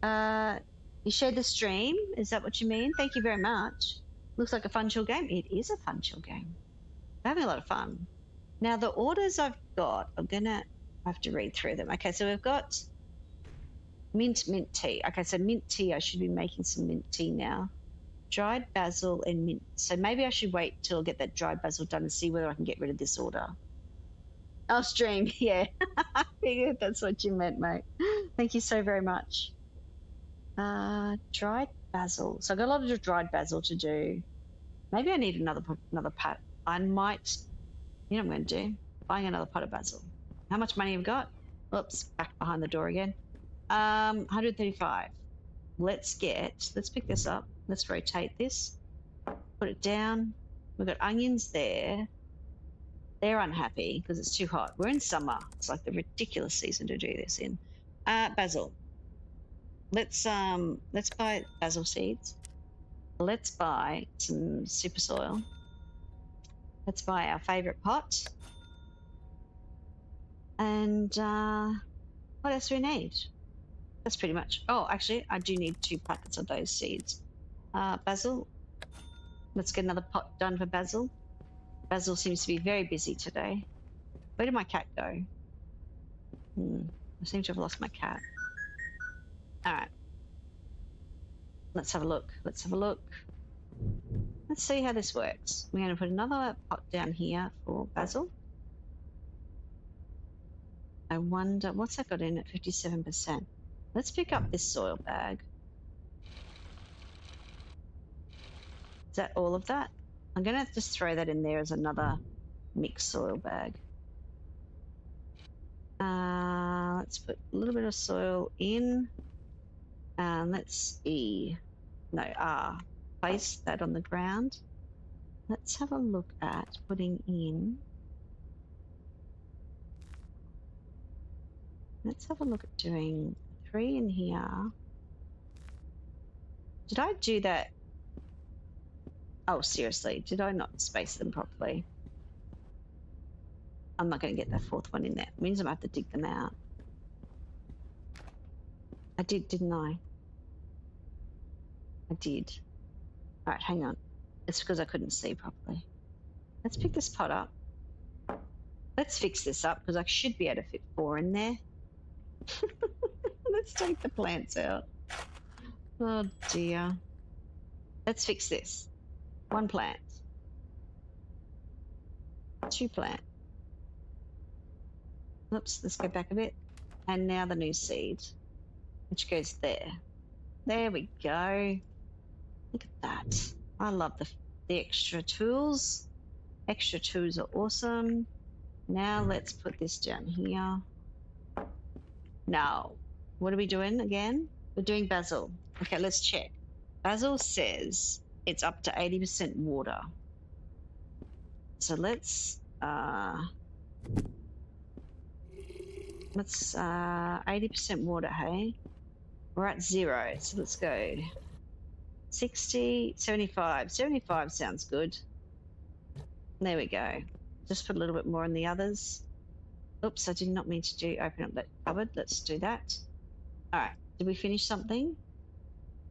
You shared the stream? Is that what you mean? Thank you very much. Looks like a fun chill game. It is a fun chill game. We're having a lot of fun. Now, the orders I've got, I'm going to have to read through them. Okay, so we've got mint tea. Okay, so mint tea, I should be making some mint tea now. Dried basil and mint. So maybe I should wait till I get that dried basil done and see whether I can get rid of this order. I'll stream, yeah. I figured that's what you meant, mate. Thank you so very much. Dried basil. So I've got a lot of dried basil to do. Maybe I need another pot. I might, you know what I'm going to do? Buying another pot of basil. How much money have we got? Oops, back behind the door again. 135. Let's pick this up. Let's rotate this. Put it down. We've got onions there. They're unhappy because it's too hot. We're in summer. It's like the ridiculous season to do this in. Basil. Let's buy basil seeds. Let's buy some super soil. Let's buy our favorite pot. And what else do we need? That's pretty much. Oh, actually, I do need 2 packets of those seeds. Basil. Let's get another pot done for basil. Basil seems to be very busy today. Where did my cat go? I seem to have lost my cat. All right. Let's have a look. Let's see how this works. We're going to put another pot down here for basil. I wonder, what's that got in at 57%? Let's pick up this soil bag. Is that all of that? I'm going to just throw that in there as another mixed soil bag. Let's put a little bit of soil in. Let's place that on the ground. Let's have a look at putting in. Let's have a look at doing 3 in here. Did I do that? Oh, seriously, did I not space them properly? I'm not going to get that 4th one in there. It means I'm going to have to dig them out. I did, didn't I? I did. All right, hang on. It's because I couldn't see properly. Let's pick this pot up. Let's fix this up because I should be able to fit 4 in there. Let's take the plants out. Oh dear. Let's fix this. 1 plant. 2 plant. Oops, let's go back a bit. And now the new seed, which goes there. There we go. Look at that. I love the extra tools. Extra tools are awesome. Now let's put this down here. Now, what are we doing again? We're doing basil. Okay, let's check. Basil says it's up to 80% water. So let's 80% water, hey? We're at 0, so let's go 60, 75. 75 sounds good. There we go. Just put a little bit more in the others. Oops, I did not mean to open up that cupboard. Let's do that. All right, did we finish something?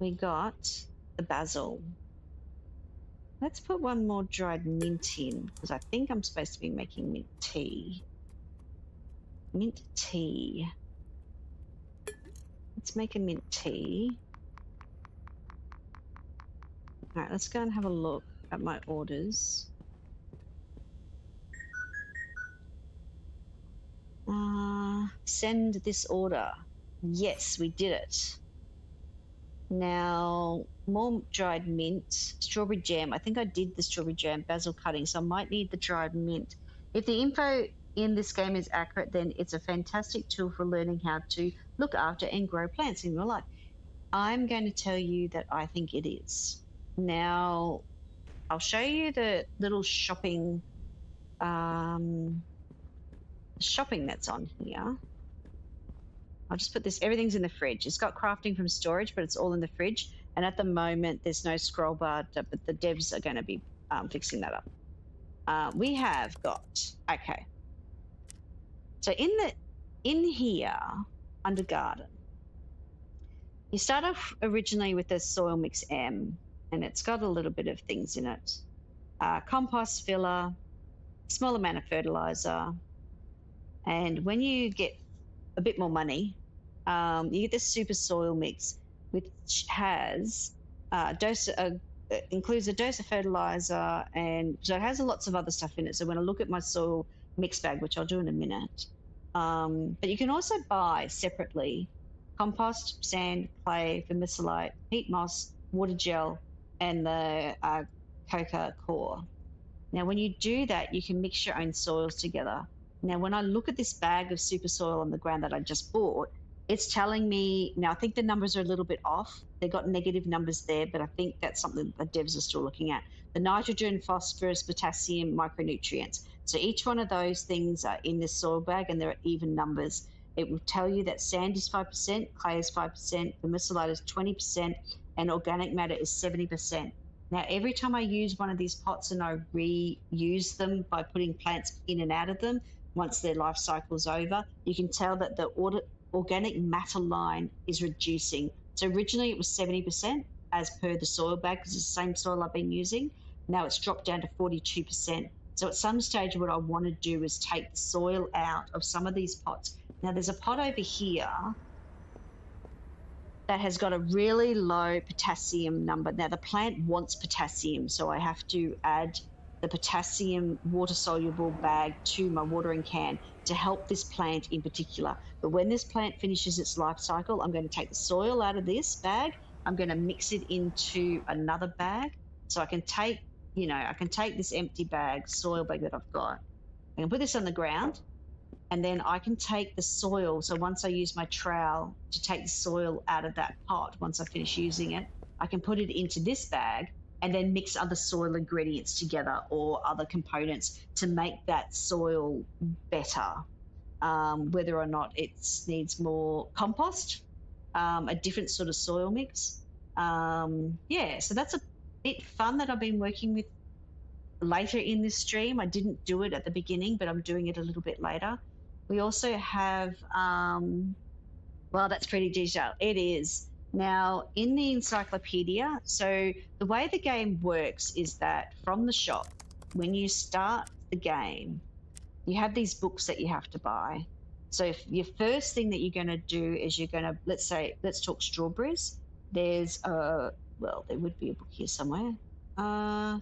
We got the basil. Let's put 1 more dried mint in, because I think I'm supposed to be making mint tea. Mint tea. Let's make a mint tea. All right, let's go and have a look at my orders. Send this order. Yes, we did it. Now, more dried mint, strawberry jam. I think I did the strawberry jam, basil cutting, so I might need the dried mint. If the info in this game is accurate, then it's a fantastic tool for learning how to look after and grow plants in your life. I'm going to tell you that I think it is. Now, I'll show you the little shopping that's on here. I'll just put this, everything's in the fridge. It's got crafting from storage, but it's all in the fridge. And at the moment, there's no scroll bar, but the devs are going to be fixing that up. We have got, okay. So in here, under garden, you start off originally with the soil mix M, and it's got a little bit of things in it. Compost, filler, small amount of fertilizer. And when you get a bit more money, you get this super soil mix, which has includes a dose of fertilizer, and so it has lots of other stuff in it. So when I look at my soil mix bag, which I'll do in a minute, but you can also buy separately compost, sand, clay, vermiculite, peat moss, water gel, and the coca core. Now, when you do that, you can mix your own soils together. Now, when I look at this bag of super soil on the ground that I just bought, it's telling me, now I think the numbers are a little bit off. They've got negative numbers there, but I think that's something the devs are still looking at. The nitrogen, phosphorus, potassium, micronutrients. So each one of those things are in this soil bag, and they're at even numbers. It will tell you that sand is 5%, clay is 5%, vermiculite is 20%, and organic matter is 70%. Now, every time I use one of these pots and I reuse them by putting plants in and out of them, once their life cycle is over, you can tell that the organic matter line is reducing. So originally it was 70% as per the soil bag, because it's the same soil I've been using. Now it's dropped down to 42%. So at some stage, what I want to do is take the soil out of some of these pots. Now there's a pot over here that has got a really low potassium number. Now the plant wants potassium, so I have to add the potassium water-soluble bag to my watering can to help this plant in particular. But when this plant finishes its life cycle, I'm going to take the soil out of this bag. I'm going to mix it into another bag. So I can take, I can take this empty bag, soil bag that I've got. I can put this on the ground, and then I can take the soil. So once I use my trowel to take the soil out of that pot, once I finish using it, I can put it into this bag and then mix other soil ingredients together or other components to make that soil better, whether or not it needs more compost, a different sort of soil mix. So that's a bit fun that I've been working with later in this stream. I didn't do it at the beginning, but I'm doing it a little bit later. We also have, well, that's pretty detailed. It is. Now, in the encyclopedia, so the way the game works is that from the shop, when you start the game, you have these books that you have to buy. So if your first thing that you're going to do is you're going to, let's talk strawberries. There's well, there would be a book here somewhere. There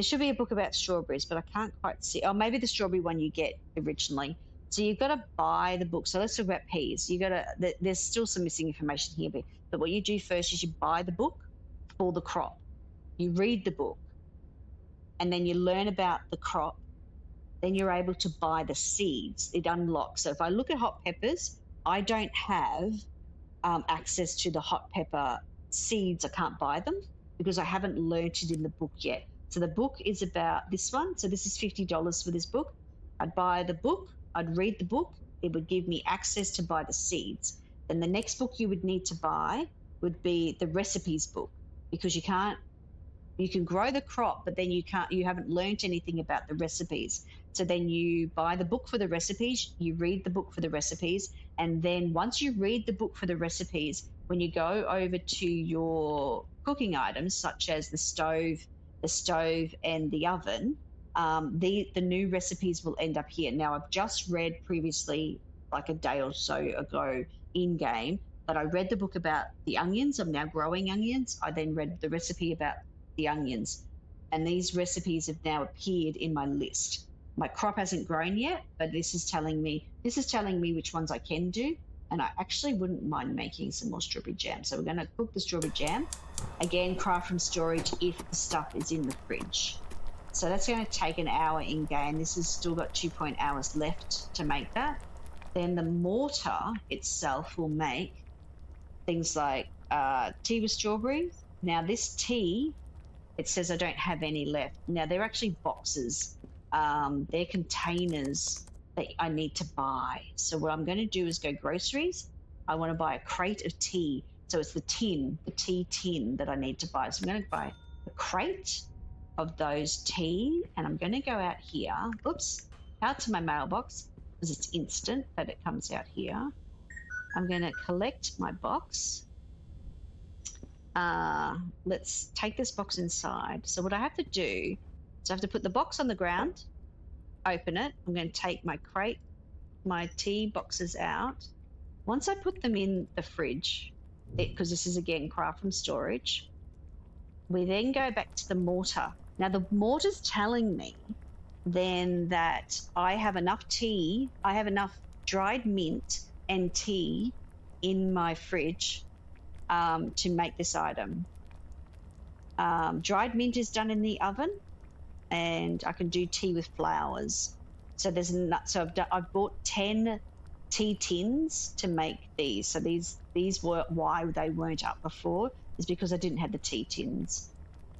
should be a book about strawberries, but I can't quite see. Oh, maybe the strawberry one you get originally. So you've got to buy the book. So let's talk about peas. There's still some missing information here, but what you do first is you buy the book for the crop. You read the book, and then you learn about the crop. Then you're able to buy the seeds. It unlocks. So if I look at hot peppers, I don't have access to the hot pepper seeds. I can't buy them because I haven't learnt it in the book yet. So the book is about this one. So this is $50 for this book. I'd buy the book. I'd read the book. It would give me access to buy the seeds. Then the next book you would need to buy would be the recipes book, because you can grow the crop, but then you haven't learnt anything about the recipes. So then you buy the book for the recipes, you read the book for the recipes, and then once you read the book for the recipes, when you go over to your cooking items, such as the stove and the oven, the new recipes will end up here. Now, I've just read previously, like a day or so ago in game, but I read the book about the onions. I'm now growing onions. I then read the recipe about the onions, and these recipes have now appeared in my list. My crop hasn't grown yet, but this is telling me which ones I can do, and I actually wouldn't mind making some more strawberry jam. So we're going to cook the strawberry jam. Again, craft from storage if the stuff is in the fridge. So that's going to take an hour in game. This has still got 2 hours left to make that. Then the mortar itself will make things like tea with strawberries. Now this tea, it says I don't have any left. Now they're actually boxes. They're containers that I need to buy. So what I'm going to do is go groceries. I want to buy a crate of tea. So it's the tin, the tea tin that I need to buy. So I'm going to buy a crate of those tea, and I'm going to go out here. Oops, out to my mailbox because it's instant that it comes out here. I'm going to collect my box. Let's take this box inside. So what I have to do is I have to put the box on the ground, open it. I'm going to take my crate, my tea boxes out. Once I put them in the fridge, because this is again craft from storage, we then go back to the mortar. Now the mortar's telling me then that I have enough tea, I have enough dried mint and tea in my fridge to make this item. Dried mint is done in the oven, and I can do tea with flowers. So there's I've bought 10 tea tins to make these. So these were why they weren't up before, is because I didn't have the tea tins.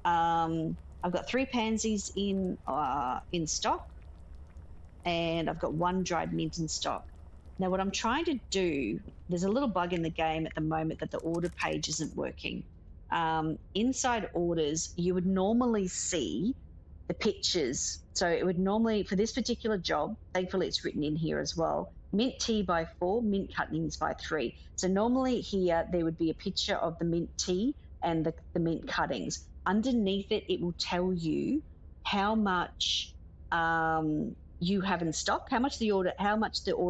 I've got 3 pansies in stock, and I've got 1 dried mint in stock. Now what I'm trying to do, there's a little bug in the game at the moment that the order page isn't working. Inside orders, you would normally see the pictures. So it would normally, for this particular job, thankfully it's written in here as well, mint tea by 4, mint cuttings by 3. So normally here there would be a picture of the mint tea and the mint cuttings. Underneath it, it will tell you how much you have in stock, how much the order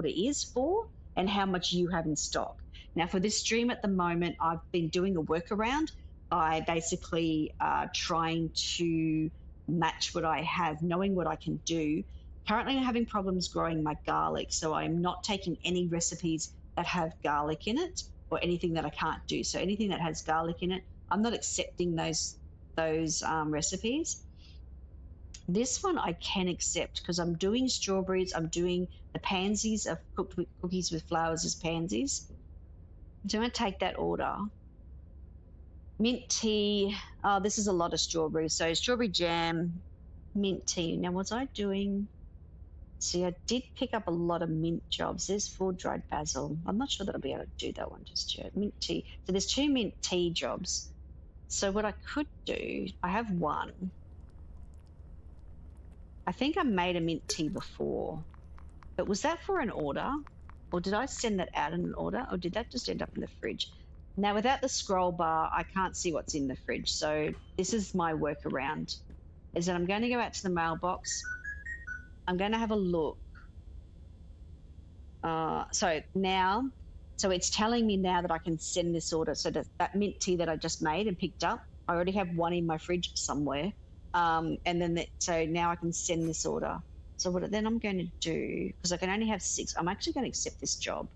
is for, and how much you have in stock. Now for this stream at the moment, I've been doing a workaround. I basically trying to match what I have, knowing what I can do. Currently I'm having problems growing my garlic, so I'm not taking any recipes that have garlic in it or anything that I can't do. So anything that has garlic in it, I'm not accepting those recipes. This one I can accept because I'm doing strawberries, I'm doing the pansies. I've cooked with cookies with flowers as pansies. So I'm going to take that order. Mint tea, this is a lot of strawberries. So strawberry jam, mint tea. Now was I doing, see, I did pick up a lot of mint jobs. There's 4 dried basil. I'm not sure that I'll be able to do that one just yet. Mint tea. So there's 2 mint tea jobs. So what I could do, I have 1. I think I made a mint tea before, but was that for an order, or did I send that out in an order, or did that just end up in the fridge? Now without the scroll bar, I can't see what's in the fridge. So this is my workaround, is that I'm going to go out to the mailbox. I'm going to have a look. So it's telling me now that I can send this order. So that mint tea that I just made and picked up, I already have 1 in my fridge somewhere. And then so now I can send this order. So what then I'm going to do, because I can only have 6, I'm actually going to accept this job.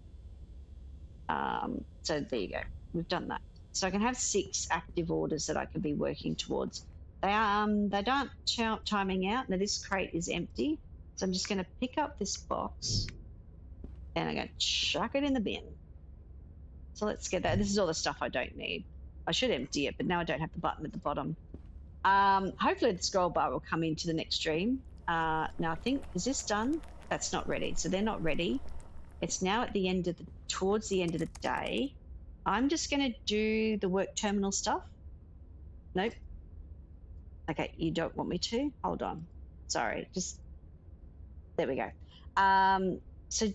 So there you go. We've done that. So I can have 6 active orders that I can be working towards. They aren't timing out. Now this crate is empty. So I'm just going to pick up this box and I'm going to chuck it in the bin. So let's get that. This is all the stuff I don't need. I should empty it, but now I don't have the button at the bottom. Hopefully the scroll bar will come into the next stream. Now I think, is this done? That's not ready. So they're not ready. It's now at the end of towards the end of the day. I'm just going to do the work terminal stuff. Nope. Okay, you don't want me to? Hold on. Sorry, there we go. So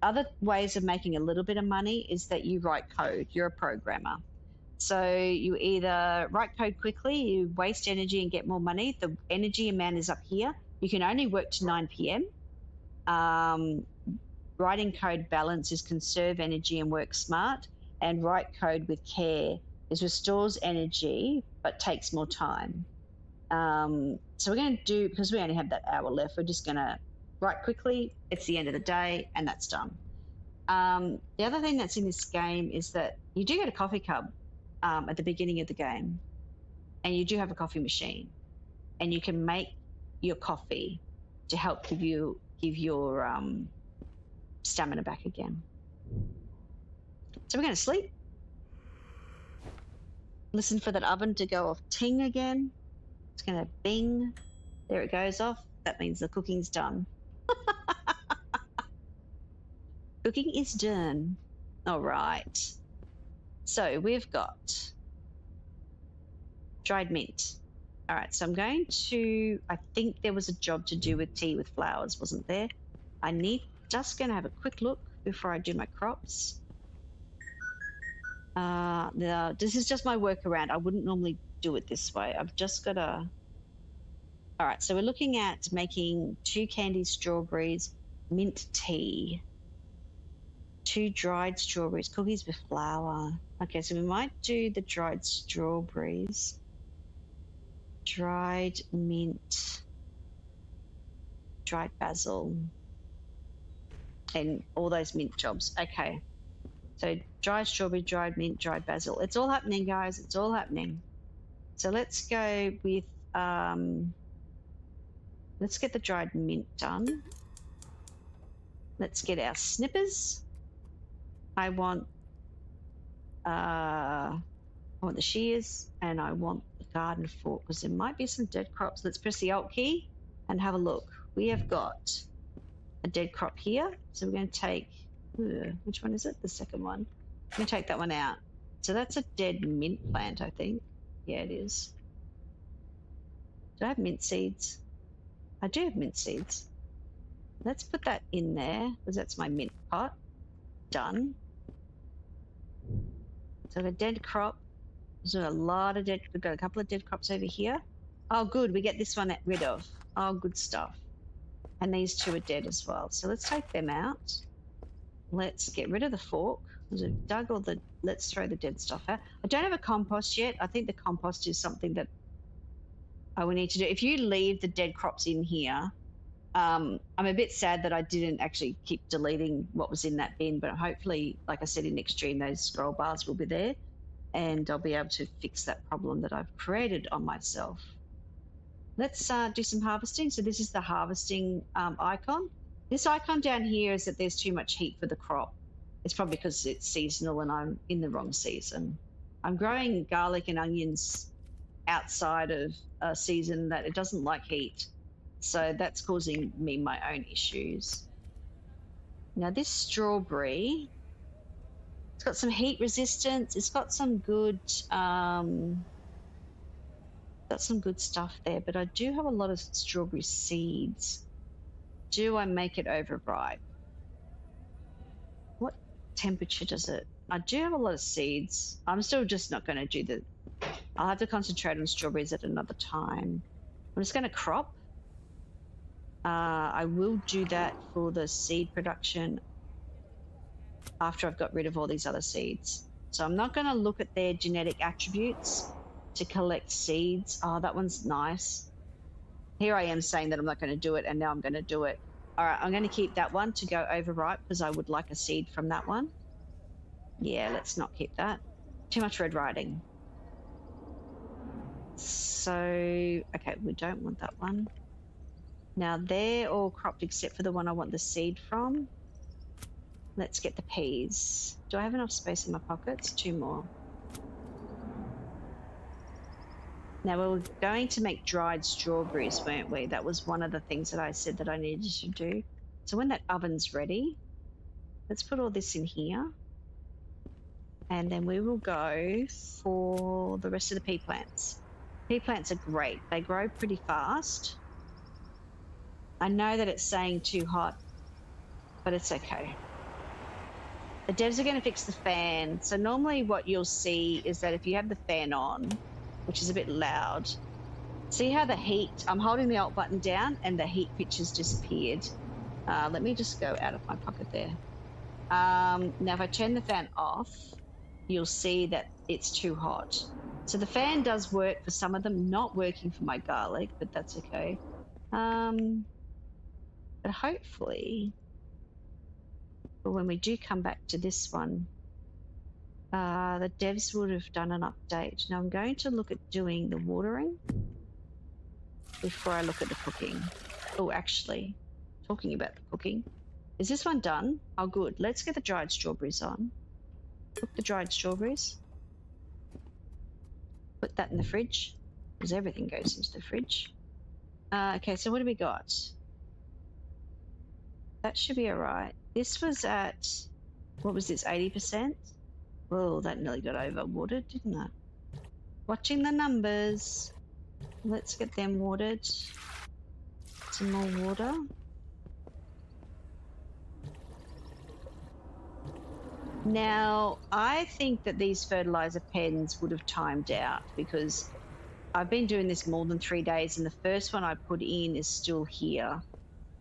other ways of making a little bit of money is that you write code. You're a programmer. So you either write code quickly, you waste energy and get more money. The energy amount is up here. You can only work to 9 p.m. Writing code balance is conserve energy and work smart. And write code with care is restores energy but takes more time. So we're going to do, because we only have that hour left, we're just going to write quickly. It's the end of the day and that's done. The other thing that's in this game is that you do get a coffee cup at the beginning of the game, and you do have a coffee machine, and you can make your coffee to help give your stamina back again. So we're going to sleep. Listen for that oven to go off ting again. It's going to bing. There it goes off. That means the cooking's done. Cooking is done. All right. So we've got dried mint. All right. So I'm going to, I think there was a job to do with tea with flowers, wasn't there? Just going to have a quick look before I do my crops. Now, this is just my workaround. I wouldn't normally do it this way. I've just got to. All right, so we're looking at making 2 candied strawberries, mint tea, 2 dried strawberries, cookies with flour. Okay, so we might do the dried strawberries, dried mint, dried basil, and all those mint jobs. Okay, so dried strawberry, dried mint, dried basil. It's all happening, guys. It's all happening. So let's go with, let's get the dried mint done. Let's get our snippers. I want the shears, and I want the garden fork because there might be some dead crops. Let's press the Alt key and have a look. We have got a dead crop here. So we're going to take, which one is it? The second one. I'm going to take that one out. So that's a dead mint plant, I think. Yeah, it is. Do I have mint seeds? I do have mint seeds. Let's put that in there because that's my mint pot. Done. So the dead crop. There's a lot of dead. We've got a couple of dead crops over here. Oh, good. We get this one rid of. Oh, good stuff. And these 2 are dead as well. So let's take them out. Let's get rid of the fork. I've dug all the. Let's throw the dead stuff out. I don't have a compost yet. I think the compost is something that I will need to do. If you leave the dead crops in here, I'm a bit sad that I didn't actually keep deleting what was in that bin, but hopefully, like I said in next stream, those scroll bars will be there and I'll be able to fix that problem that I've created on myself. Let's do some harvesting. So this is the harvesting icon. This icon down here is that there's too much heat for the crop. It's probably because it's seasonal and I'm in the wrong season. I'm growing garlic and onions outside of a season that it doesn't like heat. So that's causing me my own issues. Now this strawberry, it's got some heat resistance. It's got some good, stuff there, but I do have a lot of strawberry seeds. Do I make it overripe? What temperature does it? I do have a lot of seeds. I'm still just not going to do I'll have to concentrate on strawberries at another time. I'm just going to crop. I will do that for the seed production after I've got rid of all these other seeds. So I'm not going to look at their genetic attributes to collect seeds. Oh, that one's nice. Here I am saying that I'm not going to do it, and now I'm going to do it. All right, I'm going to keep that one to go overripe because I would like a seed from that one. Yeah, let's not keep that. Too much red writing. So, okay, we don't want that one. Now they're all cropped except for the one I want the seed from. Let's get the peas. Do I have enough space in my pockets? 2 more. Now we were going to make dried strawberries, weren't we? That was one of the things that I said that I needed to do. So when that oven's ready, let's put all this in here. And then we will go for the rest of the pea plants. Pea plants are great. They grow pretty fast. I know that it's saying too hot, but it's okay. The devs are going to fix the fan. So normally what you'll see is that if you have the fan on, which is a bit loud, see how the heat, I'm holding the Alt button down and the heat pitch has disappeared. Let me just go out of my pocket there. Now if I turn the fan off, you'll see that it's too hot. So the fan does work for some of them, not working for my garlic, but that's okay. But hopefully, but when we do come back to this one, the devs would have done an update. Now I'm going to look at doing the watering. before I look at the cooking. Oh, actually, talking about the cooking. Is this one done? Oh, good. Let's get the dried strawberries on. Cook the dried strawberries. Put that in the fridge, because everything goes into the fridge. Okay, so what do we got? That should be all right. This was at, what was this, 80%? Oh, that nearly got overwatered, didn't it? Watching the numbers. Let's get them watered. Some more water. Now, I think that these fertilizer pens would have timed out because I've been doing this more than 3 days and the first one I put in is still here.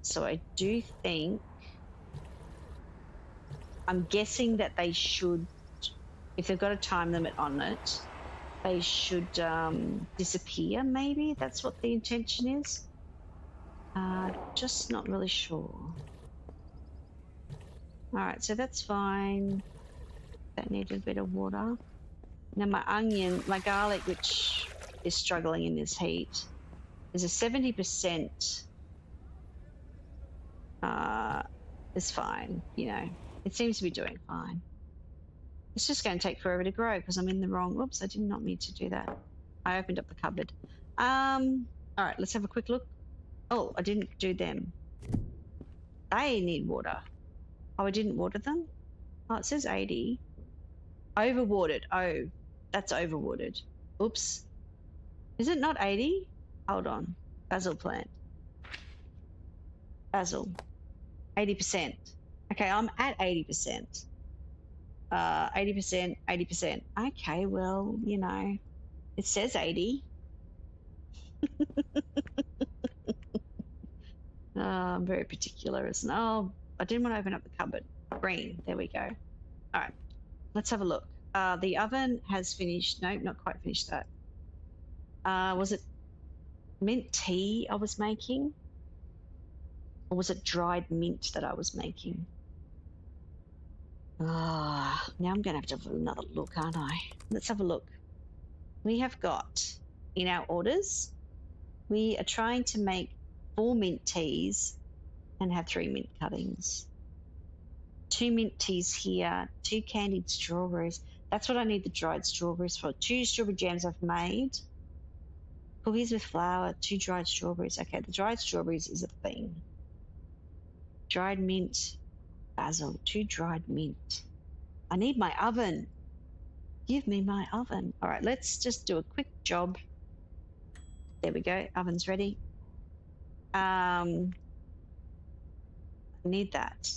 So I do think, I'm guessing that they should, if they've got a time limit on it, they should disappear maybe. That's what the intention is. Just not really sure. All right, so that's fine. That needed a bit of water. Now my onion, my garlic, which is struggling in this heat, is a 70%. Is fine, you know. It seems to be doing fine. It's just going to take forever to grow because I'm in the wrong. Oops, I did not mean to do that. I opened up the cupboard. All right, let's have a quick look. Oh, I didn't do them. They need water. Oh, I didn't water them? Oh, it says 80. Overwatered. Oh, that's overwatered. Oops. Is it not 80? Hold on. Basil plant. Basil. 80%. Okay, I'm at 80%. 80%, 80%. Okay, well, you know, it says 80. I'm very particular, isn't it? Oh, I didn't want to open up the cupboard. Green. There we go. All right, let's have a look. The oven has finished. Nope, not quite finished that. Was it mint tea I was making? Or was it dried mint that I was making? Now I'm going to have another look, aren't I? Let's have a look. We have got in our orders, we are trying to make 4 mint teas and have 3 mint cuttings. 2 mint teas here, 2 candied strawberries. That's what I need the dried strawberries for. 2 strawberry jams I've made. Cookies with flour, 2 dried strawberries. Okay, the dried strawberries is a thing. Dried mint, basil, 2 dried mint. I need my oven. Give me my oven. All right, let's just do a quick job. There we go. Oven's ready. I need that.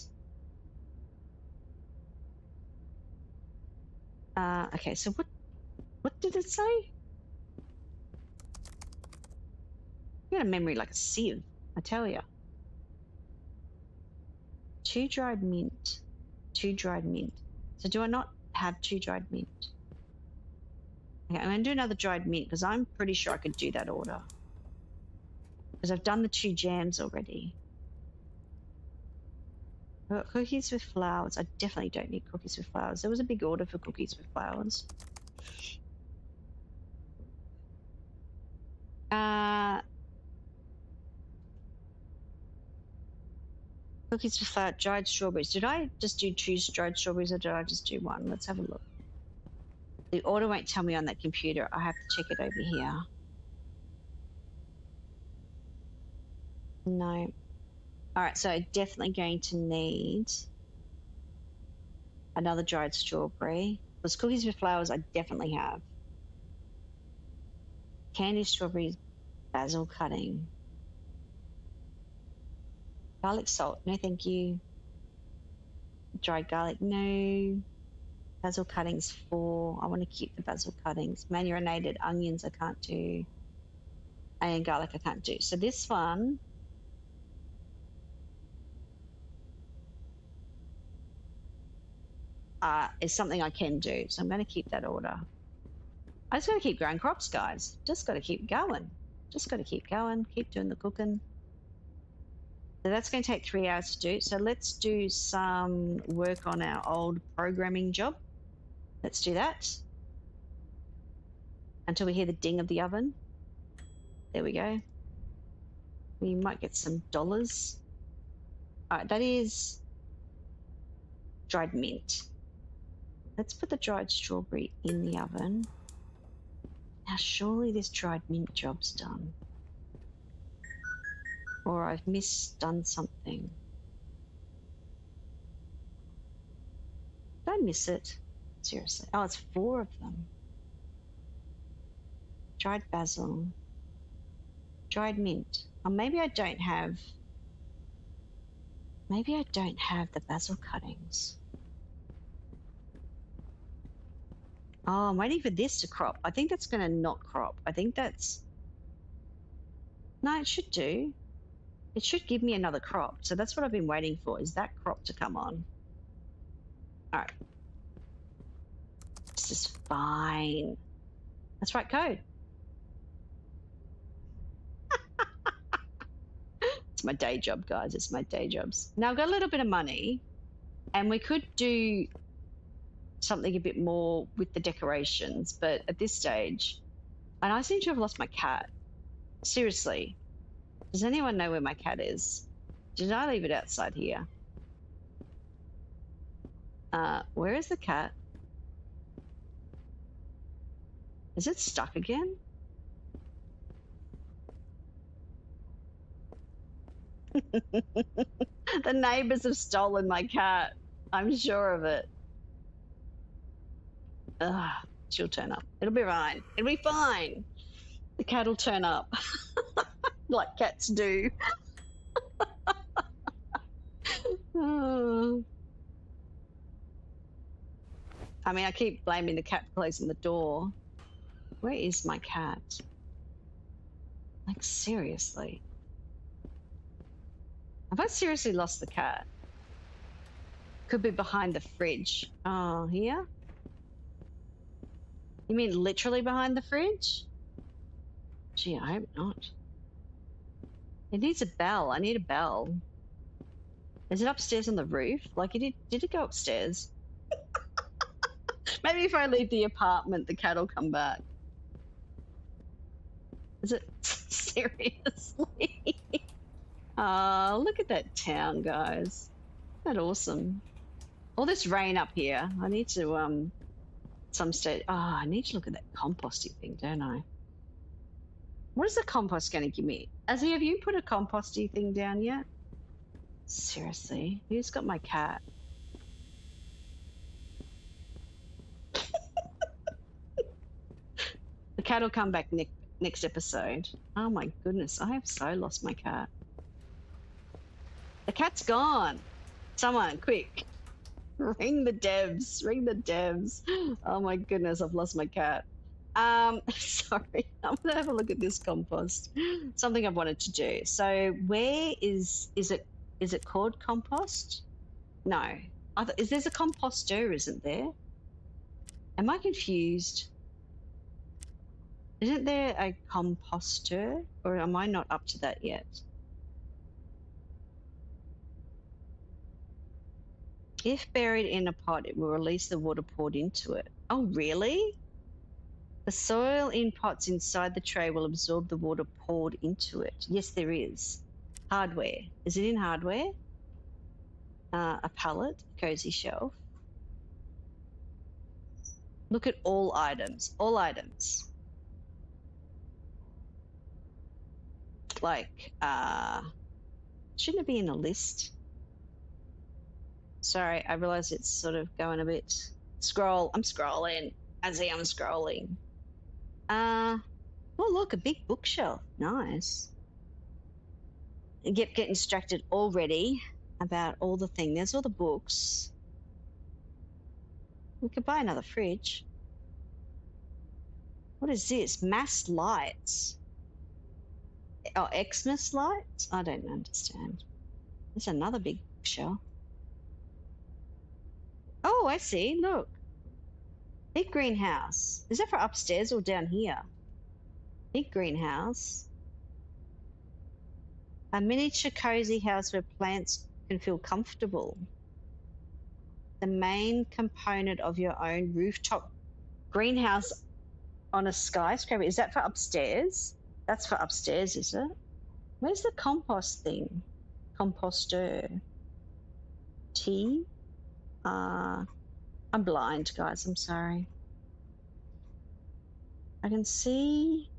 Okay, so what did it say? You got a memory like a sieve, I tell you. 2 dried mint, 2 dried mint. So do I not have 2 dried mint? Okay, I'm going to do another dried mint because I'm pretty sure I could do that order. Because I've done the 2 jams already. I've got cookies with flowers. I definitely don't need cookies with flowers. There was a big order for cookies with flowers. Cookies with flour, dried strawberries. Did I just do 2 dried strawberries or did I just do 1? Let's have a look. The order won't tell me on that computer. I have to check it over here. No. All right, so definitely going to need another dried strawberry. Because cookies with flowers I definitely have. Candied strawberries, basil cutting. Garlic salt, no thank you. Dried garlic, no. Basil cuttings 4. I want to keep the basil cuttings. Marinated onions I can't do. And garlic I can't do. So this one is something I can do. So I'm going to keep that order. I just got to keep growing crops, guys. Just got to keep going. Just got to keep going. Keep doing the cooking. So that's going to take 3 hours to do. So let's do some work on our old programming job. Let's do that. Until we hear the ding of the oven. There we go. We might get some dollars. All right, that is dried mint. Let's put the dried strawberry in the oven. Now, surely this dried mint job's done. Or I've misdone something. Did I miss it? Seriously. Oh, it's 4 of them. Dried basil. Dried mint. Oh, maybe I don't have the basil cuttings. Oh, I'm waiting for this to crop. I think that's going to not crop. I think that's... No, it should do. It should give me another crop. So that's what I've been waiting for, is that crop to come on. All right. This is fine. That's right code. It's my day job, guys. It's my day jobs. Now, I've got a little bit of money, and we could do something a bit more with the decorations, but at this stage, and I seem to have lost my cat. Seriously. Does anyone know where my cat is? Did I leave it outside here? Where is the cat? Is it stuck again? The neighbors have stolen my cat. I'm sure of it. Ugh, she'll turn up. It'll be fine. It'll be fine. The cat will turn up. Like cats do. I mean, I keep blaming the cat for closing the door. Where is my cat? Like, seriously. Have I seriously lost the cat? Could be behind the fridge. Oh, here? You mean literally behind the fridge? Gee, I hope not. It needs a bell. I need a bell. Is it upstairs on the roof? Like, did it go upstairs? Maybe if I leave the apartment, the cat will come back. Is it? Seriously? Oh, look at that town, guys. Isn't that awesome? All this rain up here. I need to, some stage. Oh, I need to look at that composting thing, don't I? What is the compost going to give me? Azzy, have you put a composting thing down yet? Seriously? Who's got my cat? The cat will come back next episode. Oh my goodness, I have so lost my cat. The cat's gone. Someone, quick. Ring the devs. Ring the devs. Oh my goodness, I've lost my cat. Sorry, I'm gonna have a look at this compost. Something I've wanted to do. So where is it called compost? No. There's a composter, isn't there? Am I confused? Isn't there a composter, or am I not up to that yet? If buried in a pot, it will release the water poured into it. Oh, really? The soil in pots inside the tray will absorb the water poured into it. Yes, there is. Hardware. Is it in hardware? A pallet, cozy shelf. Look at all items. All items. Like, shouldn't it be in a list? Sorry, I realize it's sort of going a bit... Scroll. I'm scrolling. Azzy, I'm scrolling. Oh, look, a big bookshelf. Nice. Get distracted already about all the things. There's all the books. We could buy another fridge. What is this? Mass lights. Oh, Xmas lights? I don't understand. There's another big bookshelf. Oh, I see. Look. Big greenhouse. Is that for upstairs or down here? Big greenhouse. A miniature cozy house where plants can feel comfortable. The main component of your own rooftop greenhouse on a skyscraper. Is that for upstairs? That's for upstairs, is it? Where's the compost thing? Composter. T. I'm blind, guys. I'm sorry. I can see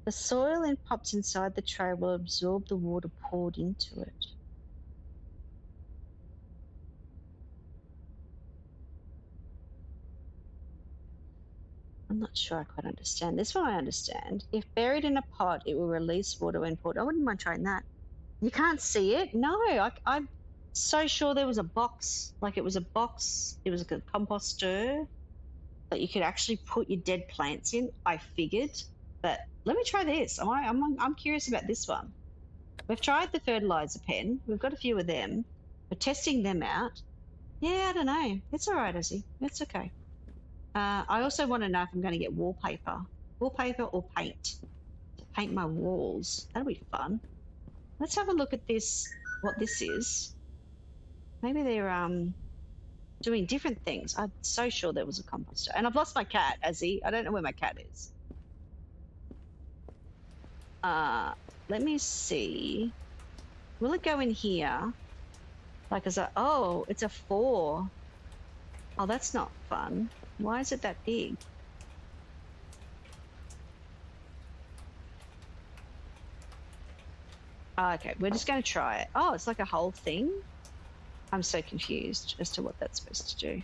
the soil and pops inside the tray will absorb the water poured into it. I'm not sure I quite understand. This one I understand. If buried in a pot, it will release water when poured. I wouldn't mind trying that. You can't see it? No, I'm so sure there was a box. Like it was a box. It was like a composter that you could actually put your dead plants in. I figured, but let me try this. I'm curious about this one. We've tried the fertilizer pen. We've got a few of them. We're testing them out. Yeah, I don't know. It's all right, Izzy. It's okay. I also want to know if I'm going to get wallpaper or paint to paint my walls. That'll be fun. Let's have a look at this. What this is? Maybe they're doing different things. I'm so sure there was a composter, and I've lost my cat, Izzy. I don't know where my cat is. Let me see. Will it go in here? Like, oh, it's a 4. Oh, that's not fun. Why is it that big? Oh, okay, we're just going to try it. Oh, it's like a whole thing. I'm so confused as to what that's supposed to do.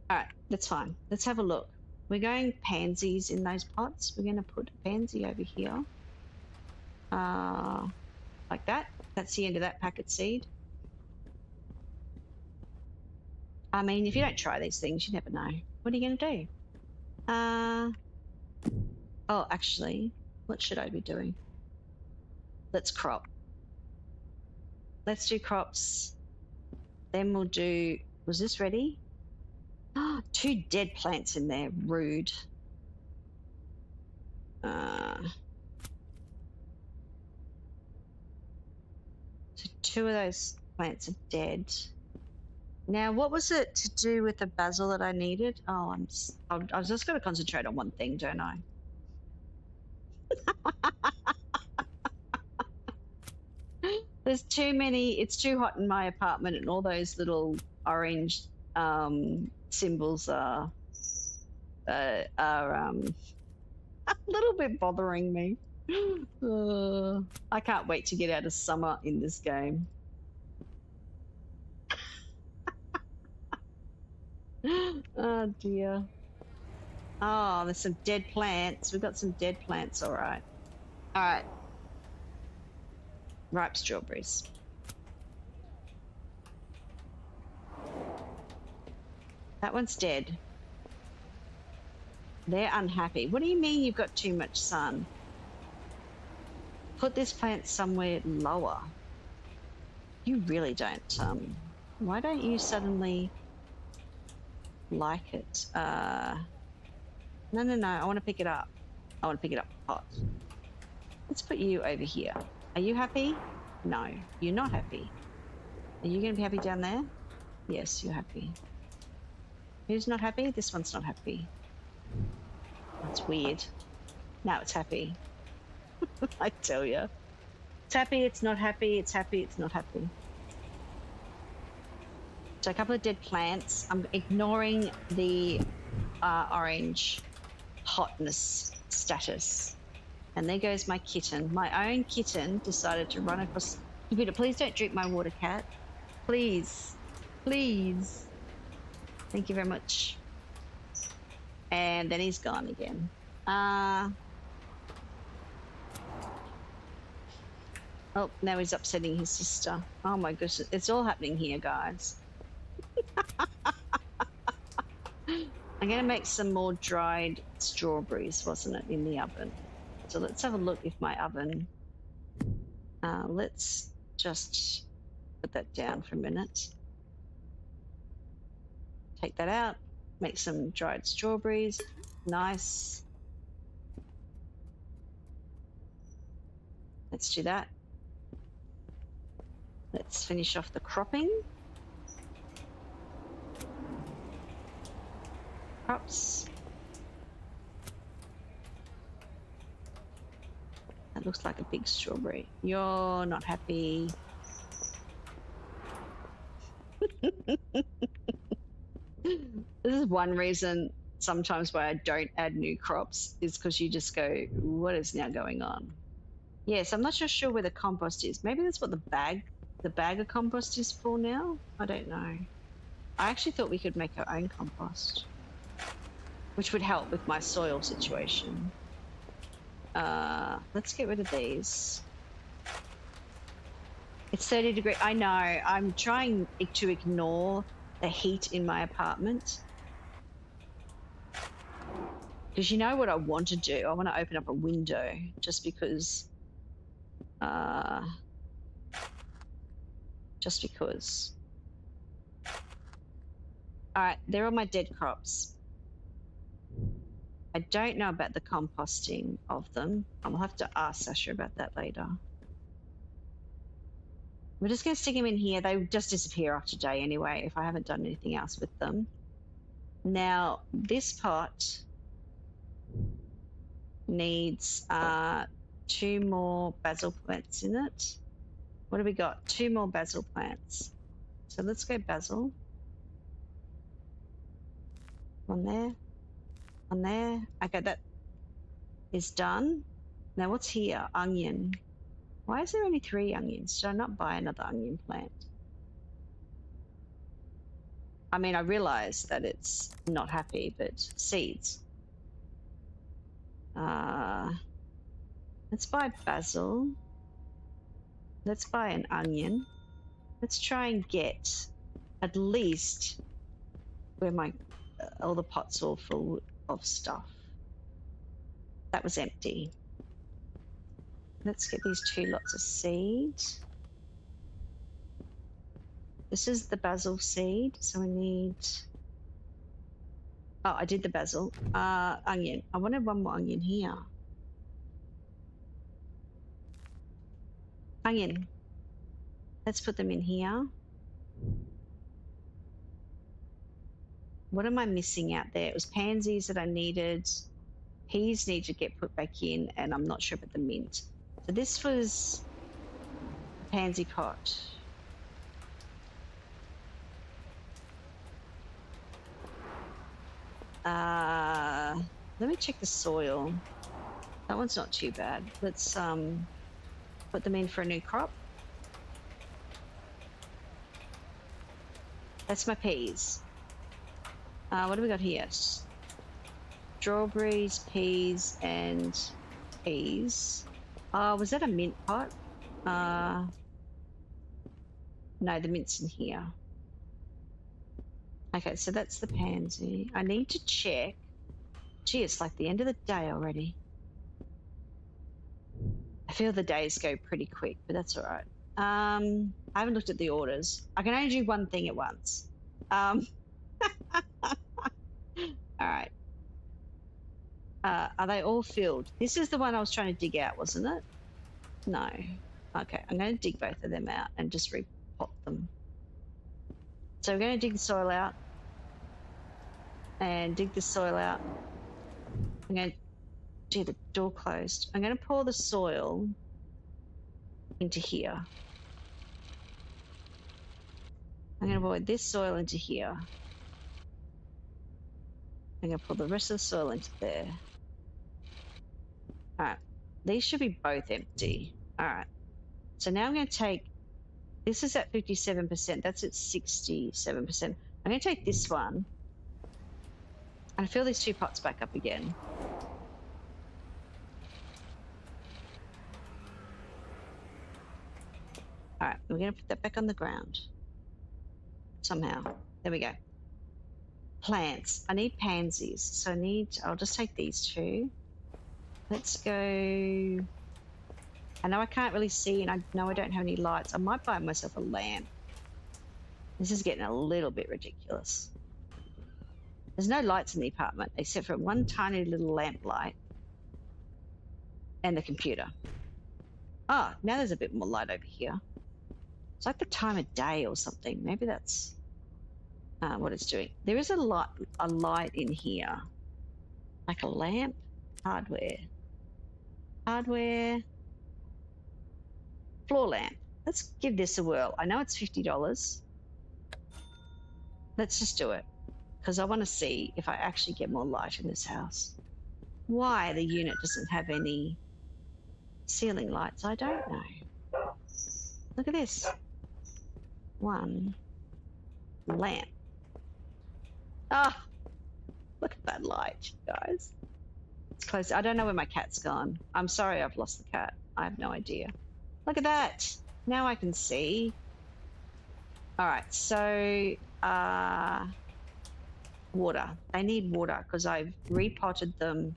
All right, that's fine. Let's have a look. We're going pansies in those pots. We're going to put a pansy over here. Like that. That's the end of that packet seed. I mean, if you don't try these things, you never know. What are you going to do? Oh, actually, what should I be doing? Let's crop. Let's do crops. Then we'll do, was this ready? 2 dead plants in there, rude. So 2 of those plants are dead. Now, what was it to do with the basil that I needed? Oh, I was just going to concentrate on one thing, don't I? There's too many, it's too hot in my apartment, and all those little orange symbols are a little bit bothering me. I can't wait to get out of summer in this game. Oh dear. Oh, there's some dead plants. We've got some dead plants, all right. All right. Ripe strawberries. That one's dead. They're unhappy. What do you mean you've got too much sun? Put this plant somewhere lower. You really don't. Why don't you suddenly like it? No. I want to pick it up. I want to pick it up hot. Let's put you over here. Are you happy? No, you're not happy. Are you going to be happy down there? Yes, you're happy. Who's not happy? This one's not happy. That's weird. Now it's happy. I tell you. It's happy, it's not happy, it's happy, it's not happy. So a couple of dead plants. I'm ignoring the orange hotness status. And there goes my kitten. My own kitten decided to run across. Peter, please don't drink my water, cat. Please. Please. Thank you very much. And then he's gone again. Oh, now he's upsetting his sister. Oh my goodness, it's all happening here, guys. I'm going to make some more dried strawberries, wasn't it, in the oven? So let's have a look if my oven... let's just put that down for a minute. Take that out. Make some dried strawberries. Nice. Let's do that. Let's finish off the cropping. Crops. It looks like a big strawberry. You're not happy. This is one reason sometimes why I don't add new crops is because you just go, what is now going on? Yes, I'm not sure where the compost is. Maybe that's what the bag of compost is for now. I don't know. I actually thought we could make our own compost, which would help with my soil situation. Let's get rid of these. It's 30 degrees. I know. I'm trying to ignore the heat in my apartment. Because you know what I want to do? I want to open up a window just because. Just because. All right, they're all my dead crops. I don't know about the composting of them. I'll have to ask Sasha about that later. We're just going to stick them in here. They just disappear after a day anyway if I haven't done anything else with them. Now, this pot needs 2 more basil plants in it. What do we got? 2 more basil plants. So let's go basil. One there. One there. Okay, that is done. Now what's here? Onion. Why is there only 3 onions? Should I not buy another onion plant? I mean, I realize that it's not happy, but seeds. Let's buy basil. Let's buy an onion. Let's try and get at least where my all the pots are full of stuff. That was empty. Let's get these 2 lots of seeds. This is the basil seed, so we need. Oh, I did the basil. Onion. I wanted 1 more onion here. Onion. Let's put them in here. What am I missing out there? It was pansies that I needed. Peas need to get put back in, and I'm not sure about the mint. So this was a pansy pot. Let me check the soil. That one's not too bad. Let's put them in for a new crop. That's my peas. What do we got here? Strawberries, peas, and peas. Was that a mint pot? No, the mint's in here. Okay, so that's the pansy. I need to check. Gee, it's like the end of the day already. I feel the days go pretty quick, but that's all right. I haven't looked at the orders. I can only do one thing at once. All right. Are they all filled? This is the one I was trying to dig out, wasn't it? No. Okay, I'm going to dig both of them out and just repot them. So we're going to dig the soil out and dig the soil out. I'm going to, gee, the door closed. I'm going to pour the soil into here. I'm going to pour this soil into here. I'm going to pour the rest of the soil into there. All right, these should be both empty. All right, so now I'm going to take, this is at 57%, that's at 67%. I'm going to take this one and fill these 2 pots back up again. All right, we're going to put that back on the ground somehow. There we go. Plants. I need pansies, so I'll just take these 2. Let's go. I know I can't really see, and I know I don't have any lights. I might buy myself a lamp. This is getting a little bit ridiculous. There's no lights in the apartment except for one tiny little lamp light and the computer. Oh, now there's a bit more light over here. It's like the time of day or something. Maybe that's what it's doing. There is a light in here, like a lamp. Hardware. Floor lamp. Let's give this a whirl. I know it's $50. Let's just do it because I want to see if I actually get more light in this house. Why the unit doesn't have any ceiling lights, I don't know. Look at this. One lamp. Ah, look at that light, guys. It's close. I don't know where my cat's gone. I'm sorry I've lost the cat. I have no idea. Look at that. Now I can see. All right, so water. They need water because I've repotted them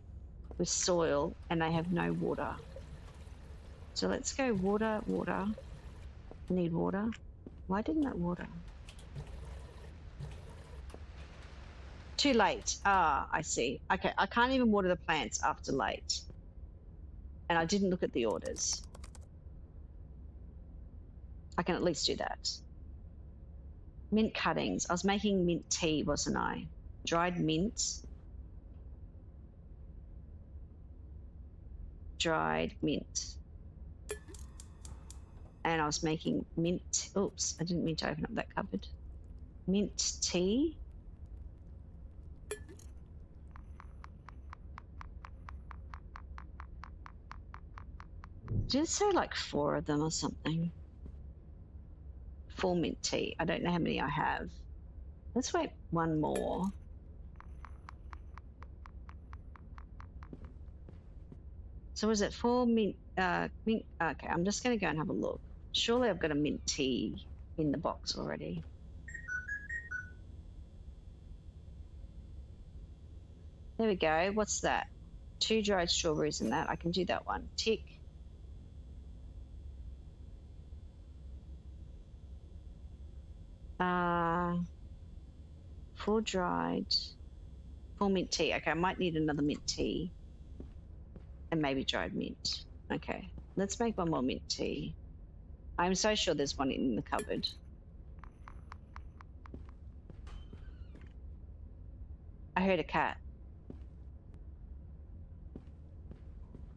with soil and they have no water. So let's go water, water. I need water. Why didn't that water? Too late. Ah, I see. Okay, I can't even water the plants after late. And I didn't look at the orders. I can at least do that. Mint cuttings. I was making mint tea, wasn't I? Dried mint. Dried mint. And I was making mint. Oops, I didn't mean to open up that cupboard. Mint tea. Did it say like 4 of them or something? 4 mint tea. I don't know how many I have. Let's wait one more. So is it 4 mint? Mint? Okay, I'm just going to go and have a look. Surely I've got a mint tea in the box already. There we go. What's that? 2 dried strawberries in that. I can do that one. Tick. Uh, 4 dried. 4 mint tea. Okay, I might need another mint tea. And maybe dried mint. Okay, let's make one more mint tea. I'm so sure there's one in the cupboard. I heard a cat.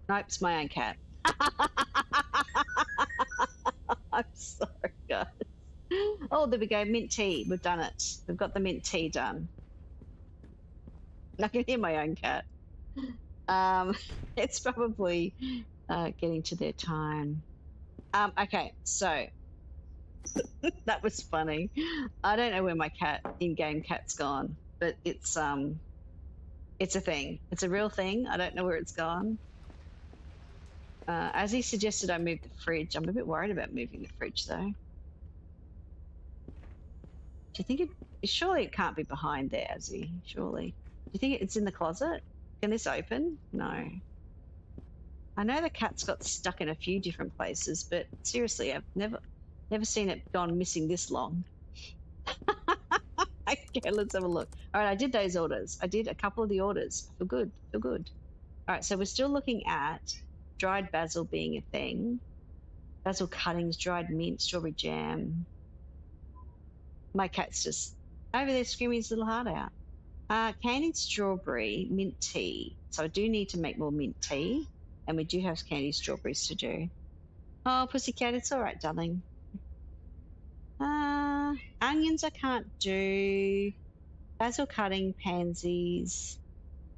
Nope, it's my own cat. I'm sorry, guys. Oh, there we go. Mint tea. We've done it. We've got the mint tea done. I can hear my own cat. It's probably getting to their time. Okay, so that was funny. I don't know where my cat, in-game cat's gone, but it's a thing. It's a real thing. I don't know where it's gone. As he suggested, I move the fridge. I'm a bit worried about moving the fridge, though. Do you think it? Surely it can't be behind there, Azzy. Surely. Do you think it's in the closet? Can this open? No. I know the cat's got stuck in a few different places, but seriously, I've never seen it gone missing this long. Okay, let's have a look. All right, I did those orders. I did a couple of the orders. Feel good. Feel good. All right, so we're still looking at dried basil being a thing. Basil cuttings, dried mint, strawberry jam. My cat's just over there screaming his little heart out. Candied strawberry, mint tea. So I do need to make more mint tea. And we do have candied strawberries to do. Oh, pussycat, it's all right, darling. Onions I can't do. Basil cutting, pansies.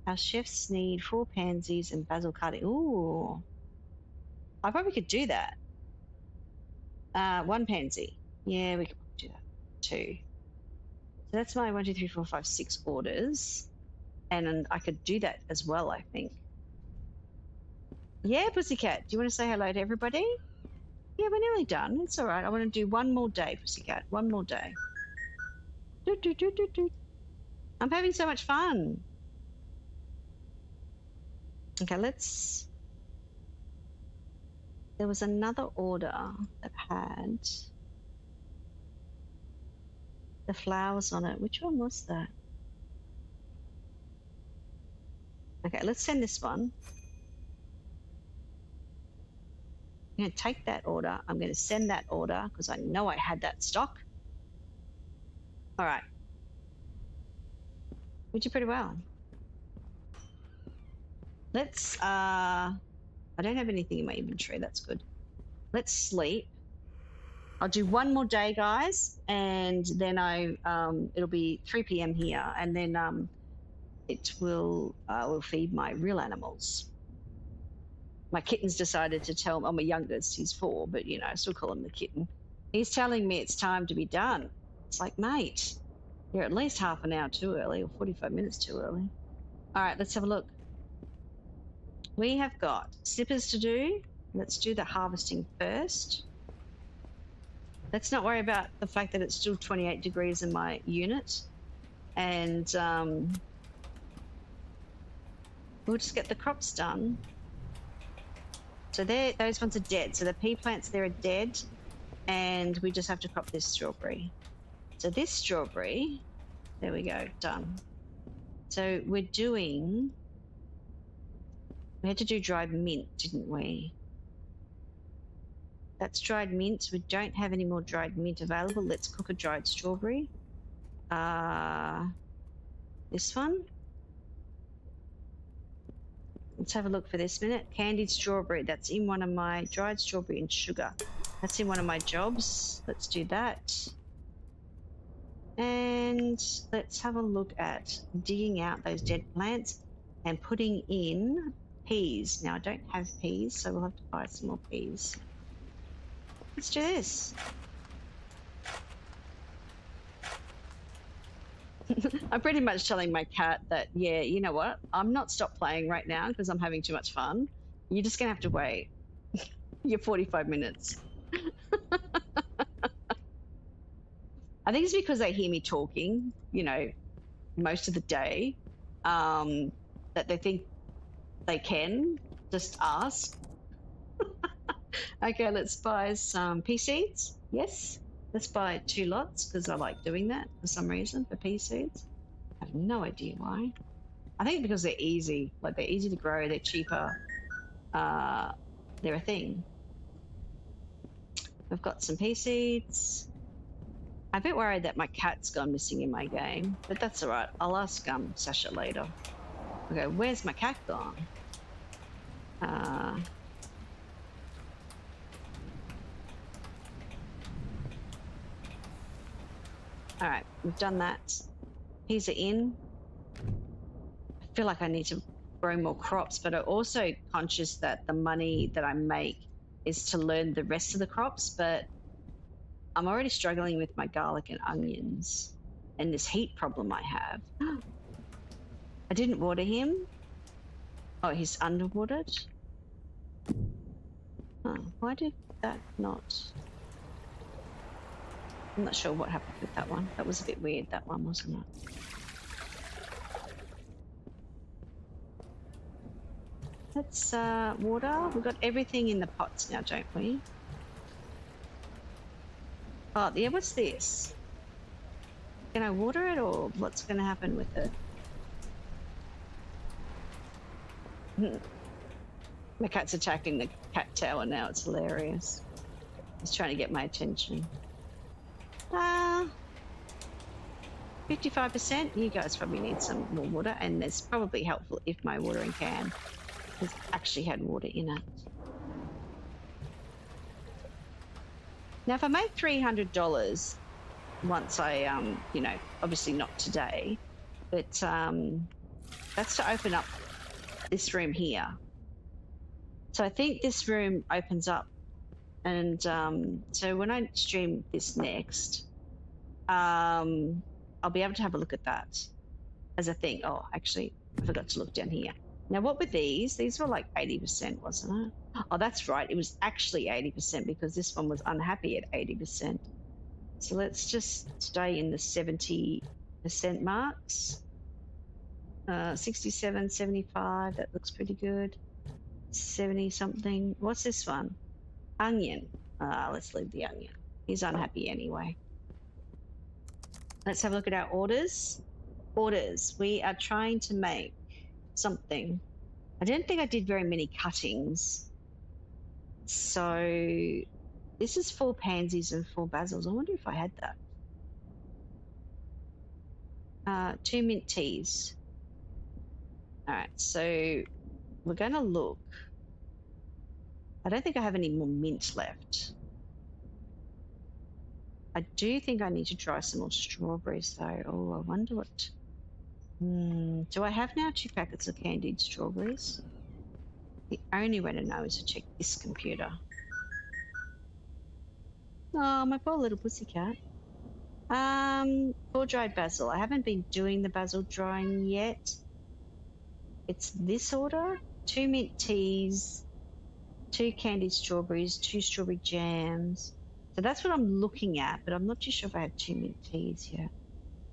Our chefs need 4 pansies and basil cutting. Ooh. I probably could do that. 1 pansy. Yeah, we could probably do that. 2. So that's my 1, 2, 3, 4, 5, 6 orders. And I could do that as well, I think. Yeah, pussycat. Do you want to say hello to everybody? Yeah, we're nearly done. It's all right. I want to do one more day, pussycat. One more day. Do, do, do, do, do. I'm having so much fun. Okay, let's... There was another order that had the flowers on it. Which one was that? Okay, let's send this one. I'm going to take that order. I'm going to send that order because I know I had that stock. All right. We did pretty well. Let's, I don't have anything in my inventory. That's good. let's sleep. I'll do one more day, guys, and then it'll be 3 p.m. here, and then it will feed my real animals. My kitten's decided to tell, oh, my youngest, he's 4, but you know, I still call him the kitten. He's telling me it's time to be done. It's like, mate, you're at least half an hour too early or 45 minutes too early. All right, let's have a look. We have got sippers to do. Let's do the harvesting first. Let's not worry about the fact that it's still 28 degrees in my unit. And we'll just get the crops done. So those ones are dead. So the pea plants there are dead. And we just have to crop this strawberry. So this strawberry, there we go, done. So we had to do dried mint, didn't we? That's dried mint. We don't have any more dried mint available. Let's cook a dried strawberry. This one. Let's have a look for this minute. Candied strawberry. That's in one of my dried strawberry and sugar. That's in one of my jobs. Let's do that. And let's have a look at digging out those dead plants and putting in peas. Now I don't have peas, so we'll have to buy some more peas. Let's do this. I'm pretty much telling my cat that, yeah, you know what? I'm not stop playing right now because I'm having too much fun. You're just going to have to wait your 45 minutes. I think it's because they hear me talking, you know, most of the day, that they think they can just ask. Okay, let's buy some pea seeds. Yes, let's buy 2 lots because I like doing that for some reason for pea seeds. I have no idea why. I think because they're easy. Like they're easy to grow, they're cheaper. They're a thing. We've got some pea seeds. I'm a bit worried that my cat's gone missing in my game, but that's all right. I'll ask Sasha later. Okay, where's my cat gone? All right, we've done that. Peas are in. I feel like I need to grow more crops, but I'm also conscious that the money that I make is to learn the rest of the crops, but I'm already struggling with my garlic and onions and this heat problem I have. I didn't water him. Oh, he's underwatered. Oh, why did that not... I'm not sure what happened with that one. That was a bit weird, that one, wasn't it? Let's water. We've got everything in the pots now, don't we? Oh, yeah, what's this? Can I water it or what's going to happen with it? My cat's attacking the cat tower now. It's hilarious. He's trying to get my attention. 55%. You guys probably need some more water, and it's probably helpful if my watering can has actually had water in it. Now, if I make $300 once I, you know, obviously not today, but that's to open up this room here. So I think this room opens up, and so when I stream this next, I'll be able to have a look at that as a thing. Oh, actually, I forgot to look down here. Now, what were these? These were like 80%, wasn't it? Oh, that's right. It was actually 80% because this one was unhappy at 80%. So let's just stay in the 70% marks. 67, 75, that looks pretty good. 70 something. What's this one? Onion. Let's leave the onion. He's unhappy anyway. Let's have a look at our orders. Orders. We are trying to make something. I don't think I did very many cuttings. So this is 4 pansies and 4 basils. I wonder if I had that. 2 mint teas. All right, so we're going to look. I don't think I have any more mint left. I do think I need to dry some more strawberries though. Oh, I wonder what. Do I have now 2 packets of candied strawberries? The only way to know is to check this computer. Oh, my poor little pussycat. For dried basil. I haven't been doing the basil drying yet. It's this order: 2 mint teas, 2 candied strawberries, 2 strawberry jams. So that's what I'm looking at, but I'm not too sure if I have 2 mint teas yet.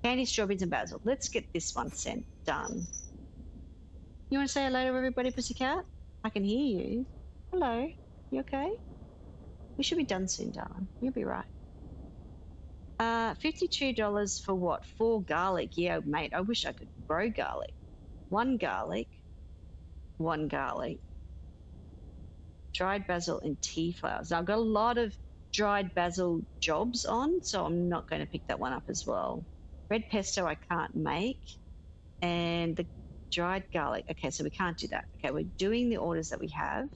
Candied strawberries and basil. Let's get this one sent done. You want to say hello to everybody, pussycat? I can hear you. Hello. You okay? We should be done soon, darling. You'll be right. $52 for what? 4 garlic. Yeah, mate, I wish I could grow garlic. 1 garlic. 1 garlic. Dried basil and tea flowers. Now, I've got a lot of dried basil jobs on, so I'm not going to pick that one up as well. Red pesto I can't make. And the dried garlic. Okay, so we can't do that. Okay, we're doing the orders that we have.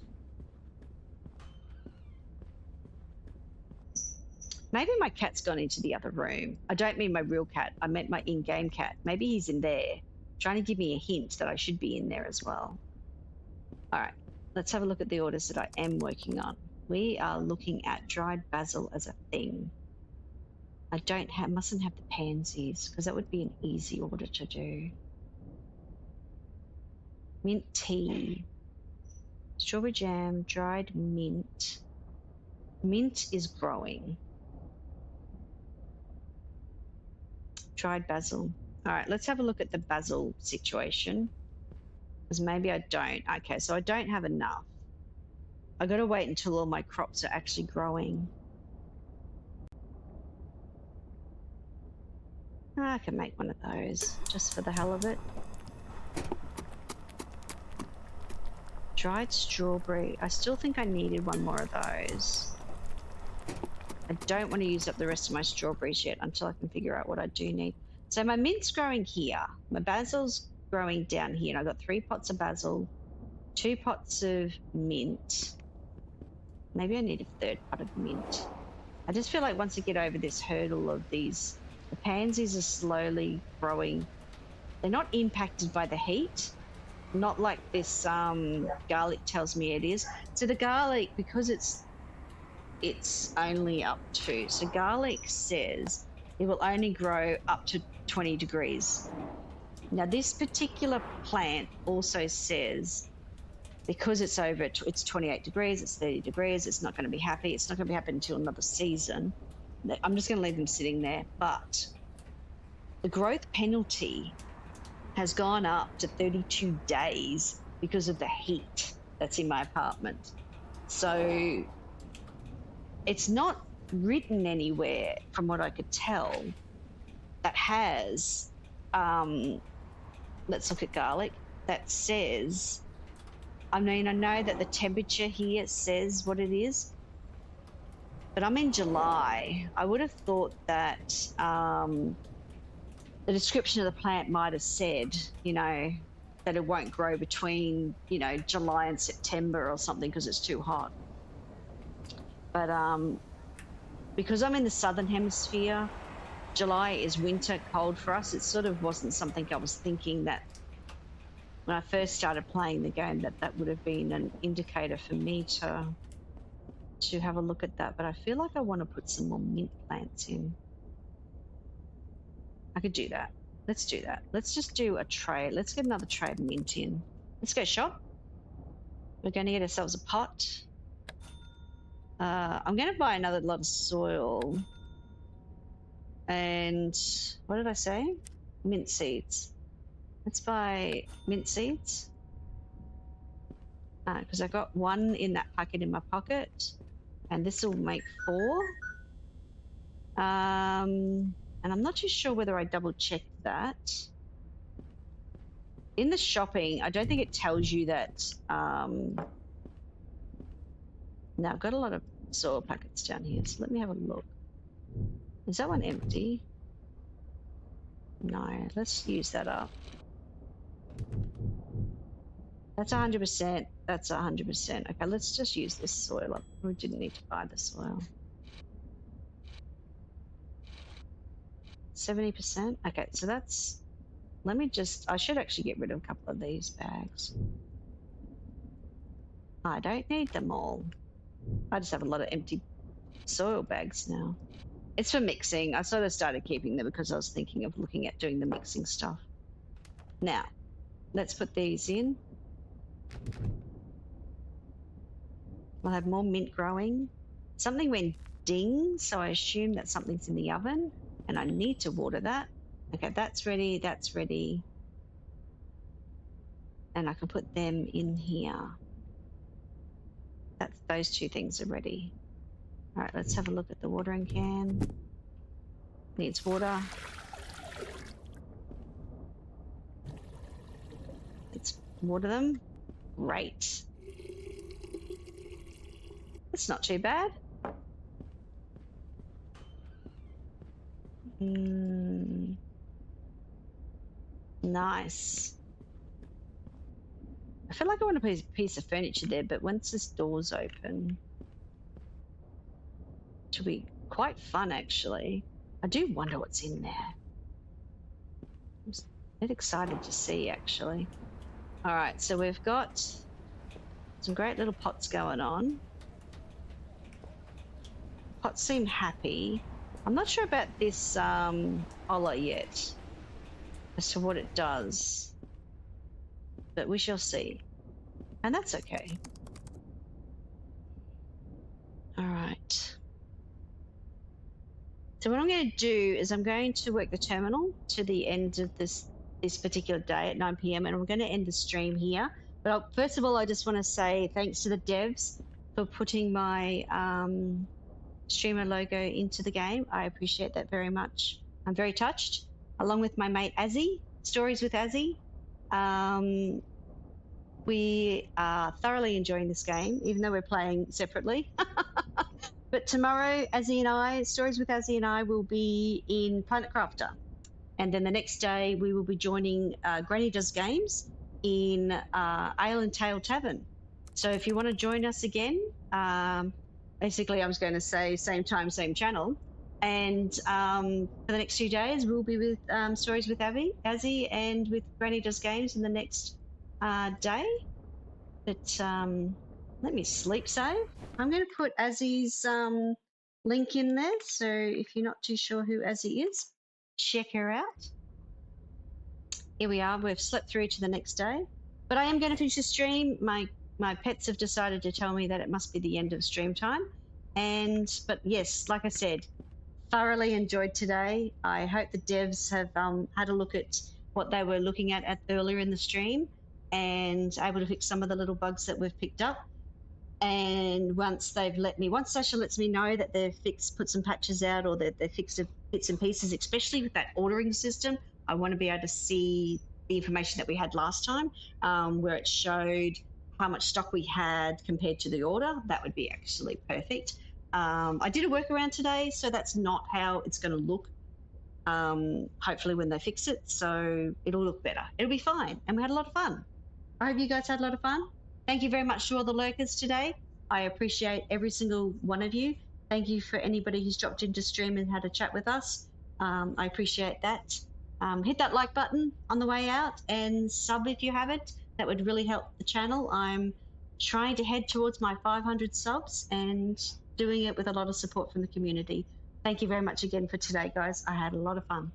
Maybe my cat's gone into the other room. I don't mean my real cat. I meant my in-game cat. Maybe he's in there, trying to give me a hint that I should be in there as well. All right, let's have a look at the orders that I am working on. We are looking at dried basil as a thing. I mustn't have the pansies because that would be an easy order to do. Mint tea, strawberry jam, dried mint. Mint is growing. Dried basil. All right, let's have a look at the basil situation because maybe I don't. Okay, so I don't have enough. I got to wait until all my crops are actually growing. I can make one of those just for the hell of it. Dried strawberry. I still think I needed one more of those. I don't want to use up the rest of my strawberries yet until I can figure out what I do need. So my mint's growing here. My basil's growing down here. And I've got 3 pots of basil, 2 pots of mint. Maybe I need a 3rd pot of mint. I just feel like once I get over this hurdle of these, the pansies are slowly growing. They're not impacted by the heat, not like this garlic tells me it is. So the garlic, because it's only up to, so garlic says it will only grow up to 20 degrees. Now this particular plant also says because it's over, it's 28 degrees, it's 30 degrees, it's not going to be happy. It's not going to be happy until another season. I'm just going to leave them sitting there. But the growth penalty has gone up to 32 days because of the heat that's in my apartment. So it's not written anywhere, from what I could tell, that has, let's look at garlic, that says, I mean, I know that the temperature here says what it is, but I'm in July. I would have thought that the description of the plant might have said, you know, that it won't grow between, you know, July and September or something because it's too hot. But because I'm in the southern hemisphere, July is winter, cold for us. It sort of wasn't something I was thinking that when I first started playing the game that would have been an indicator for me to have a look at that. But I feel like I want to put some more mint plants in. I could do that. Let's do that. Let's just do a tray. Let's get another tray of mint in. Let's go shop. We're going to get ourselves a pot. I'm going to buy another lot of soil. And what did I say? Mint seeds. Let's buy mint seeds. Because I got 1 in that packet in my pocket. And this will make 4. And I'm not too sure whether I double checked that. In the shopping, I don't think it tells you that. No, I've got a lot of soil packets down here. So let me have a look. Is that one empty? No, let's use that up. That's 100%. That's 100%. Okay, let's just use this soil. We didn't need to buy the soil. 70%. Okay, so that's, let me just, I should actually get rid of a couple of these bags. I don't need them all. I just have a lot of empty soil bags now. It's for mixing. I sort of started keeping them because I was thinking of looking at doing the mixing stuff. Now, let's put these in. We'll have more mint growing. Something went ding, so I assume that something's in the oven, and I need to water that. Okay, that's ready, that's ready. And I can put them in here. Those two things are ready. All right, let's have a look at the watering can. Needs water. Let's water them. Great. That's not too bad. Nice. I feel like I want to put a piece of furniture there, but once this door's open, it will be quite fun, actually. I do wonder what's in there. I'm a bit excited to see, actually. All right, so we've got some great little pots going on. Pots seem happy. I'm not sure about this olla yet, as to what it does, but we shall see. And that's okay. All right. So what I'm going to do is I'm going to work the terminal to the end of this particular day at 9 p.m. and we're going to end the stream here. But first of all, I just want to say thanks to the devs for putting my streamer logo into the game. I appreciate that very much. I'm very touched. Along with my mate Azzy, Stories with Azzy. We are thoroughly enjoying this game, even though we're playing separately. But tomorrow, Azzy and I, Stories with Azzy and I, will be in Planet Crafter. And then the next day, we will be joining Granny Does Games in Ale and Tail Tavern. So if you want to join us again, basically I was going to say same time, same channel. And for the next 2 days, we'll be with Stories with Azzy and with Granny Does Games in the next day. But let me sleep save. I'm going to put Azzy's link in there. So if you're not too sure who Azzy is, check her out. Here we are. We've slept through to the next day. But I am going to finish the stream. My pets have decided to tell me that it must be the end of stream time. But yes, like I said, thoroughly enjoyed today. I hope the devs have had a look at what they were looking at earlier in the stream and able to fix some of the little bugs that we've picked up. And once Sasha lets me know that they've put some patches out or that they've fixed bits and pieces, especially with that ordering system, I want to be able to see the information that we had last time, where it showed how much stock we had compared to the order. That would be actually perfect. I did a workaround today, so that's not how it's going to look, hopefully, when they fix it. So it'll look better. It'll be fine. And we had a lot of fun. I hope you guys had a lot of fun. Thank you very much to all the lurkers today. I appreciate every single one of you. Thank you for anybody who's dropped into stream and had a chat with us. I appreciate that. Hit that like button on the way out and sub if you haven't. That would really help the channel. I'm trying to head towards my 500 subs and doing it with a lot of support from the community. Thank you very much again for today, guys. I had a lot of fun.